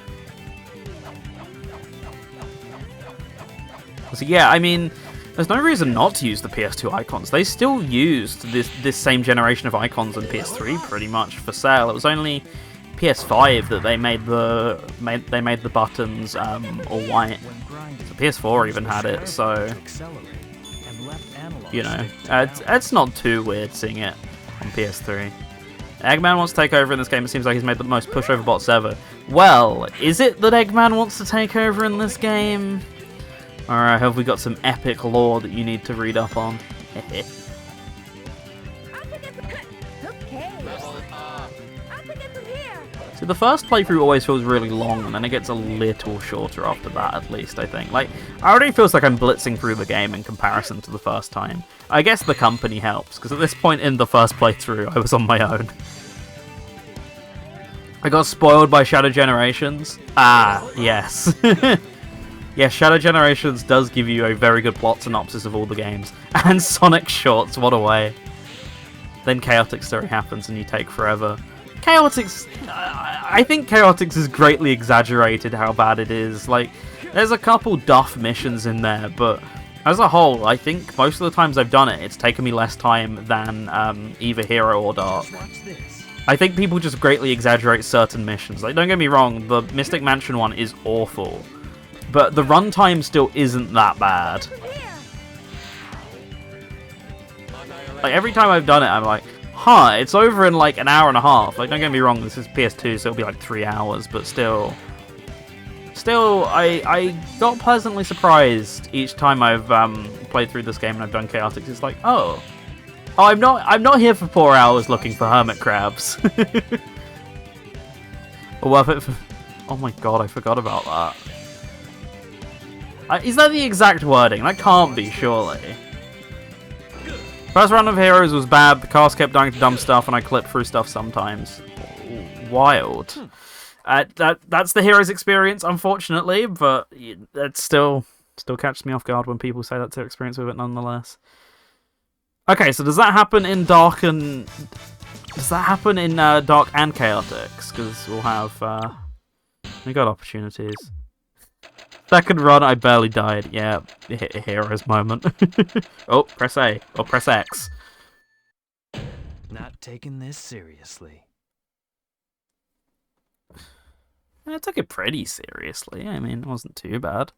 So yeah, I mean, there's no reason not to use the PS2 icons. They still used this same generation of icons in PS3 pretty much for sale. It was only PS5 that they made the buttons all white. So PS4 even had it, so you know, it's not too weird seeing it on PS3. Eggman wants to take over in this game. It seems like he's made the most pushover bots ever. Well, is it that Eggman wants to take over in this game? Alright, have we got some epic lore that you need to read up on? So the first playthrough always feels really long, and then it gets a little shorter after that, at least, I think. Like, it already feels like I'm blitzing through the game in comparison to the first time. I guess the company helps, because at this point in the first playthrough, I was on my own. I got spoiled by Shadow Generations. Ah, yes. Yeah, Shadow Generations does give you a very good plot synopsis of all the games. And Sonic Shorts, what a way. Then Chaotix story happens and you take forever. Chaotix, I think Chaotix is greatly exaggerated how bad it is. Like, there's a couple duff missions in there, but as a whole, I think most of the times I've done it, it's taken me less time than either Hero or Dark. I think people just greatly exaggerate certain missions. Like, don't get me wrong, the Mystic Mansion one is awful. But the runtime still isn't that bad. Like, every time I've done it, I'm like, huh, it's over in like an hour and a half. Like, don't get me wrong, this is PS2, so it'll be like 3 hours, but still, I got pleasantly surprised each time I've played through this game and I've done Chaotix. It's like, oh, I'm not here for 4 hours looking for hermit crabs. Worth it for... Oh my god, I forgot about that. Is that the exact wording? That can't be, surely. First run of Heroes was bad, the cast kept dying to dumb stuff, and I clipped through stuff sometimes. Wild. That's the Heroes experience, unfortunately, but that still catches me off guard when people say that's their experience with it nonetheless. Okay, so does that happen in Dark and... Does that happen in Dark and Chaotix? Because we'll have... we got opportunities. Second run, I barely died. Yeah, Heroes moment. Oh, press A. Or press X. Not taking this seriously. I took it pretty seriously. I mean, it wasn't too bad.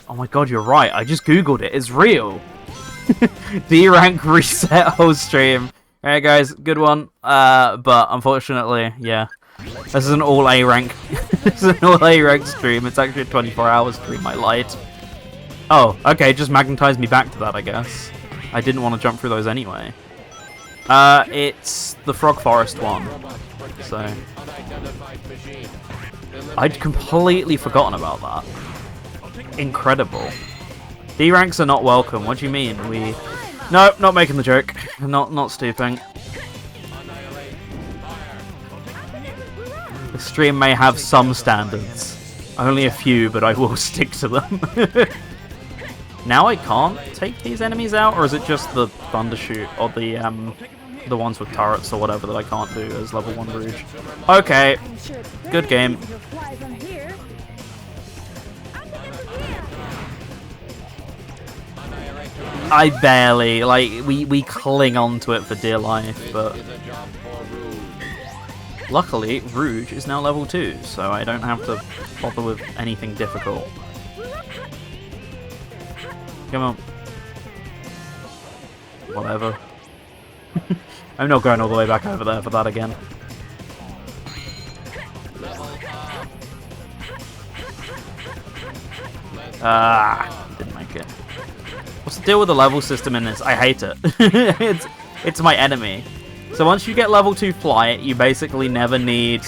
Oh my god, you're right. I just googled it. It's real. D rank reset whole stream. Alright guys, good one. But unfortunately, yeah. This is an all A rank. This is an all A rank stream. It's actually a 24-hour stream. I lied. Oh, okay. Just magnetized me back to that, I guess. I didn't want to jump through those anyway. It's the Frog Forest one. So I'd completely forgotten about that. Incredible. D ranks are not welcome. What do you mean? No, not making the joke. Not stooping. The stream may have some standards. Only a few, but I will stick to them. Now I can't take these enemies out, or is it just the Thundershoot or the ones with turrets or whatever that I can't do as level 1 Rouge? Okay. Good game. I barely, like, we cling on to it for dear life, but luckily Rouge is now level 2, so I don't have to bother with anything difficult. Come on. Whatever. I'm not going all the way back over there for that again. Didn't make it. What's the deal with the level system in this? I hate it. It's my enemy. So once you get level 2 Flight, you basically never need,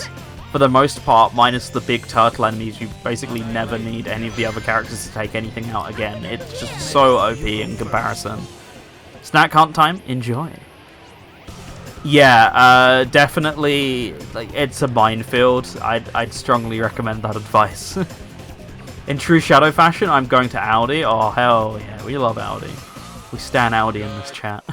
for the most part, minus the big turtle enemies, you basically never need any of the other characters to take anything out again. It's just so OP in comparison. Snack hunt time? Enjoy. Yeah, definitely, like, it's a minefield. I'd strongly recommend that advice. In true Shadow fashion, I'm going to Audi. Oh, hell yeah, we love Audi. We stan Audi in this chat.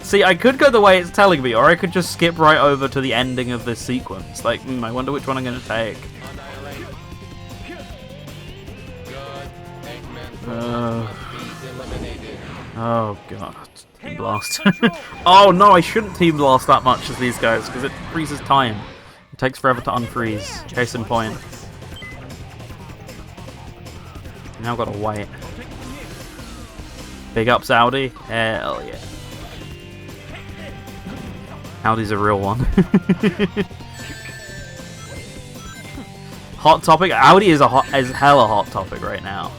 See, I could go the way it's telling me, or I could just skip right over to the ending of this sequence. Like, I wonder which one I'm going to take. Oh, God. Team Blast. Oh, no, I shouldn't Team Blast that much as these guys, because it freezes time. It takes forever to unfreeze. Case in point. Now gotta wait. Big ups Audi. Hell yeah. Audi's a real one. Hot topic. Audi is hella hot topic right now.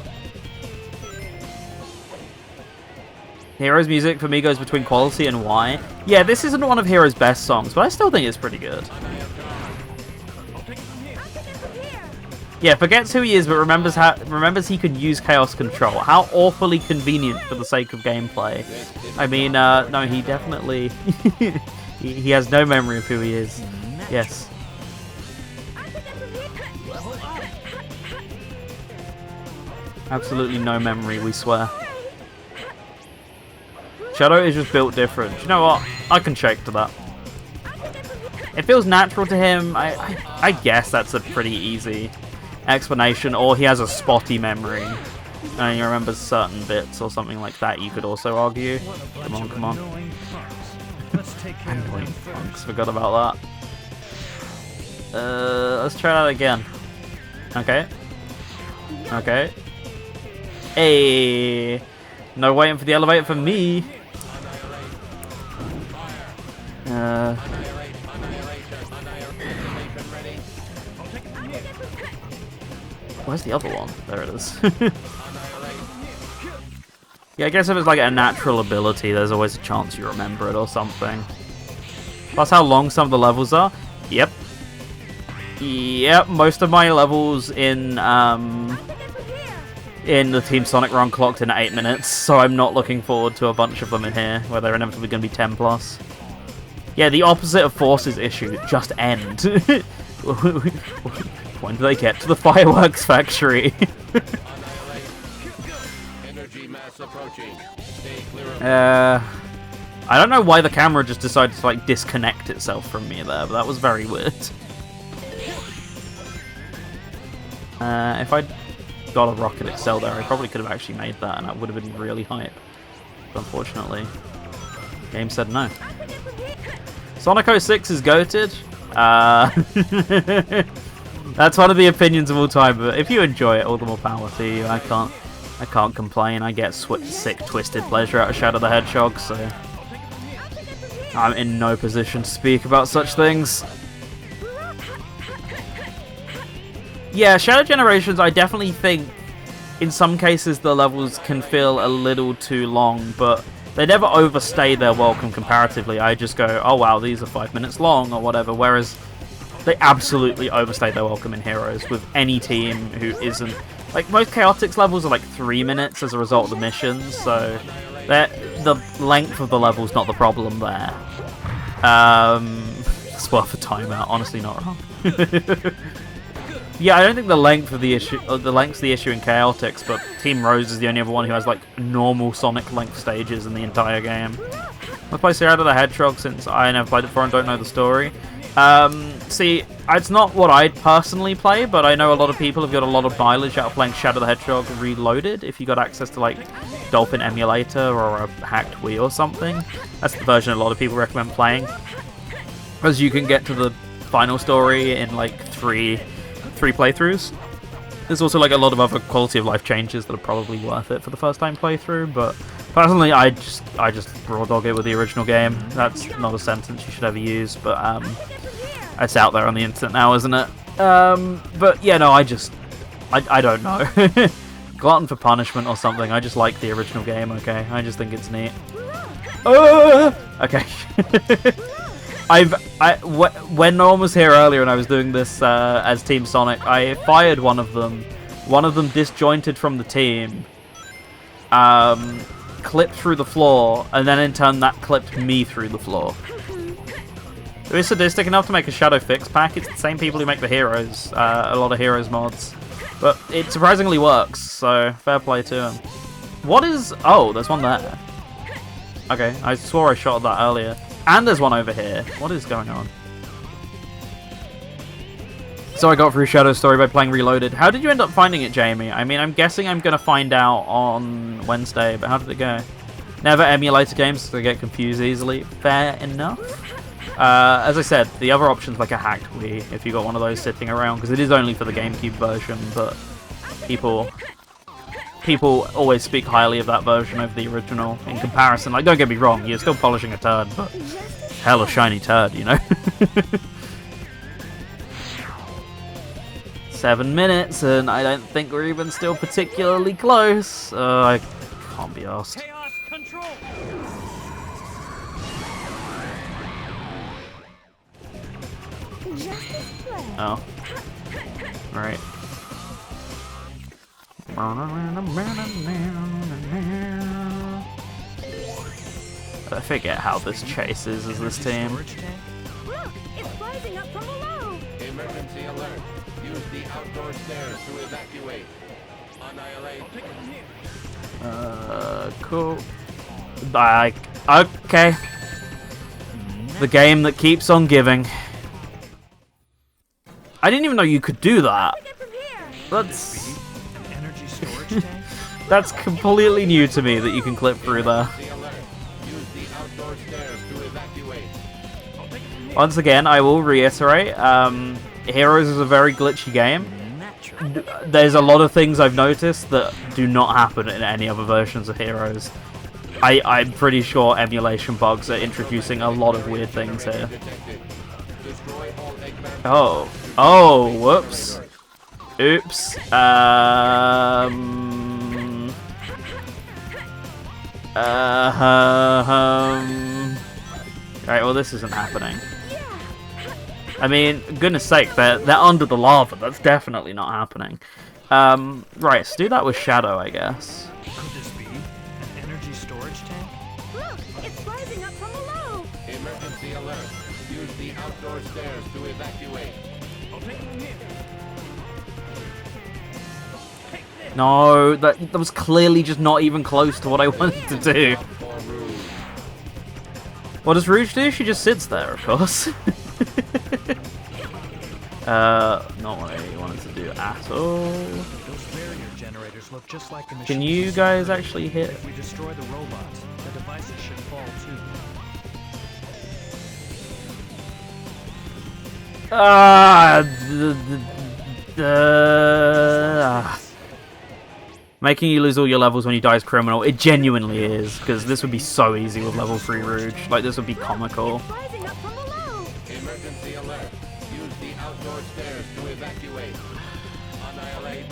Heroes music for me goes between quality and why. Yeah, this isn't one of Heroes' best songs, but I still think it's pretty good. Yeah, forgets who he is, but remembers he could use Chaos Control. How awfully convenient for the sake of gameplay. I mean, no, he definitely... he has no memory of who he is. Yes. Absolutely no memory, we swear. Shadow is just built different. You know what? I can shake to that. It feels natural to him. I guess that's a pretty easy explanation, or he has a spotty memory and he remembers certain bits or something like that, you could also argue. Come on, come on. Let's take care of them Annoying first. punks, forgot about that. Let's try that again. Okay. Okay. Hey! No waiting for the elevator for me! Where's the other one? There it is. Yeah, I guess if it's like a natural ability, there's always a chance you remember it or something. Plus how long some of the levels are. Yep. Yep, most of my levels in the Team Sonic run clocked in 8 minutes, so I'm not looking forward to a bunch of them in here, where they're inevitably going to be 10 plus. Yeah, the opposite of Force's issue, just end. When do they get to the fireworks factory? Energy mass approaching. Stay clear of I don't know why the camera just decided to like disconnect itself from me there, but that was very weird. If I'd got a Rocket Excel there, I probably could have actually made that, and that would have been really hype. But unfortunately, the game said no. Sonic 06 is goated. That's one of the opinions of all time, but if you enjoy it, all the more power to you. I can't complain. I get sick, twisted pleasure out of Shadow the Hedgehog, so I'm in no position to speak about such things. Yeah, Shadow Generations, I definitely think in some cases the levels can feel a little too long, but they never overstay their welcome comparatively. I just go, oh wow, these are 5 minutes long or whatever, whereas they absolutely overstay their welcome in Heroes with any team who isn't... Like, most Chaotix levels are like 3 minutes as a result of the missions, so the length of the level's not the problem there. It's worth a timeout, honestly not wrong. Yeah, I don't think the length's the issue in Chaotix, but Team Rose is the only other one who has like normal Sonic length stages in the entire game. I've played Shadow the Hedgehog since I never played it before and don't know the story. See, it's not what I'd personally play, but I know a lot of people have got a lot of mileage out of playing Shadow the Hedgehog Reloaded if you got access to like Dolphin Emulator or a hacked Wii or something. That's the version a lot of people recommend playing, as you can get to the final story in like three playthroughs. There's also like a lot of other quality of life changes that are probably worth it for the first time playthrough, but personally I just raw dog it with the original game. That's not a sentence you should ever use, but it's out there on the internet now, isn't it? But yeah, no, I don't know. Glutton for punishment or something. I just like the original game, okay? I just think it's neat. Okay. When no one was here earlier and I was doing this as Team Sonic, I fired one of them. One of them disjointed from the team, clipped through the floor, and then in turn that clipped me through the floor. It was sadistic enough to make a Shadow Fix pack. It's the same people who make the Heroes, a lot of Heroes mods. But it surprisingly works, so fair play to them. What is... Oh, there's one there. Okay, I swore I shot that earlier. And there's one over here. What is going on? So I got through Shadow's story by playing Reloaded. How did you end up finding it, Jamie? I mean, I'm guessing I'm going to find out on Wednesday, but how did it go? Never emulator games, so I get confused easily. Fair enough. As I said, the other option's like a hacked Wii, if you got one of those sitting around, because it is only for the GameCube version, but people always speak highly of that version over the original in comparison. Like, don't get me wrong, you're still polishing a turd, but hell, a shiny turd, you know? 7 minutes, and I don't think we're even still particularly close. I can't be asked. Chaos control. Oh. Alright. I forget how this chases as this team. Look, it's rising up from below. emergency alert. Use the outdoor stairs to evacuate. Annihilate. Cool. Okay. The game that keeps on giving. I didn't even know you could do that. That's... Energy storage tank? That's completely new to me that you can clip through there. Use the outdoor stairs to evacuate. Once again, I will reiterate, Heroes is a very glitchy game. There's a lot of things I've noticed that do not happen in any other versions of Heroes. I'm pretty sure emulation bugs are introducing a lot of weird things here. Oh. Oh, whoops. Oops. Alright, well this isn't happening. I mean, goodness sake, they're under the lava. That's definitely not happening. Right, let's do that with Shadow, I guess. Could this be an energy storage tank? Look, it's rising up from below. Emergency alert. Use the outdoor stairs to evacuate. I'll take them here. No, that was clearly just not even close to what I wanted to do. What does Rouge do? She just sits there, of course. Not what I wanted to do at all. Those barrier generators look just like the machines. Can you guys actually hit? If we destroy the robots, the devices should fall too. Making you lose all your levels when you die is criminal. It genuinely is, because this would be so easy with level 3 Rouge. Like, this would be comical. It's rising up from below. Emergency alert. Use the outdoor stairs to evacuate. Annihilate.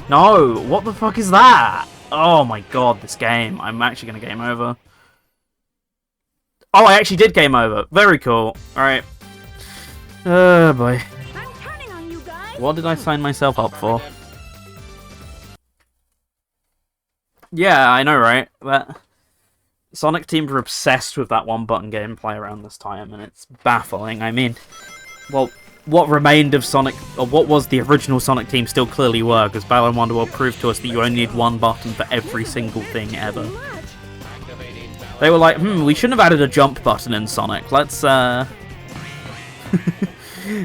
No! What the fuck is that? Oh my god, this game. I'm actually going to game over. Oh, I actually did game over. Very cool. Alright. Oh boy. I'm turning on you guys. What did I sign myself up for? Yeah, I know, right? That Sonic Team were obsessed with that one-button gameplay around this time, and it's baffling. I mean, well, what remained of Sonic, or what was the original Sonic Team still clearly were, because Battle and Wonderworld proved to us that you only need one button for every single thing ever. They were like, we shouldn't have added a jump button in Sonic. Let's,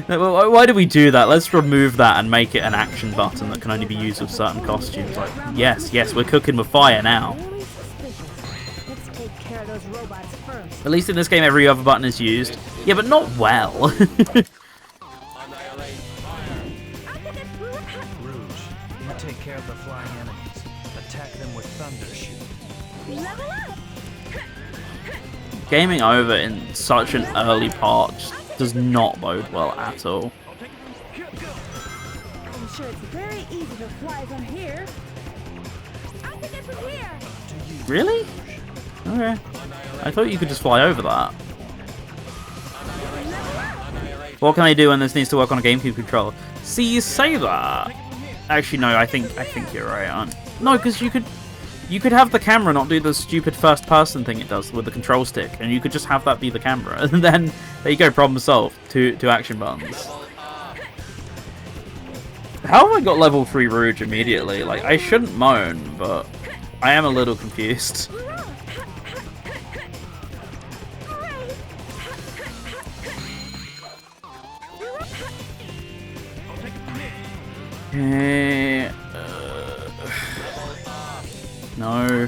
why do we do that? Let's remove that and make it an action button that can only be used with certain costumes. Like, yes, we're cooking with fire now. Really suspicious. Let's take care of those robots first. At least in this game, every other button is used. Yeah, but not well. Rouge, you take care of the flying enemies. Attack them with thunder shoot. Level up. Gaming over in such an early part just does not bode well at all. I'm sure it's very easy to fly from here. I can get from here. Really? Okay. I thought you could just fly over that. What can I do when this needs to work on a GameCube controller? See, you say that. Actually, no. I think you're right. No, because you could have the camera not do the stupid first-person thing it does with the control stick, and you could just have that be the camera, and then there you go, problem solved. Two action buttons. How have I got level 3 Rouge immediately? Like, I shouldn't moan, but I am a little confused. No.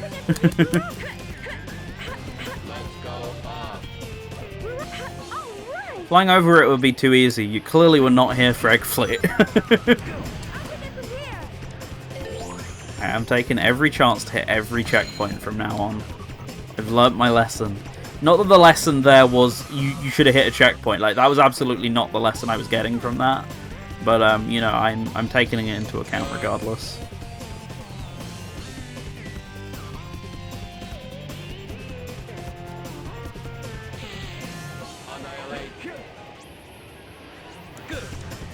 Flying over it would be too easy. You clearly were not here for Egg Fleet. I am taking every chance to hit every checkpoint from now on. I've learnt my lesson. Not that the lesson there was you should have hit a checkpoint. Like, that was absolutely not the lesson I was getting from that. But you know, I'm taking it into account regardless.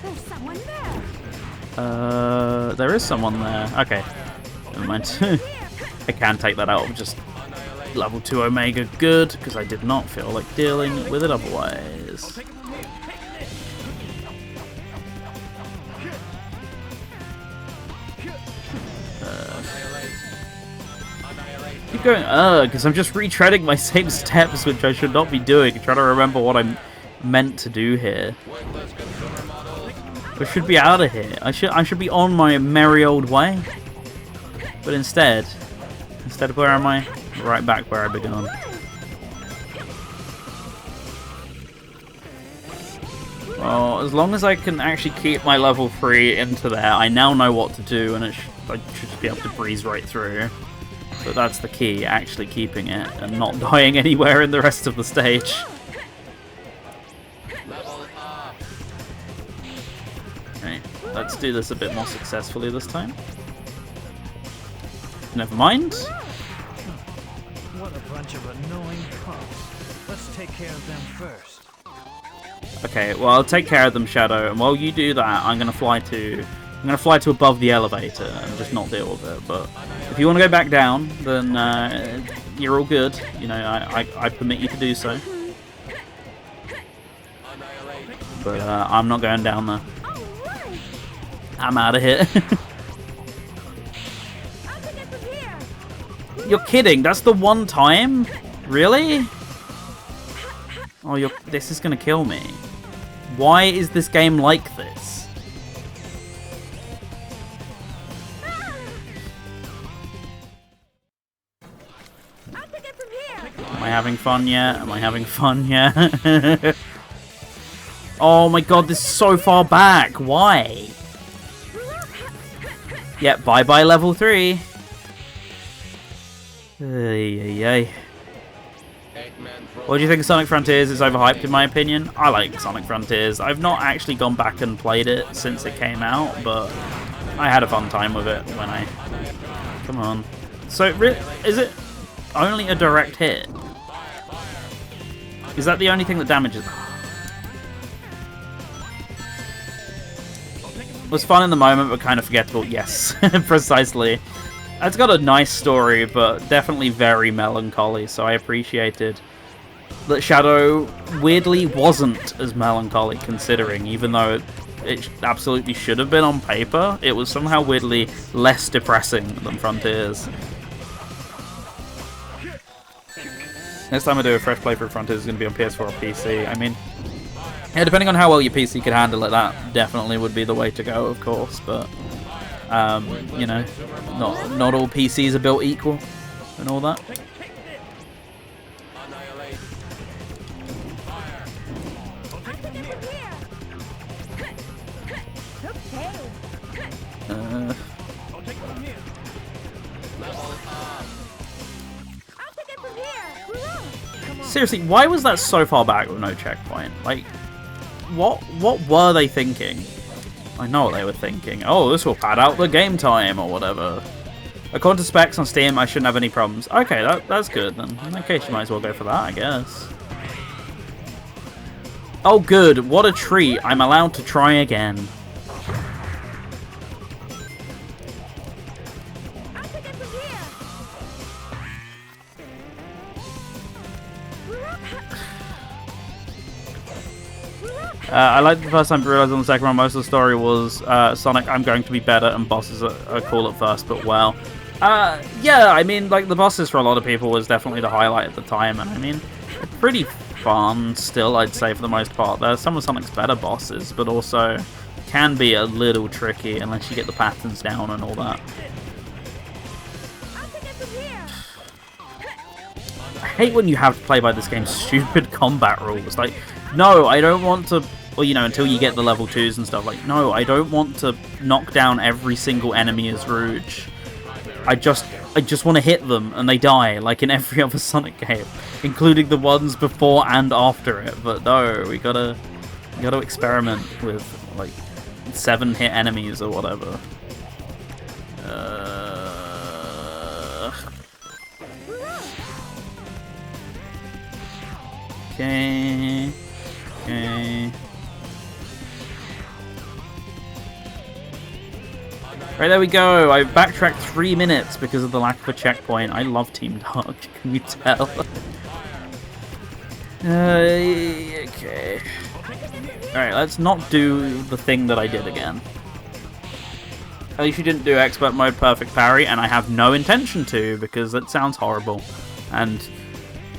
There's someone there. There is someone there. Okay. Never mind. I can take that out of just level 2 Omega good, because I did not feel like dealing with it otherwise. Keep going, because I'm just retreading my same steps, which I should not be doing, and trying to remember what I'm meant to do here. I should be out of here. I should be on my merry old way. But instead, where am I? Right back where I began. Oh, as long as I can actually keep my level 3 into there, I now know what to do, and I should just be able to breeze right through. But that's the key, actually keeping it, and not dying anywhere in the rest of the stage. Okay, let's do this a bit more successfully this time. Never mind. What a bunch of annoying cops. Let's take care of them first. Okay, well, I'll take care of them, Shadow, and while you do that, I'm gonna fly to above the elevator and just not deal with it. But if you want to go back down, then you're all good. You know, I permit you to do so. But I'm not going down there. I'm out of here. You're kidding? That's the one time? Really? Oh, this is gonna kill me. Why is this game like this? Am I having fun yet? Am I having fun yet? Oh my god, this is so far back. Why? Yep, bye-bye level 3. Ay. What do you think of Sonic Frontiers? It's overhyped in my opinion. I like Sonic Frontiers. I've not actually gone back and played it since it came out, but I had a fun time with it when I... Come on. So, is it only a direct hit? Is that the only thing that damages? It was fun in the moment, but kind of forgettable. Yes, precisely. It's got a nice story, but definitely very melancholy, so I appreciated that Shadow weirdly wasn't as melancholy, considering, even though it absolutely should have been on paper, it was somehow weirdly less depressing than Frontiers. Next time I do a fresh playthrough of Frontiers, it's going to be on PS4 or PC. I mean, yeah, depending on how well your PC can handle it, that definitely would be the way to go, of course, but... you know, not all PCs are built equal and all that. Seriously, why was that so far back with no checkpoint? Like, what were they thinking? I know what they were thinking. Oh, this will pad out the game time or whatever. According to specs on Steam, I shouldn't have any problems. Okay, that's good then. In that case, you might as well go for that, I guess. Oh, good. What a treat. I'm allowed to try again. I liked the first time to realize on the second one most of the story was Sonic, I'm going to be better, and bosses are cool at first, but well. Yeah, I mean, like, the bosses for a lot of people was definitely the highlight at the time, and I mean, they're pretty fun still, I'd say, for the most part. There are some of Sonic's better bosses, but also can be a little tricky unless you get the patterns down and all that. I hate when you have to play by this game's stupid combat rules. Like, no, I don't want to... Well, you know, until you get the level 2s and stuff. Like, no, I don't want to knock down every single enemy as Rouge. I just want to hit them and they die, like in every other Sonic game, including the ones before and after it. But no, we gotta experiment with like 7-hit enemies or whatever. Okay. Right, there we go. I backtracked 3 minutes because of the lack of a checkpoint. I love Team Dark, can you tell? Okay. Alright, let's not do the thing that I did again. At least you didn't do expert mode perfect parry, and I have no intention to, because that sounds horrible. And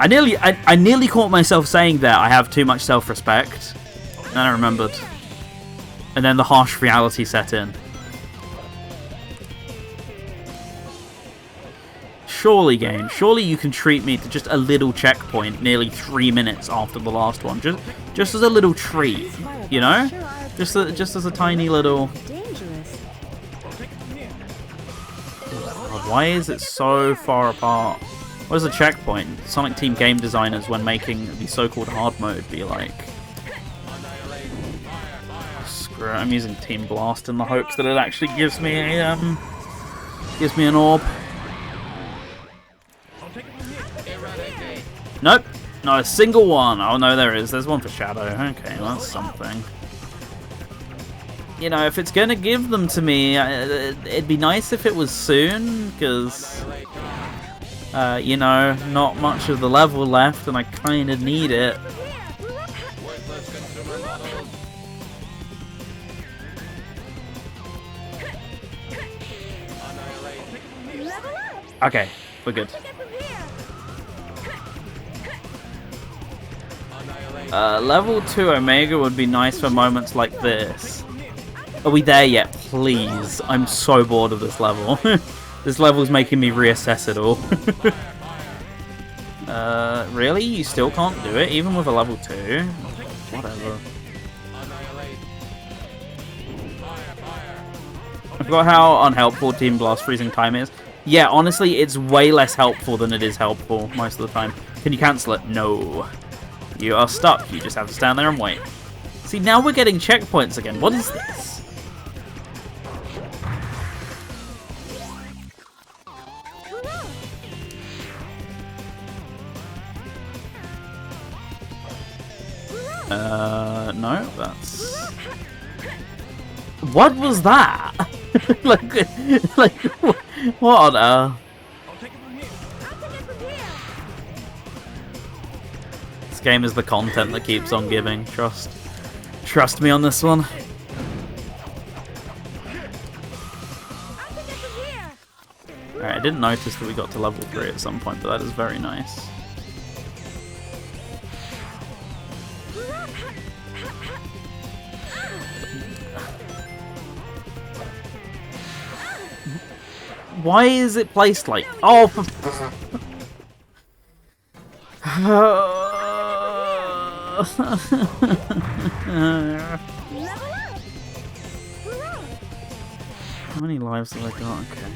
I nearly caught myself saying that I have too much self-respect. And then I remembered. And then the harsh reality set in. surely, game, surely you can treat me to just a little checkpoint nearly 3 minutes after the last one. Just as a little treat, you know? Just as a tiny little... Dangerous. God, why is it so far apart? What is a checkpoint? Sonic Team game designers, when making the so-called hard mode, be like... Screw it, I'm using Team Blast in the hopes that it actually gives me a, an orb. Nope, not a single one. Oh no, there is. There's one for Shadow. Okay, well, that's something. You know, if it's gonna give them to me, it'd be nice if it was soon, because, you know, not much of the level left, and I kind of need it. Okay, we're good. Level 2 Omega would be nice for moments like this. Are we there yet? Please. I'm so bored of this level. This level's making me reassess it all. Really? You still can't do it, even with a level 2? Whatever. I forgot how unhelpful Team Blast freezing time is. Yeah, honestly, it's way less helpful than it is helpful most of the time. Can you cancel it? No. You are stuck. You just have to stand there and wait. See, now we're getting checkpoints again. What is this? No, that's... What was that? like, what on earth? This game is the content that keeps on giving. Trust me on this one. Alright, I didn't notice that we got to level 3 at some point, but that is very nice. Why is it placed like... Oh, for... How many lives have I got? Okay.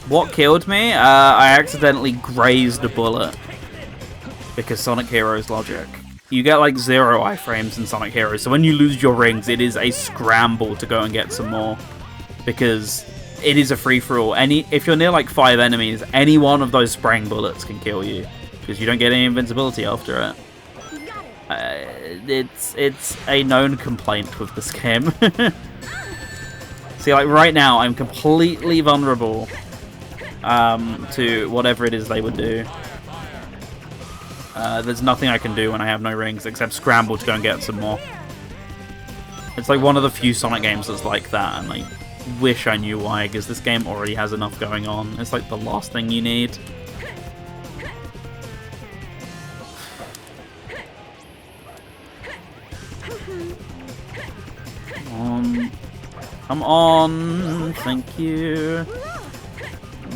What killed me? I accidentally grazed a bullet. Because Sonic Heroes logic. You get like 0 iframes in Sonic Heroes, so when you lose your rings, it is a scramble to go and get some more. Because it is a free-for-all. If you're near like 5 enemies, any one of those spraying bullets can kill you. Because you don't get any invincibility after it. It's a known complaint with this game. See, like right now, I'm completely vulnerable to whatever it is they would do. There's nothing I can do when I have no rings except scramble to go and get some more. It's like one of the few Sonic games that's like that, and I wish I knew why, because this game already has enough going on. It's like the last thing you need. Come on, thank you.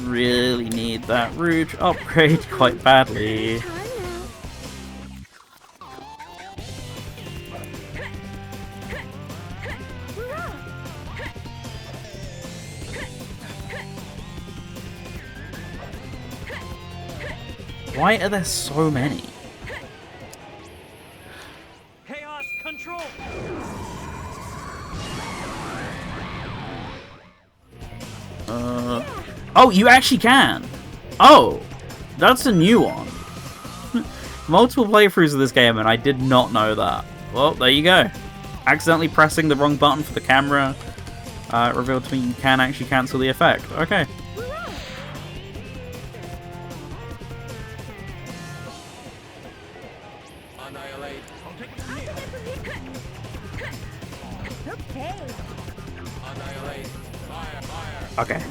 Really need that Rouge upgrade quite badly. Why are there so many? Chaos control. Oh, you actually can. Oh, that's a new one. Multiple playthroughs of this game, and I did not know that. Well, there you go. Accidentally pressing the wrong button for the camera revealed to me you can actually cancel the effect. Okay. Okay.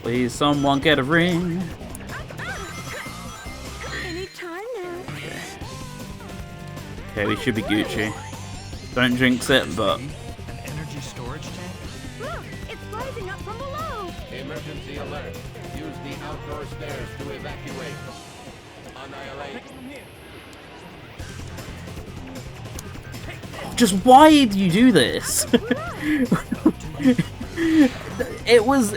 Please, someone get a ring. Anytime now. Okay, we should be Gucci. Don't jinx it, but... An energy storage tank? Look, it's rising up from below. Emergency alert. Use the outdoor stairs to evacuate. Annihilate. Just why do you do this? It was...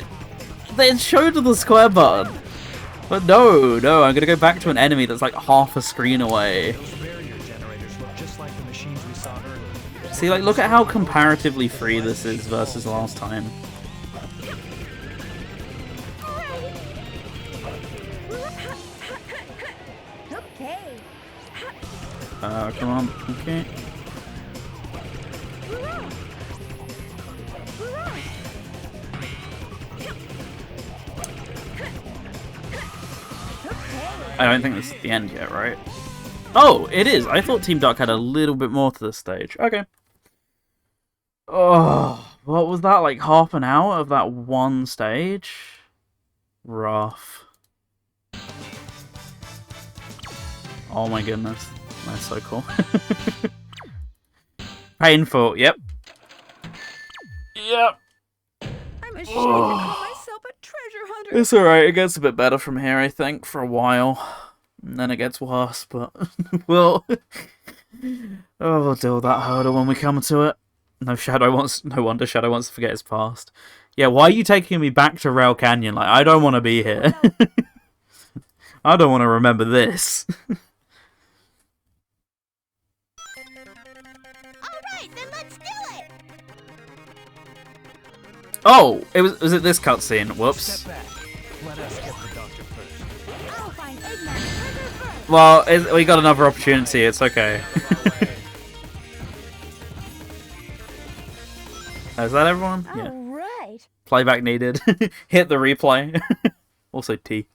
They showed the square button. But no, I'm gonna go back to an enemy that's like half a screen away. Those barrier generators look just like the machines we saw earlier. See, like, look at how comparatively free this is versus last time. Okay. Come on, okay. I don't think this is the end yet, right? Oh, it is! I thought Team Duck had a little bit more to this stage. Okay. Oh, what was that? Like half an hour of that one stage? Rough. Oh my goodness. That's so cool. Painful, yep. Yep. I'm ashamed to call myself a treasure hunter. It's alright, it gets a bit better from here, I think, for a while. And then it gets worse, but we'll deal with that hurdle when we come to it. No wonder Shadow wants to forget his past. Yeah, why are you taking me back to Rail Canyon? Like, I don't want to be here. I don't want to remember this. Alright, then let's do it! Oh, was it this cutscene? Whoops. Step back. Let us get the doctor first. I'll find Eggman's treasure first. Well, we got another opportunity, it's okay. Is that everyone? Yeah. All right. Playback needed. Hit the replay. Also T.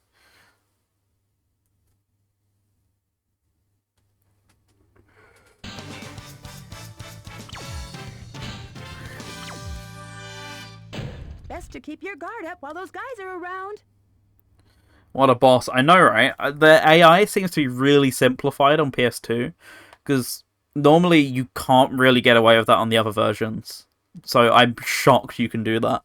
Best to keep your guard up while those guys are around. What a boss. I know, right? The AI seems to be really simplified on PS2, because normally you can't really get away with that on the other versions. So I'm shocked you can do that.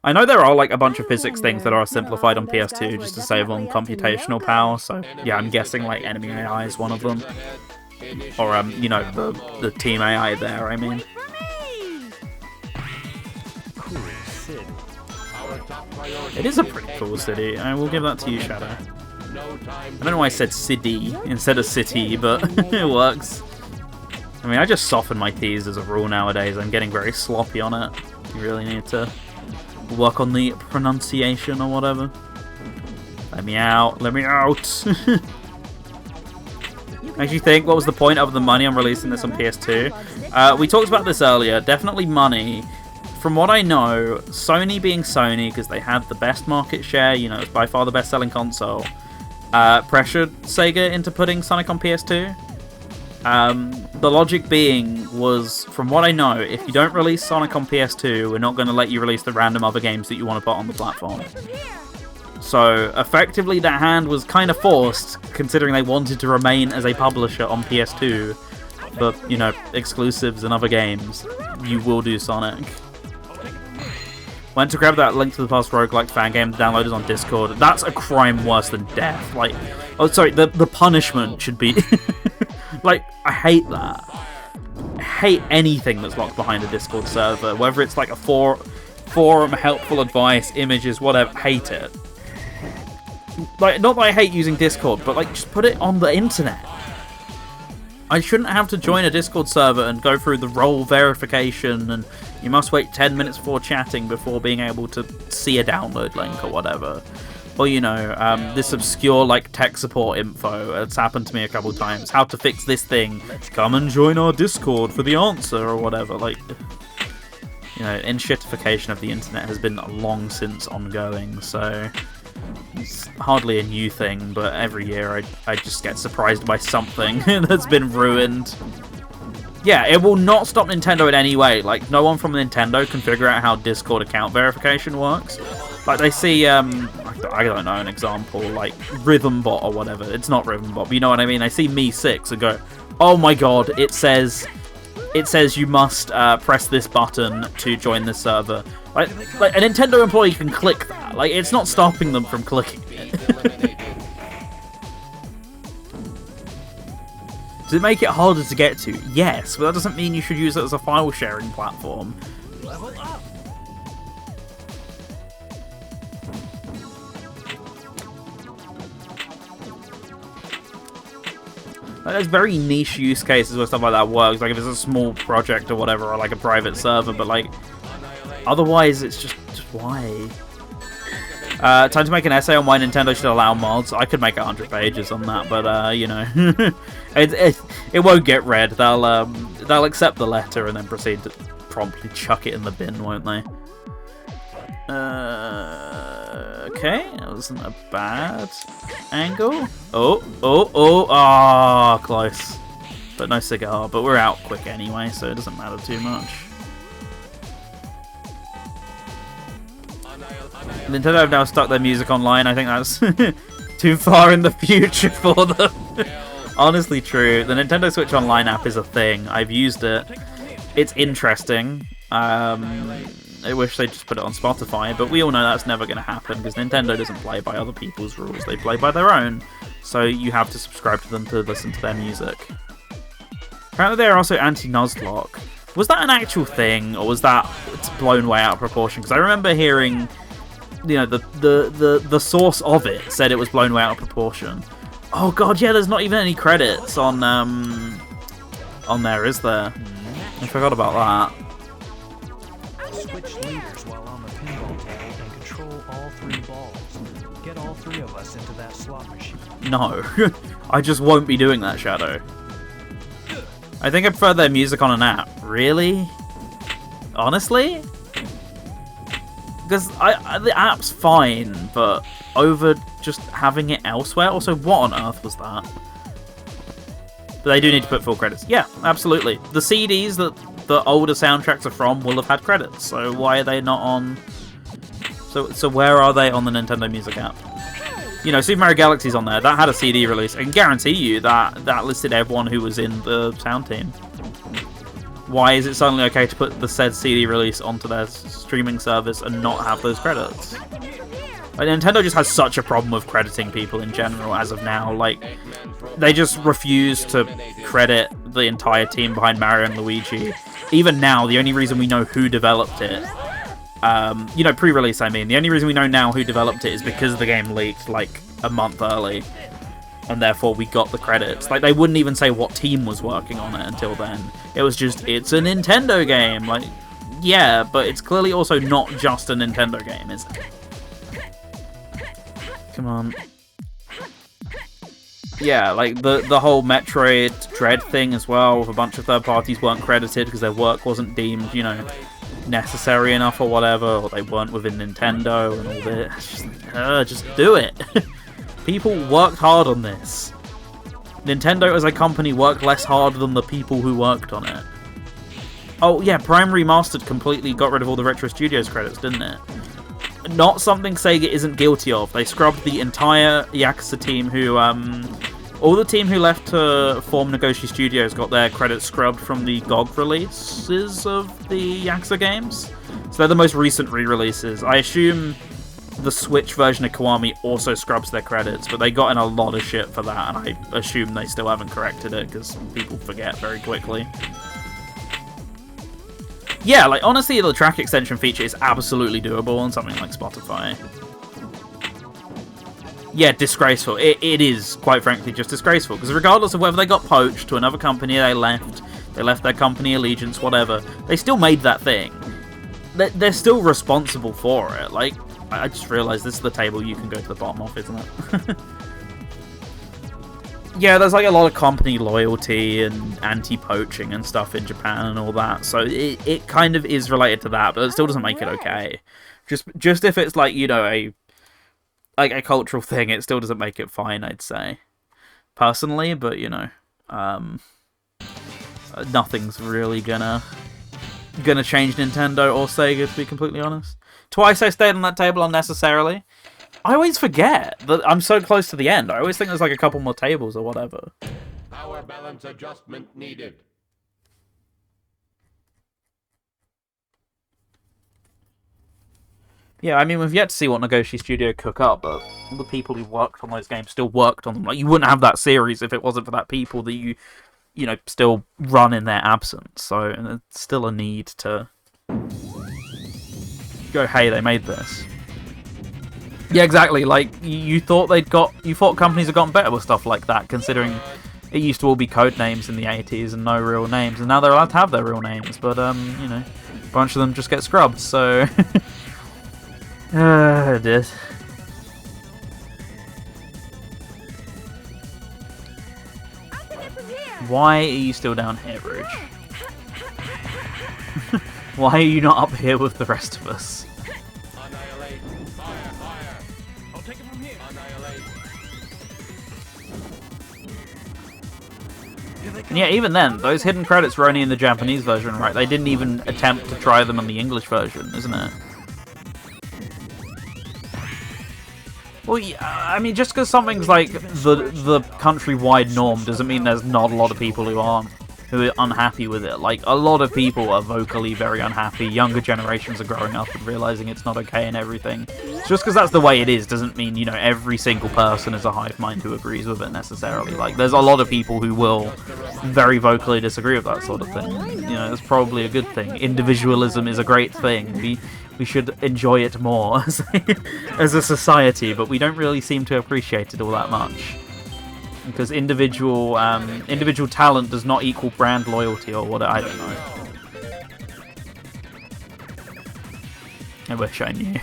I know there are like a bunch of physics things that are simplified on PS2 just to save on computational power, so yeah, I'm guessing like enemy AI is one of them. Or, you know, the team AI there, I mean. Cool city. It is a pretty cool city, I will give that to you, Shadow. I don't know why I said city instead of city, but it works. I mean, I just soften my T's as a rule nowadays. I'm getting very sloppy on it. You really need to work on the pronunciation or whatever. Let me out. Let me out. Actually think, what was the point of the money on releasing this on PS2? We talked about this earlier. Definitely money. From what I know, Sony being Sony, because they had the best market share, you know, it's by far the best-selling console, pressured Sega into putting Sonic on PS2. The logic being was, from what I know, if you don't release Sonic on PS2, we're not going to let you release the random other games that you want to put on the platform. So, effectively, that hand was kind of forced, considering they wanted to remain as a publisher on PS2. But, you know, exclusives and other games, you will do Sonic. Went to grab that Link to the Past roguelike fan game, download it on Discord. That's a crime worse than death. Like, oh, sorry, the punishment should be... Like, I hate that. I hate anything that's locked behind a Discord server, whether it's like a forum, helpful advice, images, whatever. Hate it. Like, not that I hate using Discord, but like, just put it on the internet. I shouldn't have to join a Discord server and go through the role verification, and you must wait 10 minutes before chatting before being able to see a download link or whatever. Or, you know, this obscure, like, tech support info. It's happened to me a couple times. How to fix this thing. Come and join our Discord for the answer, or whatever. Like, you know, enshittification of the internet has been long since ongoing, so... It's hardly a new thing, but every year I just get surprised by something that's been ruined. Yeah, it will not stop Nintendo in any way. Like, no one from Nintendo can figure out how Discord account verification works. Like, they see, I don't know, an example, like Rhythmbot or whatever. It's not Rhythmbot, but you know what I mean? They see Me6 and go, oh my god, it says you must press this button to join this server. Like a Nintendo employee can click that. Like, it's not stopping them from clicking it. Does it make it harder to get to? Yes, but that doesn't mean you should use it as a file sharing platform. Level up. Like, there's very niche use cases where stuff like that works, like if it's a small project or whatever, or like a private server, but like, otherwise it's just why? Time to make an essay on why Nintendo should allow mods. I could make 100 pages on that, but you know, it won't get read. They'll accept the letter and then proceed to promptly chuck it in the bin, won't they? Okay, that wasn't a bad angle. Oh, close. But no cigar. But we're out quick anyway, so it doesn't matter too much. Nintendo have now stuck their music online. I think that's too far in the future for them. Honestly true. The Nintendo Switch Online app is a thing. I've used it. It's interesting. I wish they'd just put it on Spotify, but we all know that's never going to happen because Nintendo doesn't play by other people's rules. They play by their own. So you have to subscribe to them to listen to their music. Apparently they're also anti-Nuzlocke. Was that an actual thing, or was that blown way out of proportion? Because I remember hearing, you know, the source of it said it was blown way out of proportion. Oh god, yeah, there's not even any credits on there, is there? I forgot about that. Switch leaders while on the pinball table and control all 3 balls. Get all 3 of us into that slot machine. No, I just won't be doing that, Shadow. I think I prefer their music on an app. Really? Honestly? Because the app's fine, but over just having it elsewhere? Also, what on earth was that? But they do need to put full credits. Yeah, absolutely. The CDs that the older soundtracks are from will have had credits, so why are they not on... So where are they on the Nintendo Music app? You know, Super Mario Galaxy's on there. That had a CD release. I can guarantee you that listed everyone who was in the sound team. Why is it suddenly okay to put the said CD release onto their streaming service and not have those credits? Like, Nintendo just has such a problem with crediting people in general as of now. Like, they just refuse to credit the entire team behind Mario and Luigi. Even now, the only reason we know who developed it, you know, pre-release I mean, the only reason we know now who developed it is because the game leaked, like, a month early. And therefore we got the credits. Like, they wouldn't even say what team was working on it until then. It was just, it's a Nintendo game. Like, yeah, but it's clearly also not just a Nintendo game, is it? Come on. Yeah, like the whole Metroid Dread thing as well, with a bunch of third parties weren't credited because their work wasn't deemed, you know, necessary enough or whatever, or they weren't within Nintendo and all this. Just do it. People worked hard on this. Nintendo as a company worked less hard than the people who worked on it. Oh yeah, Prime Remastered completely got rid of all the Retro Studios credits, didn't it? Not something Sega isn't guilty of. They scrubbed the entire Yakuza team who, all the team who left to form Nagoshi Studios got their credits scrubbed from the GOG releases of the Yakuza games. So they're the most recent re-releases. I assume the Switch version of Kiwami also scrubs their credits, but they got in a lot of shit for that, and I assume they still haven't corrected it, because people forget very quickly. Yeah, like, honestly, the track extension feature is absolutely doable on something like Spotify. Yeah, disgraceful. It is, quite frankly, just disgraceful, because regardless of whether they got poached to another company, they left their company allegiance, whatever, they still made that thing. They're still responsible for it. Like, I just realised this is the table you can go to the bottom of, isn't it? Yeah, there's like a lot of company loyalty and anti-poaching and stuff in Japan and all that, so it kind of is related to that, but it still doesn't make it okay. Just if it's like, you know, a cultural thing, it still doesn't make it fine, I'd say. Personally, but you know, nothing's really gonna change Nintendo or Sega, to be completely honest. Twice I stayed on that table unnecessarily. I always forget that I'm so close to the end. I always think there's like a couple more tables or whatever. Power balance adjustment needed. Yeah, I mean, we've yet to see what Nagoshi Studio cook up, but the people who worked on those games still worked on them. Like, you wouldn't have that series if it wasn't for that people that you know, still run in their absence. So, and there's still a need to go, hey, they made this. Yeah, exactly. Like, you thought companies had gotten better with stuff like that, considering it used to all be code names in the 80s and no real names, and now they're allowed to have their real names, but, you know, a bunch of them just get scrubbed, so... it is. Why are you still down here, Rouge? Why are you not up here with the rest of us? Annihilate. Fire, fire. I'll take it from here. Annihilate. And yeah, even then, those hidden credits were only in the Japanese version, right? They didn't even attempt to try them on the English version, isn't it? Well, yeah, I mean, just because something's like the countrywide norm doesn't mean there's not a lot of people who are unhappy with it. Like, a lot of people are vocally very unhappy. Younger generations are growing up and realizing it's not okay and everything. Just because that's the way it is doesn't mean, you know, every single person is a hive mind who agrees with it necessarily. Like, there's a lot of people who will very vocally disagree with that sort of thing. You know, it's probably a good thing. Individualism is a great thing. We should enjoy it more as a society, but we don't really seem to appreciate it all that much. Because individual talent does not equal brand loyalty or what, I don't know. I wish I knew.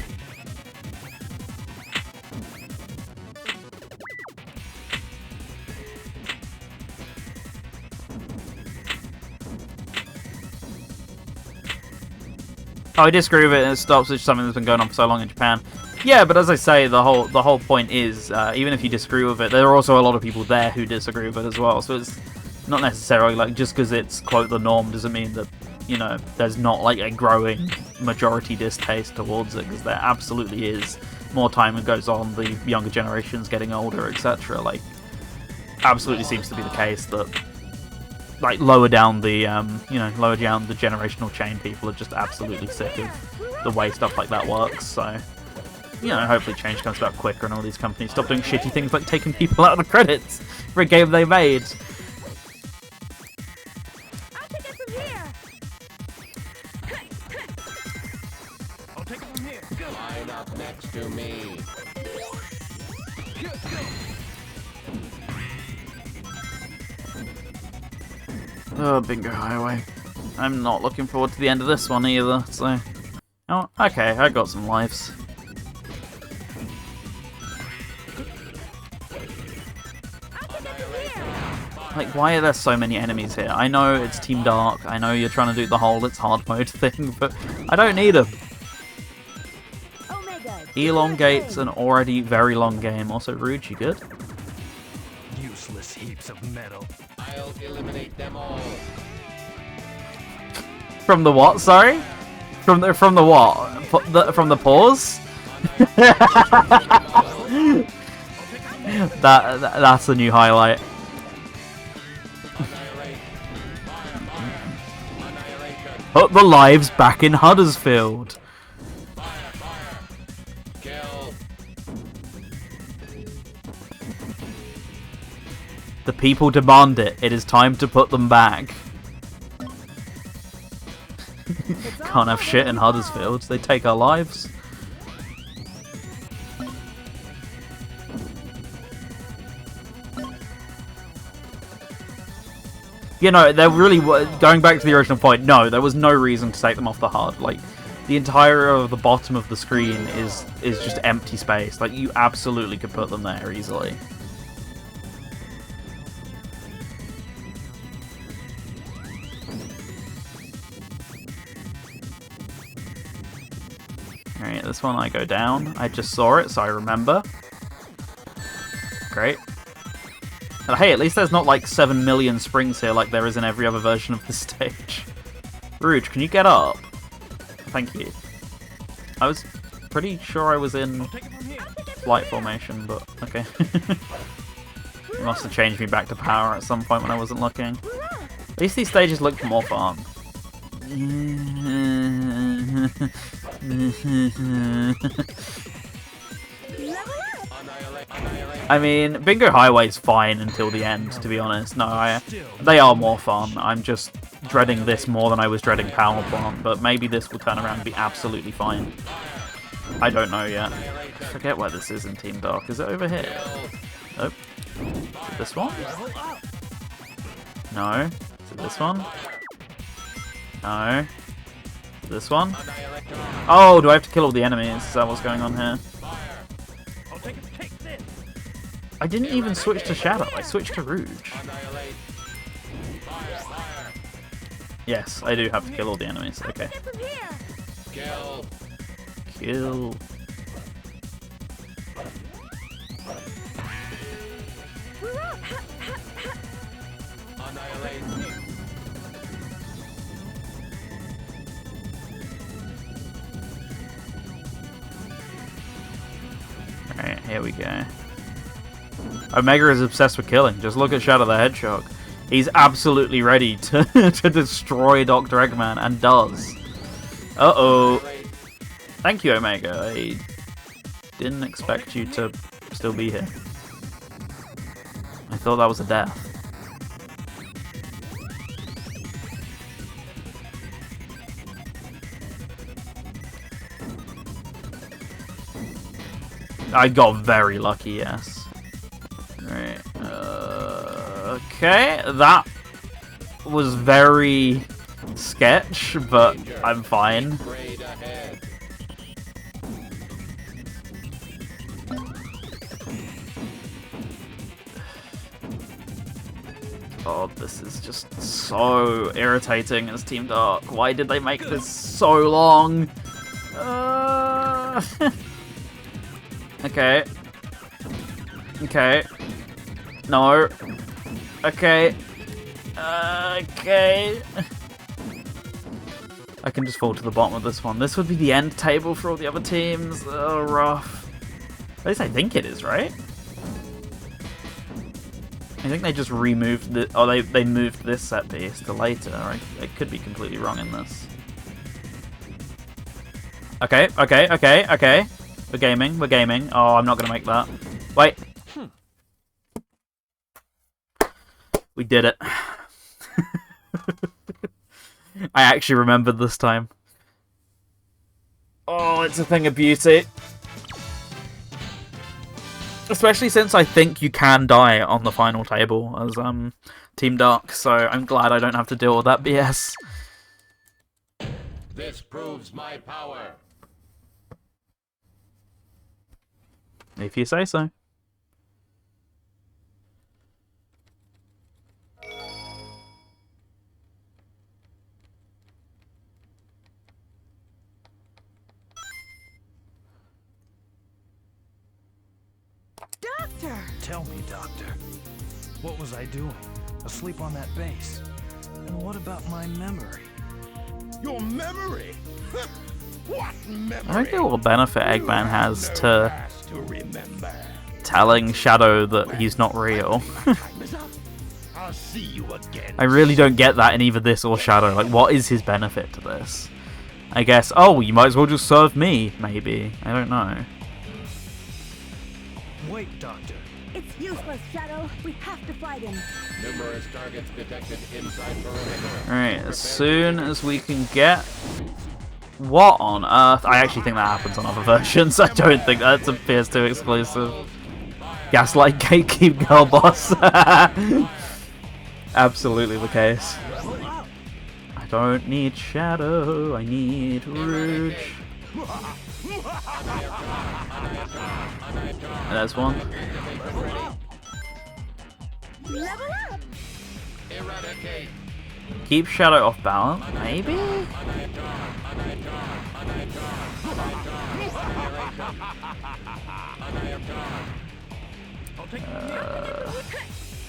Oh, I disagree with it, and it stops. It's something that's been going on for so long in Japan. Yeah, but as I say, the whole point is, even if you disagree with it, there are also a lot of people there who disagree with it as well. So it's not necessarily like just because it's quote the norm doesn't mean that, you know, there's not like a growing majority distaste towards it, because there absolutely is. More time it goes on, the younger generation's getting older, etc. Like, absolutely seems to be the case that, like, lower down the generational chain, people are just absolutely sick of the way stuff like that works. So, you know, hopefully change comes about quicker and all these companies stop doing shitty things like taking people out of the credits for a game they made. I'll take it from here. I'll take it from here. Go. Line up next to me. Oh, Bingo Highway. I'm not looking forward to the end of this one either, so... Oh, okay, I got some lives. Like, why are there so many enemies here? I know it's Team Dark, I know you're trying to do the whole it's hard mode thing, but I don't need them. Elongates an already very long game. Also, Rouge, you good? Useless heaps of metal. I'll eliminate them all. From the what? Sorry? From the what? From the pause? That's the new highlight. Put the lives back in Huddersfield. Kill. The people demand it. It is time to put them back. Can't have shit in Huddersfield. They take our lives. You know, there really was, going back to the original point, no, there was no reason to take them off the HUD. Like, the entire of the bottom of the screen is just empty space. Like, you absolutely could put them there easily. Alright, this one I go down. I just saw it, so I remember. Great. And hey, at least there's not like 7 million springs here like there is in every other version of the stage. Rouge, can you get up? Thank you. I was pretty sure I was in flight formation, but okay. It must have changed me back to power at some point when I wasn't looking. At least these stages look more fun. I mean, Bingo Highway's fine until the end, to be honest. No, they are more fun. I'm just dreading this more than I was dreading Power Plant, but maybe this will turn around and be absolutely fine. I don't know yet. I forget where this is in Team Dark. Is it over here? Nope. Is it this one? No. Is it this one? No. This one? Oh, do I have to kill all the enemies? Is that what's going on here? I didn't even switch to Shadow. I switched to Rouge. Yes, I do have to kill all the enemies. Okay. Kill. Kill. Alright, here we go. Omega is obsessed with killing. Just look at Shadow the Hedgehog. He's absolutely ready to, to destroy Dr. Eggman, and does. Uh-oh. Thank you, Omega. I didn't expect you to still be here. I thought that was a death. I got very lucky, yes. Right. Okay, that was very sketch, but I'm fine. God, this is just so irritating as Team Dark. Why did they make this so long? Okay. Okay. No. Okay. Okay. I can just fall to the bottom of this one. This would be the end table for all the other teams. Oh, rough. At least I think it is, right? I think they just removed the... Oh, they moved this set piece to later. I could be completely wrong in this. Okay, okay, okay, okay. We're gaming, we're gaming. Oh, I'm not going to make that. Wait. We did it. I actually remembered this time. Oh, it's a thing of beauty. Especially since I think you can die on the final table as Team Dark, so I'm glad I don't have to deal with that BS. This proves my power. If you say so. Doctor! Tell me, Doctor. What was I doing? Asleep on that base? And what about my memory? Your memory? What memory? I don't get what benefit Eggman has to telling Shadow that he's not real. I'll see you again. I really don't get that in either this or Shadow. Like, what is his benefit to this? I guess, oh, you might as well just serve me, maybe. I don't know. Wait, Doctor. It's useless, Shadow. We have to fight him. Numerous targets detected inside perimeter. Alright, as soon as we can get... What on earth? I actually think that happens on other versions. I don't think that's a PS2 exclusive. Gaslight Gatekeep Girl Boss. Absolutely the case. I don't need Shadow, I need Rouge. There's one. Level up! Eradicate. Keep Shadow off balance, maybe?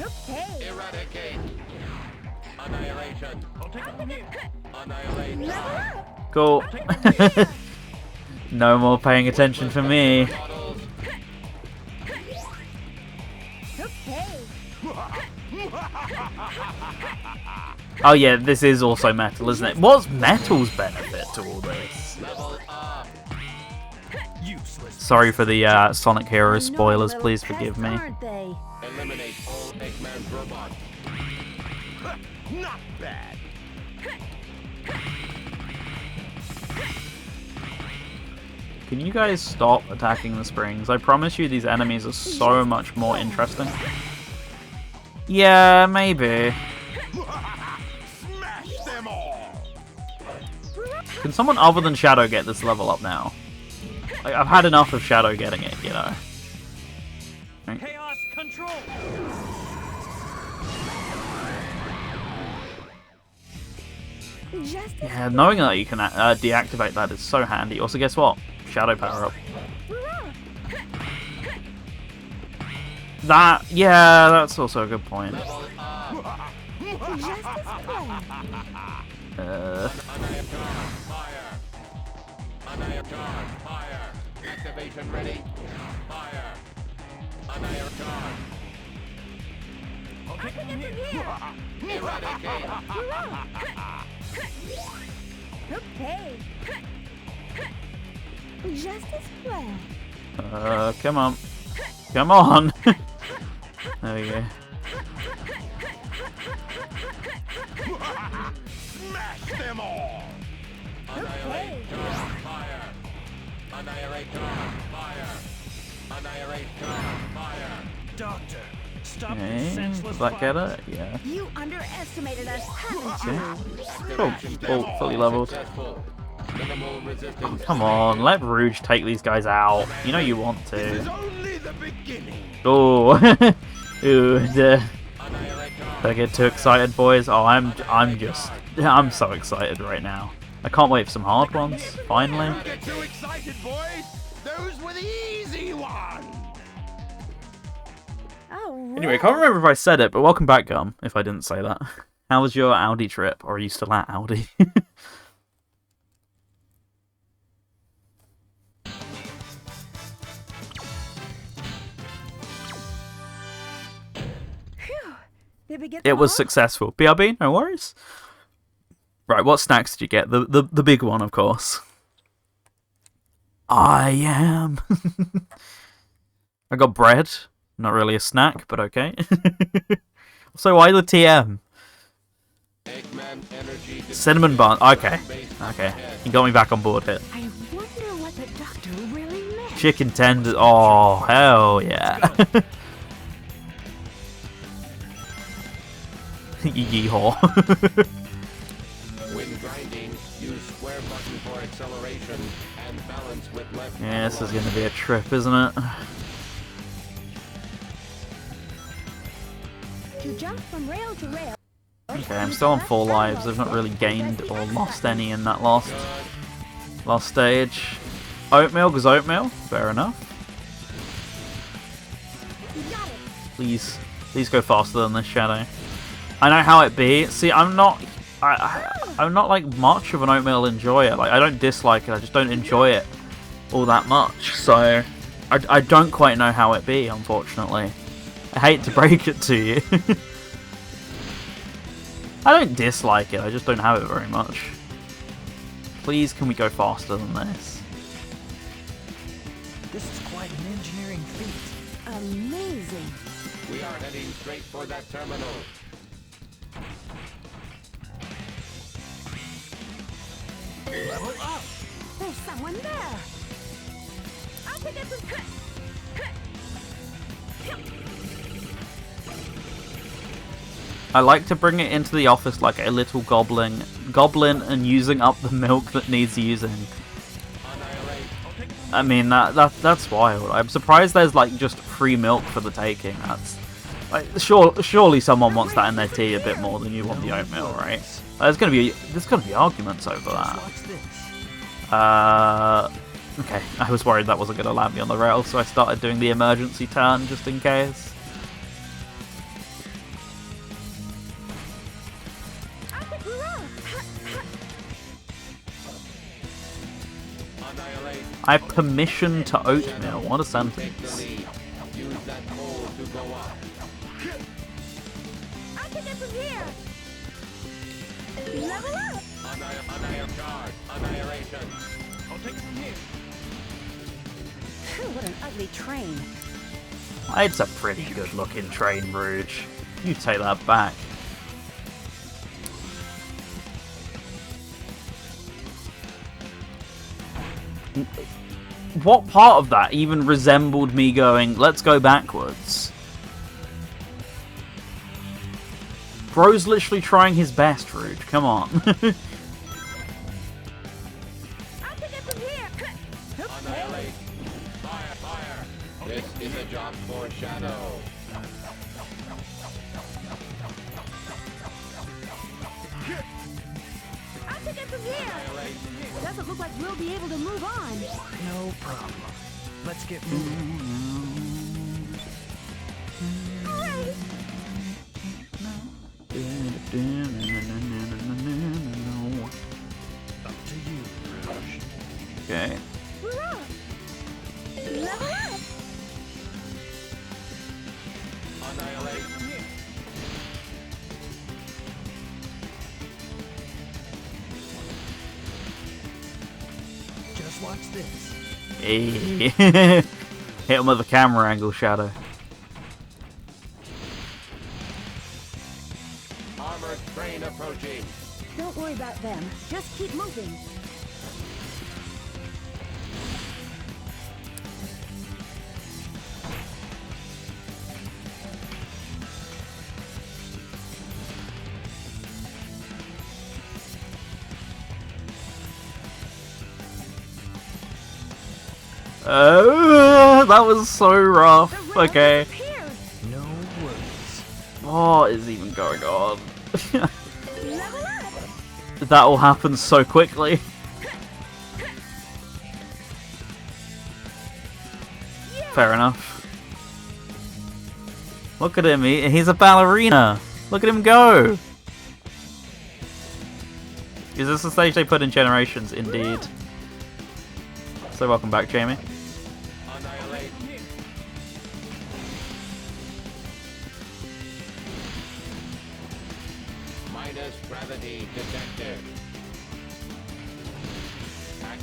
Okay. Eradicate. Annihilation. I'll take it from here. Annihilate. Level up. Cool. No more paying attention for me. Models. Okay. Oh yeah, this is also metal, isn't it? What's metal's benefit to all this? Level up. Useless. Sorry for the Sonic Heroes Annoying spoilers, little please pests, forgive me. aren't they? Eliminate all Eggman's robots. Not bad. Can you guys stop attacking the springs? I promise you these enemies are so much more interesting. Yeah, maybe. Smash them all. Can someone other than Shadow get this level up now? Like, I've had enough of Shadow getting it, you know. Chaos control. Just as Yeah, knowing that you can deactivate that is so handy. Also, guess what? Shadow power up. That, yeah, that's also a good point. just as planned. Fire. Annihilation. Fire. Activation ready. Fire. Annihilation. I'll take it from here. Eradicate. Okay. Just as planned. Come on. Come on! There we go. Smash them all. Annihilate. Fire. Annihilate. Fire. Annihilate. Fire. Doctor, stop Okay, this senseless does that get violence. it? Yeah. You underestimated us, haven't you? Okay. Cool. Fully leveled. Successful. Minimal resistance. Come on, let Rouge take these guys out. You know you want This is to. only the beginning. Oh, ooh, Annihilate. don't get too excited, boys. Oh, I'm so excited right now. I can't wait for some hard ones. Finally. Don't get too excited, boys. Those were the easy ones. Oh, Anyway, I can't remember if I said it, but welcome back, Gum. If I didn't say that. How was your Audi trip? Or are you still at Audi? Did we get It them was all? successful. BRB, no worries. Right, what snacks did you get? The big one, of course. I am. I got bread. Not really a snack, but okay. So why the TM? Eggman energy. Cinnamon bun. Okay. Okay. You got me back on board here. I wonder what the doctor really meant. Chicken tenders. Oh, hell yeah. Yeehaw. When grinding, use square button for acceleration and balance with left. Yeah, this is going to be a trip, isn't it? To jump from rail to rail. Okay, I'm still on 4 lives. I've not really gained or lost any in that last stage. Oatmeal goes oatmeal. Fair enough. You got it. Please go faster than this, Shadow. I know how it be. See, I'm not like much of an oatmeal enjoyer. Like, I don't dislike it. I just don't enjoy it all that much. So I don't quite know how it be, unfortunately. I hate to break it to you. I don't dislike it, I just don't have it very much. Please, can we go faster than this? This is quite an engineering feat. Amazing. We are heading straight for that terminal. Level up! There's someone there. I'll pick up some. I like to bring it into the office like a little goblin and using up the milk that needs using. I mean, that's wild. I'm surprised there's like just free milk for the taking. That's like surely someone wants that in their tea a bit more than you want the oatmeal, right? There's gonna be arguments over that. What's this? Okay, I was worried that wasn't gonna land me on the rail, so I started doing the emergency turn just in case. I have permission to oatmeal. What a sentence. Use that pole to go up. I can get from here. Level up. Annihilation. I'll take it from here. Phew, what an ugly train. It's a pretty good looking train, Rouge. You take that back. What part of that even resembled me going, let's go backwards? Bro's literally trying his best, Rouge. Come on. I can get from here. Annihilate. Fire, fire. This is a job for Shadow. I can get from here. Doesn't look like we'll be able to move on. No problem. Let's get moving. Hooray. Up to you, Rouge. Okay. Hurrah. Level up. Annihilate. Just watch this. Hey. Hit him with a camera angle, Shadow. Armored train approaching. Don't worry about them. Just keep moving. That was so rough. Okay. Here. No worries. What is even going on? Level up. That all happened so quickly. Fair enough. Look at him, he's a ballerina. Look at him go. Is this the stage they put in Generations? Indeed. So welcome back, Jamie. Annihilate. Minus gravity detected.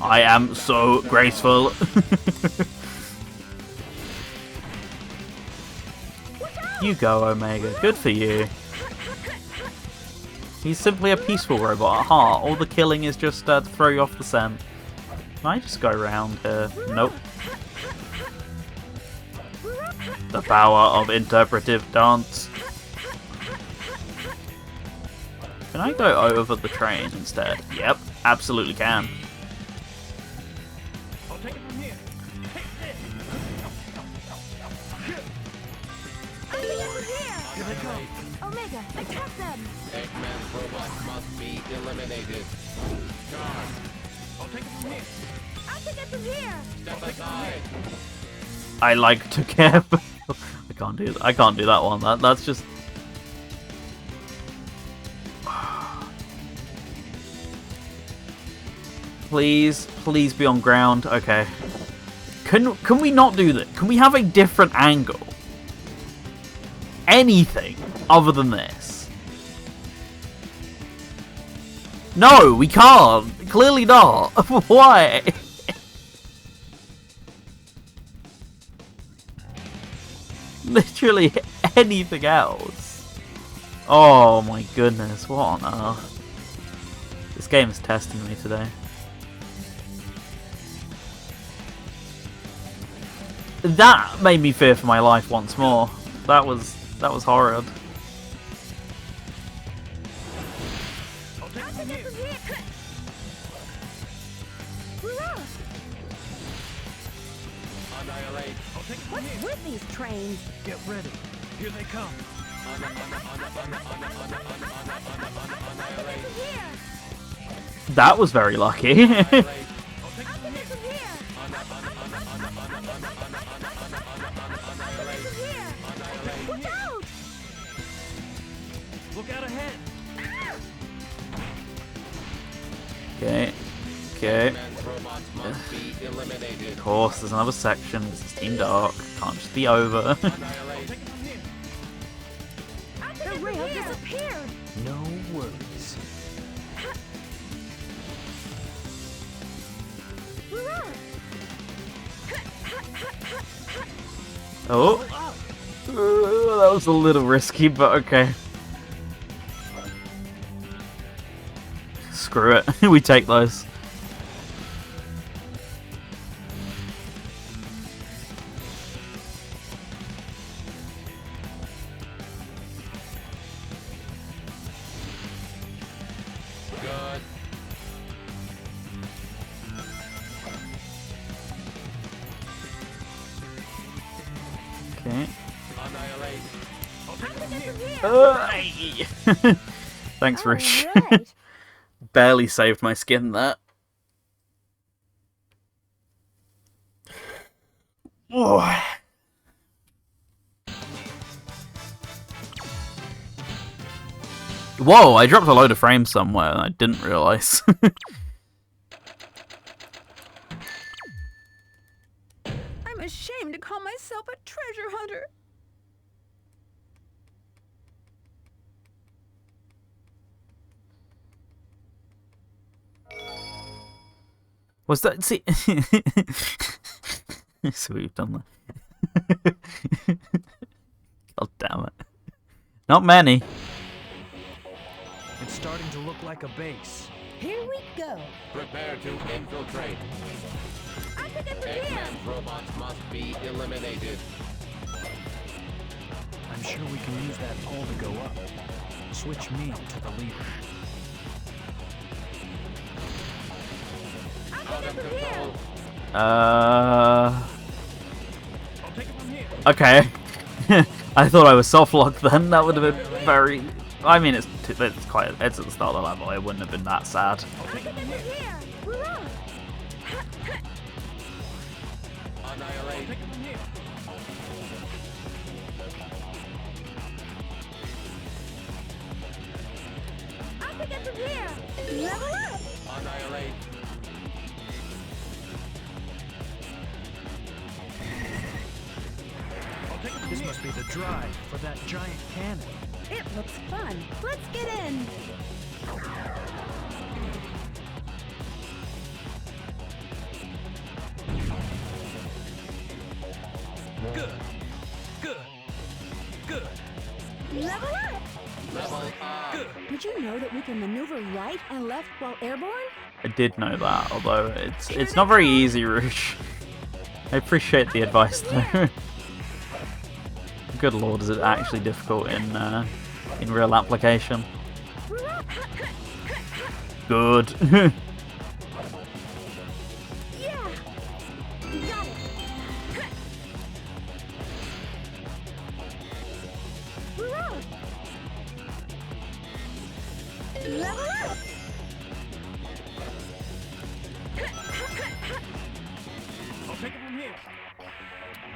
I am so graceful. You go, Omega. Good for you. He's simply a peaceful robot at heart. All the killing is just to throw you off the scent. Can I just go around here? Nope. The power of interpretive dance. Can I go over the train instead? Yep, absolutely can. I'll take it from here. I can get from here. Here they come. Omega, attack them. Eggman's robot must be eliminated. Charge. I'll take it from here. I can get from here. Step aside. I like to care. I can't do that. I can't do that one. That's just. Please, please be on ground. Okay. Can we not do that? Can we have a different angle? Anything other than this? No, we can't. Clearly not. Why? Literally anything else. Oh my goodness, what on earth? This game is testing me today. That made me fear for my life once more. That was horrid. I'll take it I from can get here. from here. Hurrah. Annihilate. I'll take it from What's here. with these trains? Get ready. Here they come. I can get from here. That was very lucky. I'll take it I from can here. get from here. I can get from here. Watch out. Look out ahead. Okay. Okay. Eggman's robots must be eliminated. course, there's another section. This is Team Dark. Can't just be over. The rail disappeared. No worries. Oh. That was a little risky, but okay. Screw it. We take those. Good. Okay. Annihilate. Thanks, Rich. Alright. Barely saved my skin there. Oh. Whoa, I dropped a load of frames somewhere and I didn't realise. I'm ashamed to call myself a treasure hunter. Was that... See... So we've done that. God damn it. Not many. It's starting to look like a base. Here we go. Prepare to infiltrate. I think it's here. Eggman's robots must be eliminated. I'm sure we can use that pole to go up. Switch me to the leader. Out of control. Okay. I thought I was soft locked then. That would have been very... I mean, it's quite... It's at the start of the level. It wouldn't have been that sad. Here. Hurrah. Annihilate. I think it's here. Level up. Annihilate. This must be the drive for that giant cannon. It looks fun. Let's get in. Good. Good. Good. Level up. Level up. Good. Did you know that we can maneuver right and left while airborne? I did know that, although it's not very easy, Roosh. I appreciate the advice, though. Good lord, is it actually difficult in real application? Good. Yeah. Got it. Hurrah. Level up.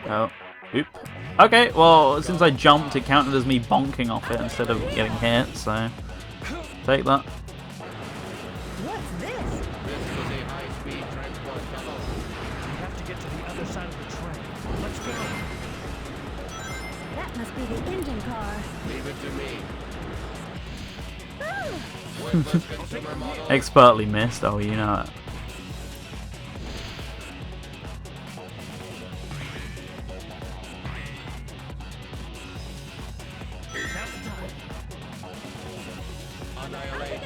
Oh, oop. Okay, well, since I jumped, it counted as me bonking off it instead of getting hit, so take that. What's this? This is a high-speed transport tunnel. We have to get to the other side of the train. Let's go. That must be the engine car. Leave it to me. Worthless consumer model. Expertly missed, oh, you know it. Annihilate.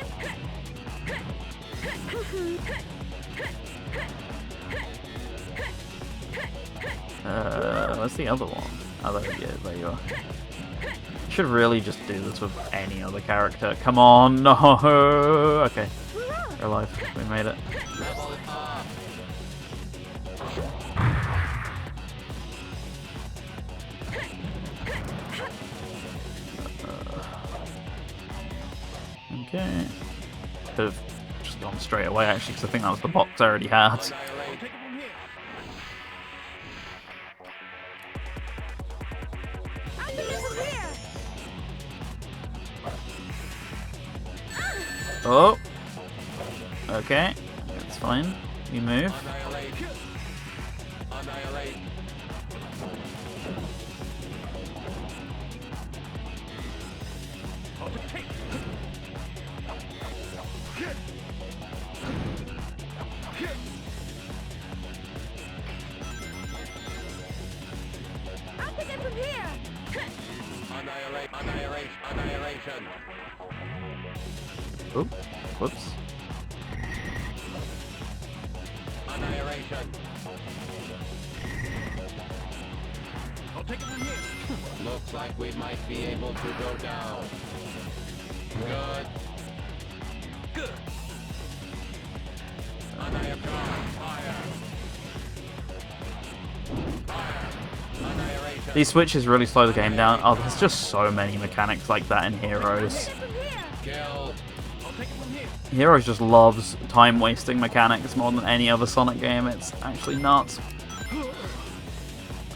What's the other one? Oh, there you are. Should really just do this with any other character. Come on, no! Okay, we're alive. We made it. Level up. Okay. Could have just gone straight away, actually, because I think that was the box I already had. Annihilate. I think it's here. Oh! Okay, it's fine. We move. Annihilate. Annihilation. Oop. Whoops. Annihilation. I'll take it from here. Looks like we might be able to go down. Good. Good. Annihilation. Fire. Fire. Annihilation. These switches really slow the game down. Oh, there's just so many mechanics like that in Heroes. Kill. I'll take it from here. Heroes just loves time-wasting mechanics more than any other Sonic game. It's actually nuts.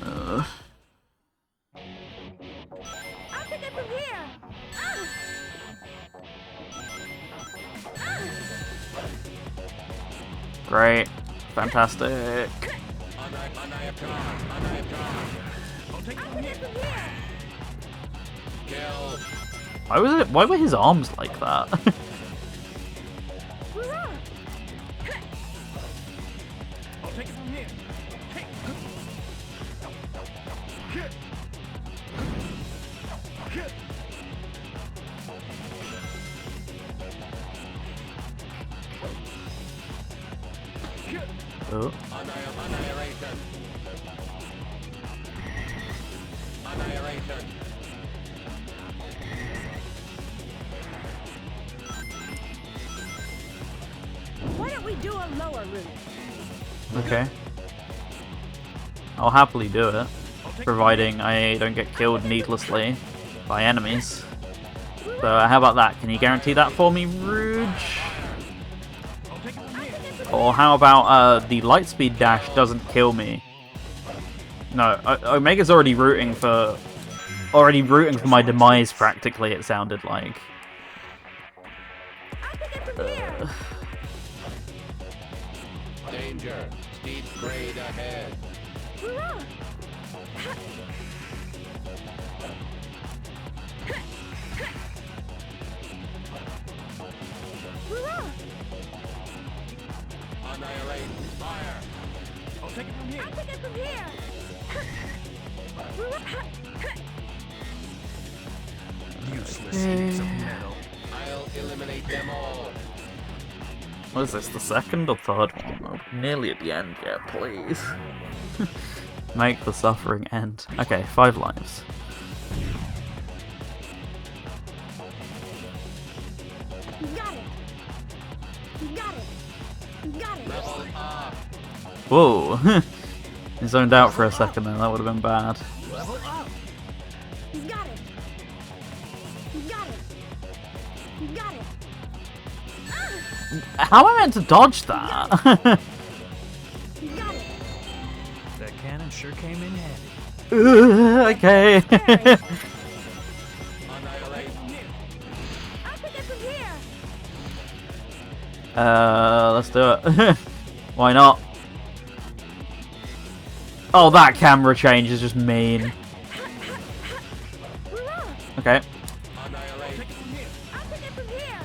I'll pick it from here. Great. Fantastic. Annihilation. I'll take it from here. Kill. Why were his arms like that? I'll take it from here. Hey. Oh. Annihilation. Annihilation. Why don't we do a lower route? Okay. I'll happily do it, providing I don't get killed needlessly by enemies. So how about that? Can you guarantee that for me, Rouge? Or how about the lightspeed dash doesn't kill me? No, Omega's already rooting for my demise practically. It sounded like. Danger. Steep grade ahead. Annihilate. Fire. I'll take it from here. I'll pick it from here. Useless heaps of metal. I'll eliminate them all. What is this, the second or third one? Oh, nearly at the end yet, please. Make the suffering end. Okay, 5 lives. You got it. You got it. You got it. Level up. Whoa! He zoned out for a second there, that would have been bad. Level up. You got it. You got it. You got it. How am I meant to dodge that? You got it. That cannon sure came in handy. Okay. Annihilate. I'll pick it from here. Let's do it. Why not? Oh, that camera change is just mean. Okay. Annihilate. I'll pick it from here.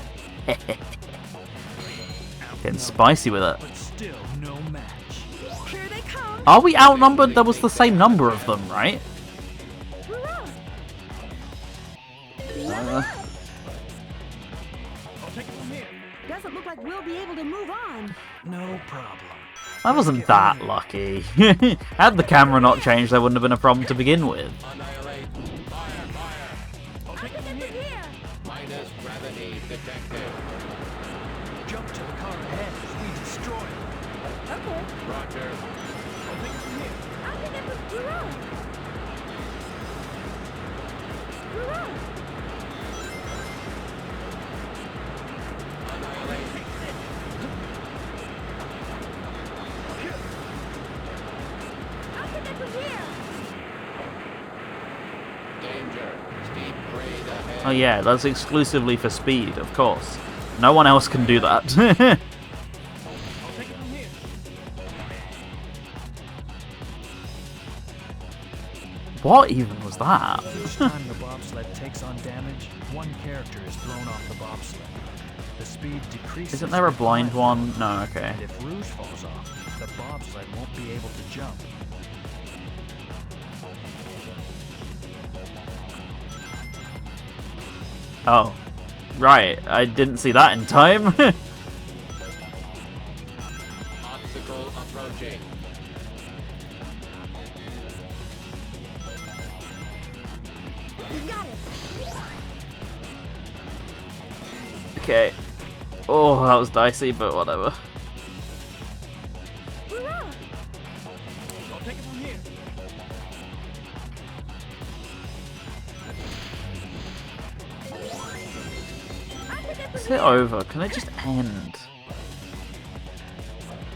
Getting spicy with it. But still no match. Here they come. Are we outnumbered? There was the same number of them, right? I'll take it from here. Doesn't look like we'll be able to move on. No problem. I wasn't that lucky. Had the camera not changed, there wouldn't have been a problem to begin with. Annihilate. Fire. Fire. I'll take it from here. Minus gravity detected. Jump to the car ahead as we destroy it. Okay. Roger. I'll take it from here. I'll pick it from here. Annihilate. I'll pick it from here. Danger. Steep grade ahead. Oh yeah, that's exclusively for speed, of course. No one else can do that. I'll take it from here. What even was that? Each time the bobsled takes on damage, one character is thrown off the bobsled. The speed decreases. Isn't there a with blind time, one? No, okay. And if Rouge falls off, the bobsled won't be able to jump. Oh. Right, I didn't see that in time. Obstacle approaching. You got it. Okay. Oh, that was dicey, but whatever. Hurrah! I'll take it from here. I'll pick up Is from it here. over? Can it just end?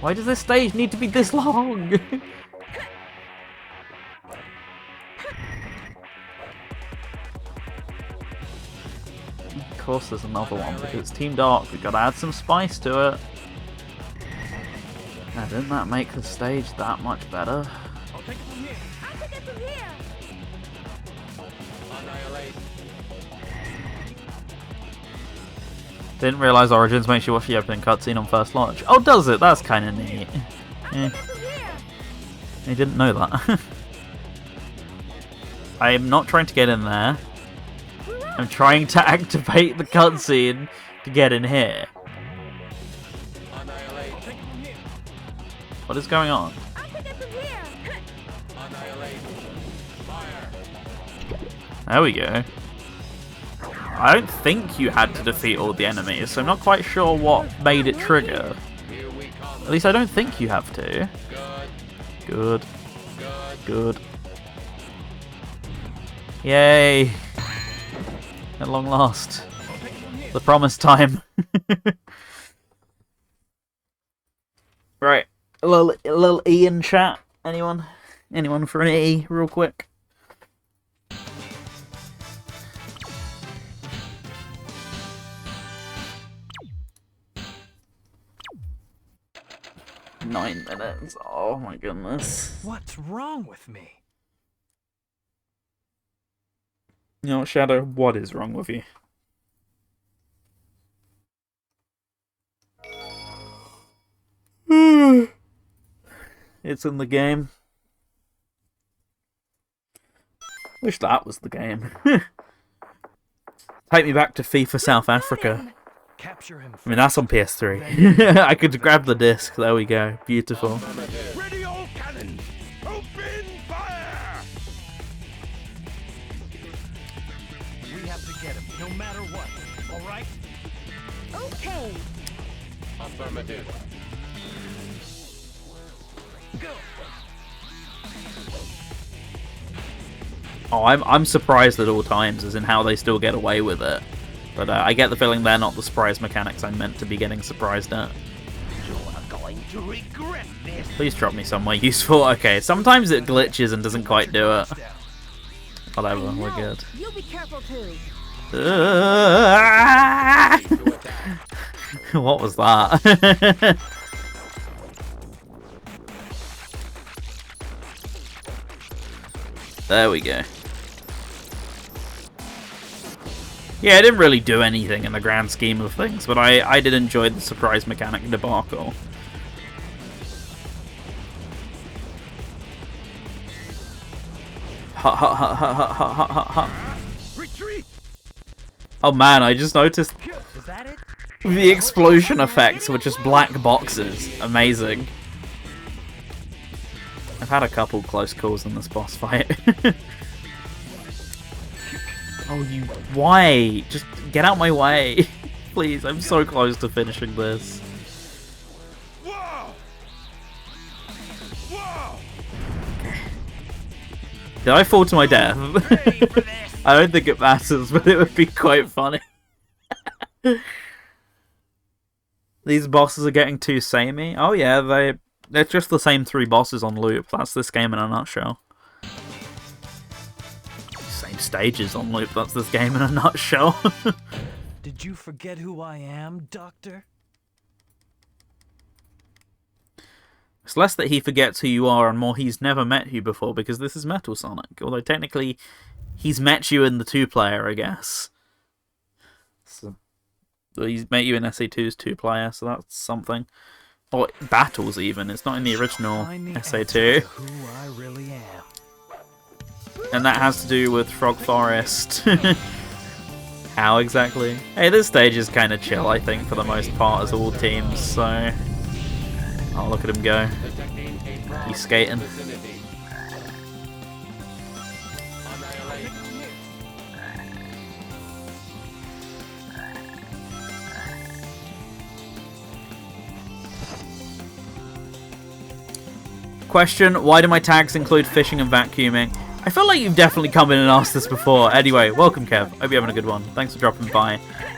Why does this stage need to be this long? Of course there's another one, because it's Team Dark. We've got to add some spice to it. Now, didn't that make the stage that much better? I'll take it from here. I'll pick up from here. Annihilate. Didn't realise Origins makes you watch the opening cutscene on first launch. Oh, does it? That's kind of neat. Eh, Pick up from here. I didn't know that. I'm not trying to get in there. I'm trying to activate the cutscene to get in here. Annihilate. I'll take it from here. What is going on? I'll pick up from here. Annihilate. Fire. There we go. I don't think you had to defeat all the enemies, so I'm not quite sure what made it trigger. Here we come. At least I don't think you have to. Good. Good. Good. Good. Yay! At long last. I'll take it from here. The promised time. Right. A little E in chat. Anyone? Anyone for an E real quick? Nine minutes. Oh my goodness. What's wrong with me? You know, Shadow, what is wrong with you? It's in the game. Wish that was the game. Take me back to FIFA South Africa. Capture him. I mean, that's on PS3. I could grab the disc. There we go. Beautiful. Ready all cannons! Open fire! We have to get him, no matter what. All right? Okay. Affirmative. Go. Oh, I'm surprised at all times, as in how they still get away with it. But I get the feeling they're not the surprise mechanics I'm meant to be getting surprised at. You're going to regret this! Please drop me somewhere useful. Okay, sometimes it glitches and doesn't quite do it. Whatever, I we're know. good. You'll be careful too. What was that? There we go. Yeah, it didn't really do anything in the grand scheme of things, but I did enjoy the surprise mechanic debacle. Ha ha ha ha ha ha ha ha ha. Retreat! Oh man, I just noticed Is that it? the explosion effects were just black boxes. Amazing. I've had a couple close calls in this boss fight. Oh, you... Why? Just get out my way. Please, I'm so close to finishing this. Whoa! Whoa! Did I fall to my death? I don't think it matters, but it would be quite funny. These bosses are getting too samey. Oh yeah, they're just the same three bosses on loop. That's this game in a nutshell. Same stages on loop. That's this game in a nutshell. Did you forget who I am, Doctor? It's less that he forgets who you are and more he's never met you before, because this is Metal Sonic. Although technically, he's met you in the two-player, I guess. So, he's met you in SA2's two-player, so that's something. Or Battles, even. It's not in the original Find the SA2. answer to who I really am. And that has to do with Frog Forest how exactly? Hey, this stage is kind of chill, I think, for the most part, as all teams, so... Oh, look at him go. He's skating. Question, why do my tags include fishing and vacuuming? I feel like you've definitely come in and asked this before. Anyway, welcome Kev. Hope you're having a good one. Thanks for dropping by.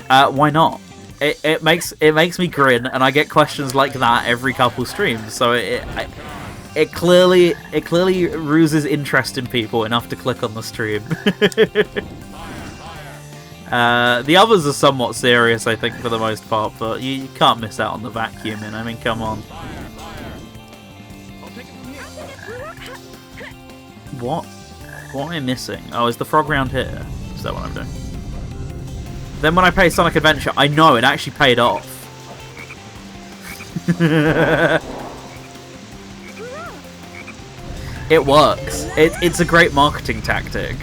Why not? It makes me grin, and I get questions like that every couple streams. So it clearly ruses interest in people enough to click on the stream. The others are somewhat serious, I think, for the most part, but you can't miss out on the vacuuming. I mean, come on. What? What am I missing? Oh, is the frog round here? Is that what I'm doing? Then when I play Sonic Adventure, I know it actually paid off. It works. It's a great marketing tactic.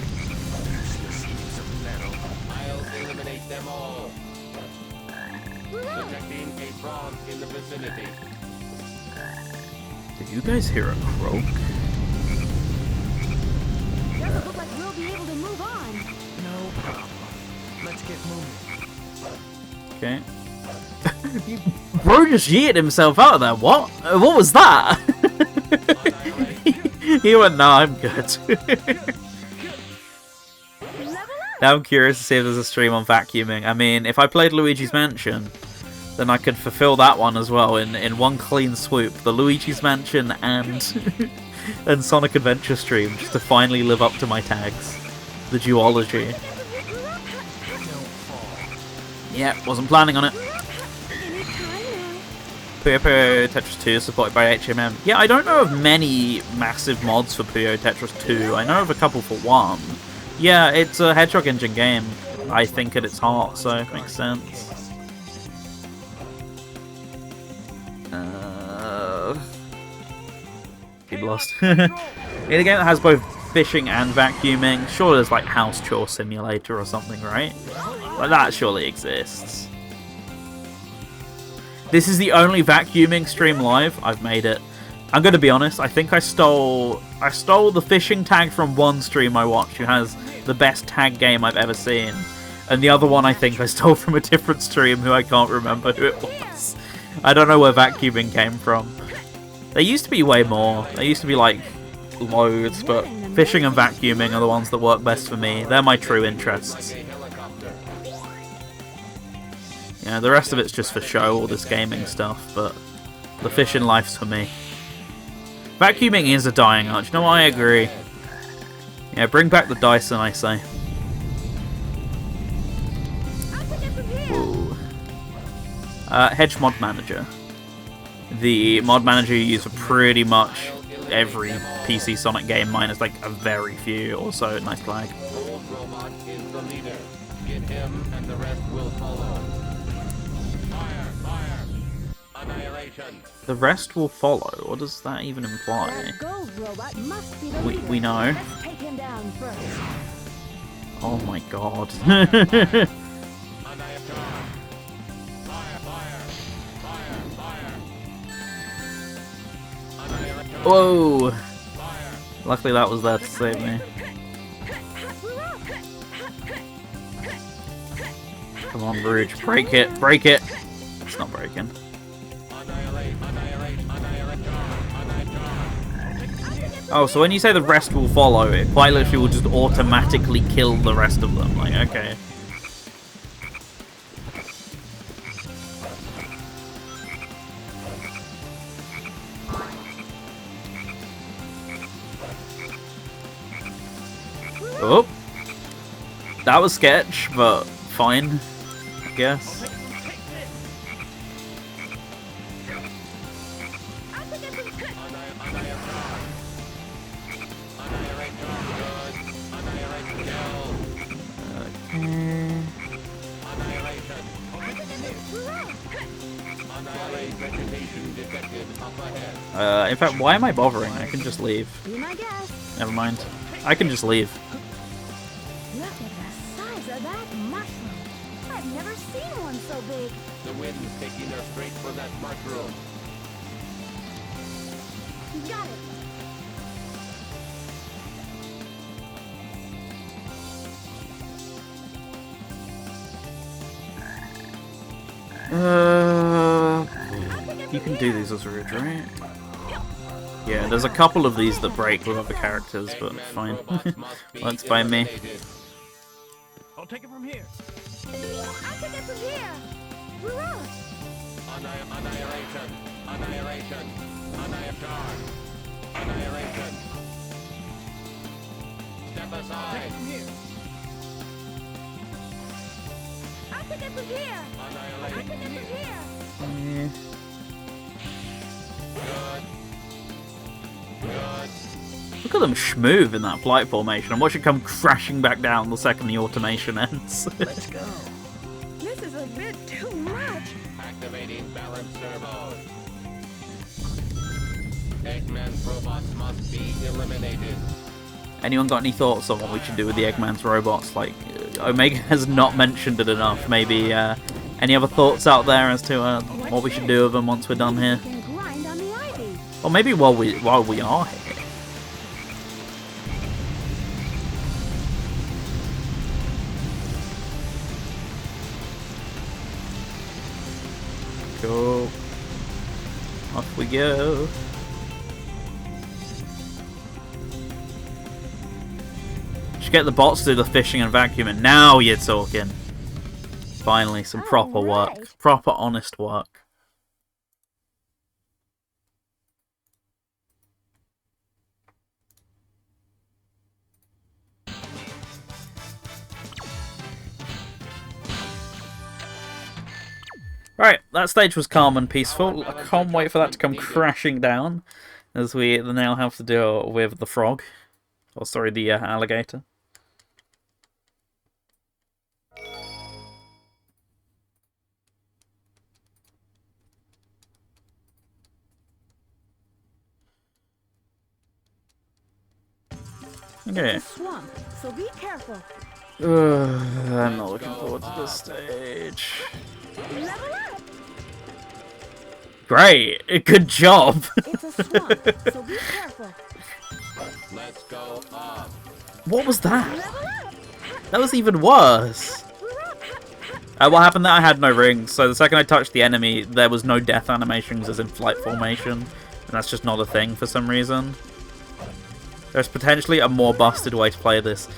I'll eliminate them all. Detecting a frog in the vicinity. Did you guys hear a croak? Doesn't look like we'll be able to move on. No problem. Let's get moving. Okay. Bro just yeeted himself out of there. What? What was that? He went, no, I'm good. Now I'm curious to see if there's a stream on vacuuming. I mean, if I played Luigi's Mansion, then I could fulfill that one as well in one clean swoop. The Luigi's Mansion and Sonic Adventure stream, just to finally live up to my tags. The duology. Yeah, wasn't planning on it. Puyo Puyo Tetris 2 is supported by HMM. Yeah, I don't know of many massive mods for Puyo Tetris 2. I know of a couple for 1. Yeah, it's a Hedgehog Engine game, I think, at its heart, so it makes sense. Keep lost. In a game that has both fishing and vacuuming, surely there's like House Chore Simulator or something, right? Like that surely exists. This is the only vacuuming stream live. I've made it. I'm gonna be honest, I think I stole the fishing tag from one stream I watched who has the best tag game I've ever seen. And the other one I think I stole from a different stream who I can't remember who it was. I don't know where vacuuming came from. There used to be way more. There used to be like loads, but fishing and vacuuming are the ones that work best for me. They're my true interests. Yeah, the rest of it's just for show, all this gaming stuff, but the fishing life's for me. Vacuuming is a dying art. You know what? I agree. Yeah, bring back the Dyson, I say. Whoa. Hedge Mod Manager. The mod manager you use for pretty much every PC Sonic game, minus like a very few or so. Nice flag. Old Robot is the leader. Get him and the rest will follow. Fire! Fire! Annihilation! The rest will follow? What does that even imply? That gold robot must be the We leader. know. Let's take him down first. Oh my god. Annihilation! Fire! Fire! Fire! Fire! Annihilation! Whoa! Fire! Luckily that was there to save me. Come on, Rouge. Break it. Break it. It's not breaking. Annihilate! Annihilate! Annihilate! Annihilate! Oh, so when you say the rest will follow, it quite literally will just automatically kill the rest of them. Like, okay. Oh. That was sketch, but fine, I guess. In fact, why am I bothering? I can just leave. Be my guest. Never mind. I can just leave. Look at the size of that mushroom. I've never seen one so big. The wind's taking her straight for that mushroom. You got it. You can do these as a ridge, right? Yeah, there's a couple of these that break with other characters, but fine. That's by me. I'll take it from here. I'll take it from here. Hurrah! Annihilation! Annihilation! Annihilation! Annihilation! Step aside! From here. I'll take it from here. I'll Annihilation! take it from here. Good. Good. Look at them schmoove in that flight formation, and watch it come crashing back down the second the automation ends. Let's go. This is a bit too much. Activating balance servos. Eggman's robots must be eliminated. Anyone got any thoughts on what we should do with the Eggman's robots? Like, Omega has not mentioned it enough. Maybe any other thoughts out there as to what we should do with them once we're done here? We can grind on the ivy. Or maybe while we are here. Cool. Off we go. Should get the bots to do the fishing and vacuuming. Now you're talking. Finally, some proper work. Alright. Proper, honest work. Right, that stage was calm and peaceful. I can't wait for that to come crashing down, as we now have to deal with the frog. Or sorry, the alligator. Okay. It's a swamp, so be careful. I'm not looking forward to this stage. Level up. Great! Good job! It's a swamp, so be careful. Let's go up. What was that? Level up. That was even worse! What happened there? I had no rings, so the second I touched the enemy, there was no death animations as in flight formation. And that's just not a thing for some reason. There's potentially a more busted way to play this.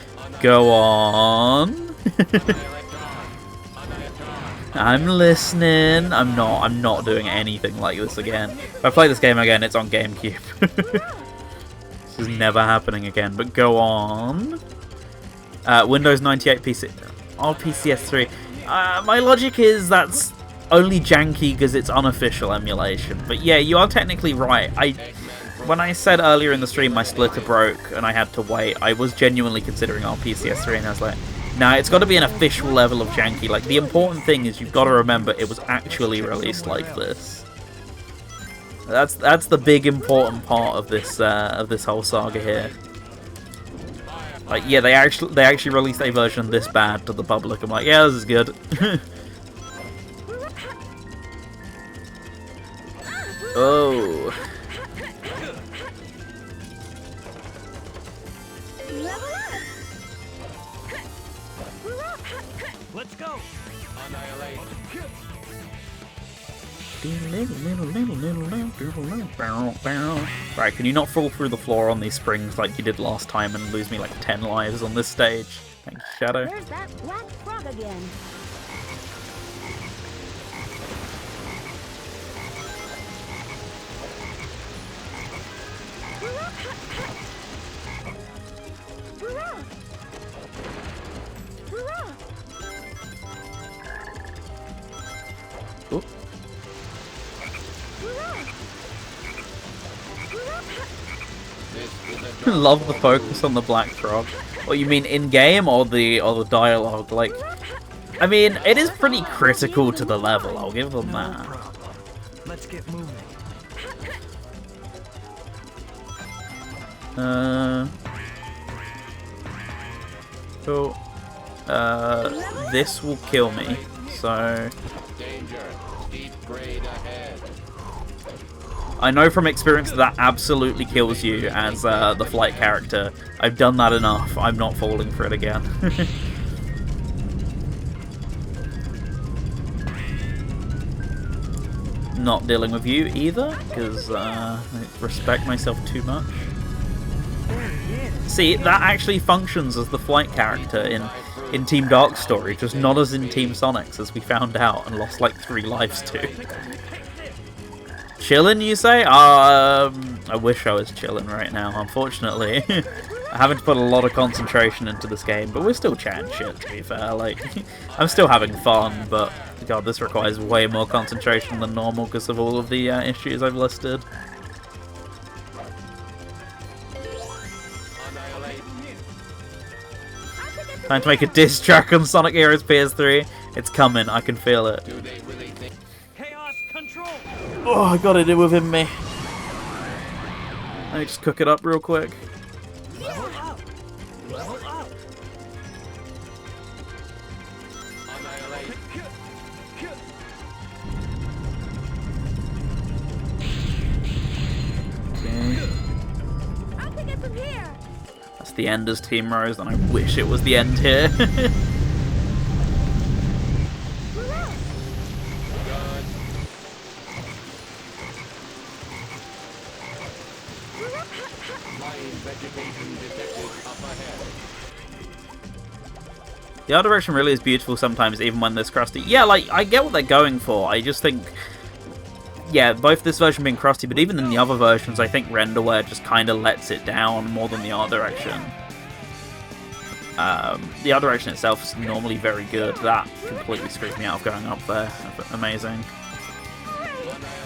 Go on! I'm listening. I'm not doing anything like this again. If I play this game again, it's on GameCube. This is never happening again, but go on. Windows 98 PC... Oh, PCS3. My logic is that's only janky because it's unofficial emulation. But yeah, you are technically right. When I said earlier in the stream my splitter broke and I had to wait, I was genuinely considering our PCS3 and I was like, nah, it's got to be an official level of janky. Like, the important thing is you've got to remember it was actually released like this. That's the big important part of this whole saga here. Like, yeah, they actually released a version this bad to the public. I'm like, yeah, this is good. Oh. Let's go. Annihilate. Right, can you not fall through the floor on these springs like you did last time and lose me like 10 lives on this stage? Thank you, Shadow. There's that black frog again. Hurrah! Hurrah! Oop. Love the focus on the black frog. What you mean in game or the dialogue? Like, I mean, it is pretty critical to the level. I'll give them that. Let's get moving. Cool. This will kill me, so... Danger. Deep grade ahead. I know from experience that absolutely kills you as the flight character. I've done that enough. I'm not falling for it again. Not dealing with you either, because I respect myself too much. See, that actually functions as the flight character in Team Dark's story, just not as in Team Sonic's, as we found out and lost like 3 lives to. Chillin', you say? I wish I was chillin' right now, unfortunately. I haven't put a lot of concentration into this game, but we're still chatting shit, to be fair. Like, I'm still having fun, but god, this requires way more concentration than normal because of all of the issues I've listed. Time to make a diss track on Sonic Heroes PS3. It's coming, I can feel it. Chaos control. Oh, I got it in with him, me. Let me just cook it up real quick. Level up. Level up. Okay. I'll take it from here. That's the end as Team Rose, and I wish it was the end here. The art direction really is beautiful sometimes, even when this crusty. Yeah, like, I get what they're going for. I just think, yeah, both this version being crusty, but even in the other versions, I think renderware just kind of lets it down more than the art direction. The art direction itself is normally very good. That completely screwed me out of going up there. Amazing.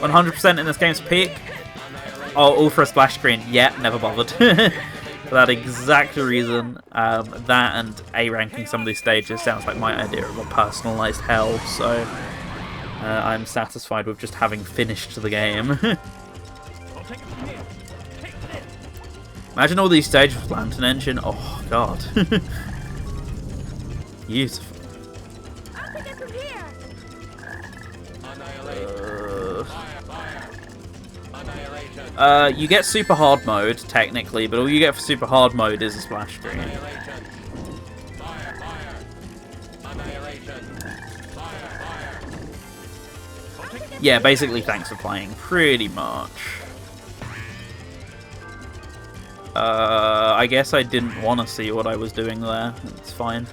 100% in this game's peak. Oh, all for a splash screen. Yeah, never bothered. For that exact reason, that and A-ranking some of these stages sounds like my idea of a personalised hell, so I'm satisfied with just having finished the game. Imagine all these stages with Lantern Engine. Oh, God. Beautiful. You get super hard mode, technically, but all you get for super hard mode is a splash screen. Yeah, basically thanks for playing, pretty much. I guess I didn't want to see what I was doing there. It's fine.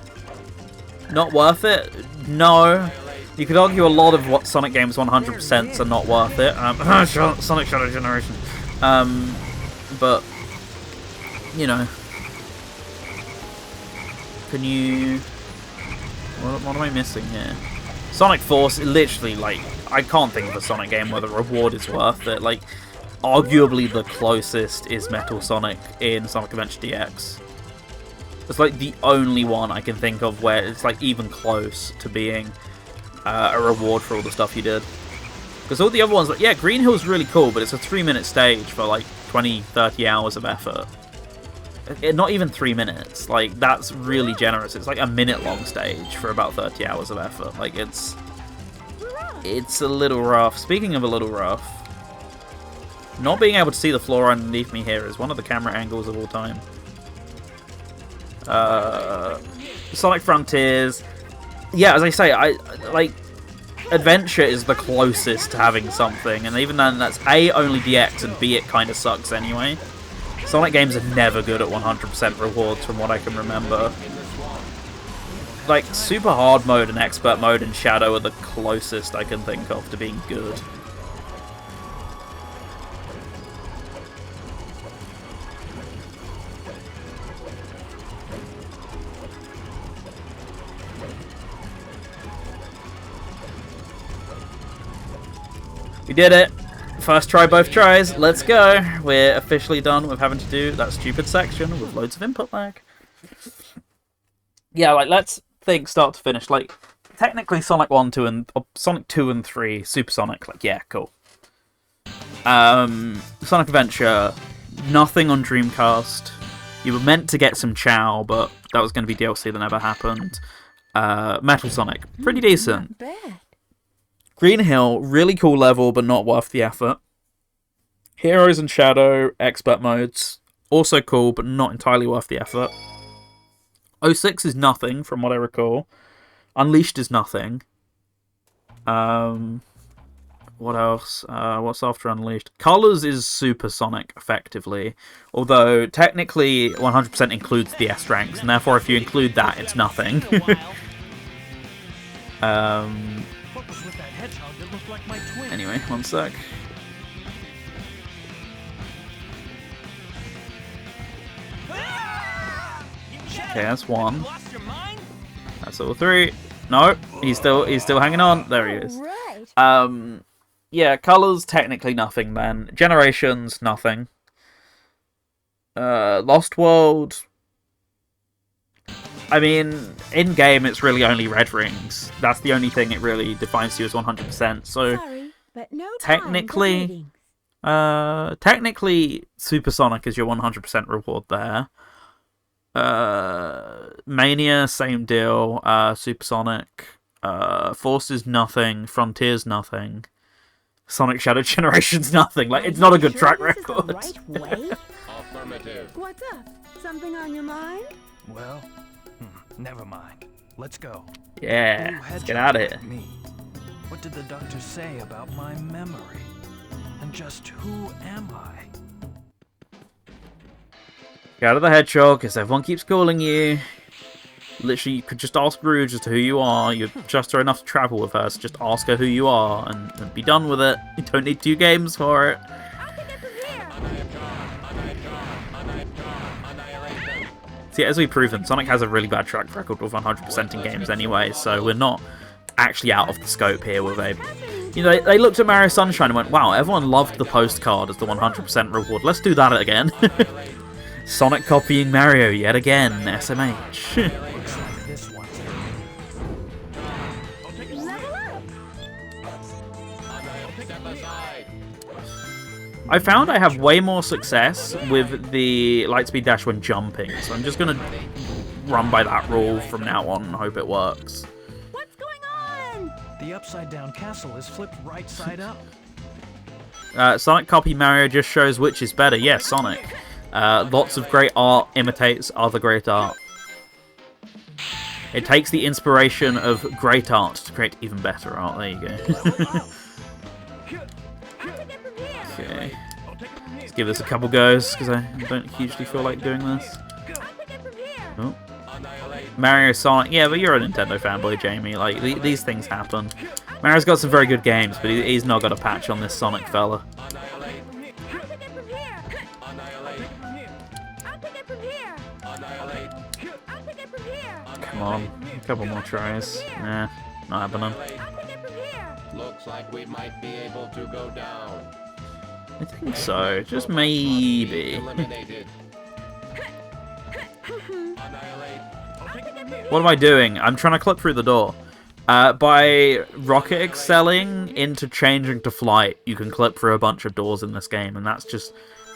Not worth it? No. You could argue a lot of what Sonic games 100% are not worth it. Sonic Shadow Generation. But, you know. Can you... What am I missing here? Sonic Force, literally, like, I can't think of a Sonic game where the reward is worth it. Like, arguably the closest is Metal Sonic in Sonic Adventure DX. It's like the only one I can think of where it's like even close to being a reward for all the stuff you did. Because all the other ones, like, yeah, Green Hill's really cool, but it's a 3-minute stage for like 20-30 hours of effort. Not even 3 minutes. Like, that's really generous. It's like a minute-long stage for about 30 hours of effort. Like, it's a little rough. Speaking of a little rough, not being able to see the floor underneath me here is one of the camera angles of all time. Sonic Frontiers. Yeah, as I say, like, Adventure is the closest to having something, and even then, that's A, only DX, and B, it kind of sucks anyway. Sonic games are never good at 100% rewards from what I can remember. Like, Super Hard Mode and Expert Mode in Shadow are the closest I can think of to being good. We did it! First try, both tries. Let's go! We're officially done with having to do that stupid section with loads of input lag. Yeah, like, let's think start to finish. Like, technically Sonic 1, 2, and... Sonic 2 and 3, Supersonic. Like, yeah, cool. Sonic Adventure, nothing on Dreamcast. You were meant to get some Chow, but that was going to be DLC that never happened. Metal Sonic, pretty decent. Not bad. Green Hill, really cool level, but not worth the effort. Heroes and Shadow, expert modes, also cool, but not entirely worth the effort. 06 is nothing, from what I recall. Unleashed is nothing. What else? What's after Unleashed? Colors is Super Sonic, effectively. Although, technically, 100% includes the S ranks, and therefore if you include that, it's nothing. What was with that hedgehog that looked like my twin? Anyway, one sec. Okay, that's one. Lost your mind? That's all three. No, he's still hanging on. There he is. Right. Yeah, colors technically nothing, man. Generations nothing. Lost World. I mean, in game it's really only red rings. That's the only thing it really defines you as 100%. So Sorry, but no technically, technically Supersonic is your 100% reward there. Mania, same deal. Supersonic. Forces nothing. Frontiers nothing. Sonic Shadow Generations nothing. Like, it's not a good track record. This is the right way? Affirmative. What's up? Something on your mind? Well, never mind. Let's go. Yeah, Who let's hedgehog get out of like here. Me? What did the doctor say about my memory? And just who am I? Get out of the hedgehog, because everyone keeps calling you. Literally, you could just ask Rouge as to who you are. You're just enough to travel with her, so just ask her who you are and be done with it. You don't need 2 games for it. See, as we've proven, Sonic has a really bad track record with 100% in games anyway, so we're not actually out of the scope here with a... You know, they looked at Mario Sunshine and went, wow, everyone loved the postcard as the 100% reward. Let's do that again. Sonic copying Mario yet again, SMH. Looks like this one's I found I have way more success with the Lightspeed Dash when jumping, so I'm just going to run by that rule from now on and hope it works. What's going on? The upside down castle is flipped right side up. Sonic copy Mario just shows which is better. Yes, Sonic. Lots of great art imitates other great art. It takes the inspiration of great art to create even better art. There you go. Okay. Let's give this a couple goes, because I don't hugely feel like doing this. Oh. Mario, Sonic. Yeah, but you're a Nintendo fanboy, Jamie. Like, these things happen. Mario's got some very good games, but he's not got a patch on this Sonic fella. Come on, a couple more tries. Nah, not happening. Looks like we might be able to go down. I think so, just maybe. Eliminated. What am I doing? I'm trying to clip through the door. By rocket excelling into changing to flight, you can clip through a bunch of doors in this game, and that's just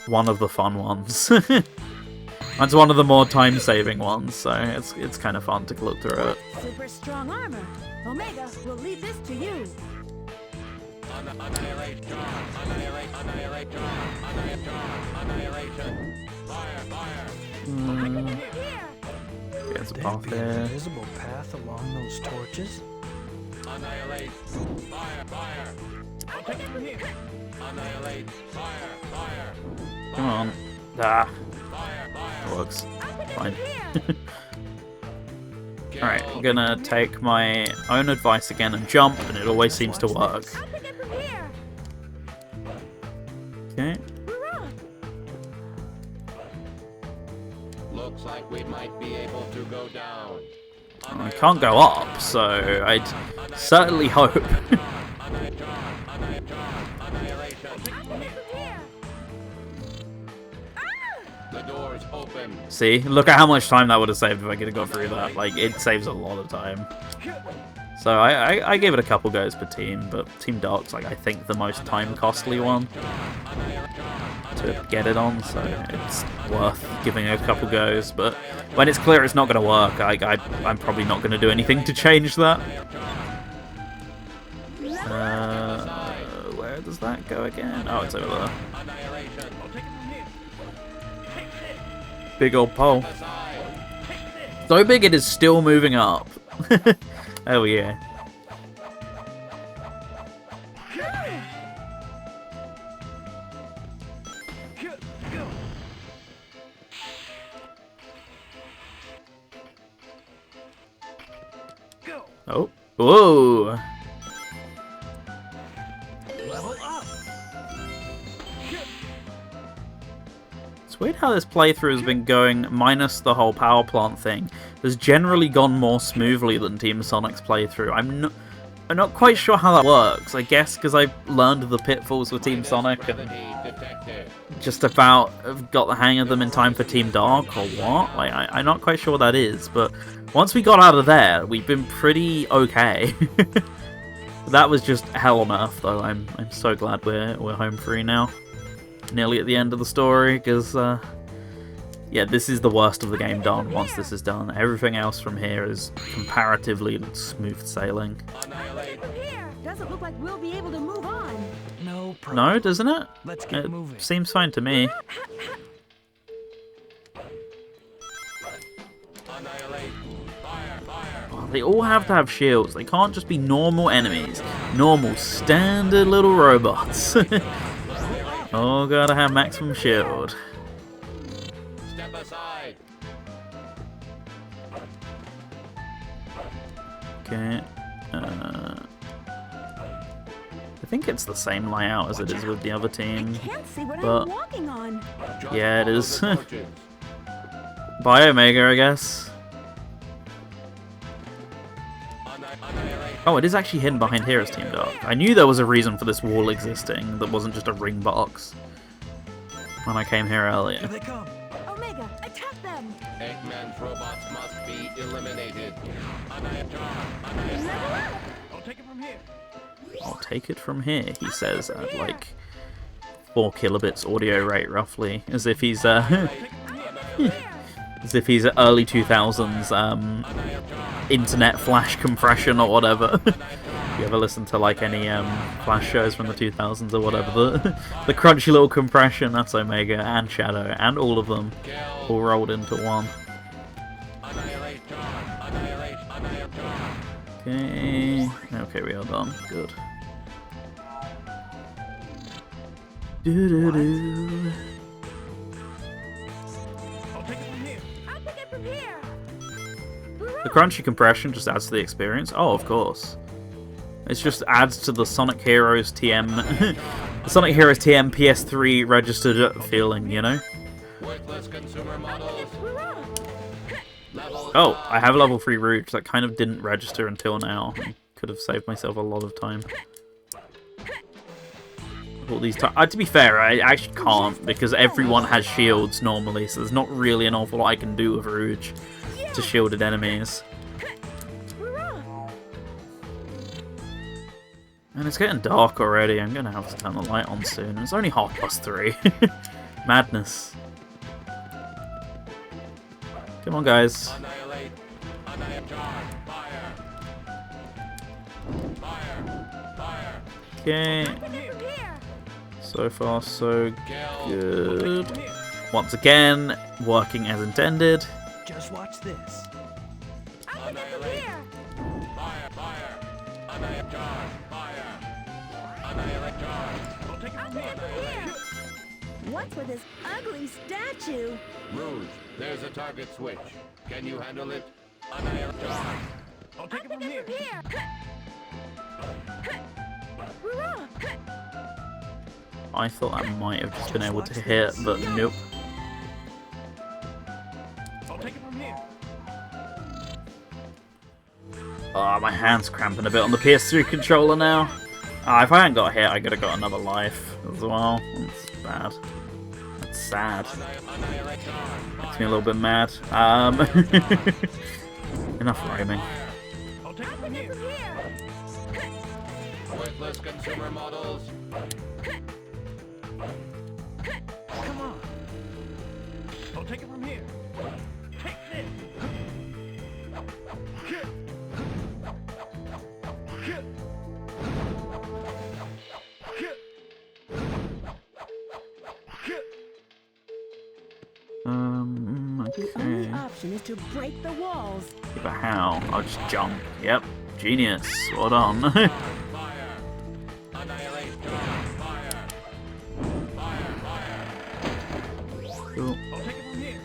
one of the fun ones. That's one of the more time-saving ones, so it's kind of fun to clip through it. Super strong armor. Omega will leave this to you. There's a There'd path be an there. invisible path along those torches. Annihilate. Fire, fire. Annihilate. Fire, fire. Come on. Ah, Fire, fire. it works. Fine. Alright, I'm gonna take my own advice again and jump, and it always seems to work. Okay. Looks like we might be able to go down. I can't go up, so I'd certainly hope. The door's open. See, look at how much time that would have saved if I could have got through that. Like, it saves a lot of time. So I gave it a couple goes per team, but Team Dark's like I think the most time costly one to get it on, so it's worth giving it a couple goes. But when it's clear it's not going to work, I'm probably not going to do anything to change that. Where does that go again? Oh, it's over there. Big old pole. So big it is still moving up. Oh yeah. Oh. Whoa. It's weird how this playthrough has been going, minus the whole power plant thing. Has generally gone more smoothly than Team Sonic's playthrough. I'm not quite sure how that works. I guess because I've learned the pitfalls with Team Sonic and just about have got the hang of them in time for Team Dark or what. Like I'm not quite sure what that is, but once we got out of there, we've been pretty okay. That was just hell on earth, though. I'm so glad we're home free now. Nearly at the end of the story, because yeah, this is the worst of the game done once this is done. Everything else from here is comparatively smooth sailing. Doesn't look like we'll be able to move on. No problem. No, doesn't it? Let's get moving. Seems fine to me. Oh, they all have to have shields. They can't just be normal enemies. Normal, standard little robots. Oh, gotta have maximum shield. Step aside. Okay. I think it's the same layout as it is with the other team. Can't see what But I'm walking on. yeah, it is. Bye, Omega, I guess. Oh, it is actually hidden behind here as Team Dark. I knew there was a reason for this wall existing that wasn't just a ring box when I came here earlier. Here they come. Omega, attack them! Eggman's robots must be eliminated. I'll take it from here. I'll take it from here, he says at like 4 kilobits audio rate roughly, as if he's as if he's early 2000s internet flash compression or whatever. If you ever listen to like any flash shows from the 2000s or whatever, the crunchy little compression, that's Omega and Shadow and all of them all rolled into one. Okay, we are done. Good. Do-do-do. I'll take it from here. I'll pick it from here! The crunchy compression just adds to the experience. Oh, of course. It just adds to the Sonic Heroes TM, the Sonic Heroes TM PS3 registered feeling, you know? Worthless consumer models. Oh, I have level 3 Rouge. That kind of didn't register until now. I could have saved myself a lot of time. All these to be fair, I actually can't because everyone has shields normally, so there's not really an awful lot I can do with Rouge to shielded enemies. And it's getting dark already. I'm gonna have to turn the light on soon. It's only 3:30. Madness. Come on, guys. Annihilate. Annihilate. Fire. Fire. Fire. Okay. So far, so good. Once again, working as intended. Just watch this. Annihilate. Fire. Fire. Annihilate. Fire. Annihilate. I'll take it from here. What's with this ugly statue? Rouge, there's a target switch. Can you handle it? Annihilate. I'll take it from here. I thought I might have just been able to hit, but nope. I'll take it from here. Oh, my hand's cramping a bit on the PS3 controller now. If I hadn't got hit, I could have got another life as well. That's bad. That's sad. Makes me a little bit mad. Enough rhyming. I'll take it from here. Worthless consumer models. Come on. I'll take it from here. Take this. The Okay. only option is to break the walls. But how? I'll just jump. Yep. Genius. Well done. Fire. Annihilate. Fire. Fire. Fire. Cool. I'll take it from here.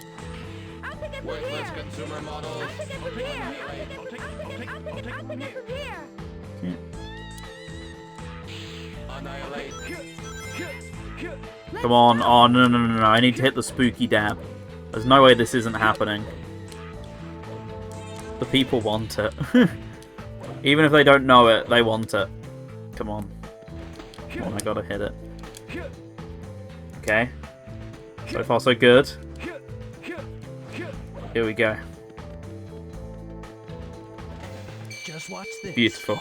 I'll take it from Worthless here. consumer models. I'll take it from here. I'll take it from here. Annihilate. Come on. Oh, no. I need to hit the spooky dab. There's no way this isn't happening. The people want it. Even if they don't know it, they want it. Come on. Come on, I gotta hit it. Okay. So far, so good. Here we go. Just watch this. Beautiful.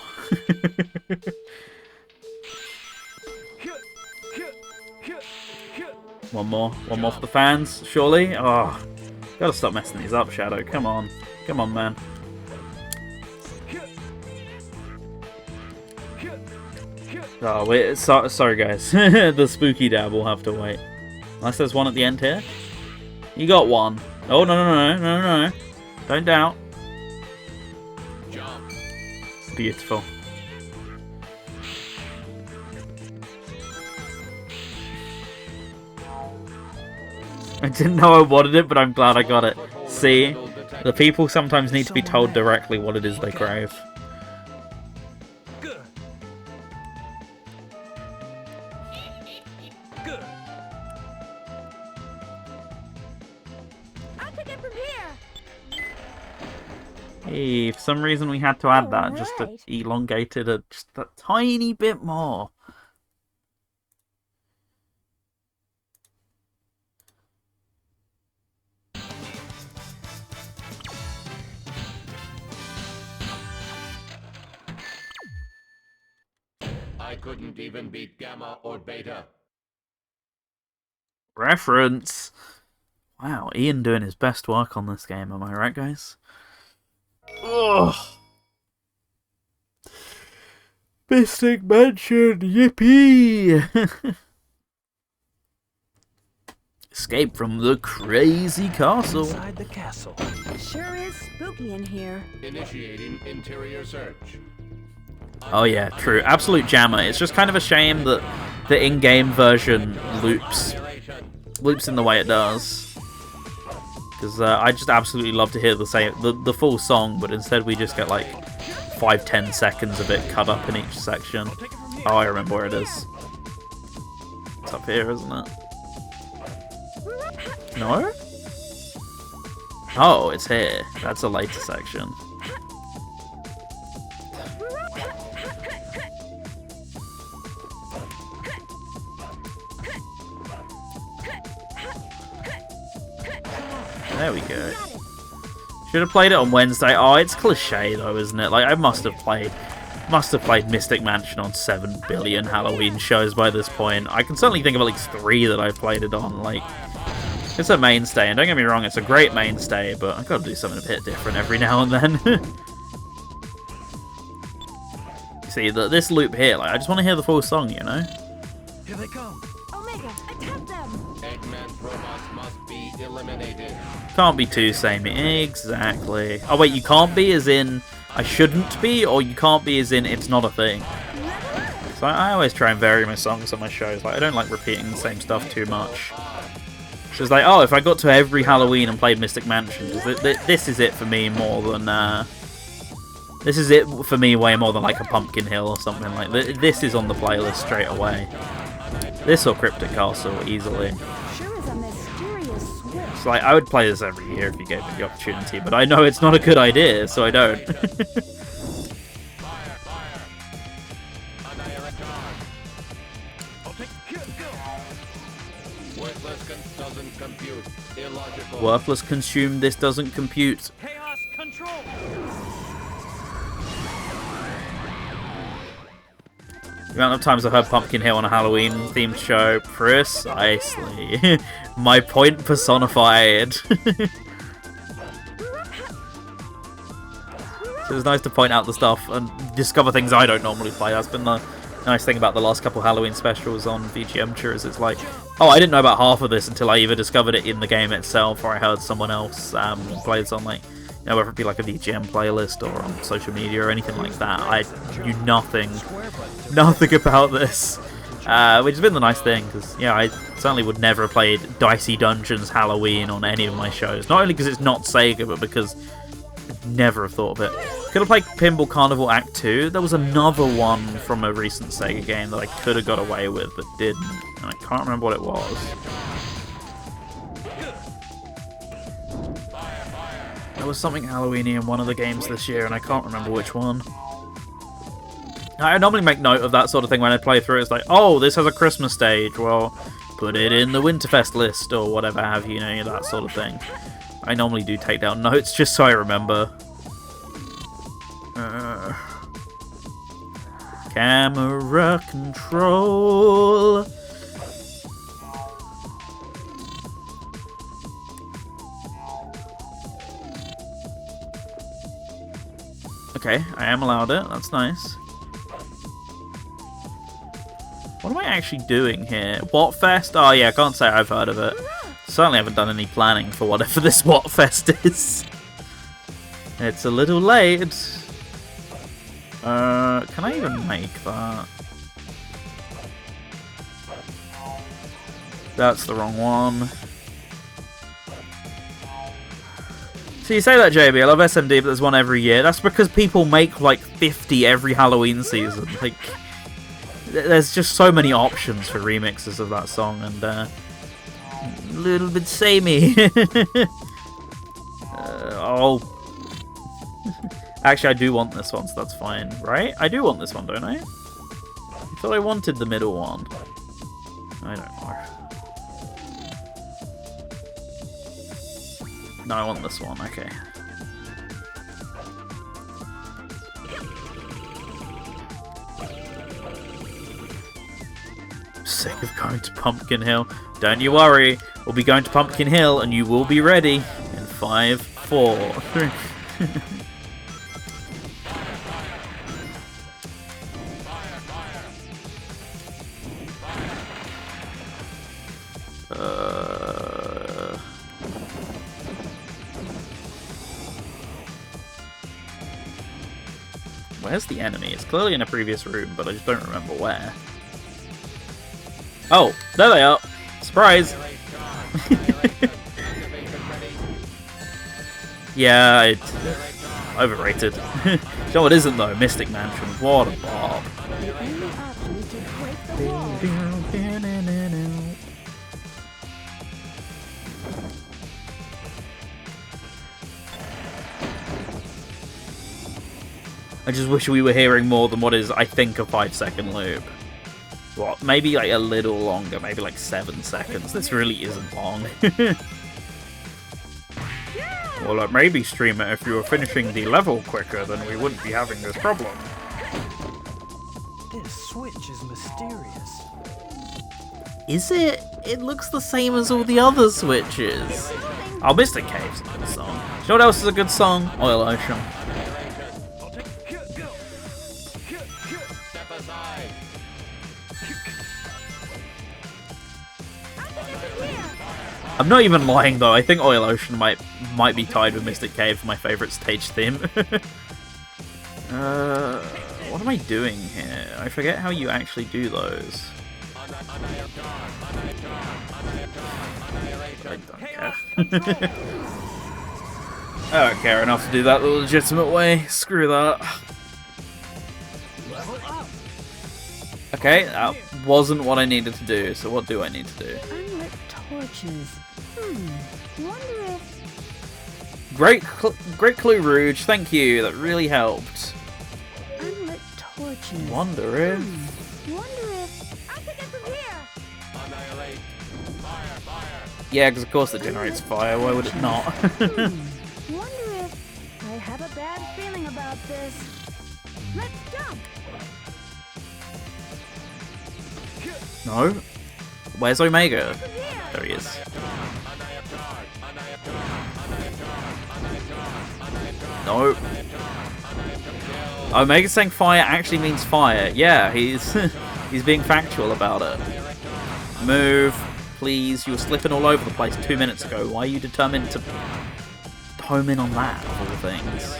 One more for the fans, surely. Oh, gotta stop messing these up, Shadow. Come on, man. Oh wait, sorry guys. The spooky dab will have to wait. Unless there's one at the end here. You got one. Oh no! Don't doubt. Jump. Beautiful. I didn't know I wanted it, but I'm glad I got it. See? The people sometimes need to be told directly what it is they crave. Good. Good. I'll take it from here. Hey, for some reason we had to add that, just to Alright. elongate it just a tiny bit more. I couldn't even beat Gamma or Beta. Reference! Wow, Ian doing his best work on this game, am I right, guys? Ugh! Mystic Mansion, yippee! Escape from the crazy castle. Inside the castle. Sure is spooky in here. Initiating interior search. Oh yeah, true. Absolute jammer. It's just kind of a shame that the in-game version loops in the way it does. Because I just absolutely love to hear the full song, but instead we just get like 5-10 seconds of it cut up in each section. Oh, I remember where it is. It's up here, isn't it? No? Oh, it's here. That's a later section. There we go. Should have played it on Wednesday. Oh, it's cliche though, isn't it? Like I must have played Mystic Mansion on 7 billion Halloween shows by this point. I can certainly think of at least 3 that I've played it on. Like, it's a mainstay, and don't get me wrong, it's a great mainstay, but I've got to do something a bit different every now and then. See, this loop here, like I just want to hear the full song, you know? Here they come. Omega, attack them! Eggman's robots must be eliminated. Can't be too samey. Exactly. Oh wait, you can't be as in I shouldn't be, or you can't be as in it's not a thing. So I always try and vary my songs on my shows. Like I don't like repeating the same stuff too much. So it's like, oh, if I got to every Halloween and played Mystic Mansion, this is it for me more than this is it for me way more than like a Pumpkin Hill or something like that. This is on the playlist straight away. This or Cryptic Castle easily. Sure is a mysterious switch. It's like, I would play this every year if you gave me the opportunity, but I know it's not a good idea, so I don't. Worthless consume, this doesn't compute. Chaos control. amount of times I've heard Pumpkin Hill on a Halloween themed show, precisely. My point personified. So it's nice to point out the stuff and discover things I don't normally play. That's been the nice thing about the last couple Halloween specials on VGM Tours. It's like, oh, I didn't know about half of this until I either discovered it in the game itself or I heard someone else play it on, like, you know, whether it be like a VGM playlist or on social media or anything like that. I knew nothing about this, which has been the nice thing, because, yeah, I certainly would never have played Dicey Dungeons Halloween on any of my shows. Not only because it's not Sega, but because I'd never have thought of it. Could have played Pinball Carnival Act 2. There was another one from a recent Sega game that I could have got away with, but didn't. And I can't remember what it was. There was something Halloween-y in one of the games this year, and I can't remember which one. I normally make note of that sort of thing when I play through. It's like, oh, this has a Christmas stage. Well, put it in the Winterfest list or whatever have you, know, that sort of thing. I normally do take down notes just so I remember. Camera control. Okay, I am allowed it. That's nice. What am I actually doing here? What Fest? Oh yeah, I can't say I've heard of it. Certainly haven't done any planning for whatever this What Fest is. It's a little late. Can I even make that? That's the wrong one. So you say that, JB, I love SMD, but there's one every year. That's because people make like 50 every Halloween season. Like, there's just so many options for remixes of that song, and a little bit samey. Oh. Actually, I do want this one, so that's fine, right? I do want this one, don't I? I thought I wanted the middle one. I don't know. No, I want this one, okay. I'm sick of going to Pumpkin Hill. Don't you worry, we'll be going to Pumpkin Hill and you will be ready in 5, 4, 3. Where's the enemy? It's clearly in a previous room, but I just don't remember where. Oh, there they are! Surprise! Yeah, it's overrated. You know what isn't though? Mystic Mansion. What a bob. I just wish we were hearing more than what is, I think, a 5-second loop. What? Maybe like a little longer, maybe like 7 seconds. This really isn't long. Well, like, maybe, streamer, if you were finishing the level quicker, then we wouldn't be having this problem. This switch is mysterious. Is it? It looks the same as all the other switches. Oh, Mystic Cave's a good song. You know what else is a good song? Oil Ocean. I'm not even lying though, I think Oil Ocean might be tied with Mystic Cave for my favourite stage theme. What am I doing here? I forget how you actually do those. I don't care. I don't care enough to do that the legitimate way. Screw that. Okay, that wasn't what I needed to do, so what do I need to do? Unlit torches. Wonder if... Great clue, Rouge. Thank you. That really helped. Unlit torches. Wonder if... Wonder if I can get from here. Annihilate. Fire, fire. Yeah, because of course it generates fire. Why would it not? Wonder if I have a bad feeling about this. Let's jump. No. Where's Omega? There he is. No. Omega's saying fire actually means fire. Yeah, he's he's being factual about it. Move, please. You were slipping all over the place 2 minutes ago. Why are you determined to home in on that, of all things?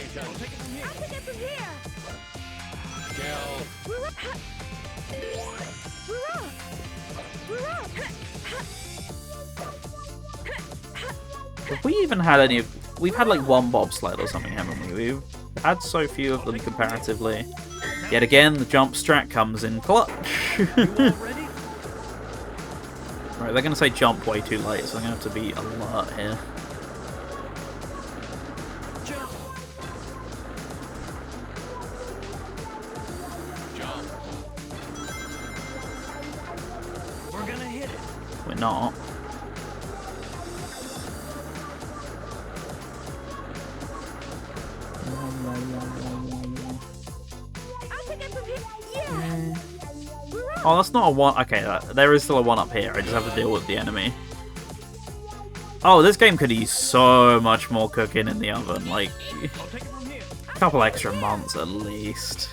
Have we even had any? We've had like one bobsled or something, haven't we? We've had so few of them comparatively. Yet again, the jump strat comes in clutch. Right, they're going to say jump way too late, so I'm going to have to be alert here. We're gonna hit it. We're not. Oh, that's not a one. Okay, there is still a one up here. I just have to deal with the enemy. Oh, this game could use so much more cooking in the oven. Like, a couple extra months at least.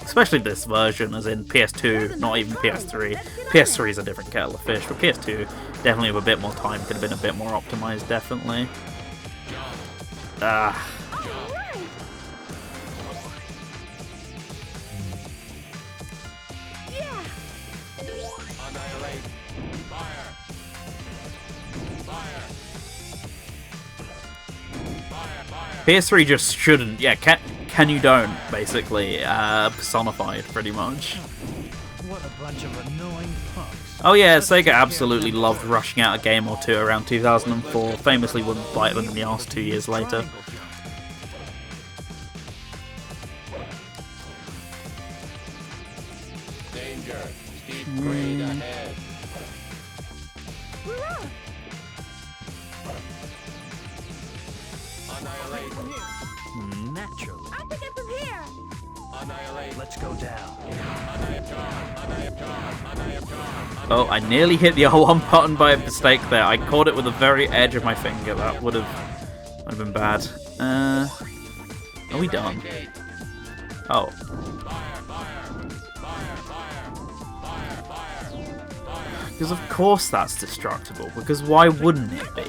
Especially this version, as in PS2, not even PS3. PS3 is a different kettle of fish, but PS2 definitely with a bit more time could have been a bit more optimized, definitely. Ah. PS3 just shouldn't. Yeah, can you don't, basically. Personified, pretty much. What a bunch of annoying punks. Oh yeah, Sega absolutely loved rushing out a game or two around 2004. Famously wouldn't bite them in the arse 2 years later. Danger. Steep grade ahead. Annihilate. Naturally. I'll pick it from here. Annihilate. Let's go down. Oh, I nearly hit the R1 button by a mistake there. I caught it with the very edge of my finger. That would have been bad. Are we done? Oh. Because of course that's destructible, because why wouldn't it be?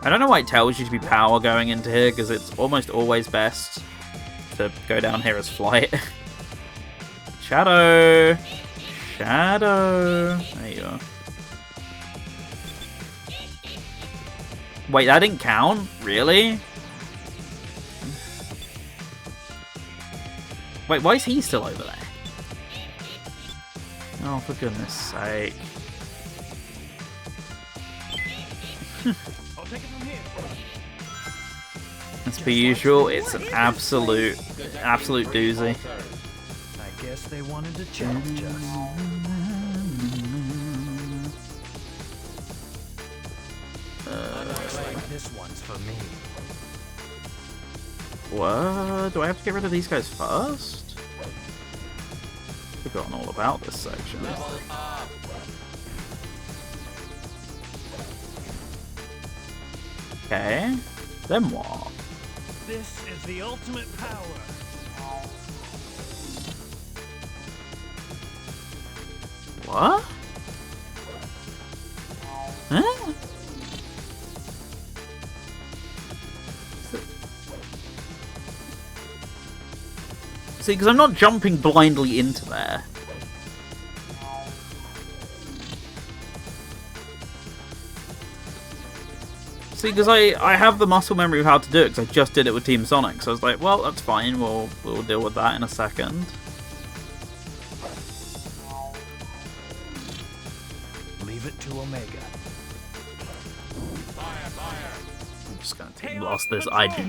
I don't know why it tells you to be power going into here, because it's almost always best to go down here as flight. Shadow! Shadow! There you are. Wait, that didn't count? Really? Wait, why is he still over there? Oh, for goodness sake. I'll take it from here. As per usual, it's an absolute doozy. I guess they wanted to challenge us. Looks like this one's for me. What? Do I have to get rid of these guys first? I've forgotten all about this section. Okay. Then what? This is the ultimate power. What? Huh? See, because I'm not jumping blindly into there. See, because I have the muscle memory of how to do it, because I just did it with Team Sonic, so I was like, well, that's fine, we'll deal with that in a second. Leave it to Omega. I'm just going to Team Blast this. I do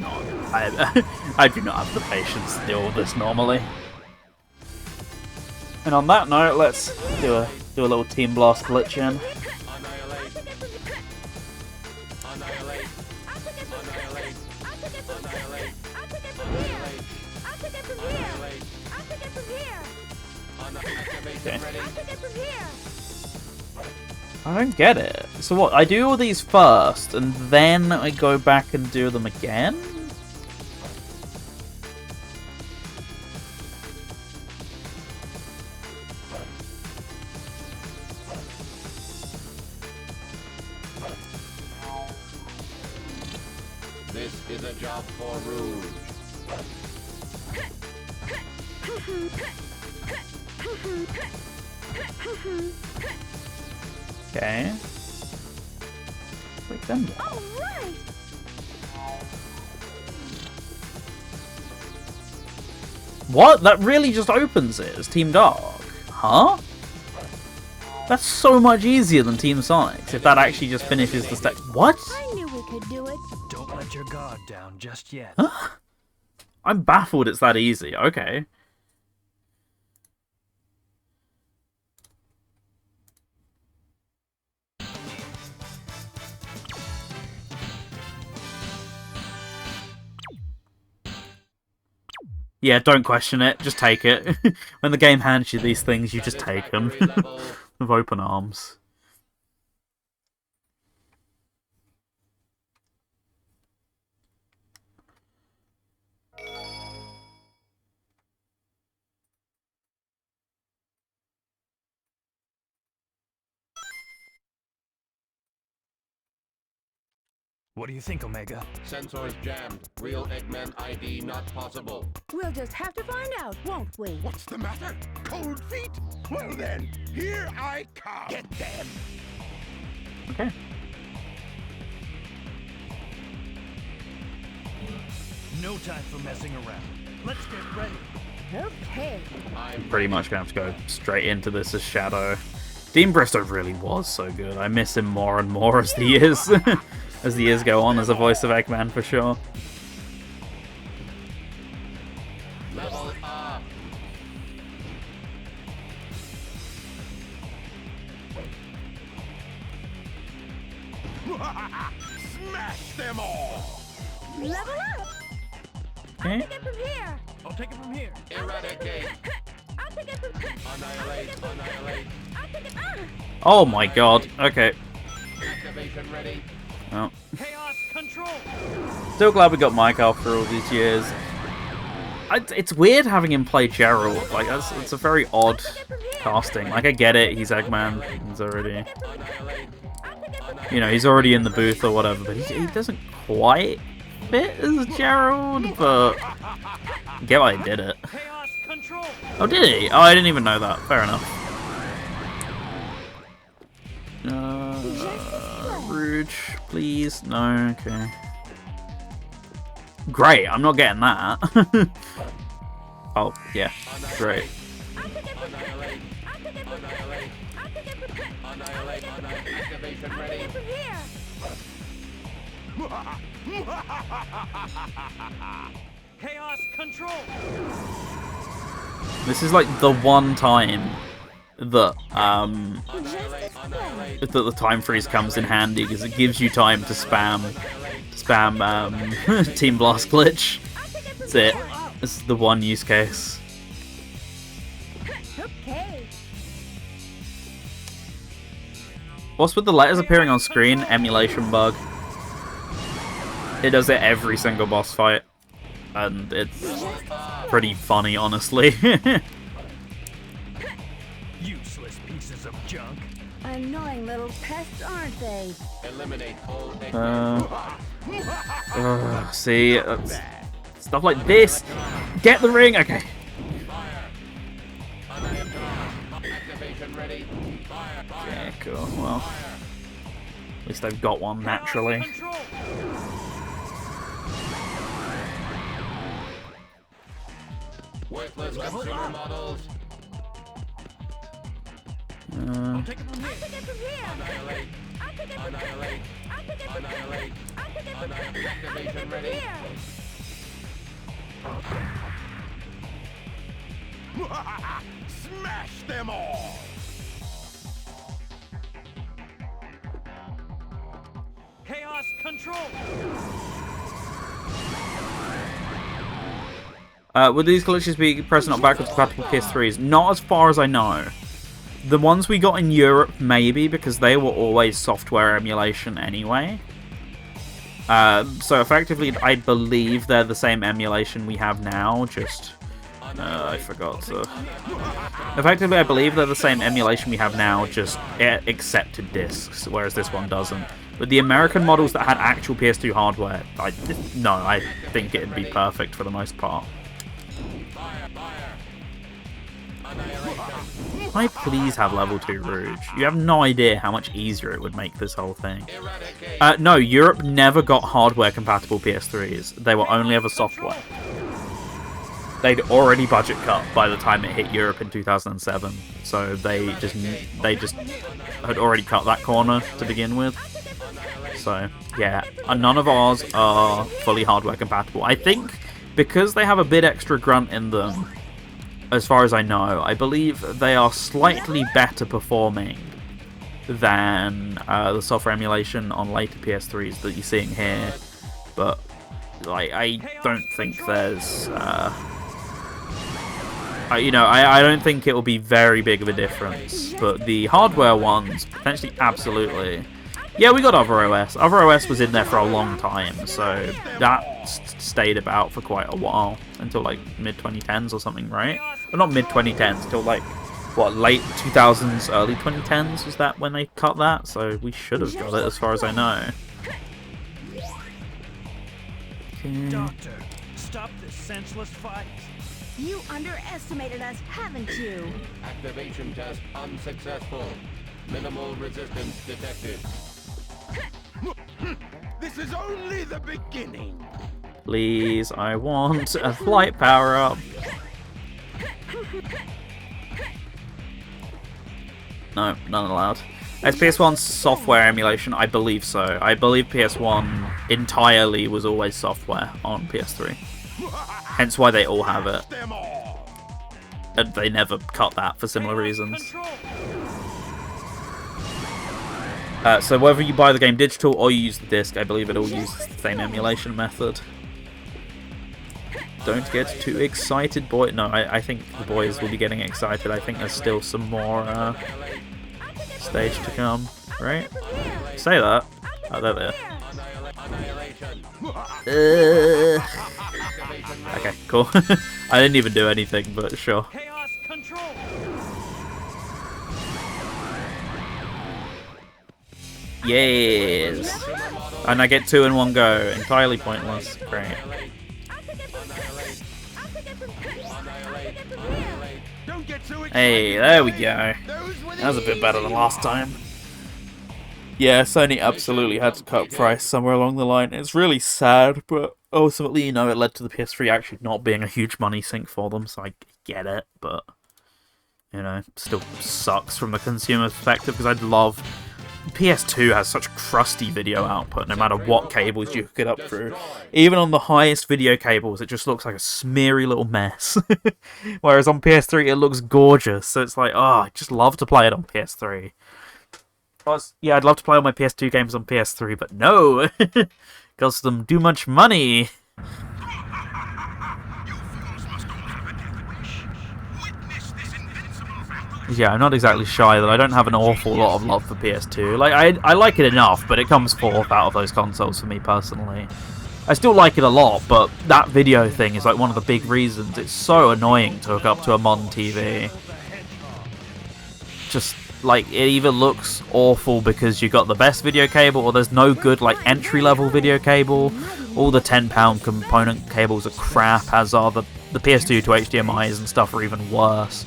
not have the patience to deal with this normally. And on that note, let's do a little Team Blast glitch in. take it from here. Okay. I'll take it from here. I don't get it. So what? I do all these first, and then I go back and do them again? This is a job for Rouge. Okay. Click them. All right. What? That really just opens it as Team Dark? Huh? That's so much easier than Team Sonic, if that actually just finishes the step. What? I knew we could do it. Don't let your guard down just yet. I'm baffled it's that easy. Okay. Yeah, don't question it. Just take it. When the game hands you these things, you just take them with open arms. What do you think, Omega? Sensors jammed. Real Eggman ID not possible. We'll just have to find out, won't we? What's the matter? Cold feet? Well then, here I come. Get them. Okay. No time for messing around. Let's get ready. Okay. Pretty much gonna have to go straight into this as Shadow. Dean Bristow really was so good. I miss him more and more as the years as the years go on as a voice of Eggman for sure. Level up. Smash them all. Level up. Okay. Take it from here. I'll take it from here. Eradicate. I'll take it from here. Annihilate. Annihilate. I'll take it. Oh my god. Okay. Activation ready. Well, Chaos control. still glad we got Mike after all these years. It's weird having him play Gerald. Like, it's a very odd casting. Like, I get it. He's Eggman. He's already, you know, he's already in the booth or whatever. But he doesn't quite fit as Gerald. But I get why he did it. Chaos control. Oh, did he? Oh, I didn't even know that. Fair enough. Rouge, please. No, okay. Great, I'm not getting that. Oh, yeah, great. Annihilate. Annihilate. Annihilate. Activation ready. Chaos control. This is like the one time that Annihilate. that the time freeze comes in handy because it gives you time to spam Team Blast glitch. That's it. This is the one use case. Okay. What's with the letters appearing on screen? Emulation bug. It does it every single boss fight, and it's pretty funny, honestly. Useless pieces of junk. Annoying little pests, aren't they? Eliminate all See, stuff like this. Get the ring. Okay. Activation ready. Fire. Yeah, cool. Well, at least I've got one naturally. Control. Worthless consumer models. I'll take it from here. Annihilate. Annihilate. Annihilate. Annihilate. Activation ready. Smash them all. Chaos control. Would these glitches be present on backwards compatible PS3s? Not as far as I know. The ones we got in Europe, maybe, because they were always software emulation anyway. So effectively, I believe they're the same emulation we have now, just... I forgot to... Effectively, I believe they're the same emulation we have now, just accepted discs, whereas this one doesn't. But the American models that had actual PS2 hardware, I think it'd be perfect for the most part. Can I please have level 2 Rouge? You have no idea how much easier it would make this whole thing. No, Europe never got hardware compatible PS3s. They were only ever software. They'd already budget cut by the time it hit Europe in 2007, so they just had already cut that corner to begin with. So yeah, none of ours are fully hardware compatible. I think because they have a bit extra grunt in them, as far as I know, I believe they are slightly better performing than the software emulation on later PS3s that you're seeing here. But like, I don't think there's I don't think it will be very big of a difference, but the hardware ones, potentially, absolutely. Yeah, we got Other OS. Other OS was in there for a long time, so that stayed about for quite a while, until like mid-2010s or something, right? Well, not mid-2010s, till like, what, late 2000s, early 2010s, was that when they cut that? So we should have got it, as far as I know. Okay. Doctor, stop this senseless fight. You underestimated us, haven't you? Activation test unsuccessful. Minimal resistance detected. This is only the beginning. Please, I want a flight power-up. No, none allowed. Is PS1 software emulation? I believe so. I believe PS1 entirely was always software on PS3. Hence why they all have it. And they never cut that for similar reasons. So whether you buy the game digital or you use the disc, I believe it all uses the same emulation method. Don't get too excited, boy. No, I think the boys will be getting excited. I think there's still some more stage to come, right? Say that. Oh, they're there. Okay, cool. I didn't even do anything, but sure. Chaos control. Yes! And I get 2 in one go. Entirely pointless. Great. Hey, there we go. That was a bit better than last time. Yeah, Sony absolutely had to cut price somewhere along the line. It's really sad, but ultimately, you know, it led to the PS3 actually not being a huge money sink for them, so I get it, but, you know, still sucks from the consumer perspective, because I'd love... PS2 has such crusty video output, no matter what cables you hook it up through. Even on the highest video cables, it just looks like a smeary little mess. Whereas on PS3, it looks gorgeous, so it's like, oh, I'd just love to play it on PS3. Yeah, I'd love to play all my PS2 games on PS3, but no! Costs them too much money! Yeah, I'm not exactly shy that I don't have an awful lot of love for PS2. Like, I like it enough, but it comes fourth out of those consoles for me personally. I still like it a lot, but that video thing is like one of the big reasons. It's so annoying to hook up to a modern TV. Just, like, it either looks awful because you got the best video cable, or there's no good, like, entry-level video cable. All the £10 component cables are crap, as are the PS2 to HDMIs and stuff are even worse.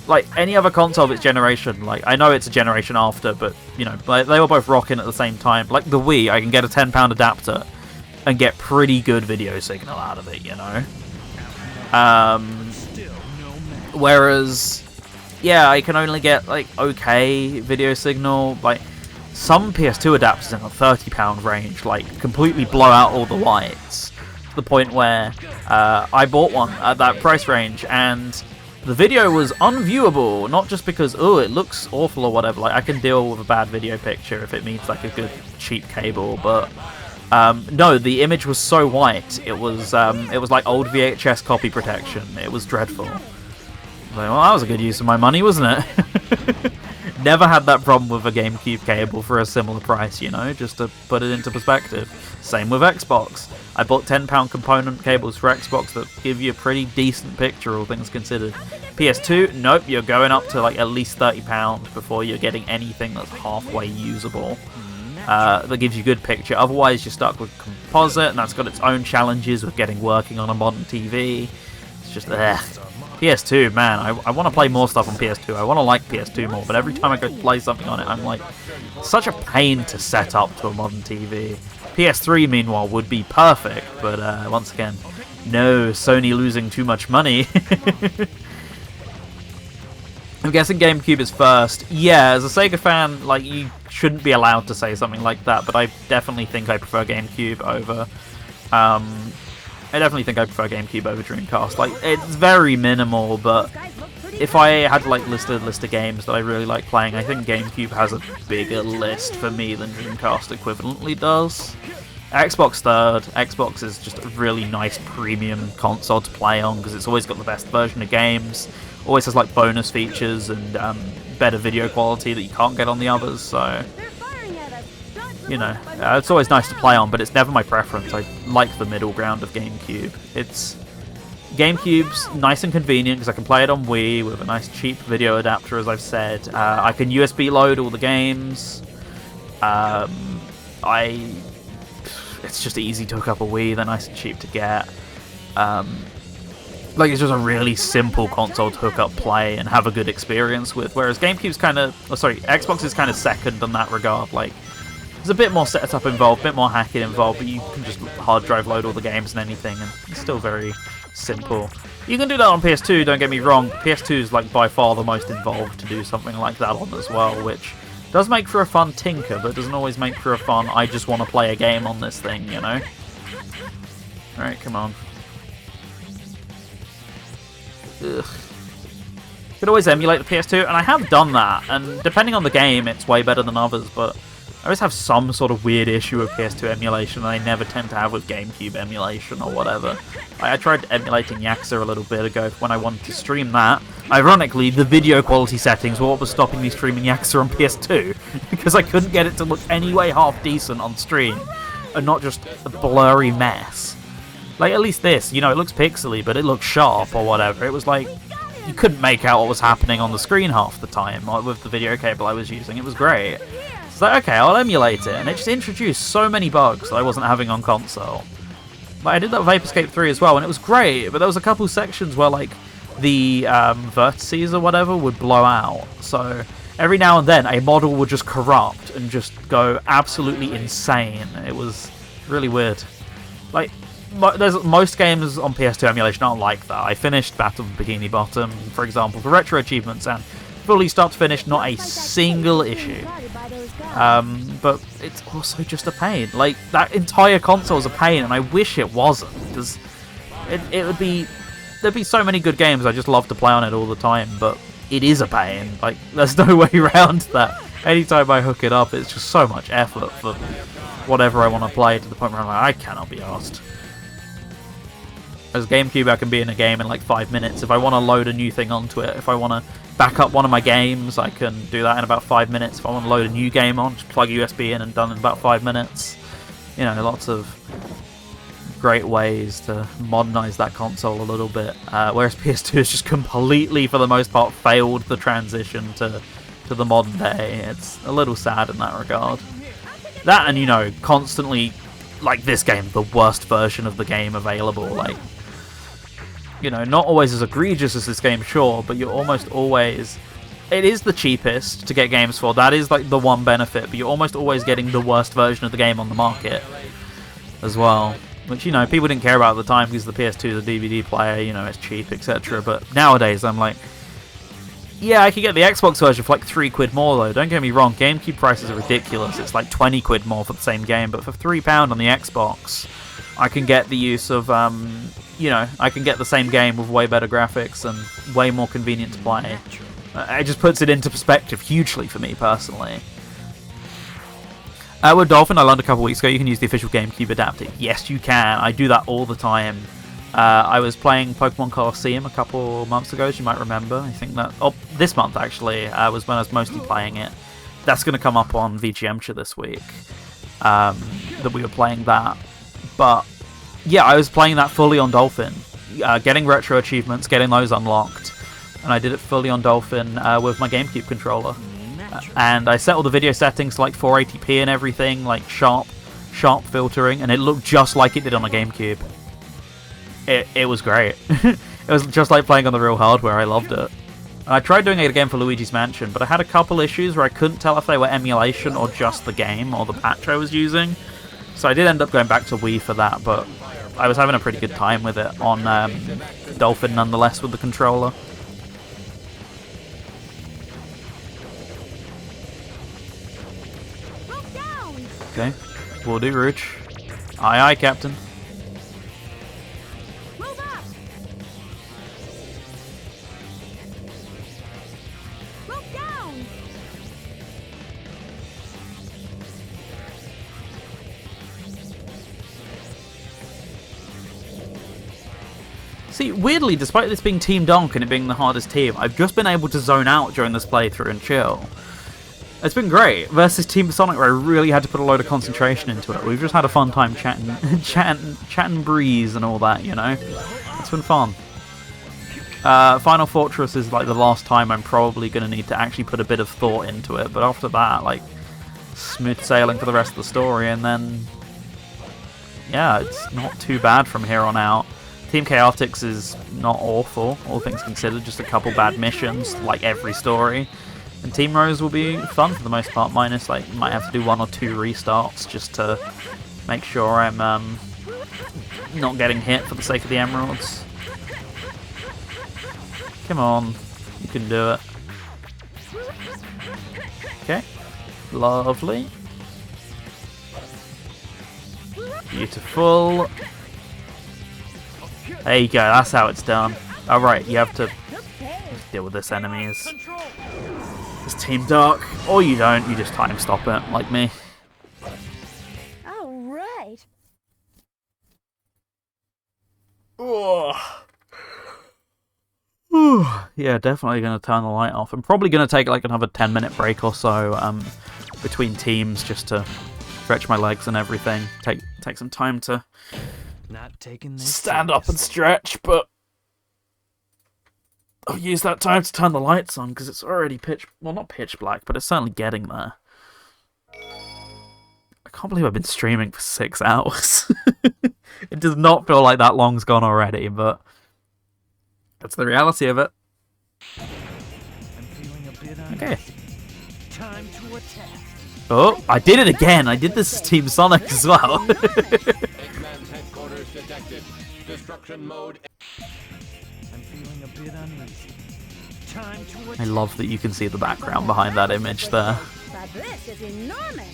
Like, any other console of its generation, like, I know it's a generation after, but, you know, like, they were both rocking at the same time. Like, the Wii, I can get a £10 adapter and get pretty good video signal out of it, you know? Whereas, yeah, I can only get, like, okay video signal. Like, some PS2 adapters in the £30 range, like, completely blow out all the lights. To the point where I bought one at that price range, and the video was unviewable, not just because, oh, it looks awful or whatever. Like, I can deal with a bad video picture if it means, like, a good cheap cable, but No, the image was so white. It was like old VHS copy protection. It was dreadful. Like, well, that was a good use of my money, wasn't it? Never had that problem with a GameCube cable for a similar price, you know, just to put it into perspective. Same with Xbox. I bought £10 component cables for Xbox that give you a pretty decent picture, all things considered. PS2, nope, you're going up to like at least £30 before you're getting anything that's halfway usable. That gives you a good picture. Otherwise, you're stuck with composite, and that's got its own challenges with getting working on a modern TV. It's just, PS2, man, I want to play more stuff on PS2. I want to like PS2 more, but every time I go play something on it, I'm like, such a pain to set up to a modern TV. PS3, meanwhile, would be perfect, but once again, no, Sony losing too much money. I'm guessing GameCube is first. Yeah, as a Sega fan, like, you shouldn't be allowed to say something like that, but I definitely think I prefer GameCube over... I definitely think I prefer GameCube over Dreamcast. Like, it's very minimal, but if I had like list of games that I really like playing, I think GameCube has a bigger list for me than Dreamcast equivalently does. Xbox third. Xbox is just a really nice premium console to play on because it's always got the best version of games. Always has like bonus features and better video quality that you can't get on the others. So, you know, it's always nice to play on, but it's never my preference. I like the middle ground of GameCube. GameCube's nice and convenient because I can play it on Wii with a nice cheap video adapter, as I've said. I can USB load all the games. It's just easy to hook up a Wii. They're nice and cheap to get. Like, it's just a really simple console to hook up, play, and have a good experience with. Whereas GameCube's Xbox is kind of second in that regard. Like, there's a bit more setup involved, a bit more hacking involved, but you can just hard drive load all the games and anything, and it's still very simple. You can do that on PS2, don't get me wrong. PS2 is like by far the most involved to do something like that on as well, which does make for a fun tinker, but doesn't always make for a fun, I just want to play a game on this thing, you know? Alright, come on. Ugh. Could always emulate the PS2, and I have done that, and depending on the game, it's way better than others, but I always have some sort of weird issue with PS2 emulation that I never tend to have with GameCube emulation or whatever. I tried emulating Yakuza a little bit ago when I wanted to stream that. Ironically, the video quality settings were what was stopping me streaming Yakuza on PS2, because I couldn't get it to look any way half decent on stream, and not just a blurry mess. Like, at least this, you know, it looks pixely, but it looks sharp or whatever. It was like, you couldn't make out what was happening on the screen half the time with the video cable I was using. It was great. It's like, okay, I'll emulate it, and it just introduced so many bugs that I wasn't having on console. But I did that with Vapor Escape 3 as well, and it was great, but there was a couple sections where, like, the vertices or whatever would blow out. So every now and then, a model would just corrupt and just go absolutely insane. It was really weird. Like, most games on PS2 emulation aren't like that. I finished Battle of Bikini Bottom, for example, for retro achievements, and fully start to finish, not a single issue. But it's also just a pain. Like, that entire console is a pain, and I wish it wasn't, because there'd be so many good games I just love to play on it all the time, but it is a pain. Like, there's no way around that. Anytime I hook it up, it's just so much effort for whatever I want to play, to the point where I'm like, I cannot be arsed. As GameCube, I can be in a game in like 5 minutes. If I want to load a new thing onto it, if I want to back up one of my games, I can do that in about 5 minutes. If I want to load a new game on, just plug a USB in and done in about 5 minutes. You know, lots of great ways to modernize that console a little bit. Whereas PS2 has just completely, for the most part, failed the transition to the modern day. It's a little sad in that regard. That, and, you know, constantly, like this game, the worst version of the game available. Like, you know, not always as egregious as this game, sure, but you're almost always... It is the cheapest to get games for. That is, like, the one benefit, but you're almost always getting the worst version of the game on the market as well. Which, you know, people didn't care about at the time because the PS2 is a DVD player, you know, it's cheap, etc. But nowadays, I'm like, yeah, I could get the Xbox version for like £3 more, though. Don't get me wrong, GameCube prices are ridiculous. It's like £20 more for the same game, but for £3 on the Xbox, I can get the use of, you know, I can get the same game with way better graphics and way more convenient to play. It just puts it into perspective hugely for me, personally. With Dolphin, I learned a couple weeks ago you can use the official GameCube adapter. Yes, you can. I do that all the time. I was playing Pokemon Colosseum a couple months ago, as you might remember. I think that... Oh, this month, actually, was when I was mostly playing it. That's going to come up on VGMcha this week, that we were playing that. But, yeah, I was playing that fully on Dolphin. Getting retro achievements, getting those unlocked. And I did it fully on Dolphin with my GameCube controller. And I set all the video settings to like 480p and everything, like sharp filtering, and it looked just like it did on a GameCube. It was great. It was just like playing on the real hardware. I loved it. And I tried doing it again for Luigi's Mansion, but I had a couple issues where I couldn't tell if they were emulation or just the game or the patch I was using. So I did end up going back to Wii for that, but I was having a pretty good time with it on Dolphin nonetheless with the controller. Okay, will do, Rouge. Aye, aye, Captain. Move up. Move down. See, weirdly, despite this being Team Donk and it being the hardest team, I've just been able to zone out during this playthrough and chill. It's been great. Versus Team Sonic, where I really had to put a load of concentration into it. We've just had a fun time chatting breeze and all that, you know? It's been fun. Final Fortress is like the last time I'm probably going to need to actually put a bit of thought into it, but after that, like, smooth sailing for the rest of the story, and then... yeah, it's not too bad from here on out. Team Chaotix is not awful, all things considered, just a couple bad missions, like every story. And Team Rose will be fun for the most part, minus, like, might have to do 1 or 2 restarts just to make sure I'm not getting hit for the sake of the emeralds. Come on, you can do it. Okay, lovely. Beautiful. There you go, that's how it's done. Alright, you have to deal with this enemy. It's Team Dark. Or you don't, you just time stop it, like me. All right. Yeah, definitely going to turn the light off. I'm probably going to take like another 10-minute break or so between teams just to stretch my legs and everything. Take some time to Not taking this stand up and stretch, but I'll use that time to turn the lights on because it's already well, not pitch black, but it's certainly getting there. I can't believe I've been streaming for 6 hours. It does not feel like that long's gone already, but that's the reality of it. I'm feeling a bit Okay. Time to attack. Oh, I did it again. I did this as Team Sonic as well. Eggman's headquarters detected. Destruction mode. I'm feeling a bit uneasy. Time to attack. I love that you can see the background behind that image there. But this is enormous.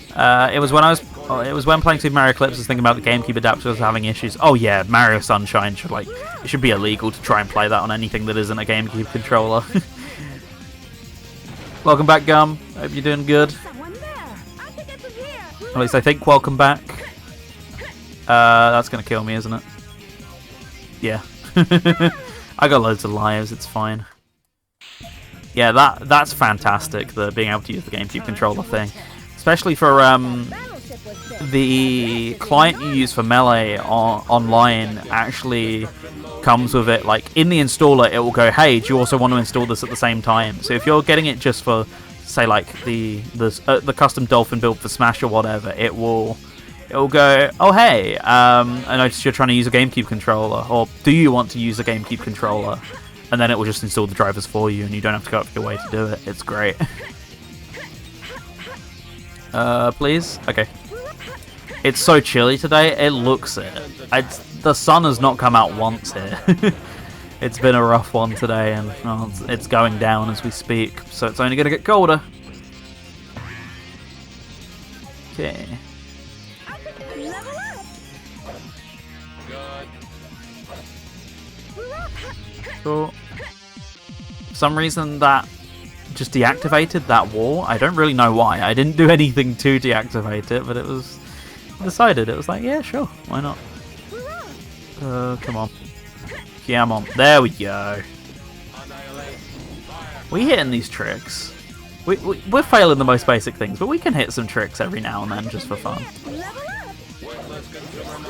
It was when playing Super Mario Clips, I was thinking about the GameCube adapter was having issues. Oh yeah, Mario Sunshine should it should be illegal to try and play that on anything that isn't a GameCube controller. Welcome back, Gum. Hope you're doing good. Someone there. I think it's here. At least I think welcome back. That's gonna kill me, isn't it? Yeah. I got loads of lives, it's fine. Yeah, that's fantastic, being able to use the GameCube controller thing. Especially for the client you use for Melee online actually comes with it. Like, in the installer, it will go, hey, do you also want to install this at the same time? So if you're getting it just for, say, like, the custom Dolphin build for Smash or whatever, it will go, oh, hey, I noticed you're trying to use a GameCube controller, or do you want to use a GameCube controller? And then it will just install the drivers for you, and you don't have to go up your way to do it. It's great. Please? Okay. It's so chilly today, it looks it. The sun has not come out once here. It's been a rough one today, and well, it's going down as we speak, so it's only going to get colder. Okay. Level up. Cool. For some reason that just deactivated that wall. I don't really know why. I didn't do anything to deactivate it, but it was decided. It was like, yeah, sure, why not? Come on. Come on. There we go. We hitting these tricks. We're failing the most basic things, but we can hit some tricks every now and then just for fun.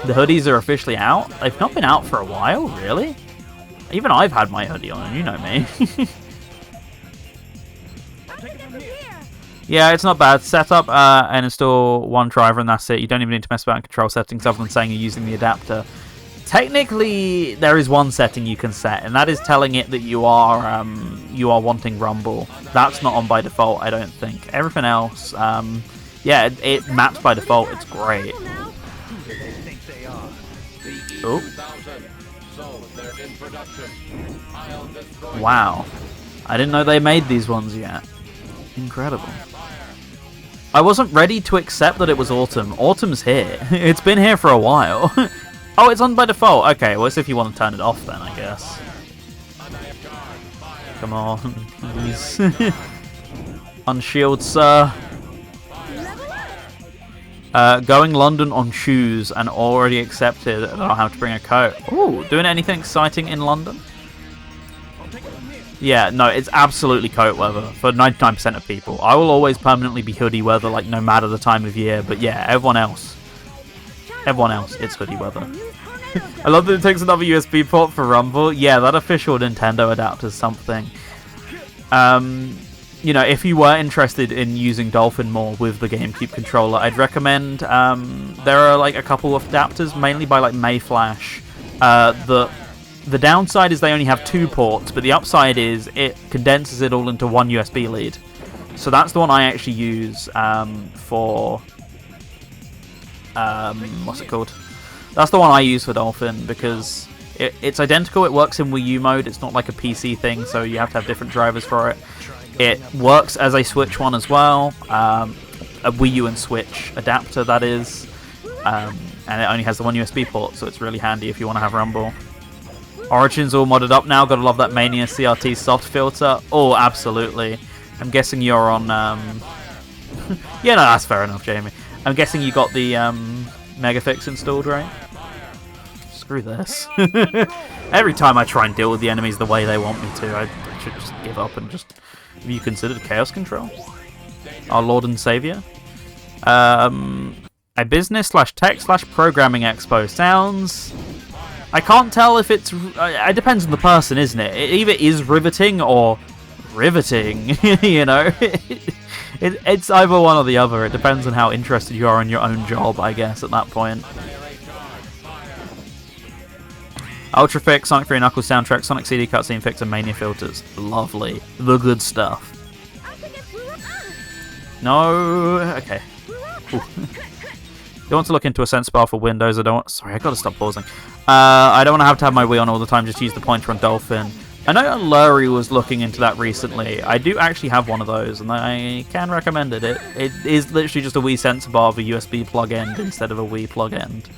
The hoodies are officially out. They've not been out for a while, really? Even I've had my hoodie on, and you know me. Yeah, it's not bad. Set up and install one driver and that's it. You don't even need to mess about in control settings other than saying you're using the adapter. Technically, there is one setting you can set, and that is telling it that you are wanting rumble. That's not on by default, I don't think. Everything else, yeah, it maps by default. It's great. Oh. Wow. I didn't know they made these ones yet. Incredible. I wasn't ready to accept that it was autumn. Autumn's here. It's been here for a while. Oh, it's on by default. Okay, well, it's if you want to turn it off then, I guess. Come on, please. Unshield, sir. Going London on shoes and already accepted that I'll have to bring a coat. Ooh, doing anything exciting in London? Yeah, no, it's absolutely coat weather for 99% of people. I will always permanently be hoodie weather, like, no matter the time of year. But yeah, everyone else, it's hoodie weather. I love that it takes another USB port for Rumble. Yeah, that official Nintendo adapter is something. You know, if you were interested in using Dolphin more with the GameCube controller, I'd recommend, there are like a couple of adapters, mainly by like Mayflash. The downside is they only have 2 ports, but the upside is it condenses it all into one USB lead. So that's the one I actually use for... what's it called? That's the one I use for Dolphin, because it's identical. It works in Wii U mode. It's not like a PC thing, so you have to have different drivers for it. It works as a Switch one as well. A Wii U and Switch adapter, that is. And it only has the one USB port, so it's really handy if you want to have Rumble. Origin's all modded up now. Gotta love that Mania CRT soft filter. Oh, absolutely. I'm guessing you're on... yeah, no, that's fair enough, Jamie. I'm guessing you got the Megafix installed, right? Screw this. Every time I try and deal with the enemies the way they want me to, I should just give up and just... Have you considered Chaos Control? Our Lord and Savior? A business/tech/programming expo. Sounds... I can't tell if it's... it depends on the person, isn't it? It either is riveting or riveting, you know? It's either one or the other. It depends on how interested you are in your own job, I guess, at that point. Ultra Fix, Sonic 3 Knuckles soundtrack, Sonic CD cutscene fix, and Mania filters. Lovely. The good stuff. No... Okay. Ooh. You want to look into a sense bar for Windows. I don't want... Sorry, I gotta stop pausing. I don't want to have my Wii on all the time. Just use the pointer on Dolphin. I know Lurie was looking into that recently. I do actually have one of those, and I can recommend it. It is literally just a Wii sensor bar with a USB plug end instead of a Wii plug end.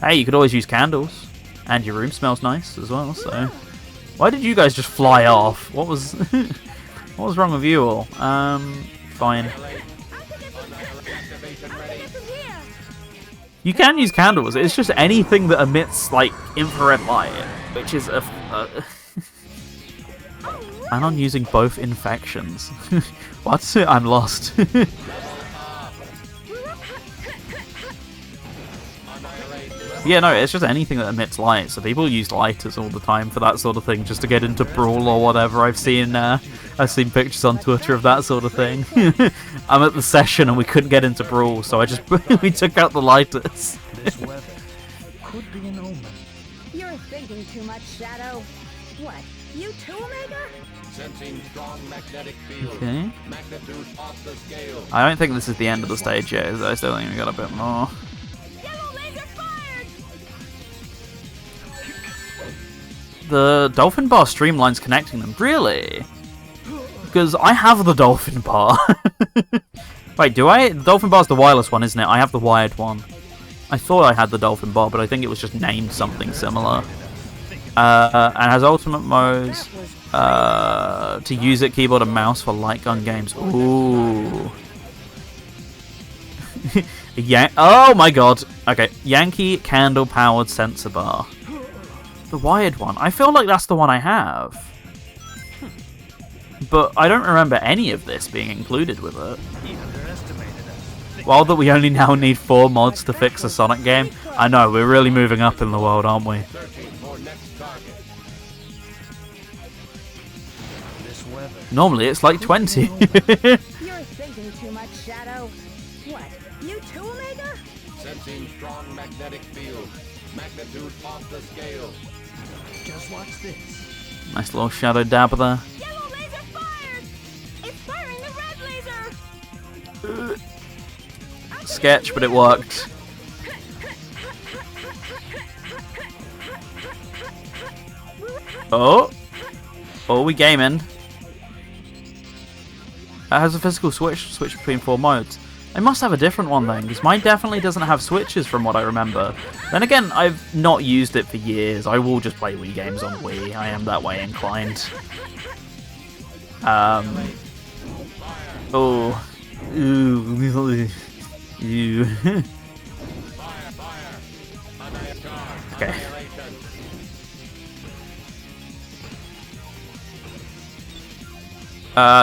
Hey, you could always use candles. And your room smells nice as well, so... Why did you guys just fly off? What was... what was wrong with you all? Fine. You can use candles. It's just anything that emits, like, infrared light, which is a... And on using both infections. What? I'm lost. Yeah, no, it's just anything that emits light. So people use lighters all the time for that sort of thing, just to get into Brawl or whatever. I've seen pictures on Twitter of that sort of thing. I'm at the session and we couldn't get into Brawl, so we took out the lighters. This weather could be an omen. You're thinking too much, Shadow. What? You too, Omega? Sensing strong magnetic field. Okay. Magnitude off the scale. I don't think this is the end of the stage yet. I still think we got a bit more. Yellow laser fired! The Dolphin Bar streamlines connecting them. Really? Because I have the Dolphin Bar. Wait, do I? The Dolphin Bar's the wireless one, isn't it? I have the wired one. I thought I had the Dolphin Bar, but I think it was just named something similar. and has ultimate modes. To use it, keyboard and mouse for light gun games. Ooh. Oh my god. Okay, Yankee candle powered sensor bar. The wired one. I feel like that's the one I have. But I don't remember any of this being included with it. While that we only now need 4 mods to fix a Sonic game, I know, we're really moving up in the world, aren't we? Normally it's like 20. You're thinking too much, Shadow. What? You too, Omega? Sensing strong magnetic field. Magnitude off the scale. Just watch this. Nice little shadow dab there. Yellow laser fired! It's firing the red laser! Sketch, but it worked. Oh. Oh, we gaming. It has a physical switch between 4 modes. I must have a different one then, because mine definitely doesn't have switches from what I remember. Then again, I've not used it for years. I will just play Wii games on Wii. I am that way inclined. Oh. Ooh. Ew. Okay.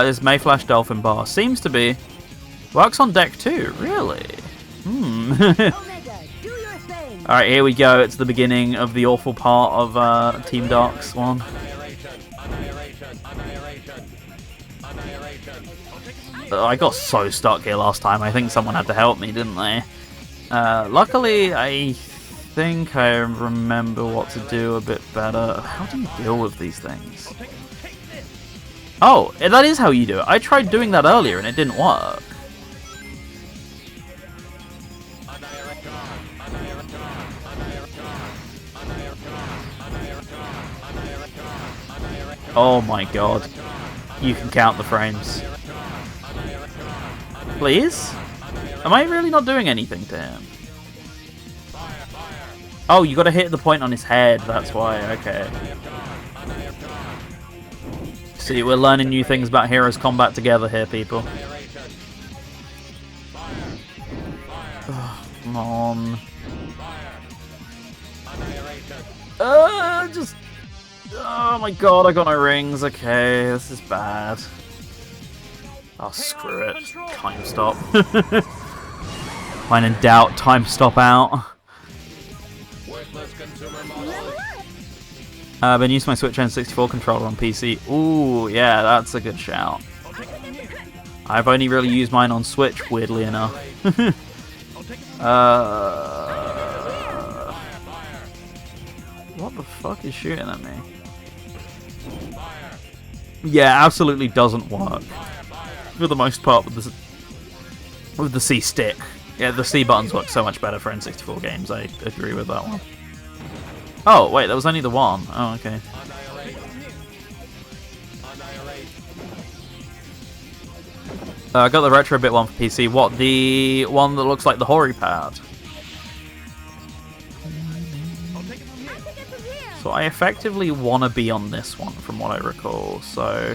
This Mayflash Dolphin Bar seems to be... Works on deck too, really? Omega, do your thing! Alright, here we go. It's the beginning of the awful part of Team Dark's one. I got so stuck here last time. I think someone had to help me, didn't they? Luckily, I think I remember what to do a bit better. How do you deal with these things? Oh, that is how you do it. I tried doing that earlier and it didn't work. Oh my god. You can count the frames. Please? Am I really not doing anything to him? Oh, you gotta hit the point on his head, that's why, okay. See, we're learning new things about Heroes Combat together here, people. Oh, come on. Just... Oh my god, I got no rings. Okay, this is bad. Oh, screw it. Time stop. When in doubt, time stop out. Been using my Switch N64 controller on PC. Ooh, yeah, that's a good shout. I've only really used mine on Switch, weirdly enough. What the fuck is shooting at me? Yeah, absolutely doesn't work. For the most part with the C stick. Yeah, the C buttons work so much better for N64 games, I agree with that one. Oh, wait, that was only the one. Oh, okay. I got the retro bit one for PC. What, the one that looks like the Hori pad? So I effectively want to be on this one, from what I recall, so...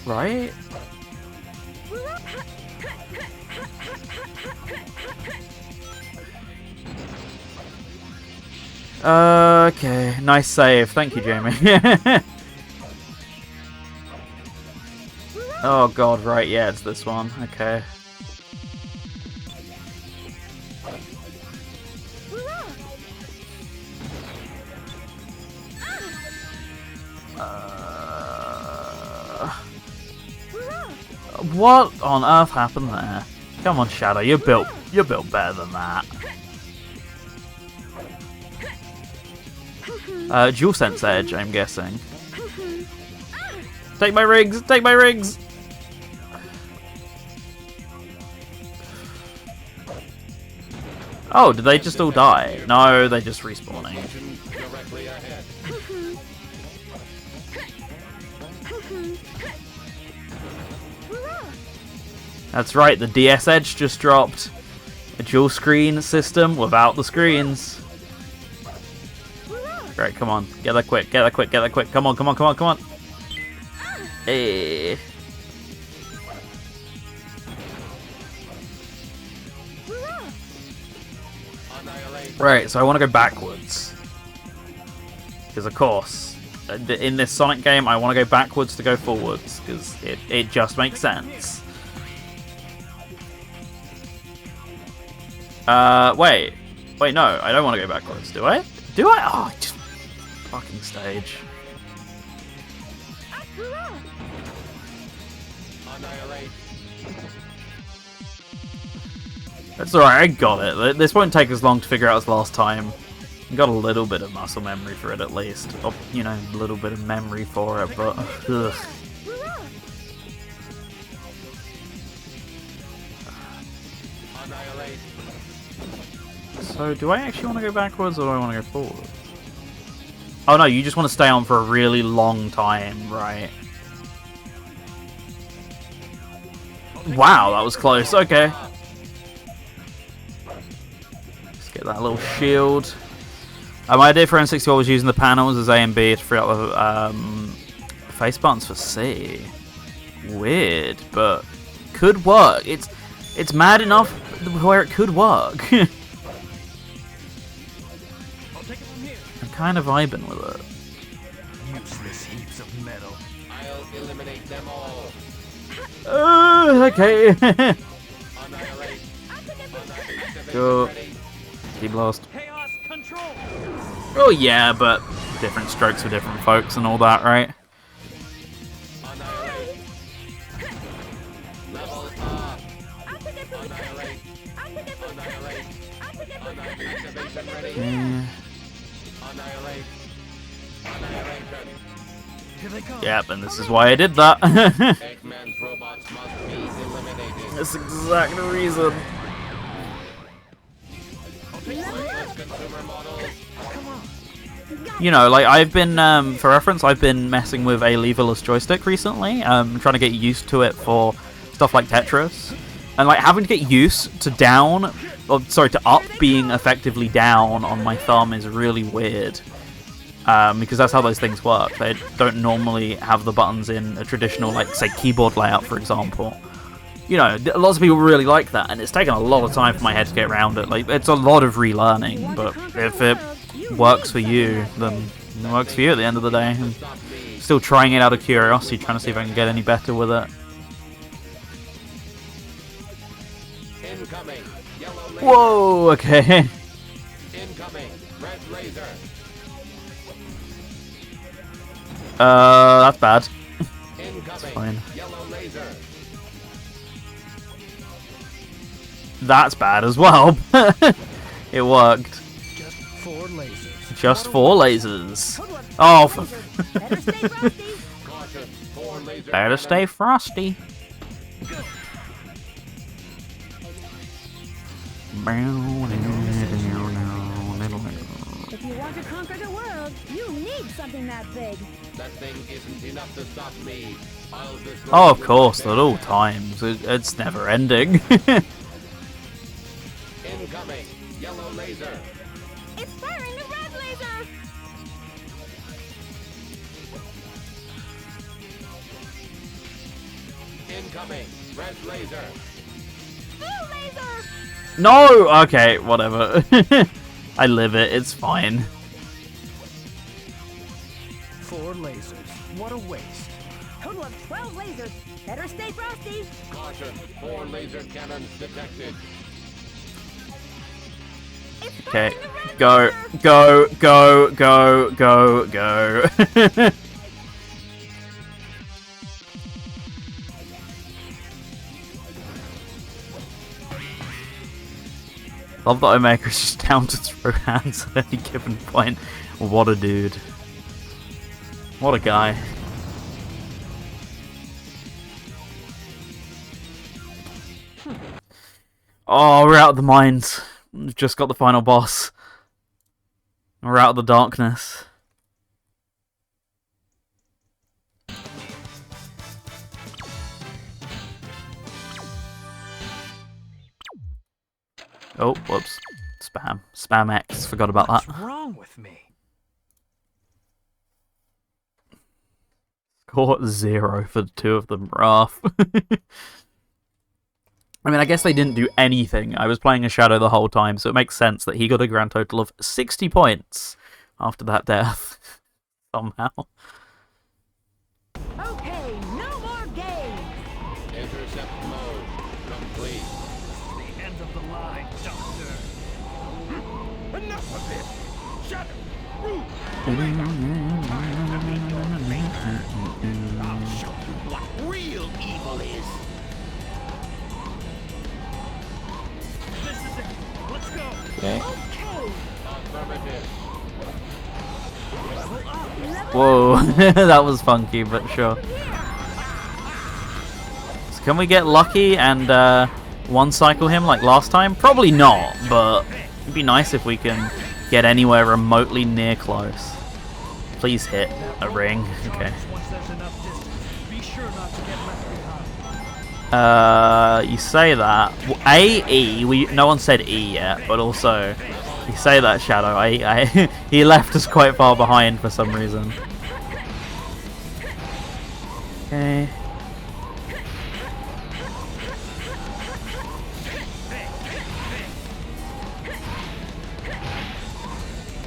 Right? Okay, nice save. Thank you, Jamie. Oh god, right, yeah, it's this one. Okay. What on earth happened there? Come on, Shadow, you're built better than that. DualSense Edge, I'm guessing. Take my rigs! Take my rigs! Oh, did they just all die? No, they're just respawning. That's right, the DS Edge just dropped. A dual screen system without the screens. Right, come on. Get that quick, get that quick, get that quick. Come on, come on, come on, come on. Hey. Right, so I want to go backwards. Because, of course, in this Sonic game, I want to go backwards to go forwards. Because it just makes sense. Wait. Wait, no, I don't want to go backwards, do I? Do I? Oh, just fucking stage. That's alright, I got it. This won't take as long to figure out as last time. I got a little bit of muscle memory for it at least. Or, you know, a little bit of memory for it, but... Ugh. So, do I actually want to go backwards or do I want to go forward? Oh no, you just want to stay on for a really long time, right? Wow, that was close. Okay. Let's get that little shield. My idea for N64 was using the panels as A and B to free up the face buttons for C. Weird, but could work. It's mad enough where it could work. I'm kind of vibing with it. Useless heaps of metal. I'll eliminate them all. Okay. Annihilate. Go. Blast. Chaos control. Oh yeah, but different strokes for different folks and all that, right? Annihilate. Level up. Annihilate. Annihilate. Activation ready. Yeah. Annihilate. Annihilation. Here they come. Yep, and this is why I did that. Eggman's robots must be eliminated. That's the exact reason. Consumer models. You know, like I've been, for reference, I've been messing with a leverless joystick recently. Trying to get used to it for stuff like Tetris, and like having to get used to to up being effectively down on my thumb is really weird. Because that's how those things work. They don't normally have the buttons in a traditional, like, say, keyboard layout, for example. You know, lots of people really like that, and it's taken a lot of time for my head to get around it. Like, it's a lot of relearning, but if it works for you, then it works for you at the end of the day. I'm still trying it out of curiosity, trying to see if I can get any better with it. Incoming. Yellow laser. Whoa, okay. Incoming. Red laser. That's bad. Incoming. Fine. Yellow laser. That's bad as well. It worked. Just 4 lasers. Just 4 lasers. Oh, Better stay frosty. Caution. 4 laser. better stay frosty. If you want to conquer the world, you need something that big. That thing isn't enough to stop me. I'll destroy Oh, of you. course, at all times. It's never ending. Incoming. Yellow laser. It's firing the red laser. Incoming. Red laser. Blue laser. No! Okay, whatever. I live it, it's fine. 4 lasers. What a waste. Total of 12 lasers. Better stay frosty. Caution. 4 laser cannons detected. It's Okay, firing the red go, laser. go, go, go, go, go. Love that Omega's just down to throw hands at any given point. What a dude. What a guy. Oh, we're out of the mines. We've just got the final boss. We're out of the darkness. Oh, whoops. Spam. Spam X. Forgot about that. What's wrong with me? Score 0 for the two of them. Rough. I mean, I guess they didn't do anything. I was playing a Shadow the whole time, so it makes sense that he got a grand total of 60 points after that death. Somehow. Okay, no more games. Intercept mode complete. The end of the line, Doctor. Enough of this! Shut up! Rude! I'll show you what real evil is! This is it. Let's go. Okay. Okay. Affirmative. Level up. Whoa, that was funky, but sure. So can we get lucky and one-cycle him like last time? Probably not, but it'd be nice if we can get anywhere remotely near close. Please hit a ring. Okay. Once there's enough distance, be sure not to get left behind. You say that. E. No one said E yet, but also you say that, Shadow. He left us quite far behind for some reason. Okay.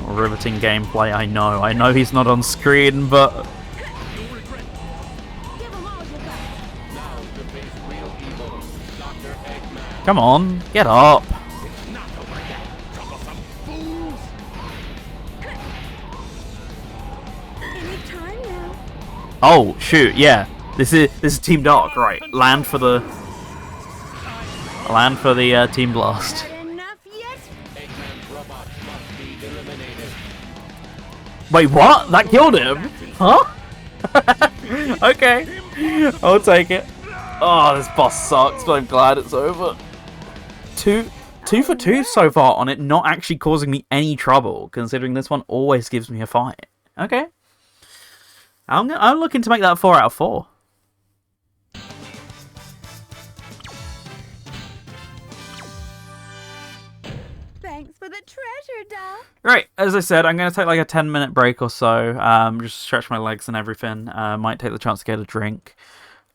Riveting gameplay, I know. I know he's not on screen, but Give them all you got. Now to face real evil. Dr. Eggman. come on, get up. Not over yet, troublesome fools! Anytime now. Oh shoot, yeah. This is Team Dark, right? Land for the Team Blast. Not enough yet. Eggman's robots must be eliminated. Wait, what? That killed him? Huh? Okay, I'll take it. Oh, this boss sucks, but I'm glad it's over. Two for two so far on it not actually causing me any trouble, considering this one always gives me a fight. Okay. I'm looking to make that 4 out of 4. Thanks for the treasure, doll. Right, as I said, I'm going to take like a 10-minute break or so, just stretch my legs and everything. Might take the chance to get a drink.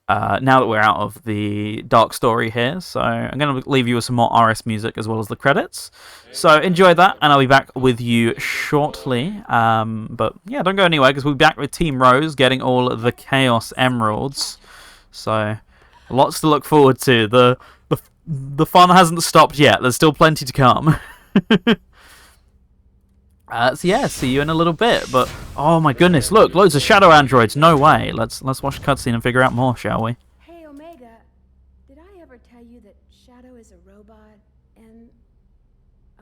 Now that we're out of the dark story here, so I'm going to leave you with some more RS music as well as the credits. So enjoy that, and I'll be back with you shortly. But yeah, don't go anywhere, because we'll be back with Team Rose getting all the Chaos Emeralds. So lots to look forward to. The fun hasn't stopped yet. There's still plenty to come. So yeah, see you in a little bit. But oh my goodness, look, loads of shadow androids. No way. Let's watch the cutscene and figure out more, shall we? Hey, Omega, did I ever tell you that Shadow is a robot and...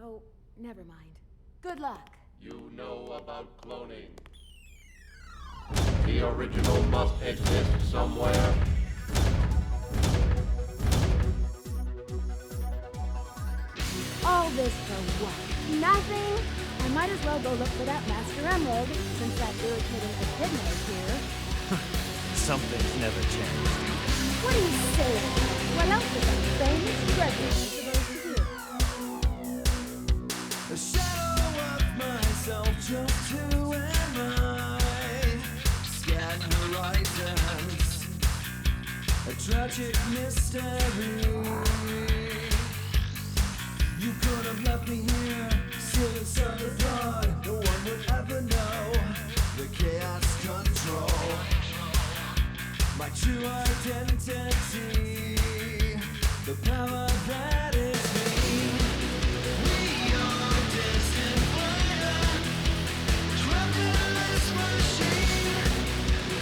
Oh, never mind. Good luck. You know about cloning. The original must exist somewhere. All this for what? Nothing? I might as well go look for that Master Emerald, since that irritating echidna is here. Some things never change. What are you saying? What else is a famous treasure supposed to do? A shadow of myself, just who am I? Scan horizons, a tragic mystery. You could have left me here, still inside the blood. No one would ever know the chaos control. My true identity, the power that is me. We are destined fire, trapped in this machine.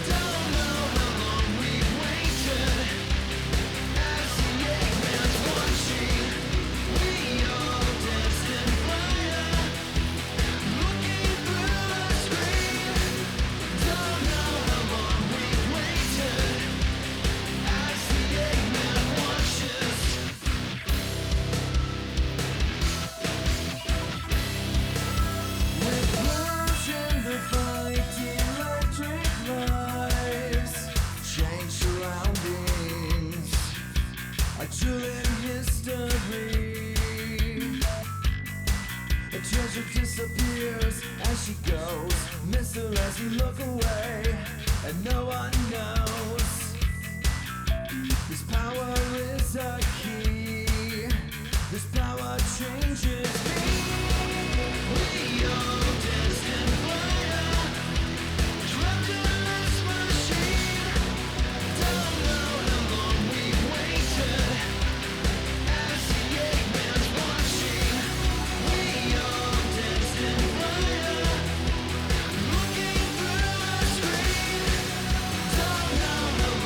Don't know how long we've waited, as the Eggman's watching. We are destined fire, looking through the screen. Don't know how long we've waited, as the Eggman watches. With words in the fight, electric lives, change surroundings, a truly history. The treasure disappears as she goes. Miss her as you look away, and no one knows. This power is a key. This power changes me. We are destined fire, trapped in this machine. Don't know how long we've waited as the Eggman's watching. We are destined fire, looking through a screen. Don't know how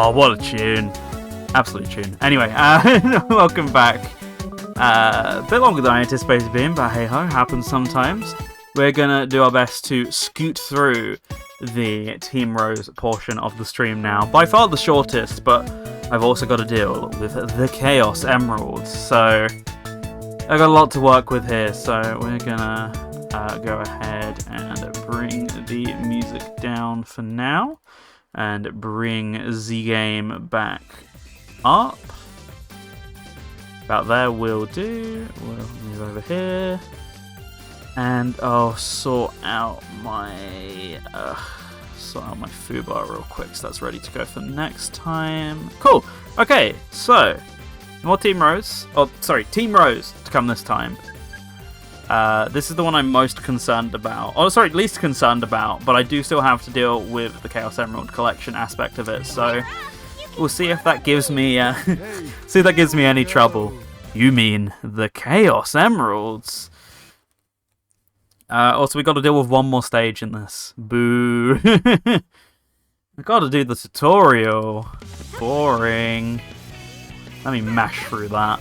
Oh, what a tune. Absolute tune. Anyway, welcome back. A bit longer than I anticipated being, but hey ho, happens sometimes. We're gonna do our best to scoot through the Team Rose portion of the stream now. By far the shortest, but I've also got to deal with the Chaos Emeralds. So I've got a lot to work with here, so we're gonna go ahead and bring the music down for now and bring the game back up. About there will do. We'll move over here. And I'll sort out my foobar real quick, so that's ready to go for next time. Cool. Okay, so more Team Rose. Oh, sorry, Team Rose to come this time. This is the one I'm most concerned about. Oh, sorry, least concerned about, but I do still have to deal with the Chaos Emerald collection aspect of it. So we'll see if that gives me any trouble. You mean the Chaos Emeralds? Also, we got to deal with one more stage in this. Boo! I got to do the tutorial. Boring. Let me mash through that.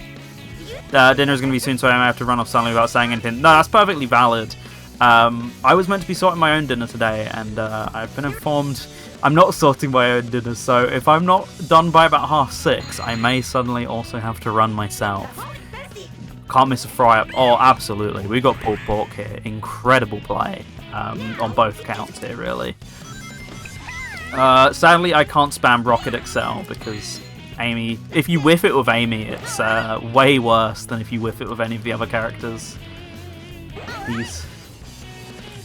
Dinner's going to be soon, so I might have to run off suddenly without saying anything. No, that's perfectly valid. I was meant to be sorting my own dinner today, and I've been informed I'm not sorting my own dinner, so if I'm not done by about 6:30, I may suddenly also have to run myself. Can't miss a fry-up. Oh, absolutely. We got pulled pork here. Incredible play on both counts here, really. Sadly, I can't spam Rocket Excel because Amy... If you whiff it with Amy, it's way worse than if you whiff it with any of the other characters. Please.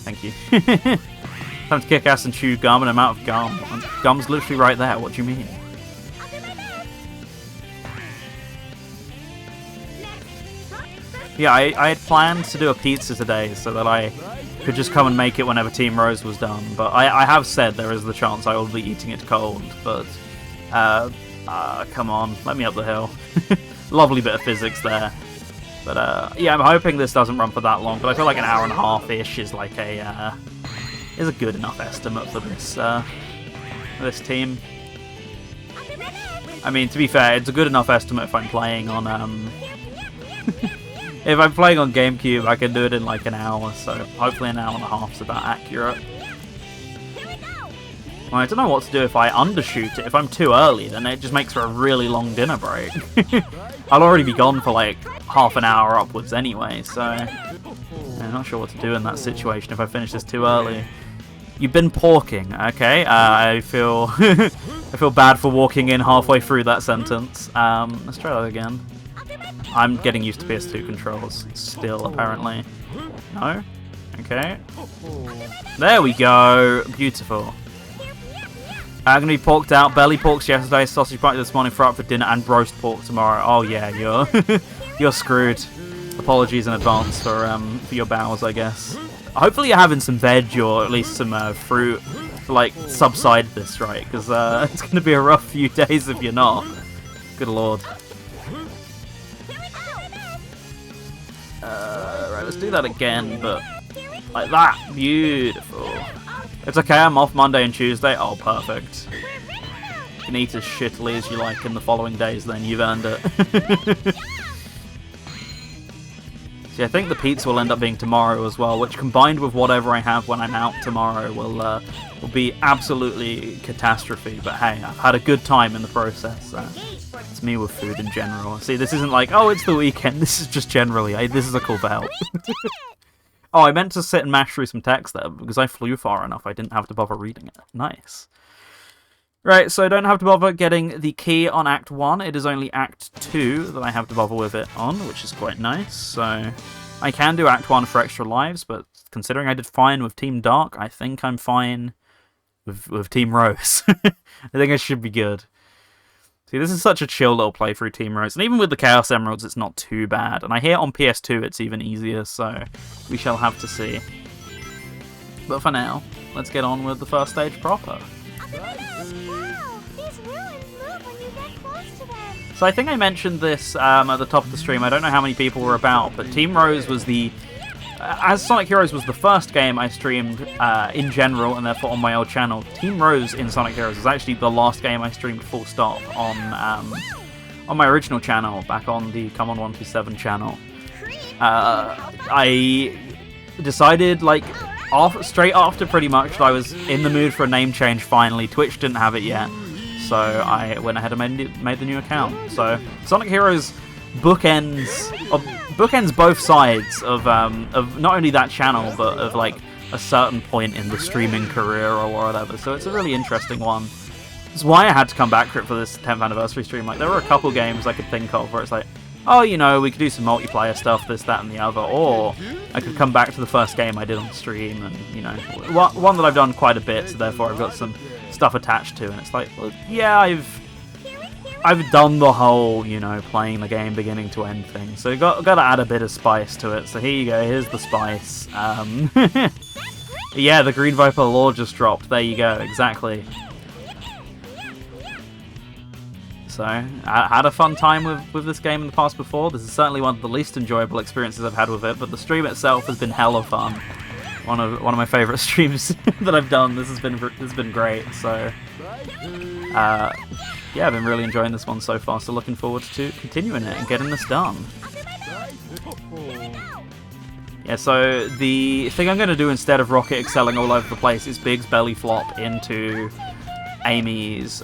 Thank you. Time to kick ass and chew gum, and I'm out of gum. Gum's literally right there. What do you mean? Yeah, I had planned to do a pizza today so that I could just come and make it whenever Team Rose was done. But I have said there is the chance I will be eating it cold. But, come on, let me up the hill. Lovely bit of physics there. But, yeah, I'm hoping this doesn't run for that long. But I feel like an hour and a half-ish is like a good enough estimate for this team. I mean, to be fair, it's a good enough estimate if I'm playing on, if I'm playing on GameCube, I can do it in like an hour, so hopefully an hour and a half is about accurate. Well, I don't know what to do if I undershoot it. If I'm too early, then it just makes for a really long dinner break. I'll already be gone for like half an hour upwards anyway, so I'm not sure what to do in that situation if I finish this too early. You've been porking, okay? I feel I feel bad for walking in halfway through that sentence. Let's try that again. I'm getting used to PS2 controls still, apparently. No? Okay. There we go. Beautiful. I'm going to be porked out. Belly porks yesterday, sausage bite this morning, fry up for dinner, and roast pork tomorrow. Oh yeah, you're screwed. Apologies in advance for your bowels, I guess. Hopefully you're having some veg or at least some fruit to, like, subside this, right? Because it's going to be a rough few days if you're not. Good lord. Right, let's do that again, but like that. Beautiful. It's okay, I'm off Monday and Tuesday. Oh, perfect. You can eat as shittily as you like in the following days, then you've earned it. See, I think the pizza will end up being tomorrow as well, which combined with whatever I have when I'm out tomorrow will be absolutely catastrophe. But hey, I've had a good time in the process. It's me with food in general. See, this isn't like, oh, it's the weekend. This is just generally, this is a cool for help. Oh, I meant to sit and mash through some text there, because I flew far enough I didn't have to bother reading it. Nice. Right, so I don't have to bother getting the key on Act 1. It is only Act 2 that I have to bother with it on, which is quite nice. So I can do Act 1 for extra lives, but considering I did fine with Team Dark, I think I'm fine with Team Rose. I think I should be good. See, this is such a chill little playthrough, Team Rose. And even with the Chaos Emeralds, it's not too bad. And I hear on PS2 it's even easier, so we shall have to see. But for now, let's get on with the first stage proper. So I think I mentioned this at the top of the stream. I don't know how many people were about, but Team Rose was the as Sonic Heroes was the first game I streamed in general, and therefore on my old channel, Team Rose in Sonic Heroes was actually the last game I streamed full stop on my original channel, back on the Come On 127 channel. I decided, like, straight after pretty much, that I was in the mood for a name change finally. Twitch didn't have it yet, so I went ahead and made the new account. So Sonic Heroes bookends both sides of not only that channel, but of like a certain point in the streaming career or whatever. So it's a really interesting one. It's why I had to come back for it for this 10th anniversary stream. Like, there were a couple games I could think of where it's like, oh, you know, we could do some multiplayer stuff, this, that, and the other, or I could come back to the first game I did on stream, and, you know, one that I've done quite a bit, so therefore I've got some stuff attached to, and it's like, well, yeah, I've done the whole, you know, playing the game beginning to end thing, so got to add a bit of spice to it. So here you go, here's the spice. Yeah, the Green Viper lore just dropped. There you go, exactly. So, I had a fun time with this game in the past before. This is certainly one of the least enjoyable experiences I've had with it, but the stream itself has been hella fun. One of my favourite streams that I've done. This has been great. So, yeah, I've been really enjoying this one so far. So, looking forward to continuing it and getting this done. Yeah, so the thing I'm going to do instead of Rocket excelling all over the place is Big's belly flop into Amy's,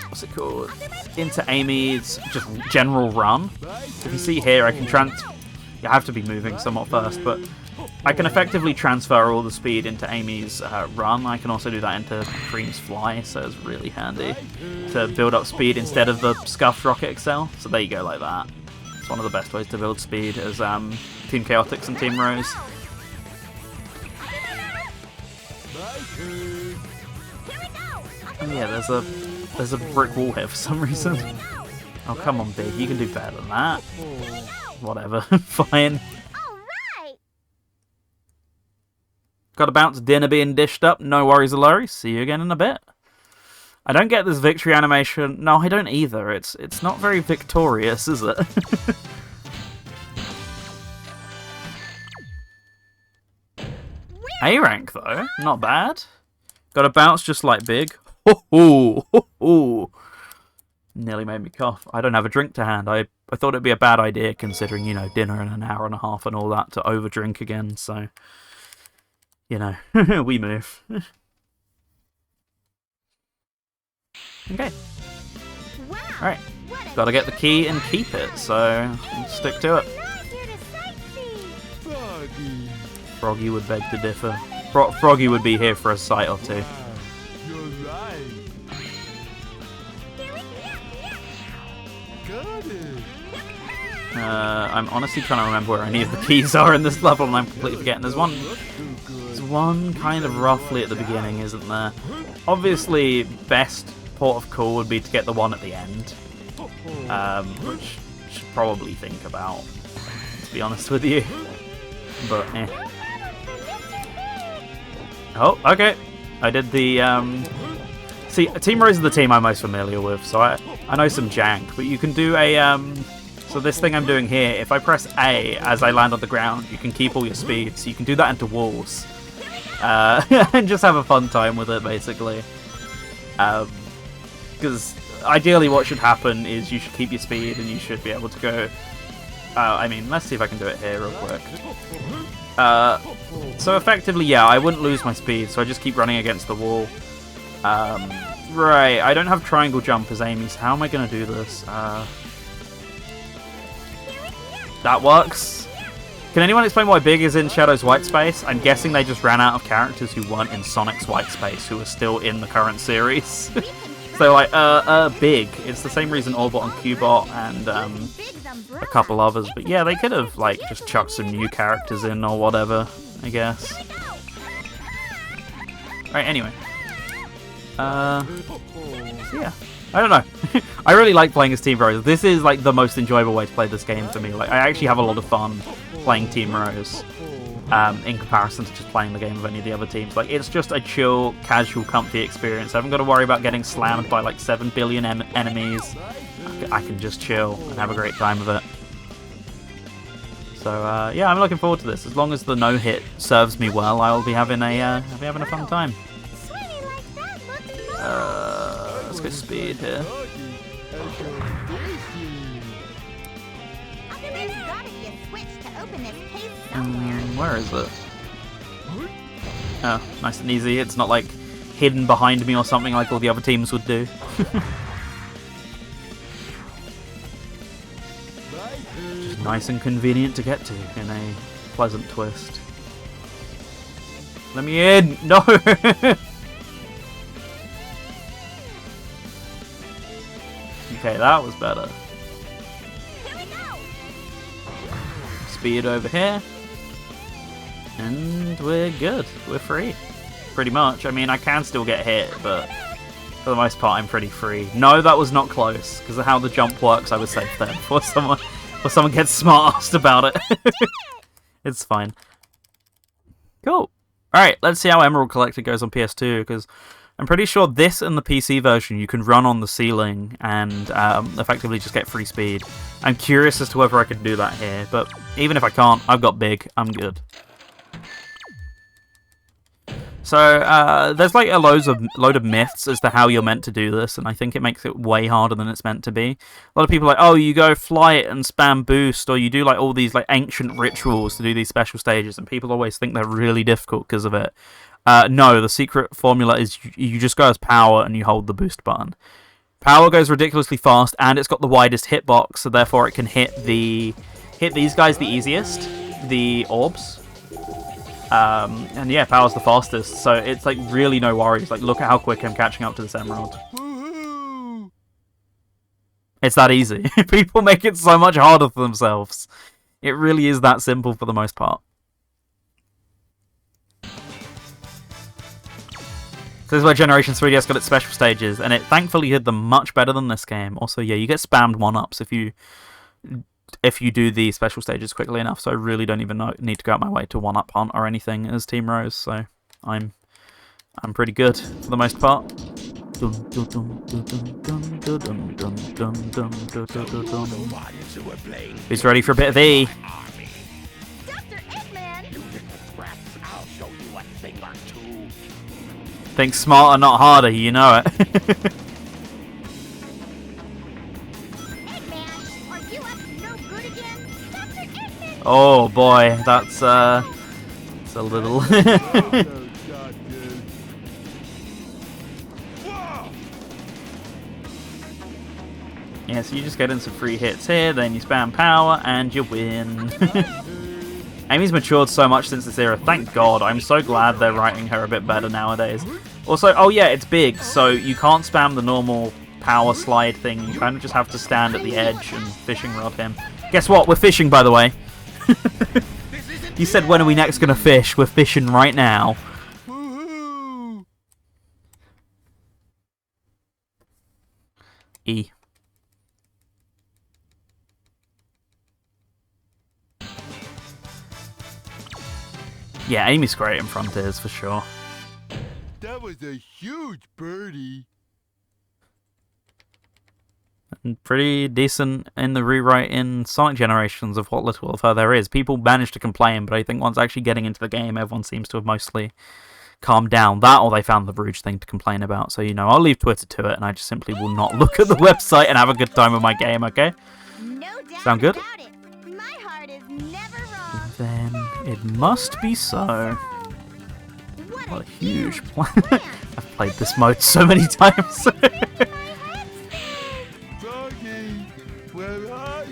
what's it called? Into Amy's just general run. If you see here, I can you have to be moving somewhat first, but I can effectively transfer all the speed into Amy's run. I can also do that into Cream's fly, so it's really handy to build up speed instead of the scuffed Rocket Excel. So there you go, like that. It's one of the best ways to build speed as Team Chaotix and Team Rose. Oh yeah, there's a brick wall here for some reason. Oh, come on, Big. You can do better than that. Whatever. Fine. Got to bounce, dinner being dished up. No worries, Alari. See you again in a bit. I don't get this victory animation. No, I don't either. It's not very victorious, is it? A rank, though. Not bad. Got to bounce just like Big. Ho-ho! Nearly made me cough. I don't have a drink to hand. I thought it'd be a bad idea, considering, you know, dinner in an hour and a half and all that, to overdrink again, so, you know, we move. Okay. Alright. Gotta get the key and keep it, so stick to it. Froggy would beg to differ. Froggy would be here for a sight or two. I'm honestly trying to remember where any of the keys are in this level, and I'm completely forgetting. There's one kind of roughly at the beginning, isn't there? Obviously, best port of call would be to get the one at the end, which I should probably think about, to be honest with you. But, eh. Oh, okay. I did the, see, Team Rose is the team I'm most familiar with, so I know some jank, but you can do a, so this thing I'm doing here, if I press A as I land on the ground, you can keep all your speed, so you can do that into walls. And just have a fun time with it, basically. Because ideally what should happen is you should keep your speed and you should be able to go... I mean, let's see if I can do it here real quick. So effectively, yeah, I wouldn't lose my speed, so I just keep running against the wall. Right, I don't have triangle jump as Amy, so how am I going to do this? That works. Can anyone explain why Big is in Shadow's white space? I'm guessing they just ran out of characters who weren't in Sonic's white space, who are still in the current series. So, like, Big. It's the same reason Orbot and Cubot and a couple others. But yeah, they could have, like, just chucked some new characters in or whatever, I guess. Right, anyway. So yeah. I don't know. I really like playing as Team Rose. This is, like, the most enjoyable way to play this game for me. Like, I actually have a lot of fun playing Team Rose in comparison to just playing the game of any of the other teams. Like, it's just a chill, casual, comfy experience. I haven't got to worry about getting slammed by, like, 7 billion enemies. I can just chill and have a great time with it. So yeah, I'm looking forward to this. As long as the no hit serves me well, I'll be having a fun time. Sweetie, like that looks fun. Let's go speed here. There's gotta be a switch to open this case somewhere. Where is it? Oh, nice and easy. It's not like hidden behind me or something like all the other teams would do. Just nice and convenient to get to in a pleasant twist. Let me in! No! Okay, that was better. Here we go. Speed over here. And we're good. We're free. Pretty much. I mean, I can still get hit, but for the most part, I'm pretty free. No, that was not close. Because of how the jump works, I was safe there before someone gets smart-assed about it. It's fine. Cool. Alright, let's see how Emerald Collector goes on PS2, because I'm pretty sure this and the PC version you can run on the ceiling and effectively just get free speed. I'm curious as to whether I can do that here, but even if I can't, I've got big. I'm good. So, there's like a load of myths as to how you're meant to do this, and I think it makes it way harder than it's meant to be. A lot of people are like, oh, you go fly it and spam boost, or you do like all these like ancient rituals to do these special stages, and people always think they're really difficult because of it. No, the secret formula is you just go as power and you hold the boost button. Power goes ridiculously fast, and it's got the widest hitbox, so therefore it can hit these guys the easiest, the orbs. And yeah, power's the fastest, so it's like really no worries. Like, look at how quick I'm catching up to this emerald. It's that easy. People make it so much harder for themselves. It really is that simple for the most part. So this is where Generation 3DS got its special stages, and it thankfully did them much better than this game. Also, yeah, you get spammed 1-ups if you do the special stages quickly enough, so I really don't even need to go out my way to 1-up hunt or anything as Team Rose, so I'm pretty good for the most part. Who's ready for a bit of E? Dr. Eggman! I'll show you a thing or two. Think smarter, not harder, you know it. Oh boy, that's a little. Yeah, so you just get in some free hits here, then you spam power, and you win. Amy's matured so much since this era, thank God. I'm so glad they're writing her a bit better nowadays. Also, oh yeah, it's big, so you can't spam the normal power slide thing. You kind of just have to stand at the edge and fishing rod him. Guess what? We're fishing, by the way. You said, when are we next gonna fish? We're fishing right now. E. Yeah, Amy's great in Frontiers for sure. That was a huge birdie. And pretty decent in the rewrite in Sonic Generations of what little of her there is. People manage to complain, but I think once actually getting into the game, everyone seems to have mostly calmed down. That, or they found the Bruges thing to complain about. So, you know, I'll leave Twitter to it, and I just simply will not look at the website and have a good time with my game, okay? No doubt Sound good? about it. My heart is never wrong. Then it must be so. What a huge plan. I've played this mode so many times.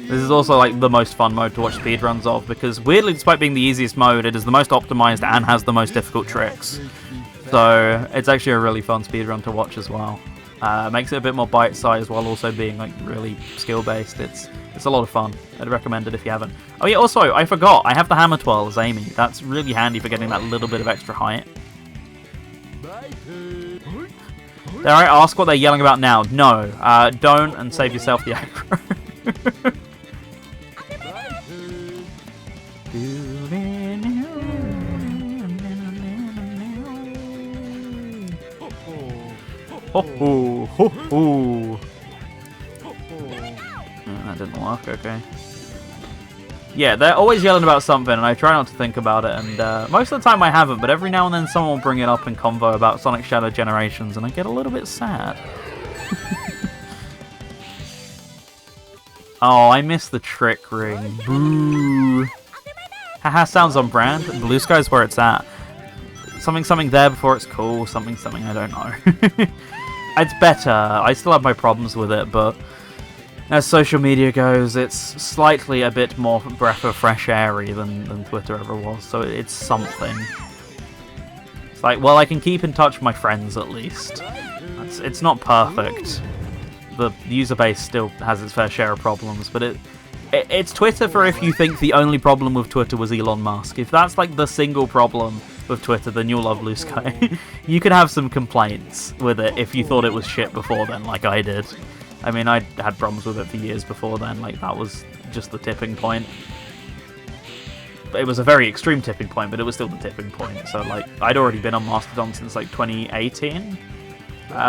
This is also like the most fun mode to watch speedruns of, because weirdly, despite being the easiest mode, it is the most optimized and has the most difficult tricks. So it's actually a really fun speedrun to watch as well. Makes it a bit more bite-sized while also being like really skill-based. It's a lot of fun. I'd recommend it if you haven't. Oh yeah, also, I forgot, I have the hammer twirl as Amy. That's really handy for getting that little bit of extra height. Dare I ask what they're yelling about now? No, don't, and save yourself the aggro. Ho ho ho ho! That didn't work, okay. Yeah, they're always yelling about something, and I try not to think about it, and most of the time I haven't, but every now and then someone will bring it up in convo about Sonic Shadow Generations, and I get a little bit sad. Oh, I missed the trick ring. Boo. Haha, sounds on brand. Blue Sky's where it's at. Something there before it's cool, something, I don't know. It's better. I still have my problems with it, but as social media goes, it's slightly a bit more breath of fresh airy than Twitter ever was, so it's something. It's like, well, I can keep in touch with my friends at least. It's not perfect. The user base still has its fair share of problems, but it's Twitter for if you think the only problem with Twitter was Elon Musk. If that's like the single problem with Twitter, then you'll love Blue Sky. You can have some complaints with it if you thought it was shit before then, like I did. I mean, I had problems with it for years before then, like that was just the tipping point. It was a very extreme tipping point, but it was still the tipping point. So like, I'd already been on Mastodon since like 2018,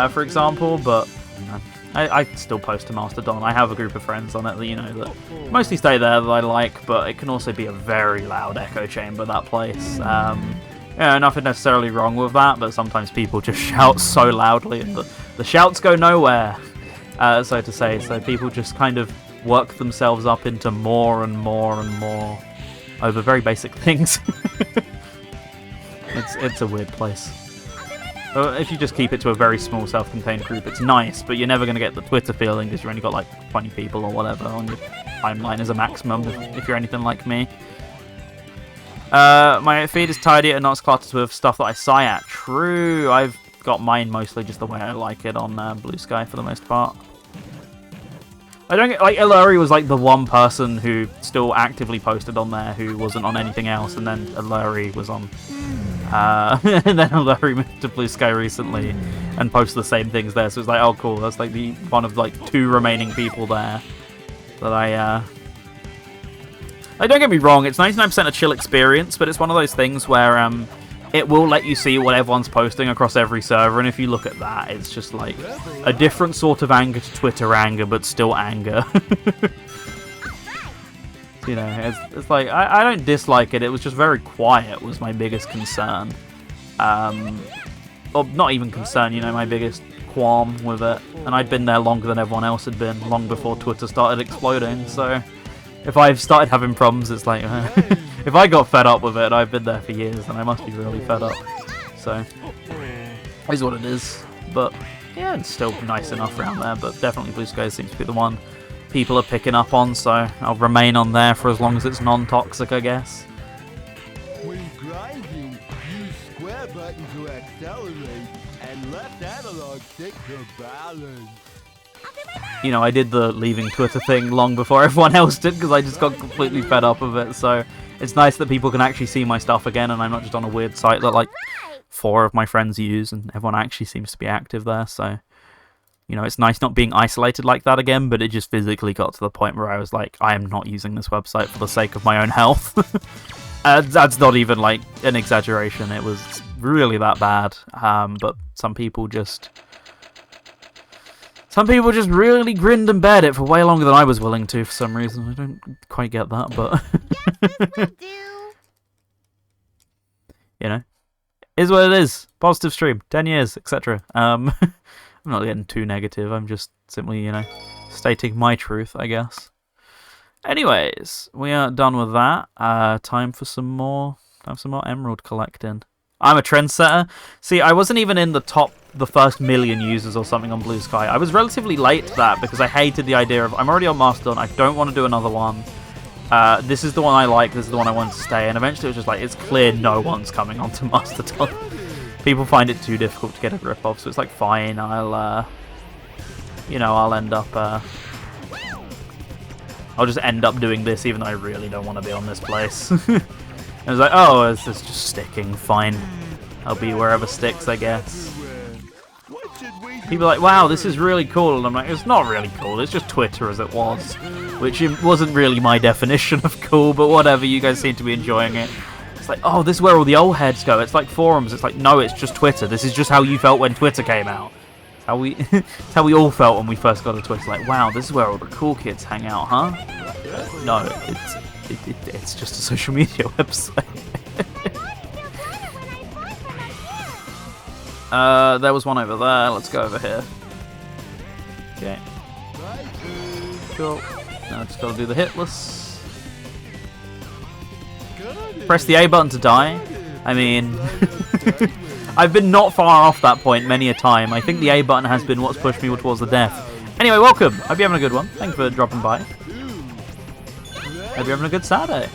for example, but you know, I still post to Mastodon. I have a group of friends on it that, you know, that mostly stay there that I like, but it can also be a very loud echo chamber, that place. Yeah, nothing necessarily wrong with that, but sometimes people just shout so loudly and the shouts go nowhere, so to say. So people just kind of work themselves up into more and more and more over very basic things. It's a weird place. If you just keep it to a very small self-contained group, it's nice, but you're never going to get the Twitter feeling because you've only got like 20 people or whatever on your timeline as a maximum, if you're anything like me. My feed is tidy and not cluttered with stuff that I sigh at. True, I've got mine mostly just the way I like it on Blue Sky for the most part. I don't get, like, Iluri was like the one person who still actively posted on there who wasn't on anything else, and then Iluri was on... and then Iluri moved to Blue Sky recently and posted the same things there, so it's like, oh cool, that's like the one of like 2 remaining people there that I don't get me wrong, it's 99% a chill experience, but it's one of those things where it will let you see what everyone's posting across every server, and if you look at that, it's just like a different sort of anger to Twitter anger, but still anger. You know, it's like, I don't dislike it, it was just very quiet was my biggest concern. Or not even concern, you know, my biggest qualm with it. And I'd been there longer than everyone else had been, long before Twitter started exploding, so if I've started having problems, it's like, if I got fed up with it, I've been there for years, and I must be really fed up. So, it is what it is. But, yeah, it's still nice enough around there, but definitely Blue Sky seems to be the one people are picking up on, so I'll remain on there for as long as it's non-toxic, I guess. When grinding, use square button to accelerate and left analog stick to balance. You know, I did the leaving Twitter thing long before everyone else did because I just got completely fed up of it, so it's nice that people can actually see my stuff again and I'm not just on a weird site that like 4 of my friends use and everyone actually seems to be active there, so you know, it's nice not being isolated like that again, but it just physically got to the point where I was like, I am not using this website for the sake of my own health. That's not even like an exaggeration, it was really that bad, but some people just really grinned and bared it for way longer than I was willing to for some reason. I don't quite get that, but you know, is what it is. Positive stream, 10 years, etc. I'm not getting too negative, I'm just simply, you know, stating my truth, I guess. Anyways, we are done with that. Time for some more emerald collecting. I'm a trendsetter. See, I wasn't even in the first 1 million users or something on Blue Sky. I was relatively late to that because I hated the idea of, I'm already on Mastodon, I don't want to do another one. This is the one I like, this is the one I want to stay, and eventually it was just like, it's clear no one's coming onto Mastodon. People find it too difficult to get a grip of, so it's like, fine, I'll end up, I'll just end up doing this even though I really don't want to be on this place. And it's like, oh, it's just sticking, fine. I'll be wherever sticks, I guess. People are like, wow, this is really cool, and I'm like, it's not really cool, it's just Twitter as it was. Which wasn't really my definition of cool, but whatever, you guys seem to be enjoying it. It's like, oh, this is where all the old heads go. It's like forums. It's like, no, it's just Twitter. This is just how you felt when Twitter came out. It's how we, it's how we all felt when we first got to Twitter. Like, wow, this is where all the cool kids hang out, huh? No, It's just a social media website. There was one over there. Let's go over here. Okay. Cool. Now just gotta do the hitless. Press the A button to die. I mean, I've been not far off that point many a time. I think the A button has been what's pushed me towards the death. Anyway, welcome. Hope you're having a good one. Thanks for dropping by. Hope you're having a good Saturday.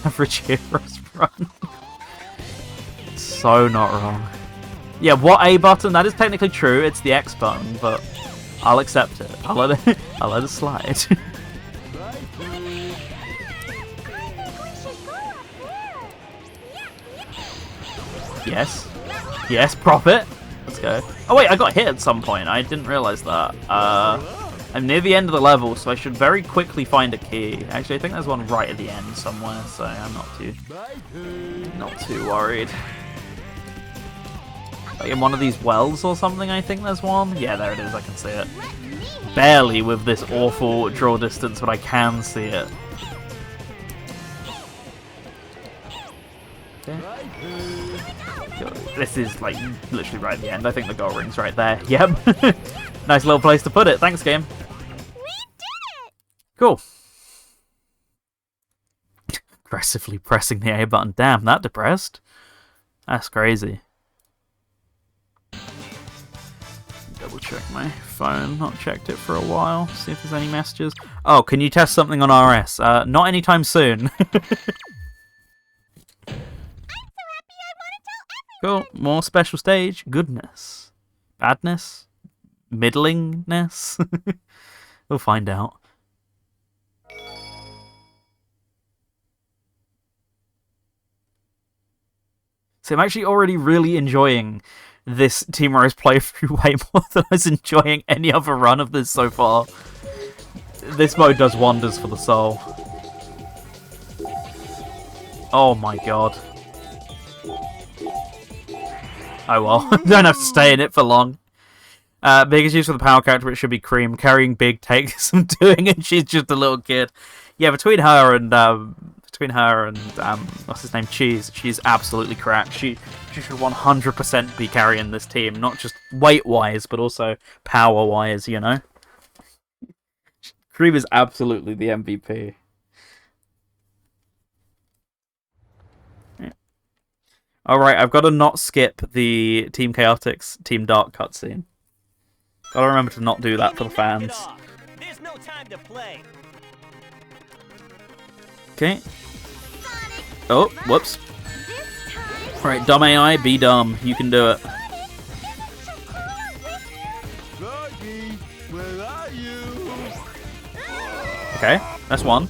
Average heroes run. So not wrong. Yeah, what A button? That is technically true. It's the X button, but I'll accept it. I'll let it slide. Yes. Yes, profit. Let's go. Oh wait, I got hit at some point. I didn't realize that. I'm near the end of the level, so I should very quickly find a key. Actually, I think there's one right at the end somewhere, so I'm not too worried. Like in one of these wells or something, I think there's one. Yeah, there it is. I can see it. Barely with this awful draw distance, but I can see it. Okay. This is like literally right at the end. I think the goal ring's right there. Yep. Nice little place to put it. Thanks, game. We did it! Cool. Aggressively pressing the A button. Damn, that depressed. That's crazy. Double check my phone. Not checked it for a while. See if there's any messages. Oh, can you test something on RS? Not anytime soon. Cool. More special stage. Goodness. Badness. Middlingness. We'll find out. So I'm actually already really enjoying this Team Rose playthrough way more than I was enjoying any other run of this so far. This mode does wonders for the soul. Oh my god. Oh well, don't have to stay in it for long. Biggest use for the power character, it should be Cream. Carrying big takes some doing it, she's just a little kid. Yeah, between her and what's his name, Cheese, she's absolutely cracked. She should 100% be carrying this team, not just weight-wise, but also power-wise, you know? Cream is absolutely the MVP. Alright, I've got to not skip the Team Chaotix, Team Dark cutscene. Gotta remember to not do that for the fans. There's no time to play. Okay. Oh, whoops. Alright, dumb AI, be dumb. You can do it. Okay, that's one.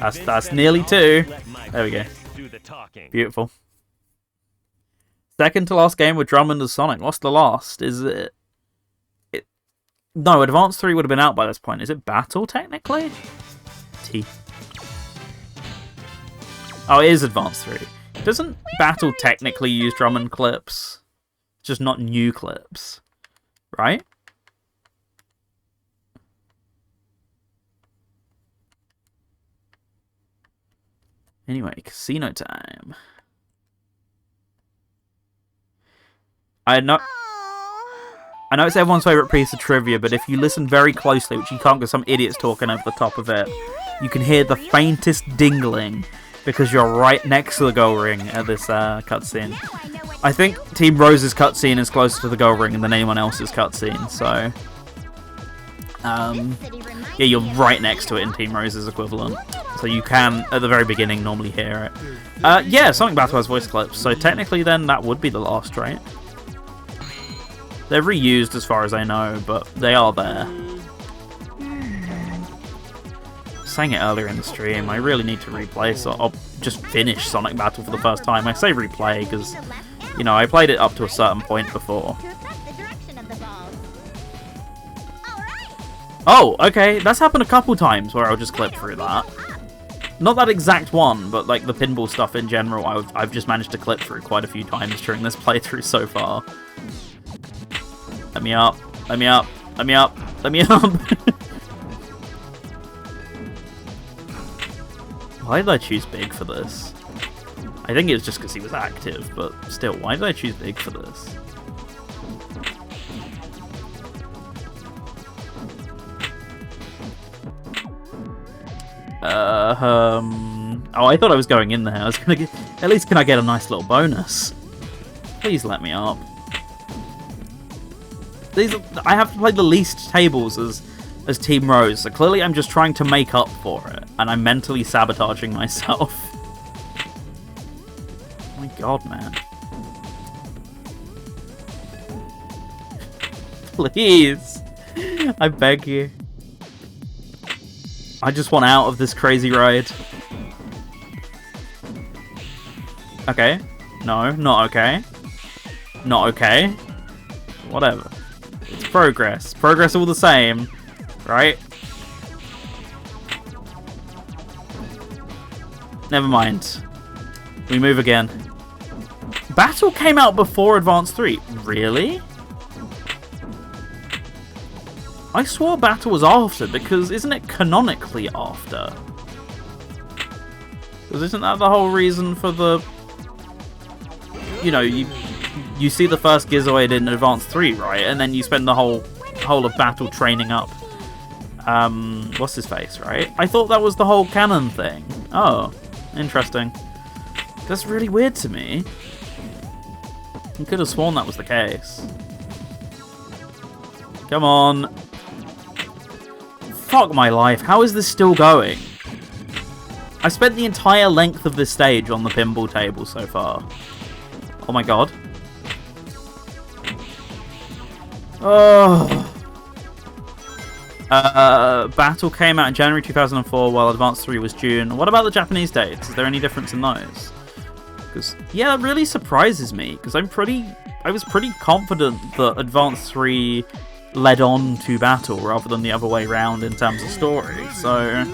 That's nearly two. There we go. Beautiful. Second to last game with Drummond as Sonic. What's the last? Is it... No, Advance 3 would have been out by this point. Is it Battle, technically? T. Oh, it is Advance 3. Doesn't Battle technically use Drummond clips? Just not new clips. Right? Anyway, casino time. I know it's everyone's favourite piece of trivia, but if you listen very closely, which you can't because some idiot's talking over the top of it, you can hear the faintest dingling because you're right next to the goal ring at this cutscene. I think Team Rose's cutscene is closer to the goal ring than anyone else's cutscene, so... yeah, you're right next to it in Team Rose's equivalent. So you can, at the very beginning, normally hear it. Yeah, Sonic Battle has voice clips, so technically then that would be the last, right? They're reused as far as I know, but they are there. Sang it earlier in the stream. I really need to replay, so I'll just finish Sonic Battle for the first time. I say replay because, you know, I played it up to a certain point before. Oh, okay. That's happened a couple times where I'll just clip through that. Not that exact one, but like the pinball stuff in general, I've just managed to clip through quite a few times during this playthrough so far. Let me up. Let me up. Let me up. Let me up. Why did I choose Big for this? I think it was just because he was active, but still, why did I choose Big for this? Oh, I thought I was going in there. I was gonna get. At least can I get a nice little bonus? Please let me up. I have to play the least tables as Team Rose, so clearly I'm just trying to make up for it, and I'm mentally sabotaging myself. Oh my god, man. Please. I beg you. I just want out of this crazy ride. Okay. No, not okay. Not okay. Whatever. It's progress. Progress all the same. Right? Never mind. We move again. Battle came out before Advance 3. Really? I swore Battle was after, because isn't it canonically after? Because isn't that the whole reason for the... You know, you see the first Gizoid in Advance 3, right? And then you spend the whole of Battle training up... what's his face, right? I thought that was the whole canon thing. Oh, interesting. That's really weird to me. I could have sworn that was the case. Come on. Fuck my life, how is this still going? I spent the entire length of this stage on the pinball table so far. Oh my god. Oh. Battle came out in January 2004 while Advance 3 was June. What about the Japanese dates? Is there any difference in those? Because, yeah, it really surprises me, because I was pretty confident that Advance 3 led on to Battle rather than the other way around in terms of story, so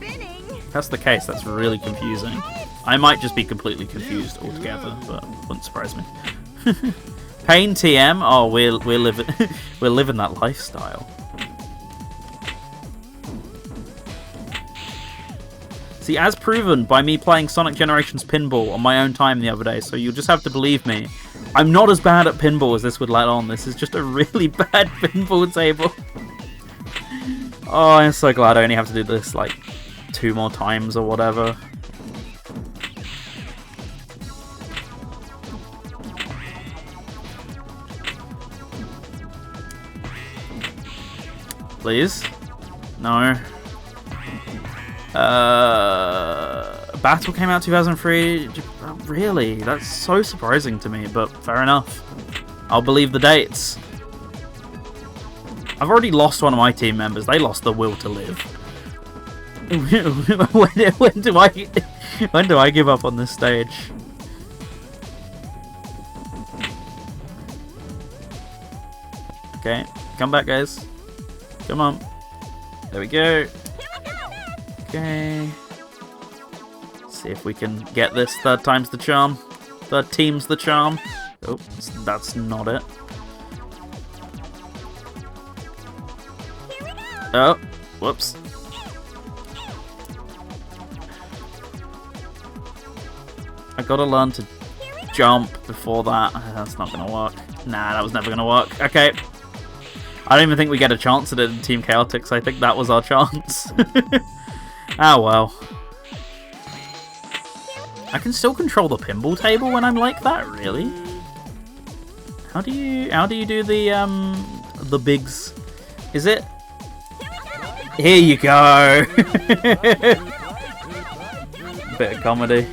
if that's the case, that's really confusing. I might just be completely confused altogether, but wouldn't surprise me. Pain TM? Oh, we're living that lifestyle. See, as proven by me playing Sonic Generations Pinball on my own time the other day, so you'll just have to believe me. I'm not as bad at pinball as this would let on. This is just a really bad pinball table. Oh, I'm so glad I only have to do this, like, 2 more times or whatever. Please? No. Battle came out 2003. Really? That's so surprising to me, but fair enough. I'll believe the dates. I've already lost one of my team members. They lost the will to live. when do I give up on this stage? Okay, come back, guys. Come on. There we go. Okay. See if we can get this. Third time's the charm. Third team's the charm. Oh, that's not it. Oh, whoops. I gotta learn to jump before that. That's not gonna work. Nah, that was never gonna work. Okay. I don't even think we get a chance at it in Team Chaotix. I think that was our chance. Ah, well. I can still control the pinball table when I'm like that, really? How do you do the bigs? Is it? Here you go. Bit of comedy.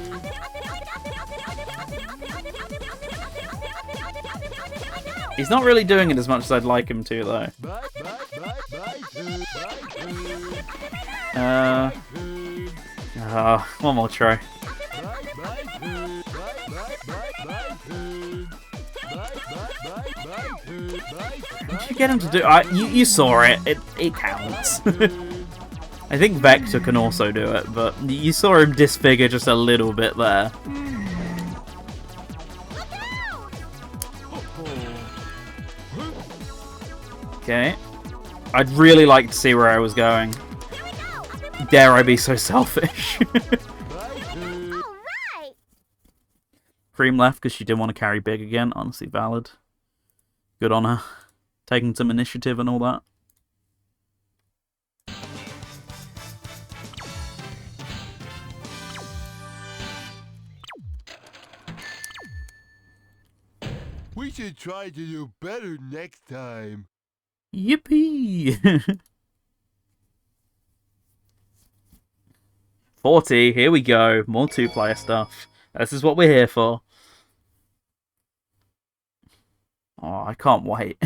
He's not really doing it as much as I'd like him to, though. One more try. Did you get him to do? You saw it. It counts. I think Vector can also do it, but you saw him disfigure just a little bit there. Okay. I'd really like to see where I was going. Dare I be so selfish? Alright! Cream left because she didn't want to carry Big again. Honestly, valid. Good on her. Taking some initiative and all that. We should try to do better next time. Yippee! 40, here we go. More two-player stuff. This is what we're here for. Oh, I can't wait.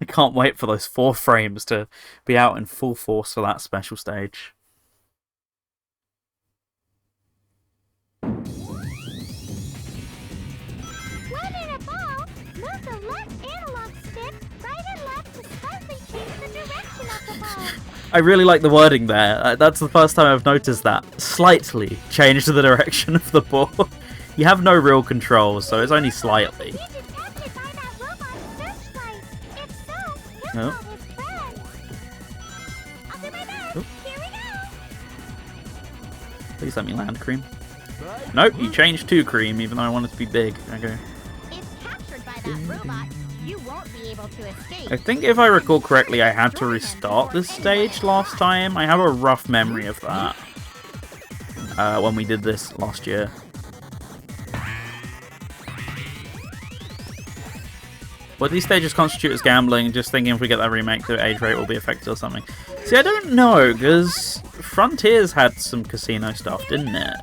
I can't wait for those 4 frames to be out in full force for that special stage. When in a ball, move the left analog stick right and left to slightly change the direction of the ball. I really like the wording there. That's the first time I've noticed that. Slightly change the direction of the ball. You have no real control, so it's only slightly. He's detected by that robot's searchlight. If so, he'll Oh. call his friends. I'll do my best. Oh. Here we go. Please let me land, Cream. Nope, you changed to Cream, even though I want it to be Big. Okay. If captured by that robot, you won't be able to escape. I think if I recall correctly, I had to restart this stage last time. I have a rough memory of that. When we did this last year. But these stages constitute as gambling, just thinking if we get that remake, the age rate will be affected or something. See, I don't know, because Frontiers had some casino stuff, didn't it?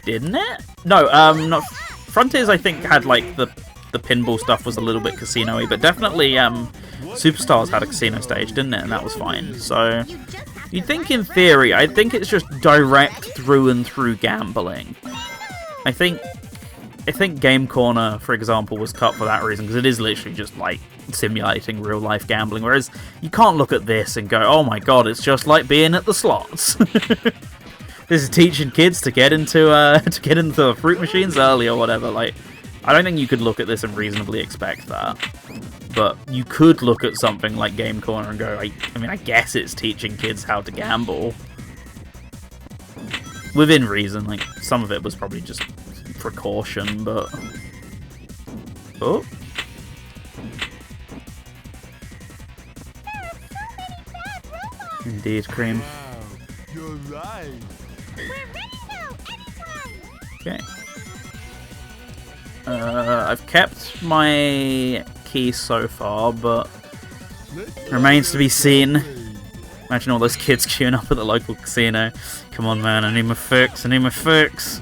Didn't it? No, not... Frontiers, I think, had, like, the pinball stuff was a little bit casino-y, but definitely, Superstars had a casino stage, didn't it? And that was fine. So, you'd think in theory, I think it's just direct through and through gambling. I think Game Corner, for example, was cut for that reason, because it is literally just, like, simulating real-life gambling, whereas you can't look at this and go, oh my god, it's just like being at the slots. This is teaching kids to get into the fruit machines early or whatever. Like, I don't think you could look at this and reasonably expect that. But you could look at something like Game Corner and go, I mean, I guess it's teaching kids how to gamble. Within reason, like, some of it was probably just precaution, but... Oh. Indeed, Cream. Wow, you're right. We're ready now, anytime. Okay. I've kept my key so far, but remains to be seen. Imagine all those kids queuing up at the local casino. Come on, man, I need my fix, I need my fix.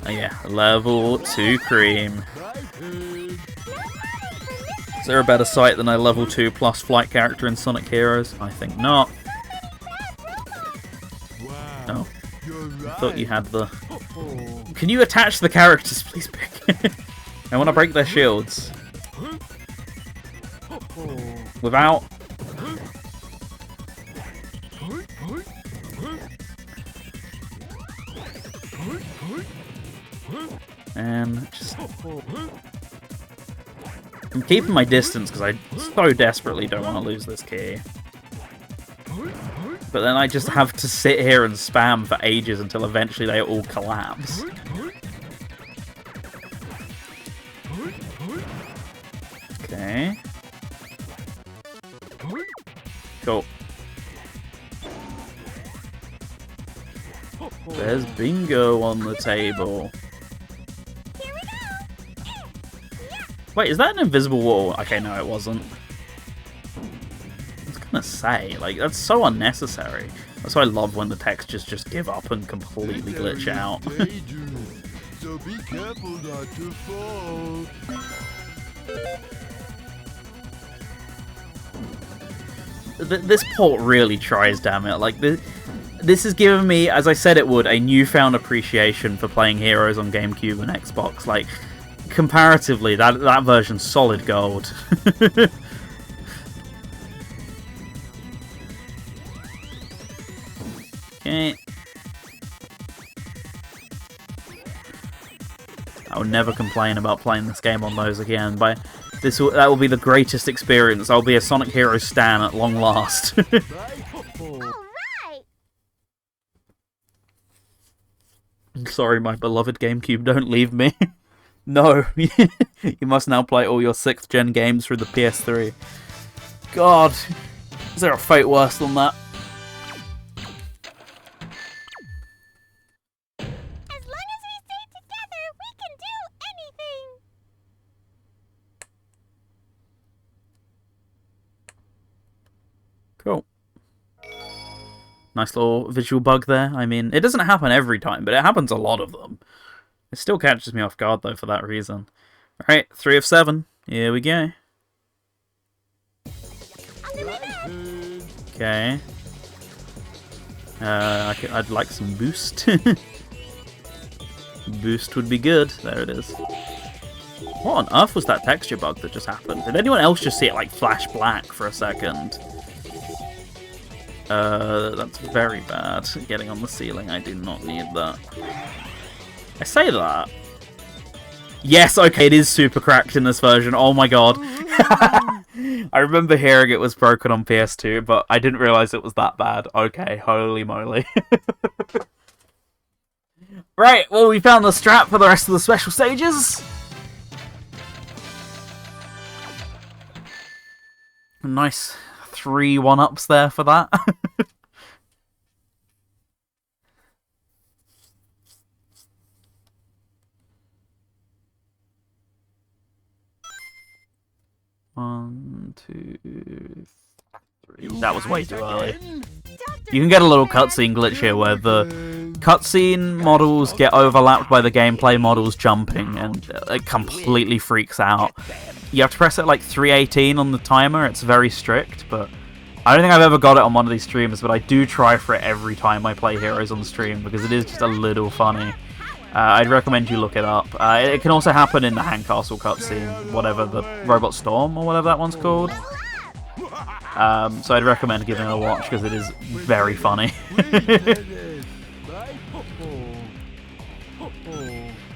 Oh yeah, level 2 Cream. Is there a better sight than a level 2 plus flight character in Sonic Heroes? I think not. Oh. I thought you had the... Can you attach the characters, please, Pick? I want to break their shields. Without... And just... I'm keeping my distance because I so desperately don't want to lose this key. But then I just have to sit here and spam for ages until eventually they all collapse. Okay. Cool. There's bingo on the table. Wait, is that an invisible wall? Okay, no, it wasn't. I was gonna say, like, that's so unnecessary. That's why I love when the textures just give up and completely glitch out. So be careful not to fall. This port really tries, damn it. Like, this has given me, as I said it would, a newfound appreciation for playing Heroes on GameCube and Xbox. Like, comparatively, that version's solid gold. Okay. I will never complain about playing this game on those again. That will be the greatest experience. I'll be a Sonic Heroes stan at long last. I'm sorry, my beloved GameCube, don't leave me. No, you must now play all your 6th gen games through the PS3. God, is there a fate worse than that? As long as we stay together, we can do anything. Cool. Nice little visual bug there. I mean, it doesn't happen every time, but it happens a lot of them. It still catches me off guard, though, for that reason. Alright, 3 of 7. Here we go. Okay. I'd like some boost. Boost would be good. There it is. What on earth was that texture bug that just happened? Did anyone else just see it, like, flash black for a second? That's very bad. Getting on the ceiling, I do not need that. I say that. Yes, okay, it is super cracked in this version. Oh my god. I remember hearing it was broken on PS2, but I didn't realise it was that bad. Okay, holy moly. Right, well, we found the strap for the rest of the special stages. Nice 3 1-ups there for that. One, two, three. That was way too early. You can get a little cutscene glitch here where the cutscene models get overlapped by the gameplay models jumping, and it completely freaks out. You have to press it like 3:18 on the timer. It's very strict, but I don't think I've ever got it on one of these streams, but I do try for it every time I play Heroes on the stream because it is just a little funny. I'd recommend you look it up. It can also happen in the Handcastle cutscene, whatever, the Robot Storm or whatever that one's called. So I'd recommend giving it a watch because it is very funny.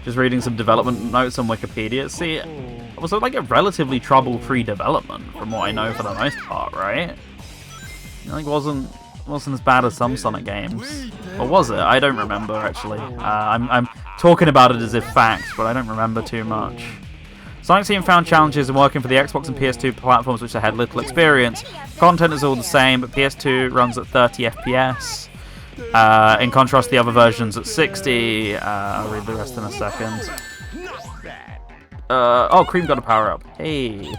Just reading some development notes on Wikipedia. See, it was like a relatively trouble-free development from what I know for the most part, right? It wasn't as bad as some Sonic games. Or was it? I don't remember, actually. I'm talking about it as if fact, but I don't remember too much. Sonic Team found challenges in working for the Xbox and PS2 platforms which they had little experience. Content is all the same, but PS2 runs at 30 FPS. In contrast, the other versions at 60. I'll read the rest in a second. Oh, Cream got a power-up. Hey.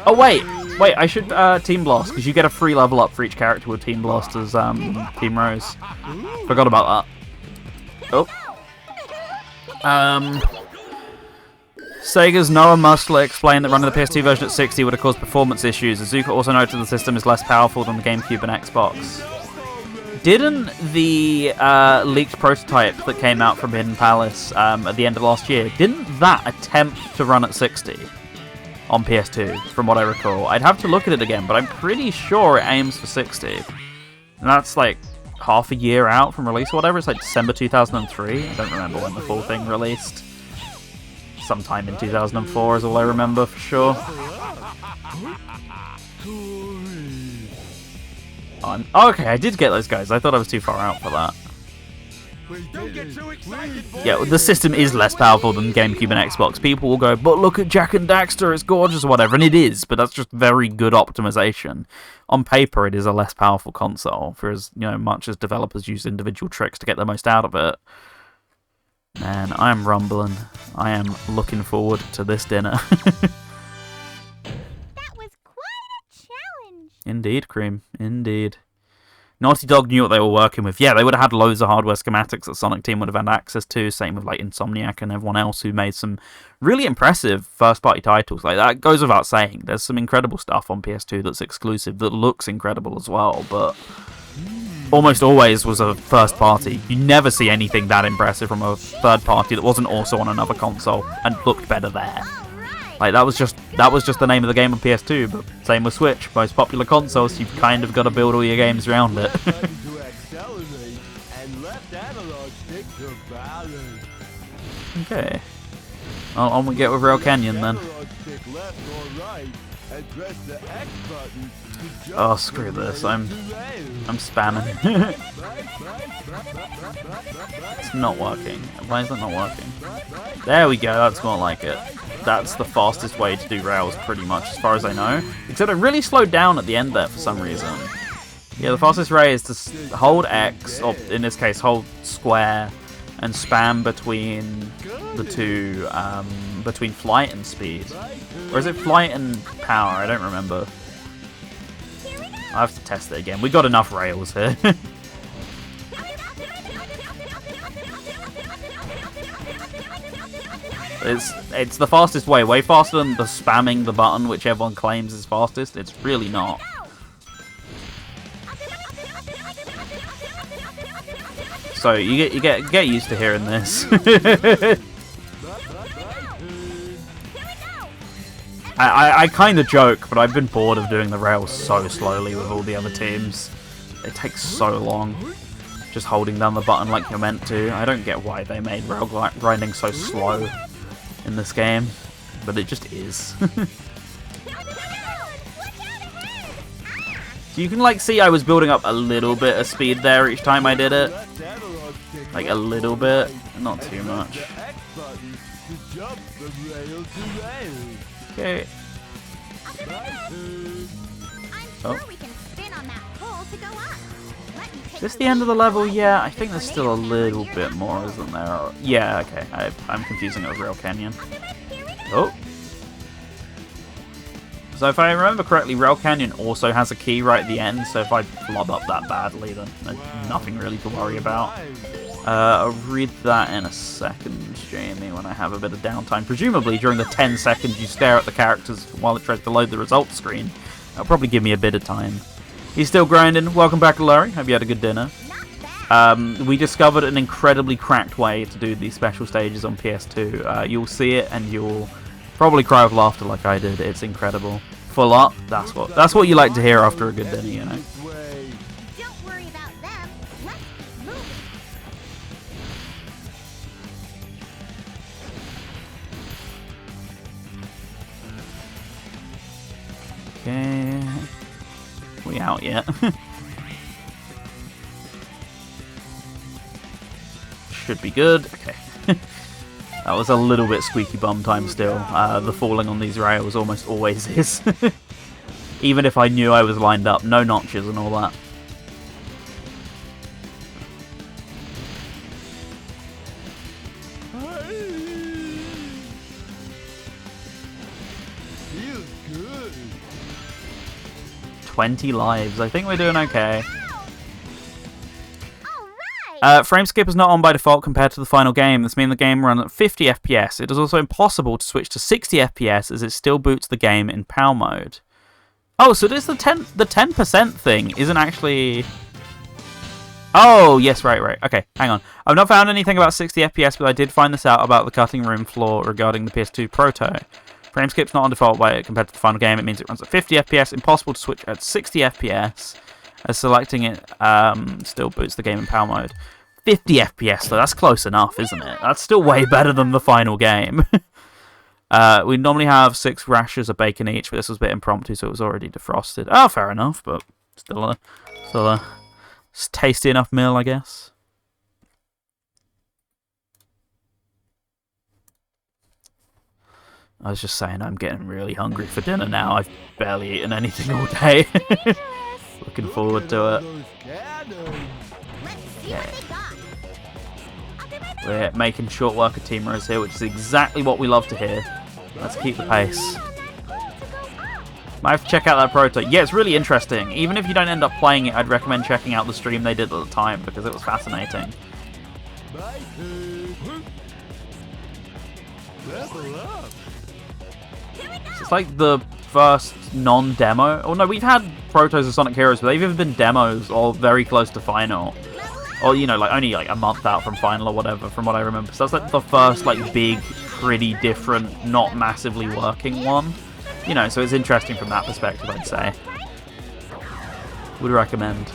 Oh, wait, I should Team Blast, because you get a free level up for each character with Team Blast as Team Rose. Forgot about that. Oh. Sega's Noah Musler explained that running the PS2 version at 60 would have caused performance issues. Azuka also noted the system is less powerful than the GameCube and Xbox. Didn't the leaked prototype that came out from Hidden Palace at the end of last year, didn't that attempt to run at 60? On PS2, from what I recall. I'd have to look at it again, but I'm pretty sure it aims for 60. And that's like half a year out from release or whatever. It's like December 2003. I don't remember when the full thing released. Sometime in 2004 is all I remember for sure. Okay, I did get those guys. I thought I was too far out for that. Yeah, the system is less powerful than GameCube and Xbox. People will go, but look at Jack and Daxter, it's gorgeous or whatever, and it is, but that's just very good optimization. On paper, it is a less powerful console, for as much as developers use individual tricks to get the most out of it. Man, I am rumbling. I am looking forward to this dinner. That was quite a challenge. Indeed, Cream. Indeed. Naughty Dog knew what they were working with. Yeah, they would have had loads of hardware schematics that Sonic Team would have had access to. Same with like Insomniac and everyone else who made some really impressive first-party titles. Like that goes without saying. There's some incredible stuff on PS2 that's exclusive that looks incredible as well, but almost always was a first-party. You never see anything that impressive from a third-party that wasn't also on another console and looked better there. Like that was just the name of the game on PS2, but same with Switch, most popular console, so you've kind of got to build all your games around it. Button to accelerate and left analog stick to balance. Okay. On we get with Rail Canyon then. Analog stick left or right and press the X button to jump Oh, screw this. I'm spamming. It's not working. Why is that not working? There we go, that's more like it. That's the fastest way to do rails, pretty much, as far as I know. Except it really slowed down at the end there for some reason. Yeah, the fastest way is to hold X, or in this case, hold square, and spam between the two, between flight and speed. Or is it flight and power? I don't remember. I have to test it again. We got enough rails here. It's the fastest way faster than the spamming the button, which everyone claims is fastest. It's really not. So you get used to hearing this. I kind of joke, but I've been bored of doing the rails so slowly with all the other teams. It takes so long, just holding down the button like you're meant to. I don't get why they made rail grinding so slow in this game, but it just is. So you can like see I was building up a little bit of speed there each time I did it. Like a little bit, not too much. Okay. Oh. Is this the end of the level? Yeah, I think there's still a little bit more, isn't there? Yeah, okay. I'm confusing it with Rail Canyon. Oh. So if I remember correctly, Rail Canyon also has a key right at the end, so if I flub up that badly, then there's nothing really to worry about. I'll read that in a second, Jamie, when I have a bit of downtime. Presumably during the 10 seconds you stare at the characters while it tries to load the results screen. That'll probably give me a bit of time. He's still grinding. Welcome back, Larry. Hope you had a good dinner. We discovered an incredibly cracked way to do these special stages on PS2. You'll see it and you'll probably cry with laughter like I did. It's incredible. Full up. That's what you like to hear after a good dinner, you know. Don't worry about them. Let's move. Okay. We out yet? Should be good. Okay. That was a little bit squeaky bum time still. The falling on these rails almost always is. Even if I knew I was lined up. No notches and all that. Feels good. 20 lives. I think we're doing okay. Frameskip is not on by default compared to the final game. This means the game runs at 50 FPS. It is also impossible to switch to 60 FPS as it still boots the game in PAL mode. Oh, so this the 10% thing isn't actually... Oh, yes, right. Okay, hang on. I've not found anything about 60 FPS, but I did find this out about the cutting room floor regarding the PS2 Proto. Frameskip's not on default by it compared to the final game. It means it runs at 50 FPS. Impossible to switch at 60 FPS. As selecting it still boots the game in PAL mode. 50 FPS though, that's close enough, isn't it? That's still way better than the final game. We normally have 6 rashers of bacon each, but this was a bit impromptu, so it was already defrosted. Oh, fair enough, but still a tasty enough meal, I guess. I was just saying I'm getting really hungry for dinner now. I've barely eaten anything all day. Looking forward to it. Yeah. We're making short work of Team Rose here, which is exactly what we love to hear. Let's keep the pace. Might have to check out that proto. Yeah, it's really interesting. Even if you don't end up playing it, I'd recommend checking out the stream they did at the time, because it was fascinating. It's like the first non-demo. Oh no, we've had protos of Sonic Heroes, but they've either been demos or very close to final. Or, you know, like only like a month out from final or whatever, from what I remember. So that's like the first like big pretty different, not massively working one. You know, so it's interesting from that perspective, I'd say. Would recommend.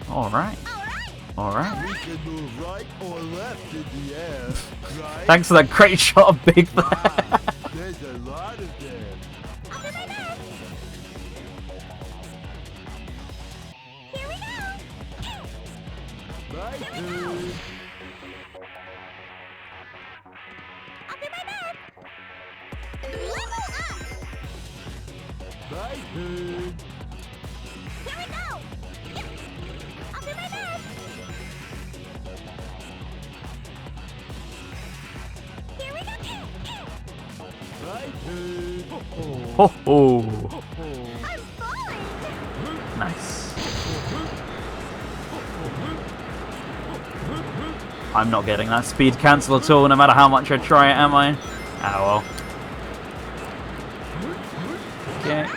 Alright. Alright. We can move right or left in the air, right? Thanks for that great shot of Big there. Wow, there's a lot of them. My turn. My turn. My turn. Ho ho. Nice. I'm not getting that speed cancel at all, no matter how much I try it, am I? Ah, well. Okay.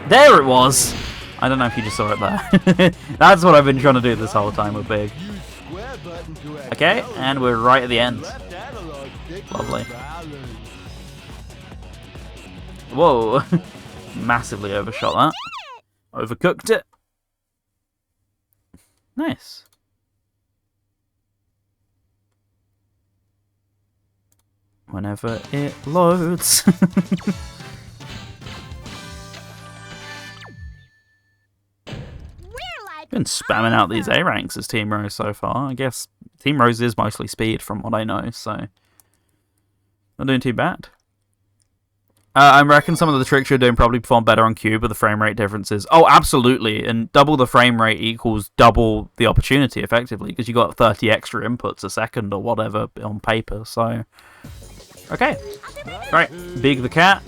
There it was! I don't know if you just saw it there. That's what I've been trying to do this whole time with Big. Okay, and we're right at the end. Lovely. Whoa. Massively overshot that. Overcooked it. Nice. Whenever it loads. Been spamming out these A ranks as Team Rose so far. I guess Team Rose is mostly speed from what I know, so not doing too bad. I reckon some of the tricks you're doing probably perform better on cube with the frame rate differences. Oh, absolutely, and double the frame rate equals double the opportunity, effectively, because you got 30 extra inputs a second or whatever on paper. So, okay, right, Big the cat,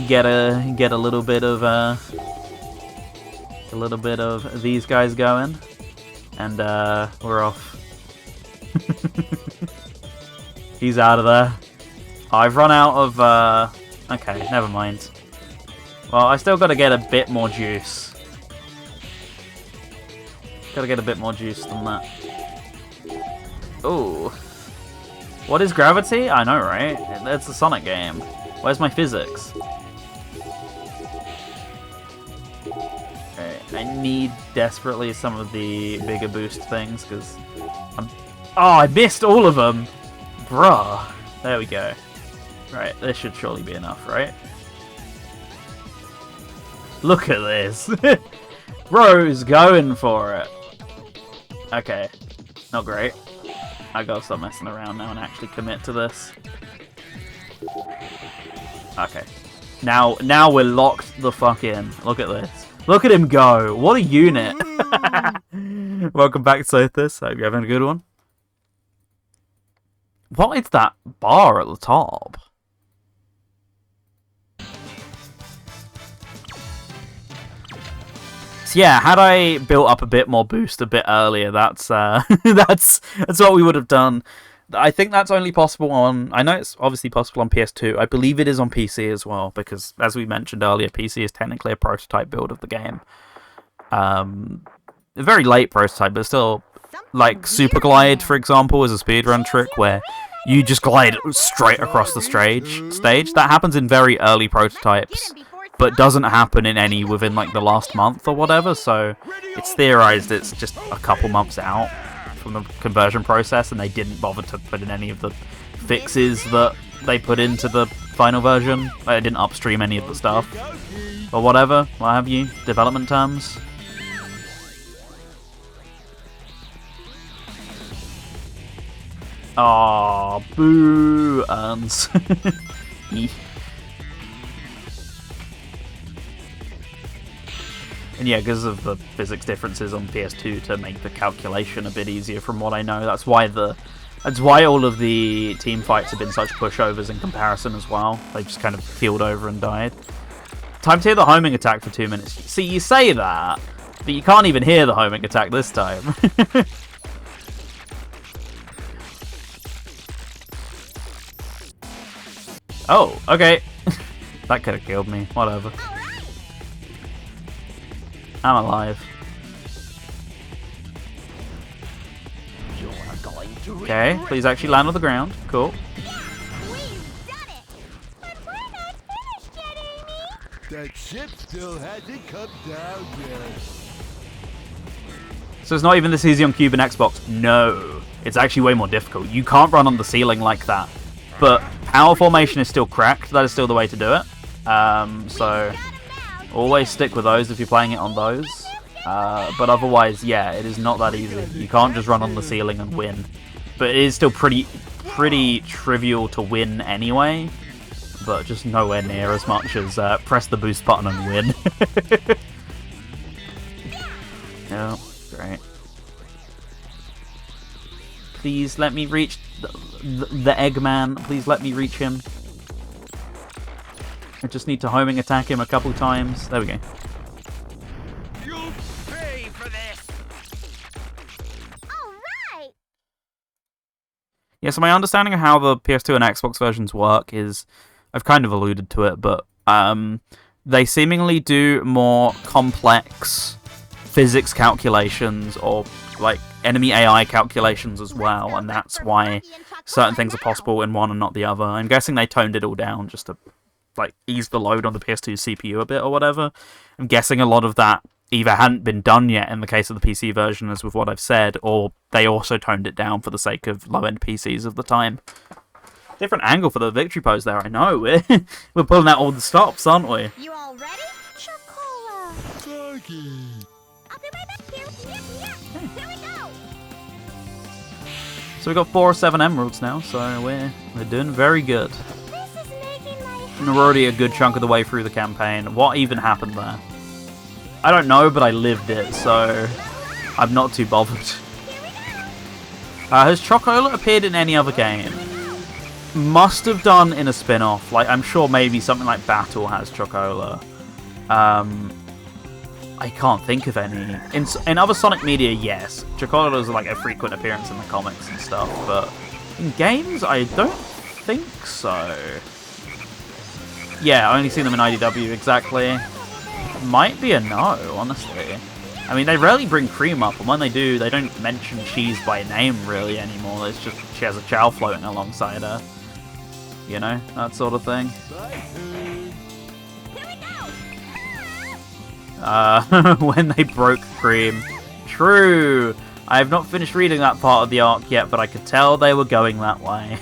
get a little bit of these guys going, and we're off. He's out of there. I've run out of. Okay, never mind. Well, I still got to get a bit more juice. Got to get a bit more juice than that. Ooh. What is gravity? I know, right? It's a Sonic game. Where's my physics? Okay, I need desperately some of the bigger boost things, because I'm... Oh, I missed all of them! Bruh. There we go. Right, this should surely be enough, right? Look at this! Bro's going for it! Okay, not great. I gotta stop messing around now and actually commit to this. Okay. Now we're locked the fuck in. Look at this. Look at him go! What a unit! Welcome back, Sothis. Hope you're having a good one. What is that bar at the top? So yeah, had I built up a bit more boost a bit earlier, that's that's what we would have done. I think that's only possible on... I know it's obviously possible on PS2. I believe it is on PC as well, because as we mentioned earlier, PC is technically a prototype build of the game. A very late prototype, but still, like Super Glide, for example, is a speedrun trick where you just glide straight across the stage. That happens in very early prototypes, but doesn't happen in any within like the last month or whatever, so it's theorized it's just a couple months out from the conversion process, and they didn't bother to put in any of the fixes that they put into the final version. They didn't upstream any of the stuff, or whatever, what have you, development terms. Aww, boo, Ernst. And yeah, because of the physics differences on PS2 to make the calculation a bit easier from what I know. That's why all of the team fights have been such pushovers in comparison as well. They just kind of keeled over and died. Time to hear the homing attack for 2 minutes. See, you say that, but you can't even hear the homing attack this time. Oh, okay. That could have killed me. Whatever. I'm alive. Okay, please actually land on the ground. Cool. We've done it! But we're not finished yet, Amy. That ship still hasn't come down yet. So it's not even this easy on Cube and Xbox. No, it's actually way more difficult. You can't run on the ceiling like that. But power formation is still cracked. That is still the way to do it. So always stick with those if you're playing it on those. But otherwise, yeah, it is not that easy. You can't just run on the ceiling and win. But it is still pretty trivial to win anyway. But just nowhere near as much as press the boost button and win. Yeah, great. Please let me reach the Eggman. Please let me reach him. I just need to homing attack him a couple times. There we go. You'll pay for this. All right. Yeah, so my understanding of how the PS2 and Xbox versions work is, I've kind of alluded to it, but they seemingly do more complex physics calculations or like enemy AI calculations as well, and that's why certain things are possible in one and not the other. I'm guessing they toned it all down just to like ease the load on the PS2 CPU a bit or whatever. I'm guessing a lot of that either hadn't been done yet in the case of the PC version, as with what I've said, or they also toned it down for the sake of low-end PCs of the time. Different angle for the victory pose there, I know. We're pulling out all the stops, aren't we? You all ready? Chocola. Doggy. I'll be right back here. Yep. Here we go. So we got 4 or 7 emeralds now, so we're doing very good. This is making my And we're already a good chunk of the way through the campaign. What even happened there? I don't know, but I lived it, so I'm not too bothered. Has Chocola appeared in any other game? Must have done in a spin-off. Like, I'm sure maybe something like Battle has Chocola. I can't think of any. In other Sonic media, yes. Chocola's like a frequent appearance in the comics and stuff, but in games, I don't think so. Yeah, I only seen them in IDW, exactly. Might be a no, honestly. I mean, they rarely bring Cream up, and when they do, they don't mention Cheese by name, really, anymore. It's just she has a Chow floating alongside her. You know, that sort of thing. When they broke Cream. True! I have not finished reading that part of the arc yet, but I could tell they were going that way.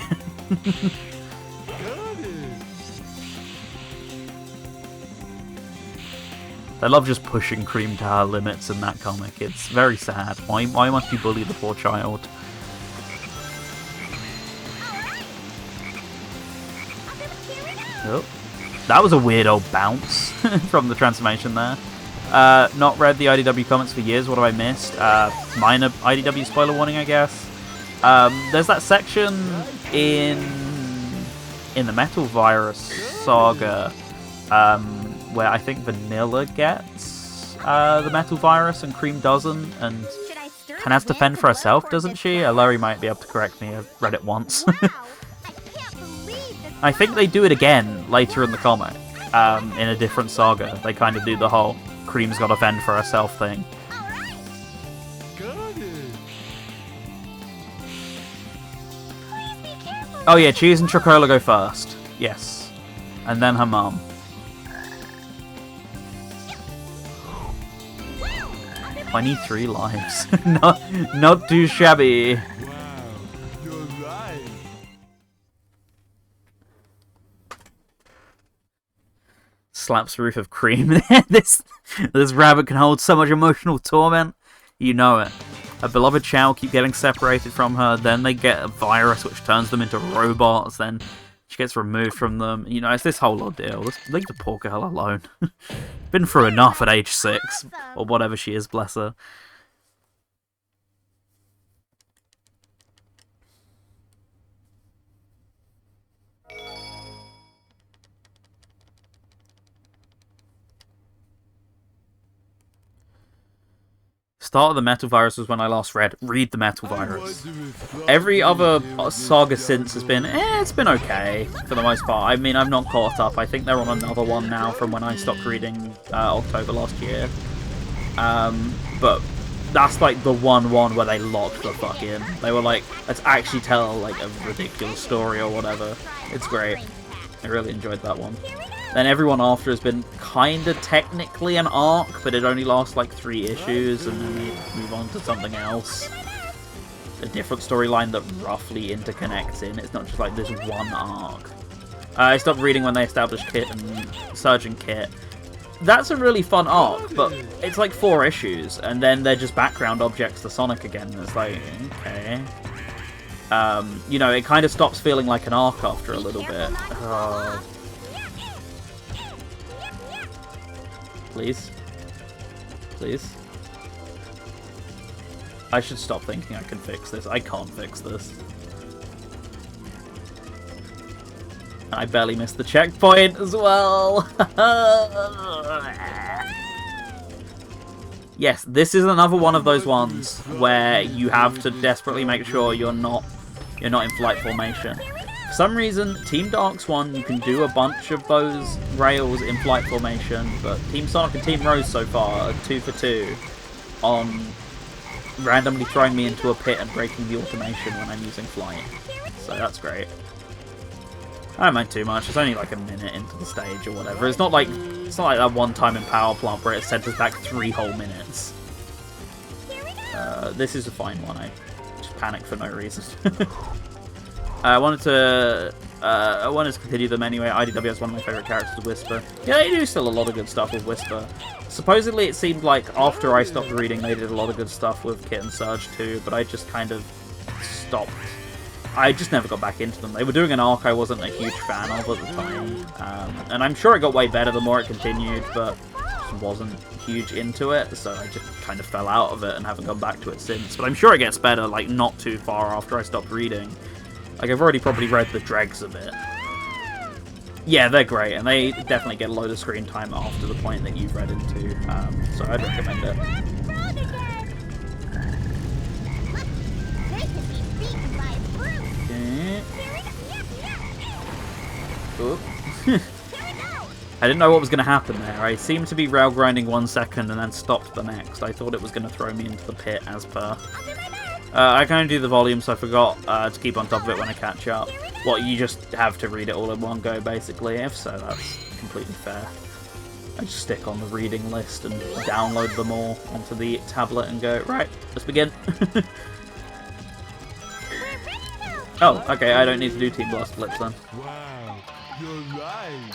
They love just pushing Cream to her limits in that comic. It's very sad. Why must you bully the poor child? Oh, that was a weird old bounce from the transformation there. Not read the IDW comics for years. What have I missed? Minor IDW spoiler warning, I guess. There's that section in the Metal Virus saga where I think Vanilla gets the Metal Virus and Cream doesn't, and kind of has to fend for herself, doesn't she? Larry might be able to correct me. I've read it once. I think they do it again later in the comic, in a different saga. They kind of do the whole Cream's got to fend for herself thing. Oh yeah, Cheese and Chocola go first. Yes. And then her mum. I need 3 lives. not too shabby. Wow, you're right. Slaps the roof of Cream. this rabbit can hold so much emotional torment. You know it. A beloved Chow keep getting separated from her, then they get a virus which turns them into robots, then she gets removed from them. You know, it's this whole ordeal. Leave the poor girl alone. Been through enough at age 6, or whatever she is, bless her. Start of the Metal Virus was when I last read the Metal Virus. Every other saga since has been, it's been okay, for the most part. I mean, I've not caught up. I think they're on another one now from when I stopped reading October last year. But that's like the one where they locked the fuck in. They were like, let's actually tell like a ridiculous story or whatever. It's great. I really enjoyed that one. Then everyone after has been kinda technically an arc, but it only lasts like 3 issues, and then they move on to something else. A different storyline that roughly interconnects in. It's not just like this one arc. I stopped reading when they established Kit and Surgeon Kit. That's a really fun arc, but it's like 4 issues, and then they're just background objects to Sonic again. It's like, okay. You know, it kind of stops feeling like an arc after a little bit. Oh. Please? Please? I should stop thinking I can fix this. I can't fix this. I barely missed the checkpoint as well. Yes, this is another one of those ones where you have to desperately make sure you're not in flight formation. For some reason, Team Dark's one, you can do a bunch of those rails in flight formation, but Team Sonic and Team Rose so far are 2 for 2 on randomly throwing me into a pit and breaking the automation when I'm using flight. So that's great. I don't mind too much. It's only like a minute into the stage or whatever. It's not like that one time in Power Plant where it sent us back 3 whole minutes. This is a fine one. I just panicked for no reason. I wanted to continue them anyway. IDW has one of my favourite characters, Whisper. Yeah, they do still a lot of good stuff with Whisper. Supposedly it seemed like after I stopped reading they did a lot of good stuff with Kit and Surge too, but I just kind of stopped. I just never got back into them. They were doing an arc I wasn't a huge fan of at the time, and I'm sure it got way better the more it continued, but just wasn't huge into it, so I just kind of fell out of it and haven't gone back to it since. But I'm sure it gets better, like, not too far after I stopped reading. Like, I've already probably read the dregs of it. Yeah, they're great, and they definitely get a load of screen time after the point that you've read into, so I'd recommend it. Okay. I didn't know what was going to happen there. I seemed to be rail grinding 1 second and then stopped the next. I thought it was going to throw me into the pit as per. I can only do the volume, so I forgot to keep on top of it when I catch up. Well, you just have to read it all in one go, basically. If so, that's completely fair. I just stick on the reading list and download them all onto the tablet and go, right, let's begin. Oh, okay, I don't need to do Team Blast Flips then. Wow, you're right.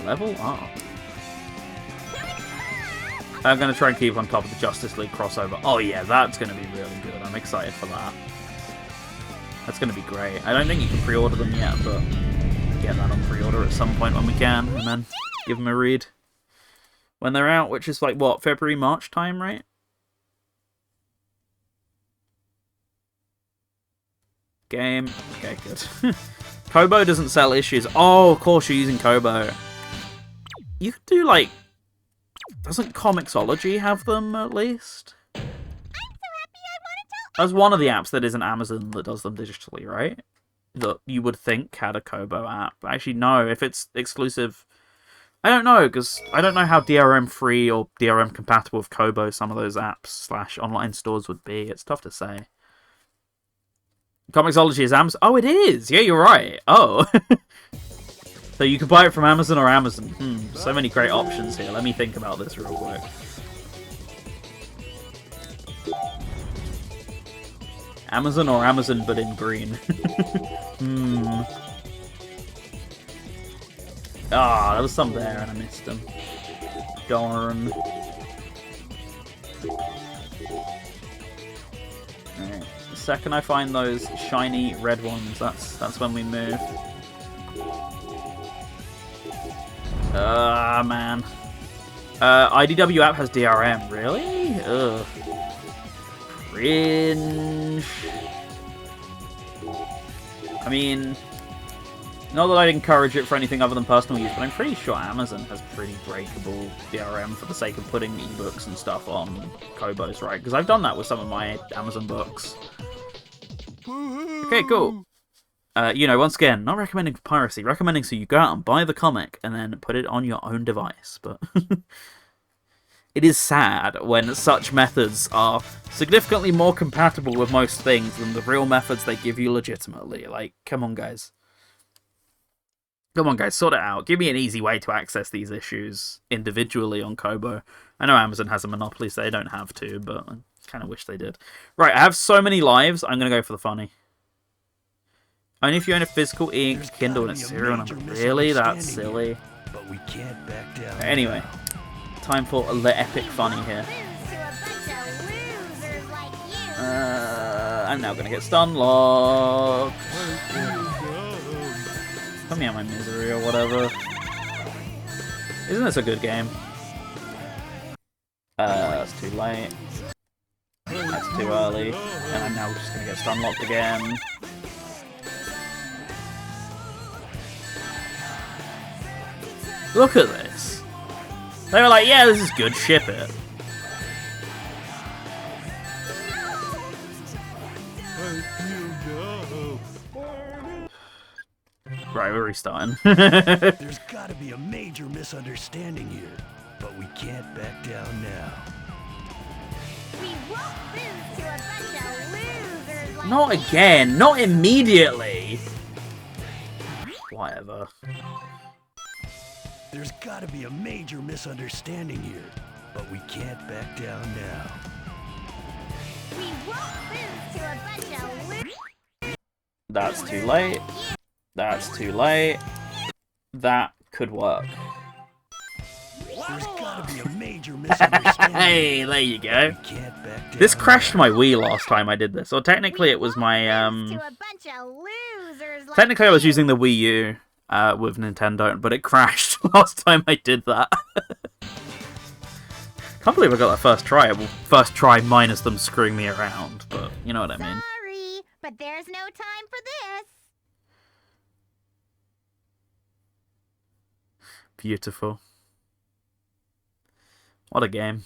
Level up. I'm going to try and keep on top of the Justice League crossover. Oh yeah, that's going to be really good. I'm excited for that. That's going to be great. I don't think you can pre-order them yet, but get that on pre-order at some point when we can, and then give them a read when they're out, which is like, what, February, March time, right? Game. Okay, good. Kobo doesn't sell issues. Oh, of course you're using Kobo. You could do, like... Doesn't Comixology have them, at least? I'm so happy I want to tell. That's one of the apps that isn't Amazon that does them digitally, right? That you would think had a Kobo app. Actually, no. If it's exclusive... I don't know, because I don't know how DRM-free or DRM-compatible with Kobo some of those apps / online stores would be. It's tough to say. Comixology is Amazon. Oh, it is! Yeah, you're right. Oh. So you can buy it from Amazon or Amazon. So many great options here. Let me think about this real quick. Amazon or Amazon, but in green. Ah, there was some there and I missed them. Darn. Alright. The second I find those shiny red ones, that's when we move. Man. IDW app has DRM, really? Ugh. Cringe. I mean, not that I'd encourage it for anything other than personal use, but I'm pretty sure Amazon has pretty breakable DRM for the sake of putting ebooks and stuff on Kobos, right? Because I've done that with some of my Amazon books. Okay, cool. You know, once again, not recommending for piracy, recommending so you go out and buy the comic and then put it on your own device. But it is sad when such methods are significantly more compatible with most things than the real methods they give you legitimately. Like, come on, guys. Come on, guys, sort it out. Give me an easy way to access these issues individually on Kobo. I know Amazon has a monopoly, so they don't have to, but I kind of wish they did. Right, I have so many lives, I'm going to go for the funny. Only if you own a physical ink, Kindle, and a serial number. Really? That's silly. But we can't back down. Anyway, time for the epic funny here. I'm now going to get stunlocked. Put me out my misery or whatever. Isn't this a good game? That's too late. That's too early. And I'm now just going to get stunlocked again. Look at this. They were like, yeah, this is good, ship it. Right, we're restarting. There's gotta be a major misunderstanding here, but we can't back down now. We won't lose to a bunch of losers like Not again, not immediately. Whatever. There's gotta be a major misunderstanding here, but we can't back down now. We won't lose to a bunch of losers. That's too late. That's too late. That could work. There's gotta be a major misunderstanding. Hey, there you go. We can't back down. This crashed my Wii last time I did this. Or technically it was my To a bunch of losers like technically I was you. using the Wii U with Nintendo, but it crashed last time I did that. Can't believe I got that first try. Well, first try minus them screwing me around, but you know what I mean. Sorry, but there's no time for this. Beautiful. What a game.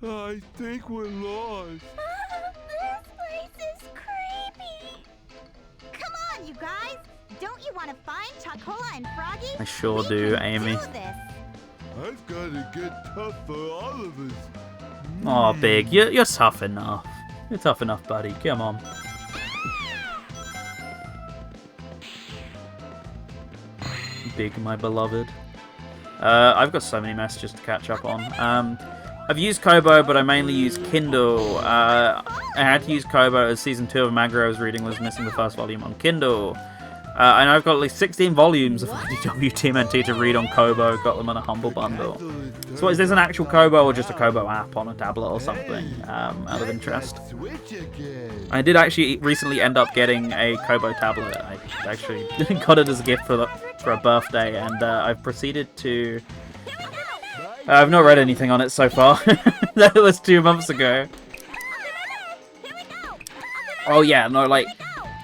I think we're lost. This place is creepy. Come on, you guys. Don't you want to find Chocola and Froggy? I sure We do, can Amy. do this. I've gotta get tough for all of us. Oh, Big, you're tough enough. You're tough enough, buddy. Come on. Big, my beloved. I've got so many messages to catch up on. I've used Kobo, but I mainly use Kindle. I had to use Kobo as Season 2 of Magro I was reading was missing the first volume on Kindle. And I've got at least 16 volumes of IDW TMNT to read on Kobo. Got them on a humble bundle. So is this an actual Kobo or just a Kobo app on a tablet or something? Out of interest. Switch again. I did actually recently end up getting a Kobo tablet. I actually got it as a gift for a birthday, and I've proceeded to... I've not read anything on it so far. That was 2 months ago. Oh yeah, no, like...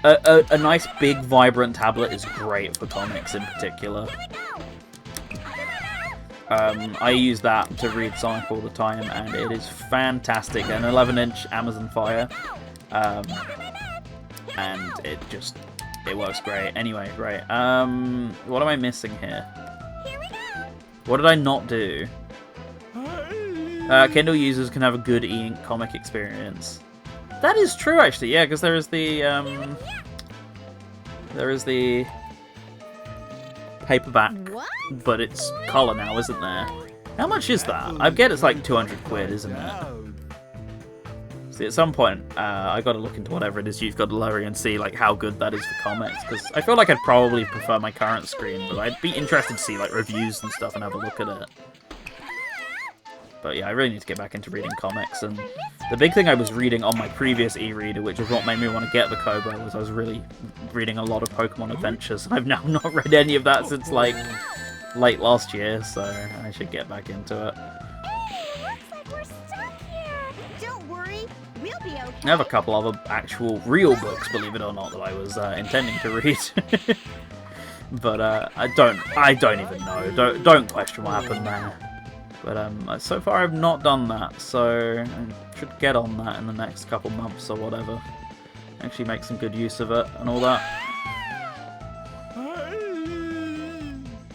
A nice big vibrant tablet is great for comics in particular. I use that to read Sonic all the time, and it is fantastic. An 11-inch Amazon Fire, and it works great. Anyway, right. What am I missing here? What did I not do? Kindle users can have a good e-ink comic experience. That is true, actually. Yeah, because there is the paperback, but it's color now, isn't there? How much is that? I get it's like 200 quid, isn't it? See, at some point, I got to look into whatever it is you've got to lower and see like how good that is for comics. Because I feel like I'd probably prefer my current screen, but I'd be interested to see like reviews and stuff and have a look at it. But yeah, I really need to get back into reading comics, and the big thing I was reading on my previous e-reader, which is what made me want to get the Kobo, was I was really reading a lot of Pokemon Adventures. I've now not read any of that since like late last year, so I should get back into it. Looks like we're stuck here. Don't worry, we'll be okay. I have a couple other actual real books, believe it or not, that I was intending to read. But I don't even know. Don't question what happened there. But so far I've not done that, so I should get on that in the next couple months or whatever. Actually make some good use of it and all that.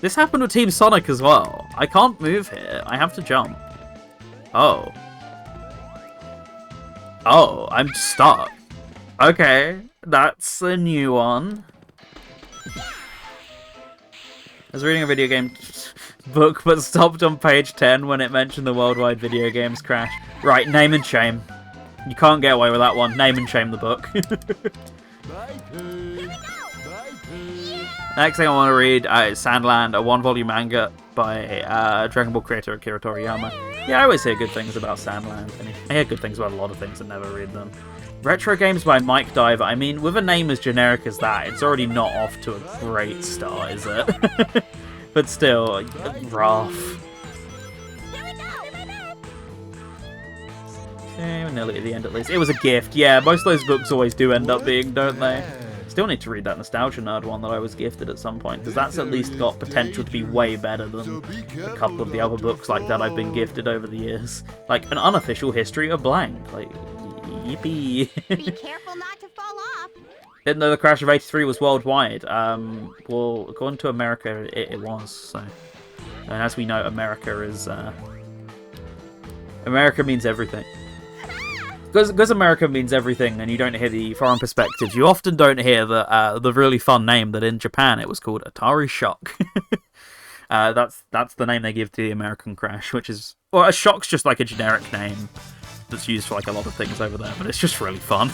This happened with Team Sonic as well. I can't move here. I have to jump. Oh. Oh, I'm stuck. Okay, that's a new one. I was reading a video game book, but stopped on page 10 when it mentioned the worldwide video games crash. Right, name and shame. You can't get away with that one. Name and shame the book. Next thing I want to read is Sandland, a one-volume manga by Dragon Ball creator Akira Toriyama. Yeah, I always hear good things about Sandland. I hear good things about a lot of things and never read them. Retro games by Mike Diver. I mean, with a name as generic as that, it's already not off to a great start, is it? But still, rough. Okay, we're nearly at the end at least. It was a gift. Yeah, most of those books always do end up being, don't they? Still need to read that Nostalgia Nerd one that I was gifted at some point, because that's at least got potential to be way better than a couple of the other books like that I've been gifted over the years. Like, an unofficial history of blank. Like, yippee. Be careful not to fall off. Didn't know the crash of 83 was worldwide. Well, according to America, it was, so... And as we know, America is, America means everything. Because America means everything, and you don't hear the foreign perspectives, you often don't hear the really fun name that in Japan it was called Atari Shock. That's the name they give to the American crash, which is... Well, a shock's just like a generic name that's used for like a lot of things over there, but it's just really fun.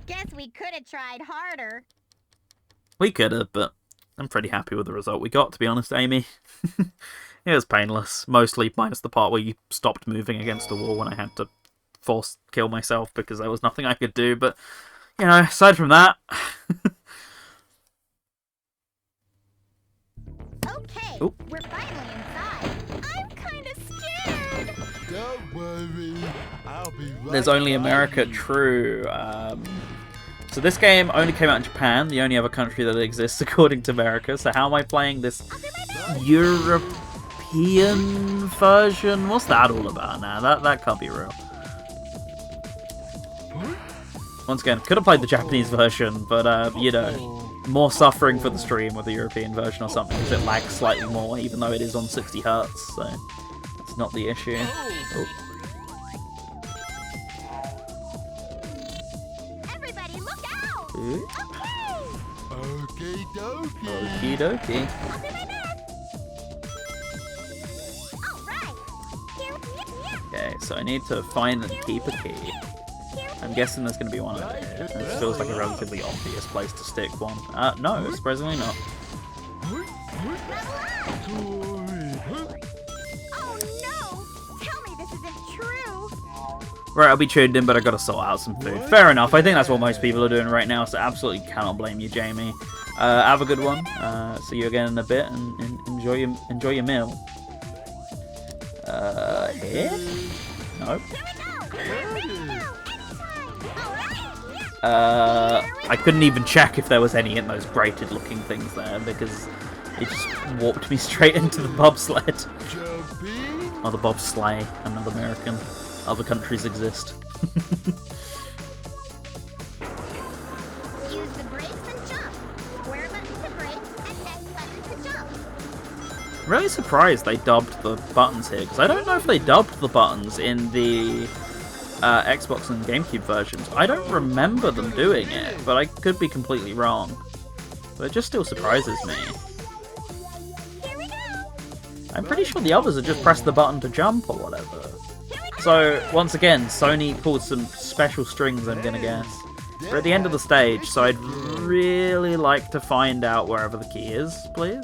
Guess we could have tried harder. We could have, but I'm pretty happy with the result we got, to be honest, Amy. It was painless, mostly minus the part where you stopped moving against the wall when I had to force kill myself because there was nothing I could do, but, you know, aside from that... Okay, Oop. we're finally inside. I'm kind of scared. Don't worry, I'll be right There's only America, behind you. true. So this game only came out in Japan, the only other country that exists according to America, so how am I playing this European version? What's that all about now? That can't be real. Once again, could have played the Japanese version, but, you know, more suffering for the stream with the European version or something, because it lags slightly more, even though it is on 60 Hz, so that's not the issue. Oh. Everybody, look out! Ooh. Okie dokie. Okie dokie. I'll do my best. All right. Here. Okay, so I need to find and keep a key. I'm guessing there's going to be one over here. It feels like a relatively obvious place to stick one. No, surprisingly not. Oh no! Tell me this isn't true. Right, I'll be tuned in, but I gotta sort out some food. Fair enough, I think that's what most people are doing right now, so absolutely cannot blame you, Jamie. Have a good one. See you again in a bit, and enjoy your meal. Here? Nope. I couldn't even check if there was any in those braided looking things there, because it just warped me straight into the bobsled. Or the bobsleigh, another American. Other countries exist. Use the brakes and jump. Square button to brake and left button to jump. I'm really surprised they dubbed the buttons here, because I don't know if they dubbed the buttons in the Xbox and GameCube versions. I don't remember them doing it, but I could be completely wrong. But it just still surprises me. Here we go. I'm pretty sure the others are just press the button to jump or whatever. So, once again, Sony pulled some special strings, I'm gonna guess. We're at the end of the stage, so I'd really like to find out wherever the key is, please.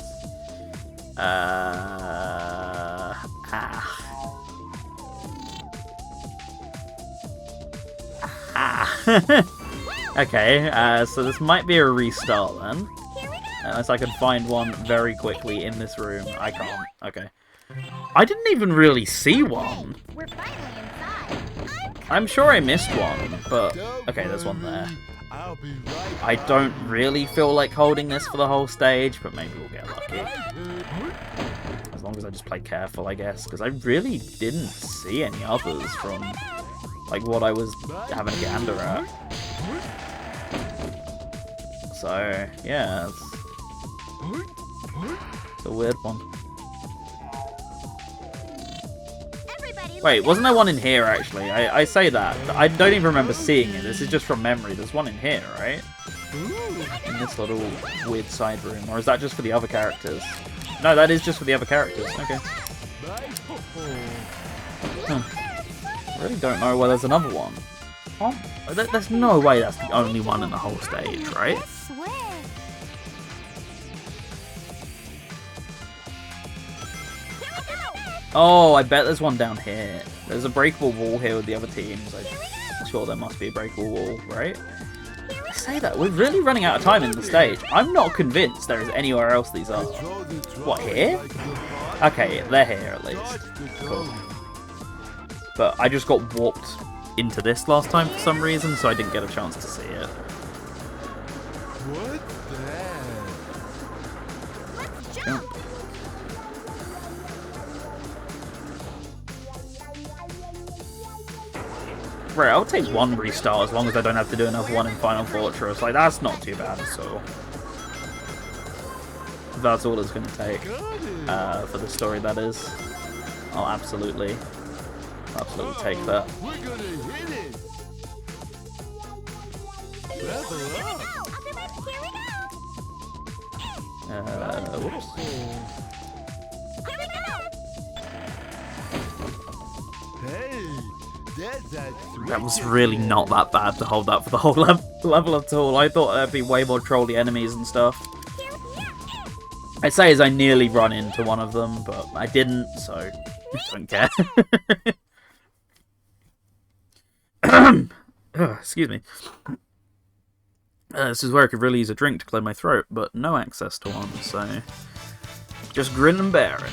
Okay, so this might be a restart then. Unless I can find one very quickly in this room. I can't. Okay. I didn't even really see one. We're finally inside. I'm sure I missed one, but... Okay, there's one there. I'll be right I don't really feel like holding this for the whole stage, but maybe we'll get lucky. As long as as I just play careful, I guess, because I really didn't see any others from like what I was having a gander at. So yeah, it's a weird one. Wait, wasn't there one in here actually? I say that, but I don't even remember seeing it. This is just from memory. There's one in here, right? In this little weird side room, or is that just for the other characters? No, that is just for the other characters. Okay. Huh. I really don't know where there's another one. Oh, there's no way that's the only one in the whole stage, right? Oh, I bet there's one down here. There's a breakable wall here with the other teams. I'm sure there must be a breakable wall, right? I say that, we're really running out of time in the stage. I'm not convinced there is anywhere else these are. What, here? Okay, they're here at least. Cool. But I just got warped into this last time for some reason, so I didn't get a chance to see it. What's that? Yeah. Right, I'll take one restart as long as I don't have to do another one in Final Fortress. Like, that's not too bad at all. That's all it's going to take for the story, that is. I'll absolutely take that. We're gonna hit it. Level up. Whoops. Hey, that's that sweet. That was really not that bad to hold that for the whole level at all. I thought there'd be way more trolly enemies and stuff. I'd say as I nearly run into one of them, but I didn't, so I don't care. Excuse me. This is where I could really use a drink to clear my throat, but no access to one, so just grin and bear it.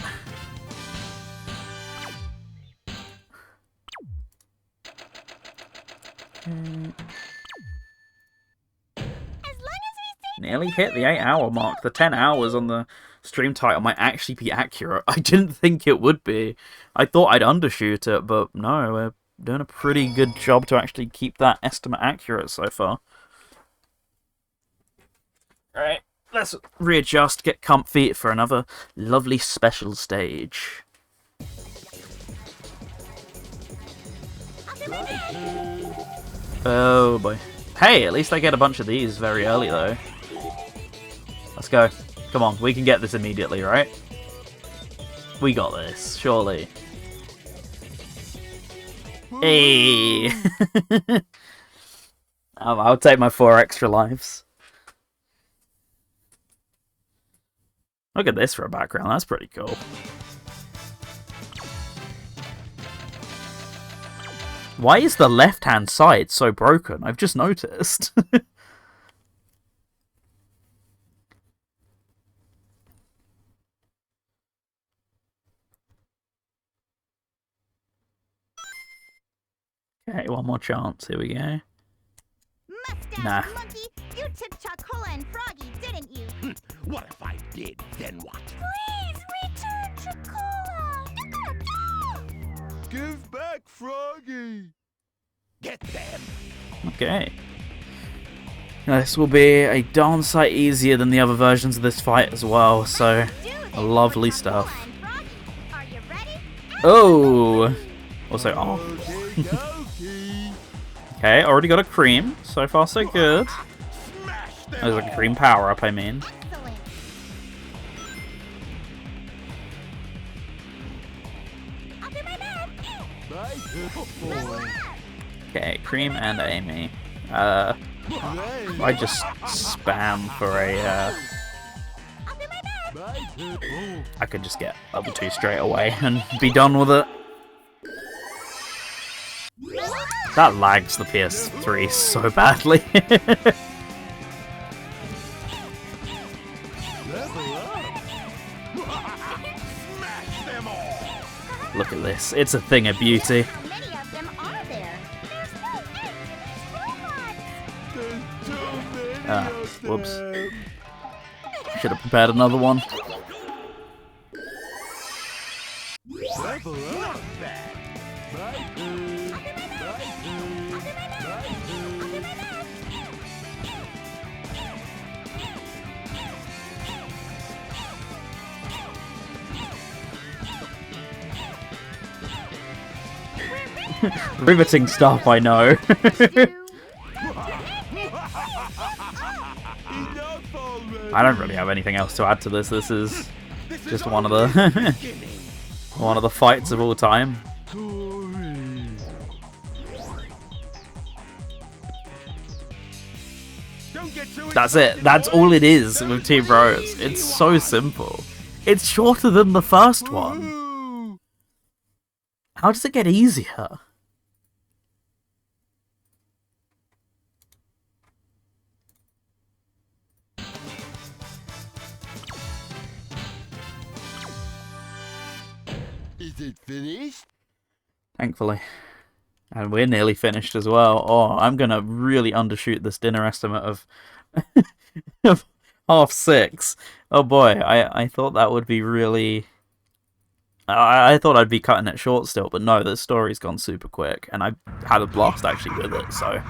Nearly hit the 8-hour mark. The 10 hours on the stream title might actually be accurate. I didn't think it would be. I thought I'd undershoot it, but no, we're doing a pretty good job to actually keep that estimate accurate so far. Alright, let's readjust, get comfy for another lovely special stage. Oh boy. Hey, at least I get a bunch of these very early though. Let's go. Come on, we can get this immediately, right? We got this, surely. Hey! I'll take my 4 extra lives. Look at this for a background, that's pretty cool. Why is the left-hand side so broken? I've just noticed. Okay, one more chance. Here we go. Mustache Nah. monkey, you took Chocola and Froggy, didn't you? What if I did, then what? Please return Chocola. Give back Froggy. Get them! Okay. Now, this will be a darn sight easier than the other versions of this fight as well, so lovely stuff. Are you ready? Oh! Also, oh. Okay, dokie. Okay, already got a cream. So far, so good. Smash them! There's a cream power-up, I mean. Excellent. I'll do my best. Bye. Okay, cream and Amy. I just spam for a, I'll do my best. I could just get other 2 straight away and be done with it. That lags the PS3 so badly. Level up. Smash them all! Look at this. It's a thing of beauty. How many of them are there? There's so many. There's too many Ah, of whoops. them. Should have prepared another one. level up. My turn. My turn. My turn. Riveting stuff, I know. I don't really have anything else to add to this. This is just one of the one of the fights of all time. That's it. That's all it is with Two Bros. It's so simple. It's shorter than the first one. How does it get easier? Is it finished? Thankfully. And we're nearly finished as well. Oh, I'm going to really undershoot this dinner estimate of, of 6:30. Oh boy, I thought that would be really... I thought I'd be cutting it short still, but no, the story's gone super quick, and I had a blast actually with it, so...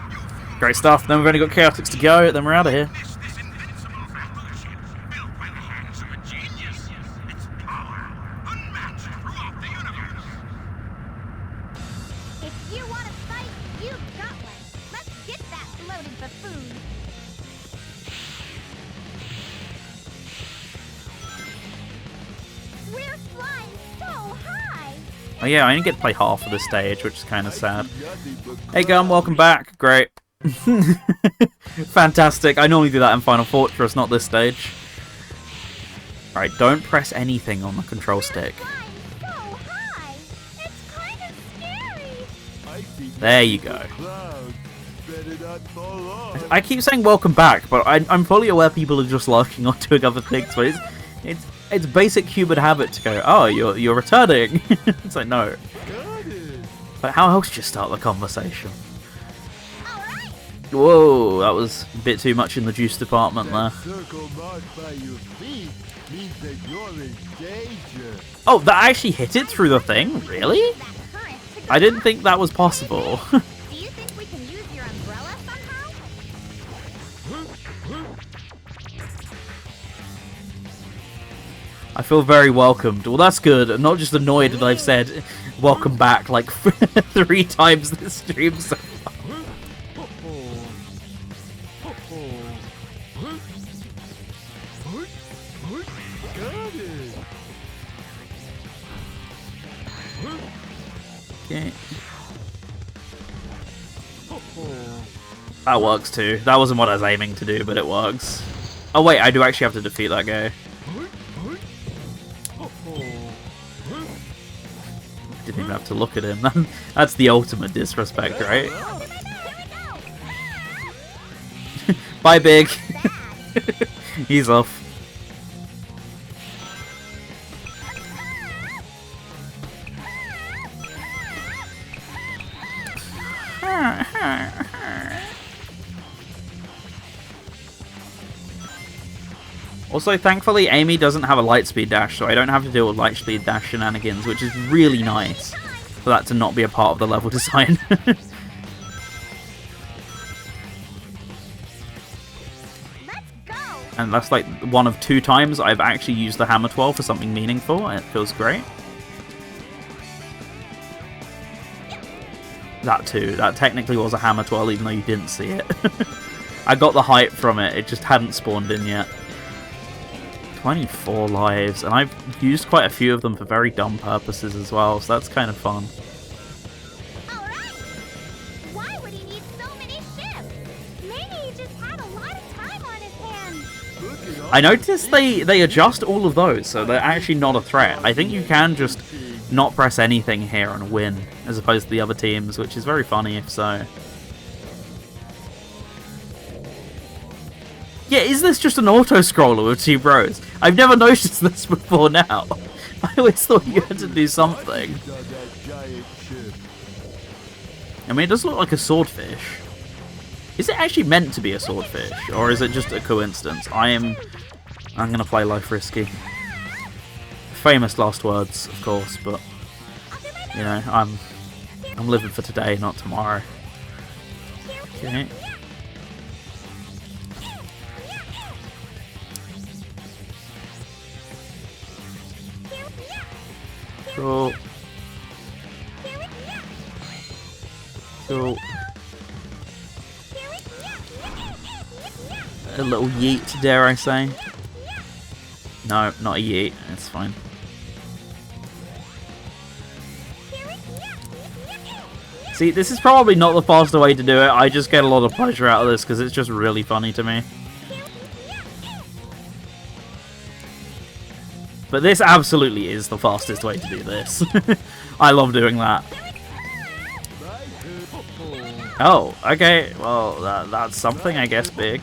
Great stuff. Then we've only got Chaotix to go, then we're out of here. Oh yeah, I only get to play half of the stage, which is kind of sad. Hey Gum, welcome back. Great. Fantastic. I normally do that in Final Fortress, not this stage. Right, don't press anything on the control stick. There you go. I keep saying welcome back, but I'm fully aware people are just lurking or doing other things, but it's basic human habit to go, oh, you're returning. It's like, no. But how else do you start the conversation? Whoa, that was a bit too much in the juice department there. Oh, that actually hit it through the thing? Really? I didn't think that was possible. I feel very welcomed. Well, that's good. I'm not just annoyed that I've said welcome back like 3 times this stream so far. Okay. That works too. That wasn't what I was aiming to do, but it works. Oh wait, I do actually have to defeat that guy. Didn't even have to look at him. That's the ultimate disrespect, right? Bye, Big. He's off. Also, thankfully, Amy doesn't have a lightspeed dash, so I don't have to deal with lightspeed dash shenanigans, which is really nice for that to not be a part of the level design. And that's like one of 2 times I've actually used the Hammer 12 for something meaningful, and it feels great. That too. That technically was a Hammer 12, even though you didn't see it. I got the hype from it, it just hadn't spawned in yet. 24 lives, and I've used quite a few of them for very dumb purposes as well, so that's kind of fun. Why would he need so many ships? Maybe he just had a lot of time on his hands. I noticed they adjust all of those, so they're actually not a threat. I think you can just not press anything here and win, as opposed to the other teams, which is very funny if so. Yeah, is this just an auto-scroller with 2 bros? I've never noticed this before now. I always thought you had to do something. I mean, it does look like a swordfish. Is it actually meant to be a swordfish? Or is it just a coincidence? I'm gonna play life risky. Famous last words, of course, but... You know, I'm living for today, not tomorrow. Okay. Cool. Cool. A little yeet, dare I say? No, not a yeet. It's fine. See, this is probably not the faster way to do it. I just get a lot of pleasure out of this because it's just really funny to me. But this absolutely is the fastest way to do this. I love doing that. Oh, okay. Well, that's something, I guess, big.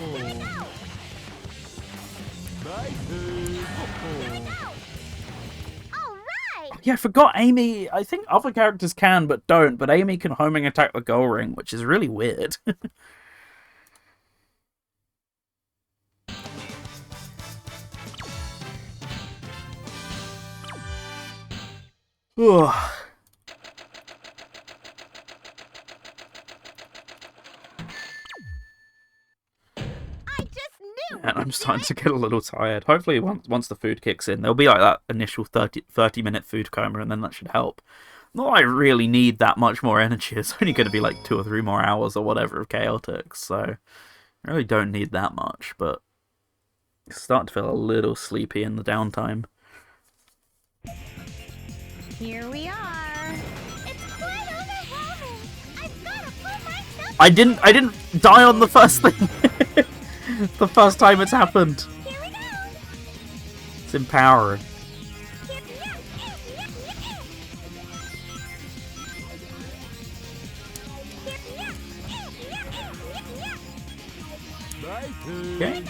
Yeah, I forgot Amy. I think other characters can, but don't. But Amy can homing attack the goal ring, which is really weird. And I'm starting to get a little tired. Hopefully, once the food kicks in, there'll be like that initial 30-minute food coma, and then that should help. Not that I really need that much more energy. It's only going to be like 2 or 3 more hours or whatever of Chaotix, so I really don't need that much, but I start to feel a little sleepy in the downtime. Here we are. It's quite overwhelming. I've got to pull myself. I didn't die on the first thing. The first time it's happened. It's empowering. Okay.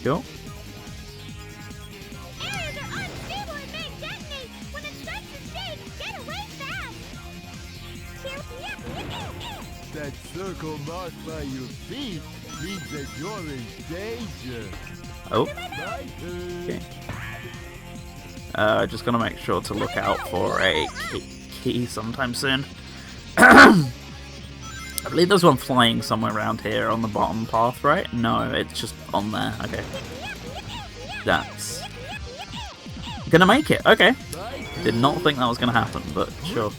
Cool. Areas are unstable and may detonate. When it starts to shake, get away fast. That circle marked by your feet means that you're in danger. Oh. Okay. Just gonna make sure to look out for a key sometime soon. I believe there's one flying somewhere around here on the bottom path, right? No, it's just on there. Okay. That's gonna make it. Okay. Did not think that was gonna happen, but sure.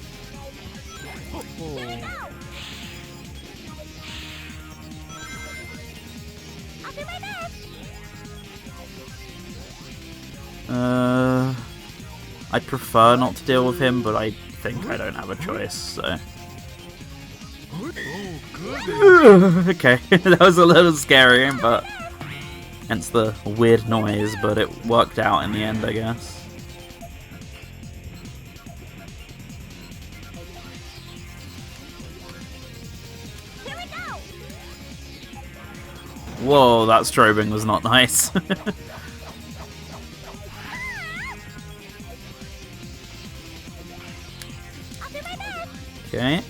I'd prefer not to deal with him, but I think I don't have a choice, so... Okay, that was a little scary, but... hence the weird noise, but it worked out in the end, I guess. Whoa, that strobing was not nice. Okay.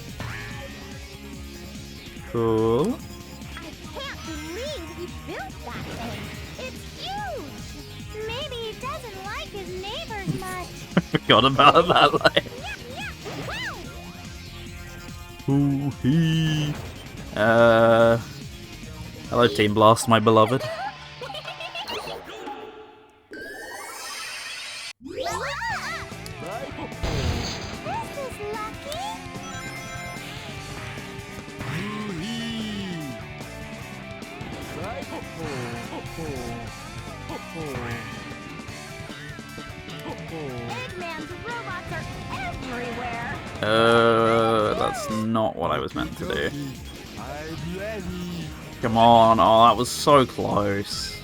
Cool. I can't believe he built that thing. It's huge. Maybe he doesn't like his neighbors much. Forgot about that. Like. Ooh hee. Hello, Team Blast, my beloved. Eggman's robots are everywhere. That's not what I was meant to do. Come on, oh, that was so close.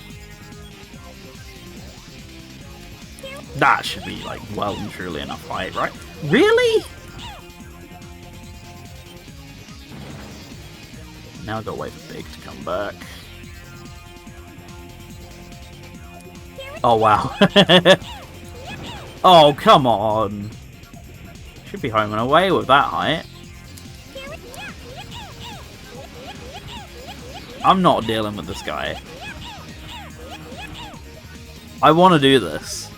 That should be, like, well and truly enough height, right? Really? Now I've got to wait for Big to come back. Oh, wow. Oh, come on. Should be home and away with that height. I'm not dealing with this guy. I want to do this.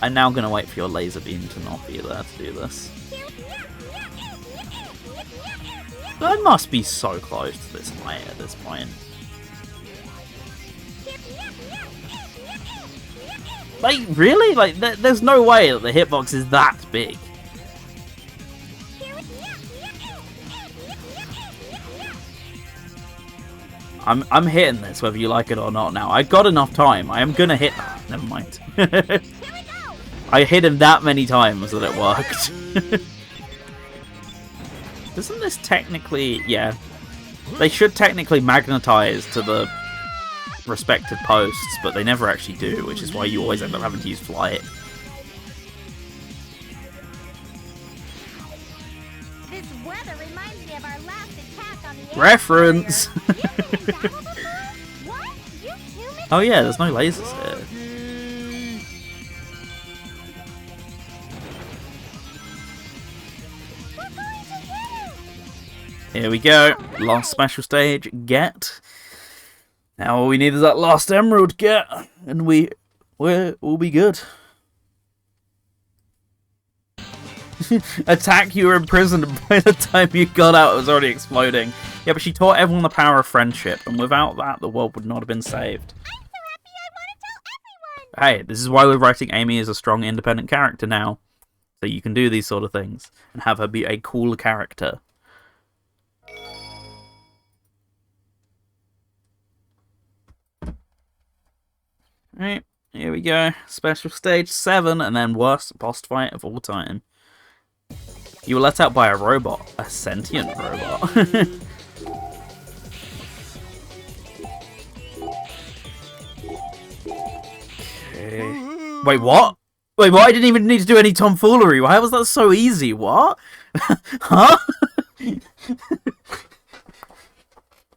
I'm now gonna wait for your laser beam to not be there to do this. I must be so close to this fight at this point. Like, really? Like, there's no way that the hitbox is that big. I'm hitting this whether you like it or not now. I got enough time. I am gonna hit... Oh, never mind. I hit him that many times that it worked. Doesn't this technically... Yeah. They should technically magnetize to the respective posts, but they never actually do, which is why you always end up having to use flight. This weather reminds me of our last attack on the Reference! What? You two mixed Oh yeah, there's no lasers here. We're going to get it! Here we go. Last special stage, get. Now all we need is that last emerald, get, and we'll be good. Attack, you were imprisoned, and by the time you got out it was already exploding. Yeah, but she taught everyone the power of friendship, and without that the world would not have been saved. I'm so happy I want to tell everyone! Hey, this is why we're writing Amy as a strong independent character now. So you can do these sort of things, and have her be a cool character. Right, here we go. Special stage 7, and then worst boss fight of all time. You were let out by a robot. A sentient robot. Okay. Wait, what? Wait, what? I didn't even need to do any tomfoolery. Why was that so easy? What? Huh?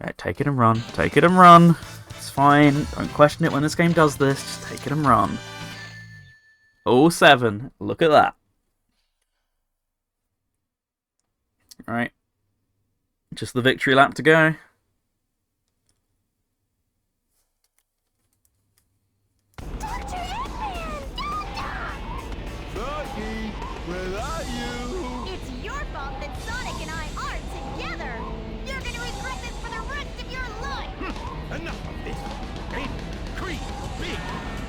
Right, take it and run. Take it and run. It's fine. Don't question it when this game does this. Just take it and run. All 7. Look at that. Alright. Just the victory lap to go. Where are you? It's your fault that Sonic and I aren't together! You're gonna regret this for the rest of your life! Enough of this. Big, creep, big.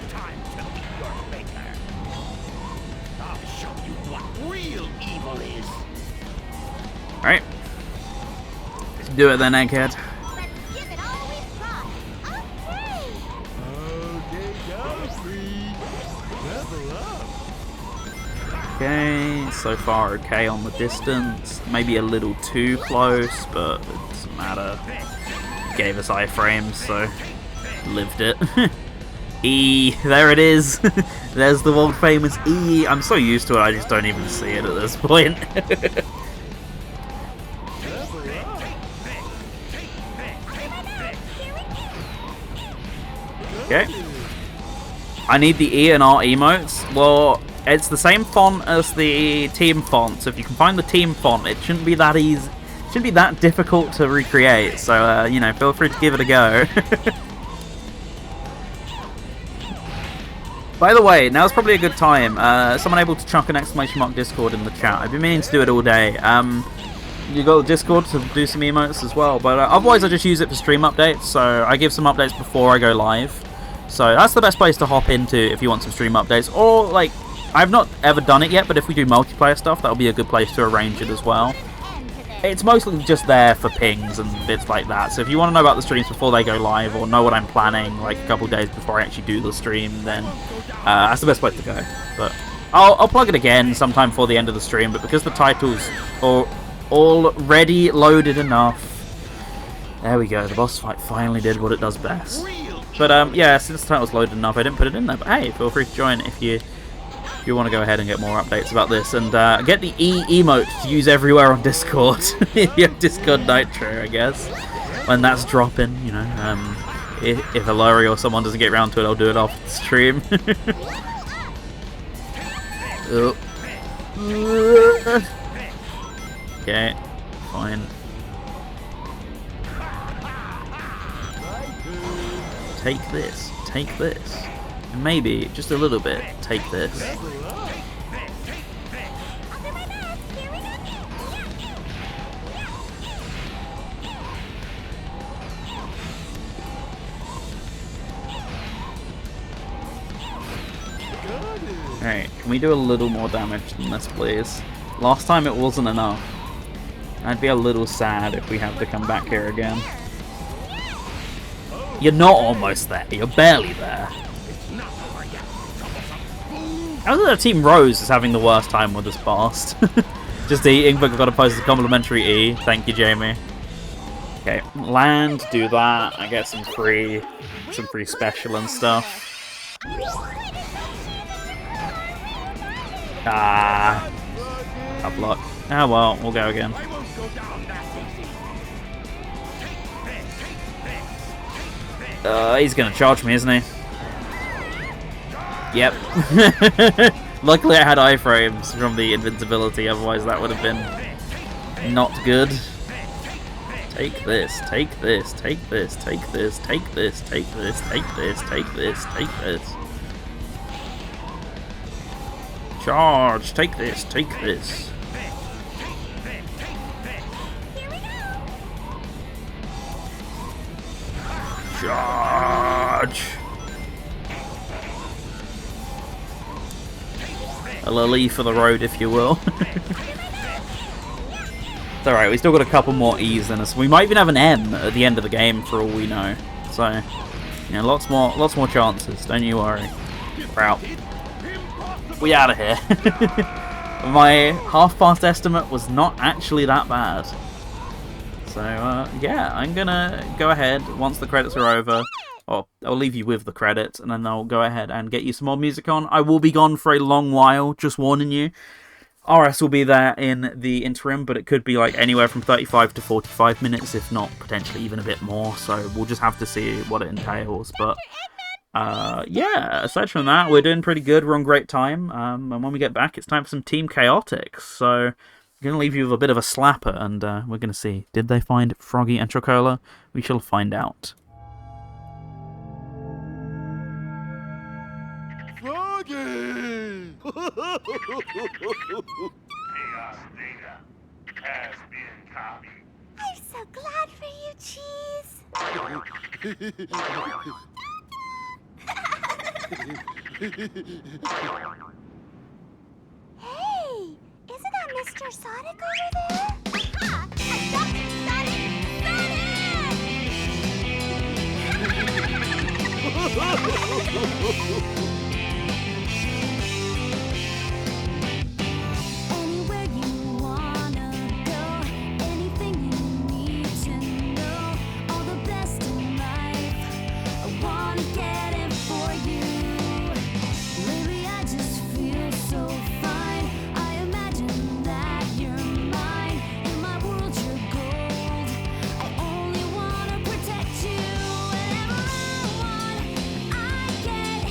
Time to meet your maker. I'll show you what real evil is. Alright. Let's do it then, Egghead. Let's give it all we've got! Okay! Okay, Galaxy. Level up. Okay, so far okay on the distance. Maybe a little too close, but it doesn't matter. Gave us iframes, so lived it. E, there it is. There's the world famous E. I'm so used to it, I just don't even see it at this point. Okay. I need the E and R emotes. Well, it's the same font as the team font, so if you can find the team font, it shouldn't be that easy. It shouldn't be that difficult to recreate, so, you know, feel free to give it a go. By the way, now's probably a good time. Someone able to chuck an exclamation mark Discord in the chat. I've been meaning to do it all day. You got Discord to do some emotes as well, but otherwise I just use it for stream updates, so I give some updates before I go live. So that's the best place to hop into if you want some stream updates, or, like, I've not ever done it yet, but if we do multiplayer stuff, that'll be a good place to arrange it as well. It's mostly just there for pings and bits like that, so if you want to know about the streams before they go live, or know what I'm planning, like, a couple days before I actually do the stream, then that's the best place to go. But I'll plug it again sometime before the end of the stream, but because the title's already loaded enough, there we go, the boss fight finally did what it does best. But yeah, since the title's loaded enough, I didn't put it in there, but hey, feel free to join if you want to go ahead and get more updates about this, and get the E emote to use everywhere on Discord. If you have Discord Nitro, I guess, when that's dropping, you know. If Ilari or someone doesn't get around to it, I'll do it off the stream. Oh. Okay, fine. Take this. Take this. And maybe, just a little bit, take this. I'll do my best. Here we go. Alright, can we do a little more damage than this, please? Last time it wasn't enough. I'd be a little sad if we have to come back here again. You're not almost there, you're barely there. How is it that Team Rose is having the worst time with this boss? Just eating, but I've got to post a complimentary E. Thank you, Jamie. Okay, land, do that. I get some free special and stuff. Ah, tough luck. Ah well, we'll go again. He's gonna charge me, isn't he? Yep. Luckily I had iframes from the invincibility, otherwise that would have been not good. Take this, take this, take this, take this, take this, take this, take this, take this, take this. Charge, take this, take this. Charge. A little E for the road, if you will. It's alright, we still got a couple more E's in us. We might even have an M at the end of the game for all we know. So, you know, lots more chances, don't you worry. We're out. We out of here. My half-past estimate was not actually that bad. So, yeah, I'm gonna go ahead once the credits are over. Or I'll leave you with the credits, and then I'll go ahead and get you some more music on. I will be gone for a long while, just warning you. RS will be there in the interim, but it could be like anywhere from 35 to 45 minutes, if not potentially even a bit more. So we'll just have to see what it entails. But yeah, aside from that, we're doing pretty good. We're on great time. And when we get back, it's time for some Team Chaotix. So I'm going to leave you with a bit of a slapper, and we're going to see, did they find Froggy and Chocola? We shall find out. Froggy! Chaos data has been copied. I'm so glad for you, Cheese. Hey, isn't that Mr. Sonic over there? Ha! Sonic! Anywhere you wanna go, anything you need to know, all the best in life, I wanna get it for you. Lately I just feel so fine, I imagine that you're mine, in my world you're gold, I only wanna protect you, whenever I want, I get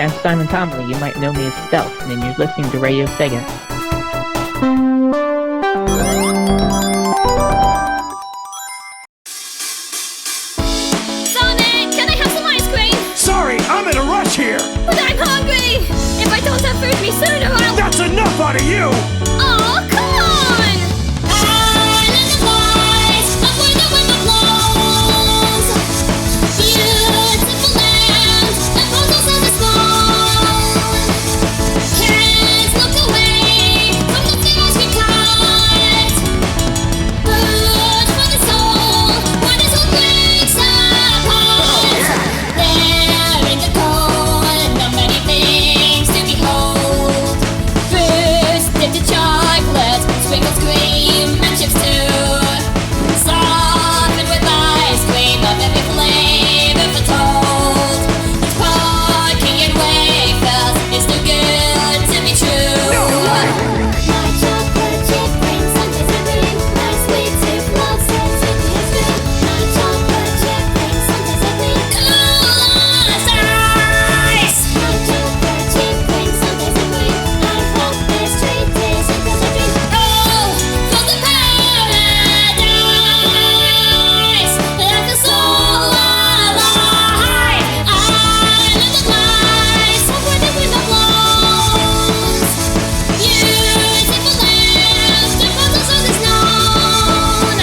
I'm Simon Tomley. You might know me as Stealth, and you're listening to Radio Sega. Sonic, can I have some ice cream? Sorry, I'm in a rush here! But I'm hungry! If I don't have food me sooner, I'll... That's enough out of you! Oh, come on! Island of lights, up where the wind blows. Beautiful land, that poses as a stone. Can't look away from the things we cut. Food for the soul, when this all breaks apart. There in the cold, not many things to behold. First, dip the chocolate, sprinkles cream and chips too. Softened with ice cream of every flavor foretold. It's parking and wafers, it's too good to be true. My chocolate chip rings, Sundays I bring. My sweet tooth loves it, sweet is true. My chocolate chip rings, Sundays I bring. Cool as ice. My chocolate chip rings, Sundays I bring. I hope this treat is because I drink. Oh, for the paradise, let the soul alive. Island of lights, up where the wind blows. Beautiful land, the puzzles of this known.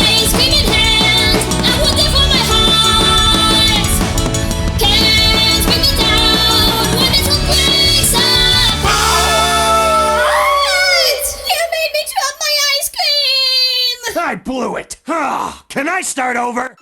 Ice cream in hand, I want it for my heart. Can't bring me down when this all breaks apart. You made me drop my ice cream. I blew it! Ah, can I start over?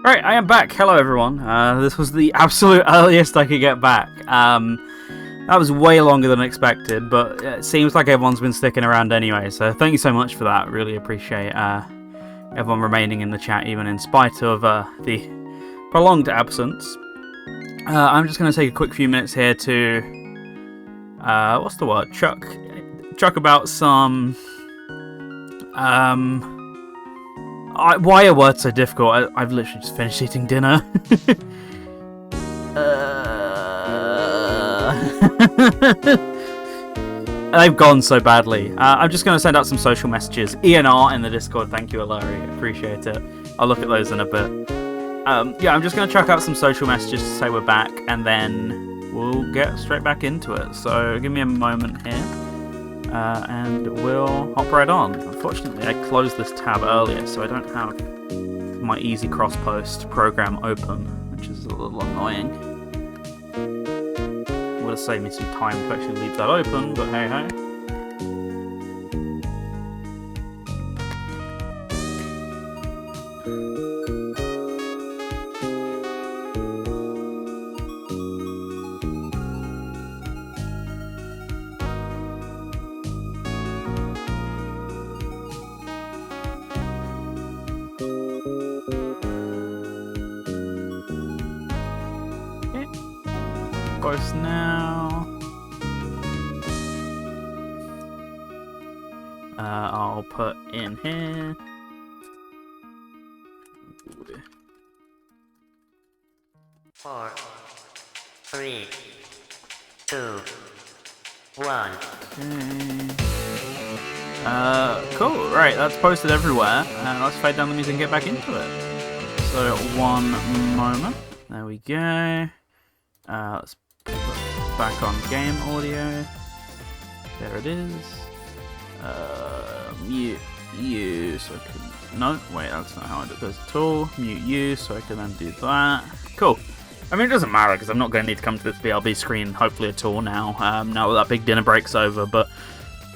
Right, I am back. Hello, everyone. This was the absolute earliest I could get back. That was way longer than expected, but it seems like everyone's been sticking around anyway, so thank you so much for that. Really appreciate everyone remaining in the chat, even in spite of the prolonged absence. I'm just going to take a quick few minutes here to, what's the word? Chuck about some, why are words so difficult? I've literally just finished eating dinner. They've gone so badly. I'm just going to send out some social messages. ENR in the Discord, thank you, Alari. Appreciate it. I'll look at those in a bit. Yeah, I'm just going to chuck out some social messages to say we're back, and then we'll get straight back into it. So give me a moment here, and we'll hop right on. Unfortunately, I closed this tab earlier, so I don't have my Easy Cross Post program open, which is a little annoying. Would have saved me some time to actually leave that open, but hey ho. Close now. I'll put in here. 4, 3, 2, 1. Cool. Right, that's posted everywhere. Let's fade down the music and get back into it. So, one moment. There we go. Let's put back on game audio. There it is. Mute you so I can... No, wait, that's not how I do this at all. Mute you so I can then do that. Cool. I mean, it doesn't matter because I'm not going to need to come to this BRB screen hopefully at all now. Now that big dinner break's over. But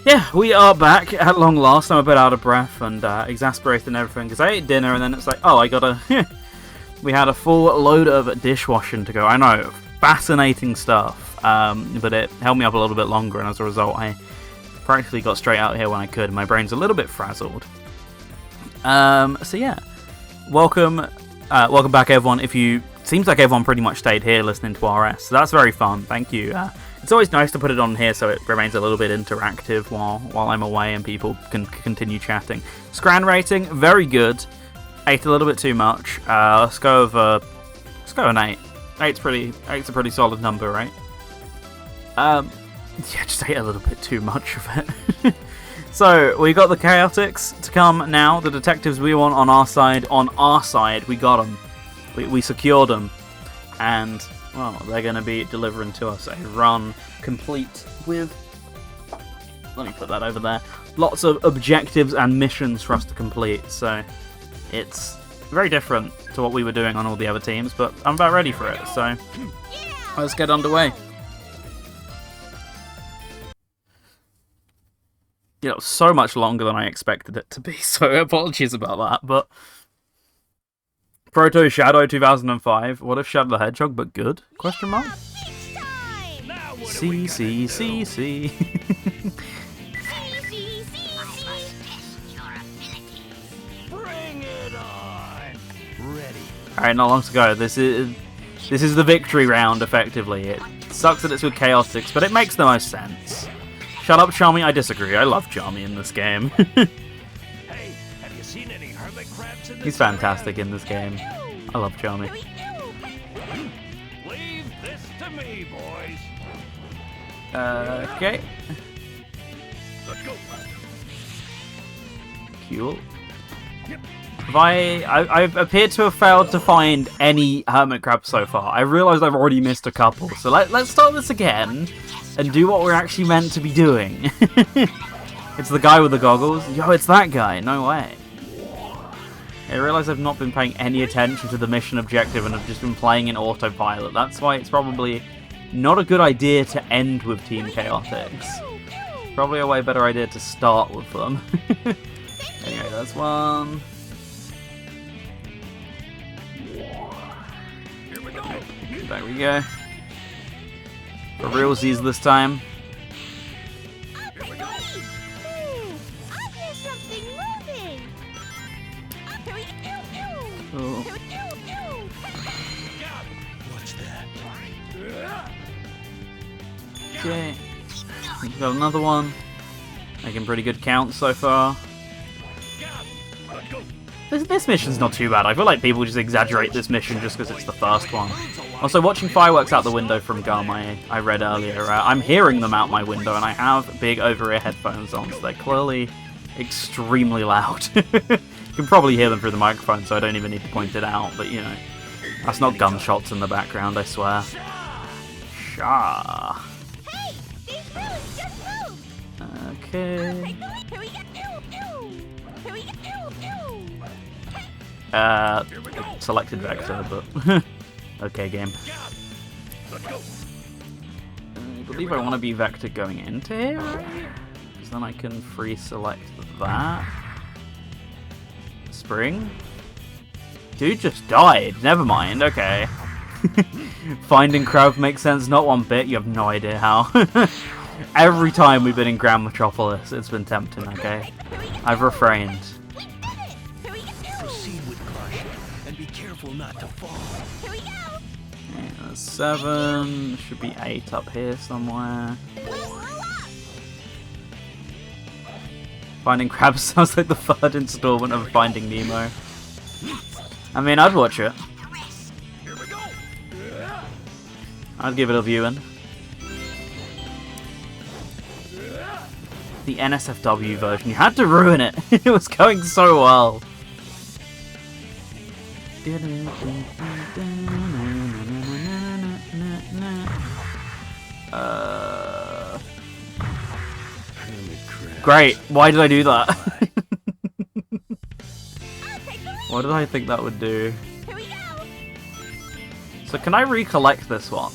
yeah, we are back at long last. I'm a bit out of breath and exasperated and everything because I ate dinner and then it's like, oh, I gotta... We had a full load of dishwashing to go. I know, fascinating stuff, but it held me up a little bit longer, and as a result, I practically got straight out here when I could, and my brain's a little bit frazzled. So yeah, welcome back, everyone. Seems like everyone pretty much stayed here listening to RS, so that's very fun. Thank you. It's always nice to put it on here so it remains a little bit interactive while I'm away and people can continue chatting. Scran rating, very good. Ate a little bit too much. Let's go with an 8. Eight's a pretty solid number, right? Yeah, just ate a little bit too much of it. So we got the Chaotix to come now. The detectives we want on our side. On our side, we got them. We secured them, and well, they're going to be delivering to us a run complete with. Let me put that over there. Lots of objectives and missions for us to complete. So. It's very different to what we were doing on all the other teams, but I'm about ready for it, so let's get underway. You know, so much longer than I expected it to be, so apologies about that, but... Proto Shadow 2005, what if Shadow the Hedgehog, but good? Question mark? C. Alright, not long to go. This is the victory round, effectively. It sucks that it's with Chaotix, but it makes the most sense. Shut up, Charmy. I disagree. I love Charmy in this game. Hey, have you seen any hermit crabs in this He's fantastic in this game. I love Charmy. Leave this to me, boys. Okay. Let's go. Cool. I've appeared to have failed to find any hermit crabs so far. I realised I've already missed a couple, so let's start this again and do what we're actually meant to be doing. It's the guy with the goggles. Yo, it's that guy. No way. I realise I've not been paying any attention to the mission objective and have just been playing in autopilot. That's why it's probably not a good idea to end with Team Chaotix. Probably a way better idea to start with them. Anyway, that's one. There we go. For realsies this time. I hear something moving. Oh. What's that? Okay. We've got another one. Making pretty good counts so far. This mission's not too bad. I feel like people just exaggerate this mission just because it's the first one. Also, watching fireworks out the window from Gum, I read earlier, I'm hearing them out my window, and I have big over-ear headphones on, so they're clearly extremely loud. You can probably hear them through the microphone, so I don't even need to point it out, but you know, that's not gunshots in the background, I swear. Shah. Hey, these balloons just moved. Okay. Here we go. Here we go. Selected vector, but okay, game. I believe I want to be vector going into here, because then I can free select that. Spring? Dude just died. Never mind. Okay. Finding crowd makes sense. Not one bit. You have no idea how. Every time we've been in Grand Metropolis, it's been tempting. Okay. I've refrained. Proceed with caution and be careful not to fall. Here we go. Okay, that's 7. Should be 8 up here somewhere. Finding Crabs sounds like the third installment of Finding Nemo. I mean, I'd watch it. I'd give it a viewing. The NSFW version. You had to ruin it. It was going so well. Great. Why did I do that? What did I think that would do? So can I recollect this one?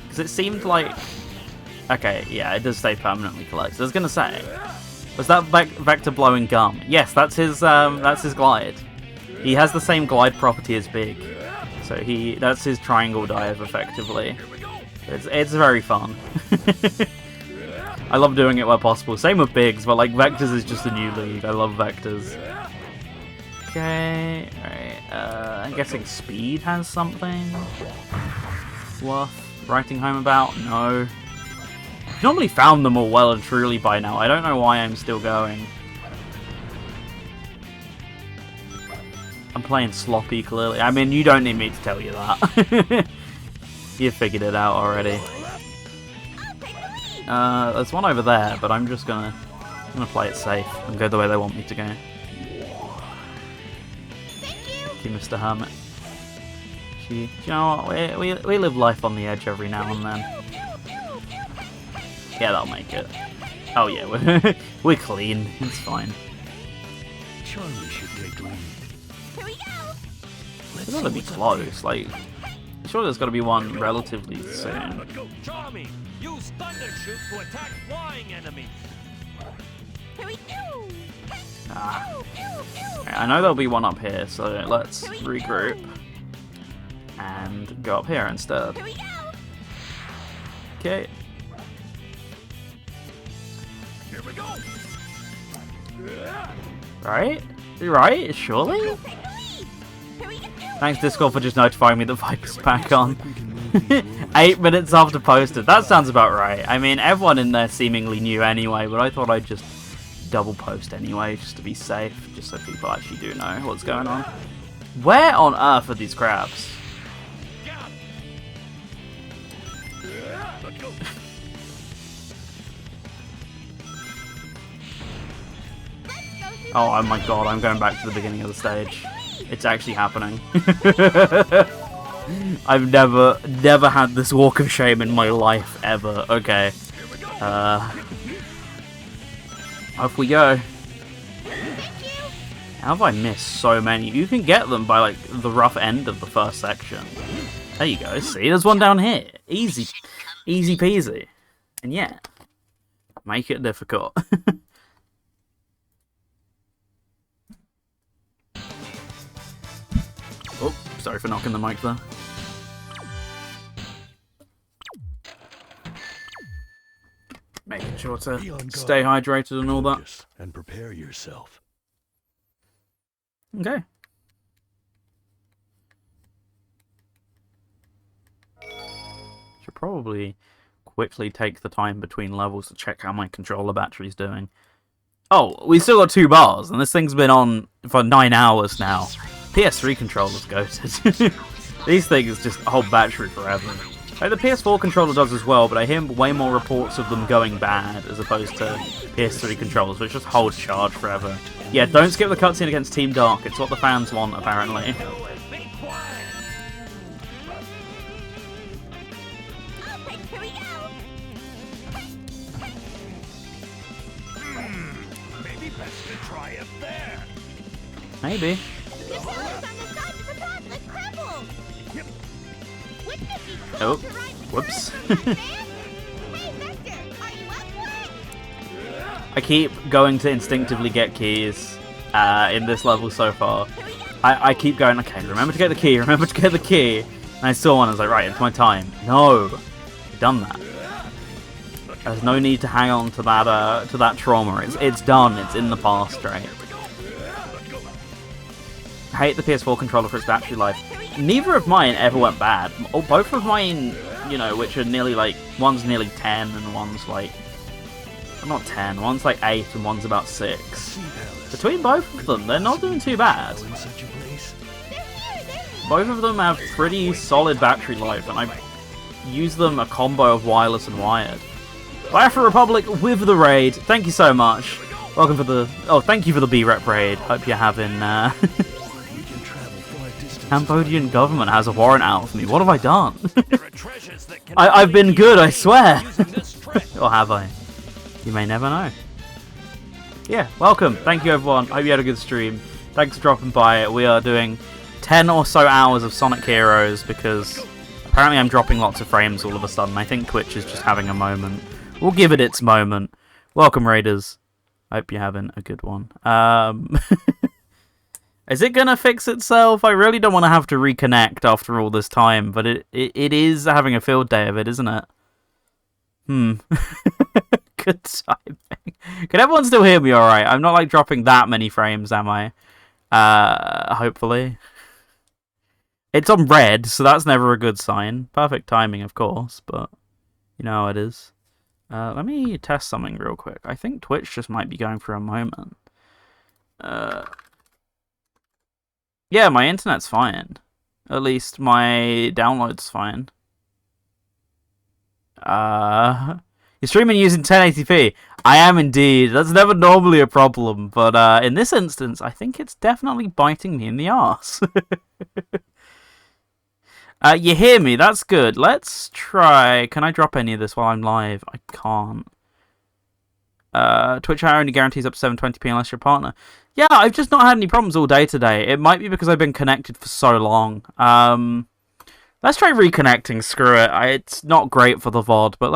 Because it seemed like... Okay, yeah, it does stay permanently collected. I was gonna say, was that Vector blowing Gum? Yes, that's his glide. He has the same glide property as Big, so that's his triangle dive effectively. It's very fun. I love doing it where possible. Same with Bigs, but like Vectors is just a new league. I love Vectors. Okay, alright. I'm guessing Speed has something worth writing home about. No. I've normally found them all well and truly by now. I don't know why I'm still going. I'm playing sloppy, clearly. I mean, you don't need me to tell you that. You figured it out already. There's one over there, but I'm gonna play it safe and go the way they want me to go. Thank you, Mr. Hermit. You know what? We live life on the edge every now and then. Yeah, that'll make it. Oh yeah, we're clean. It's fine. Charlie should take lead. Here we go. It's gotta be close. Like, sure, there's gotta be one relatively soon. Let's go, Charmy! Use thunder shoot to attack flying enemies. Here we go. Ah. Okay, I know there'll be one up here, so let's regroup and go up here instead. Here we go. Okay. Here we go. Right? Right? Surely? Thanks, Discord, for just notifying me that Viper's back on. 8 minutes after posted. That sounds about right. I mean, everyone in there seemingly knew anyway, but I thought I'd just double post anyway, just to be safe, just so people actually do know what's going on. Where on earth are these crabs? Oh my god, I'm going back to the beginning of the stage. It's actually happening. I've never had this walk of shame in my life, ever. Okay. Off we go. How have I missed so many? You can get them by, like, the rough end of the first section. There you go. See, there's one down here. Easy. Easy peasy. And yeah. Make it difficult. Oh, sorry for knocking the mic there. sure Be on to guard. stay hydrated and all that. Focus and prepare yourself. Okay. Should probably quickly take the time between levels to check how my controller battery's doing. Oh, we still got 2 bars, and this thing's been on for 9 hours now. PS3 controller's goated. These things just hold battery forever. Like, the PS4 controller does as well, but I hear way more reports of them going bad as opposed to PS3 controllers, which just hold charge forever. Yeah, don't skip the cutscene against Team Dark. It's what the fans want, apparently. Okay, here we go. Maybe best to try up there. Maybe. The shoulders on the sides of the pod look crumbled. Yep. Wouldn't it be cool Oh, to ride with whoops. the man? Hey, Vector, are you up for it? I keep going to instinctively get keys in this level so far. I keep going, okay, remember to get the key, remember to get the key. And I saw one, I was like, right, it's my time. No, I've done that. There's no need to hang on to that trauma. It's done, it's in the past, right? I hate the PS4 controller for its battery life. Neither of mine ever went bad. Oh, both of mine, you know, which are nearly like, one's nearly 10 and one's like, not 10, one's like 8 and one's about 6. Between both of them, they're not doing too bad. Both of them have pretty solid battery life, and I use them a combo of wireless and wired. Biafra Republic with the raid. Thank you so much. Welcome for the... Oh, thank you for the B-Rep raid. Hope you're having... Cambodian government has a warrant out for me. What have I done? I've been good, I swear. Or have I? You may never know. Yeah, welcome. Thank you, everyone. Hope you had a good stream. Thanks for dropping by. We are doing 10 or so hours of Sonic Heroes because apparently I'm dropping lots of frames all of a sudden. I think Twitch is just having a moment. We'll give it its moment. Welcome, Raiders. Hope you're having a good one. Is it gonna fix itself? I really don't want to have to reconnect after all this time, but it is having a field day of it, isn't it? Good timing. Can everyone still hear me alright? I'm not like dropping that many frames, am I? Hopefully. It's on red, so that's never a good sign. Perfect timing, of course, but you know how it is. Let me test something real quick. I think Twitch just might be going for a moment. Yeah, my internet's fine. At least my download's fine. You're streaming using 1080p. I am indeed. That's never normally a problem, but in this instance, I think it's definitely biting me in the arse. You hear me? That's good. Let's try... Can I drop any of this while I'm live? I can't. Twitch only guarantees up to 720p unless you're a partner. Yeah, I've just not had any problems all day today. It might be because I've been connected for so long. Let's try reconnecting. Screw it. It's not great for the VOD, but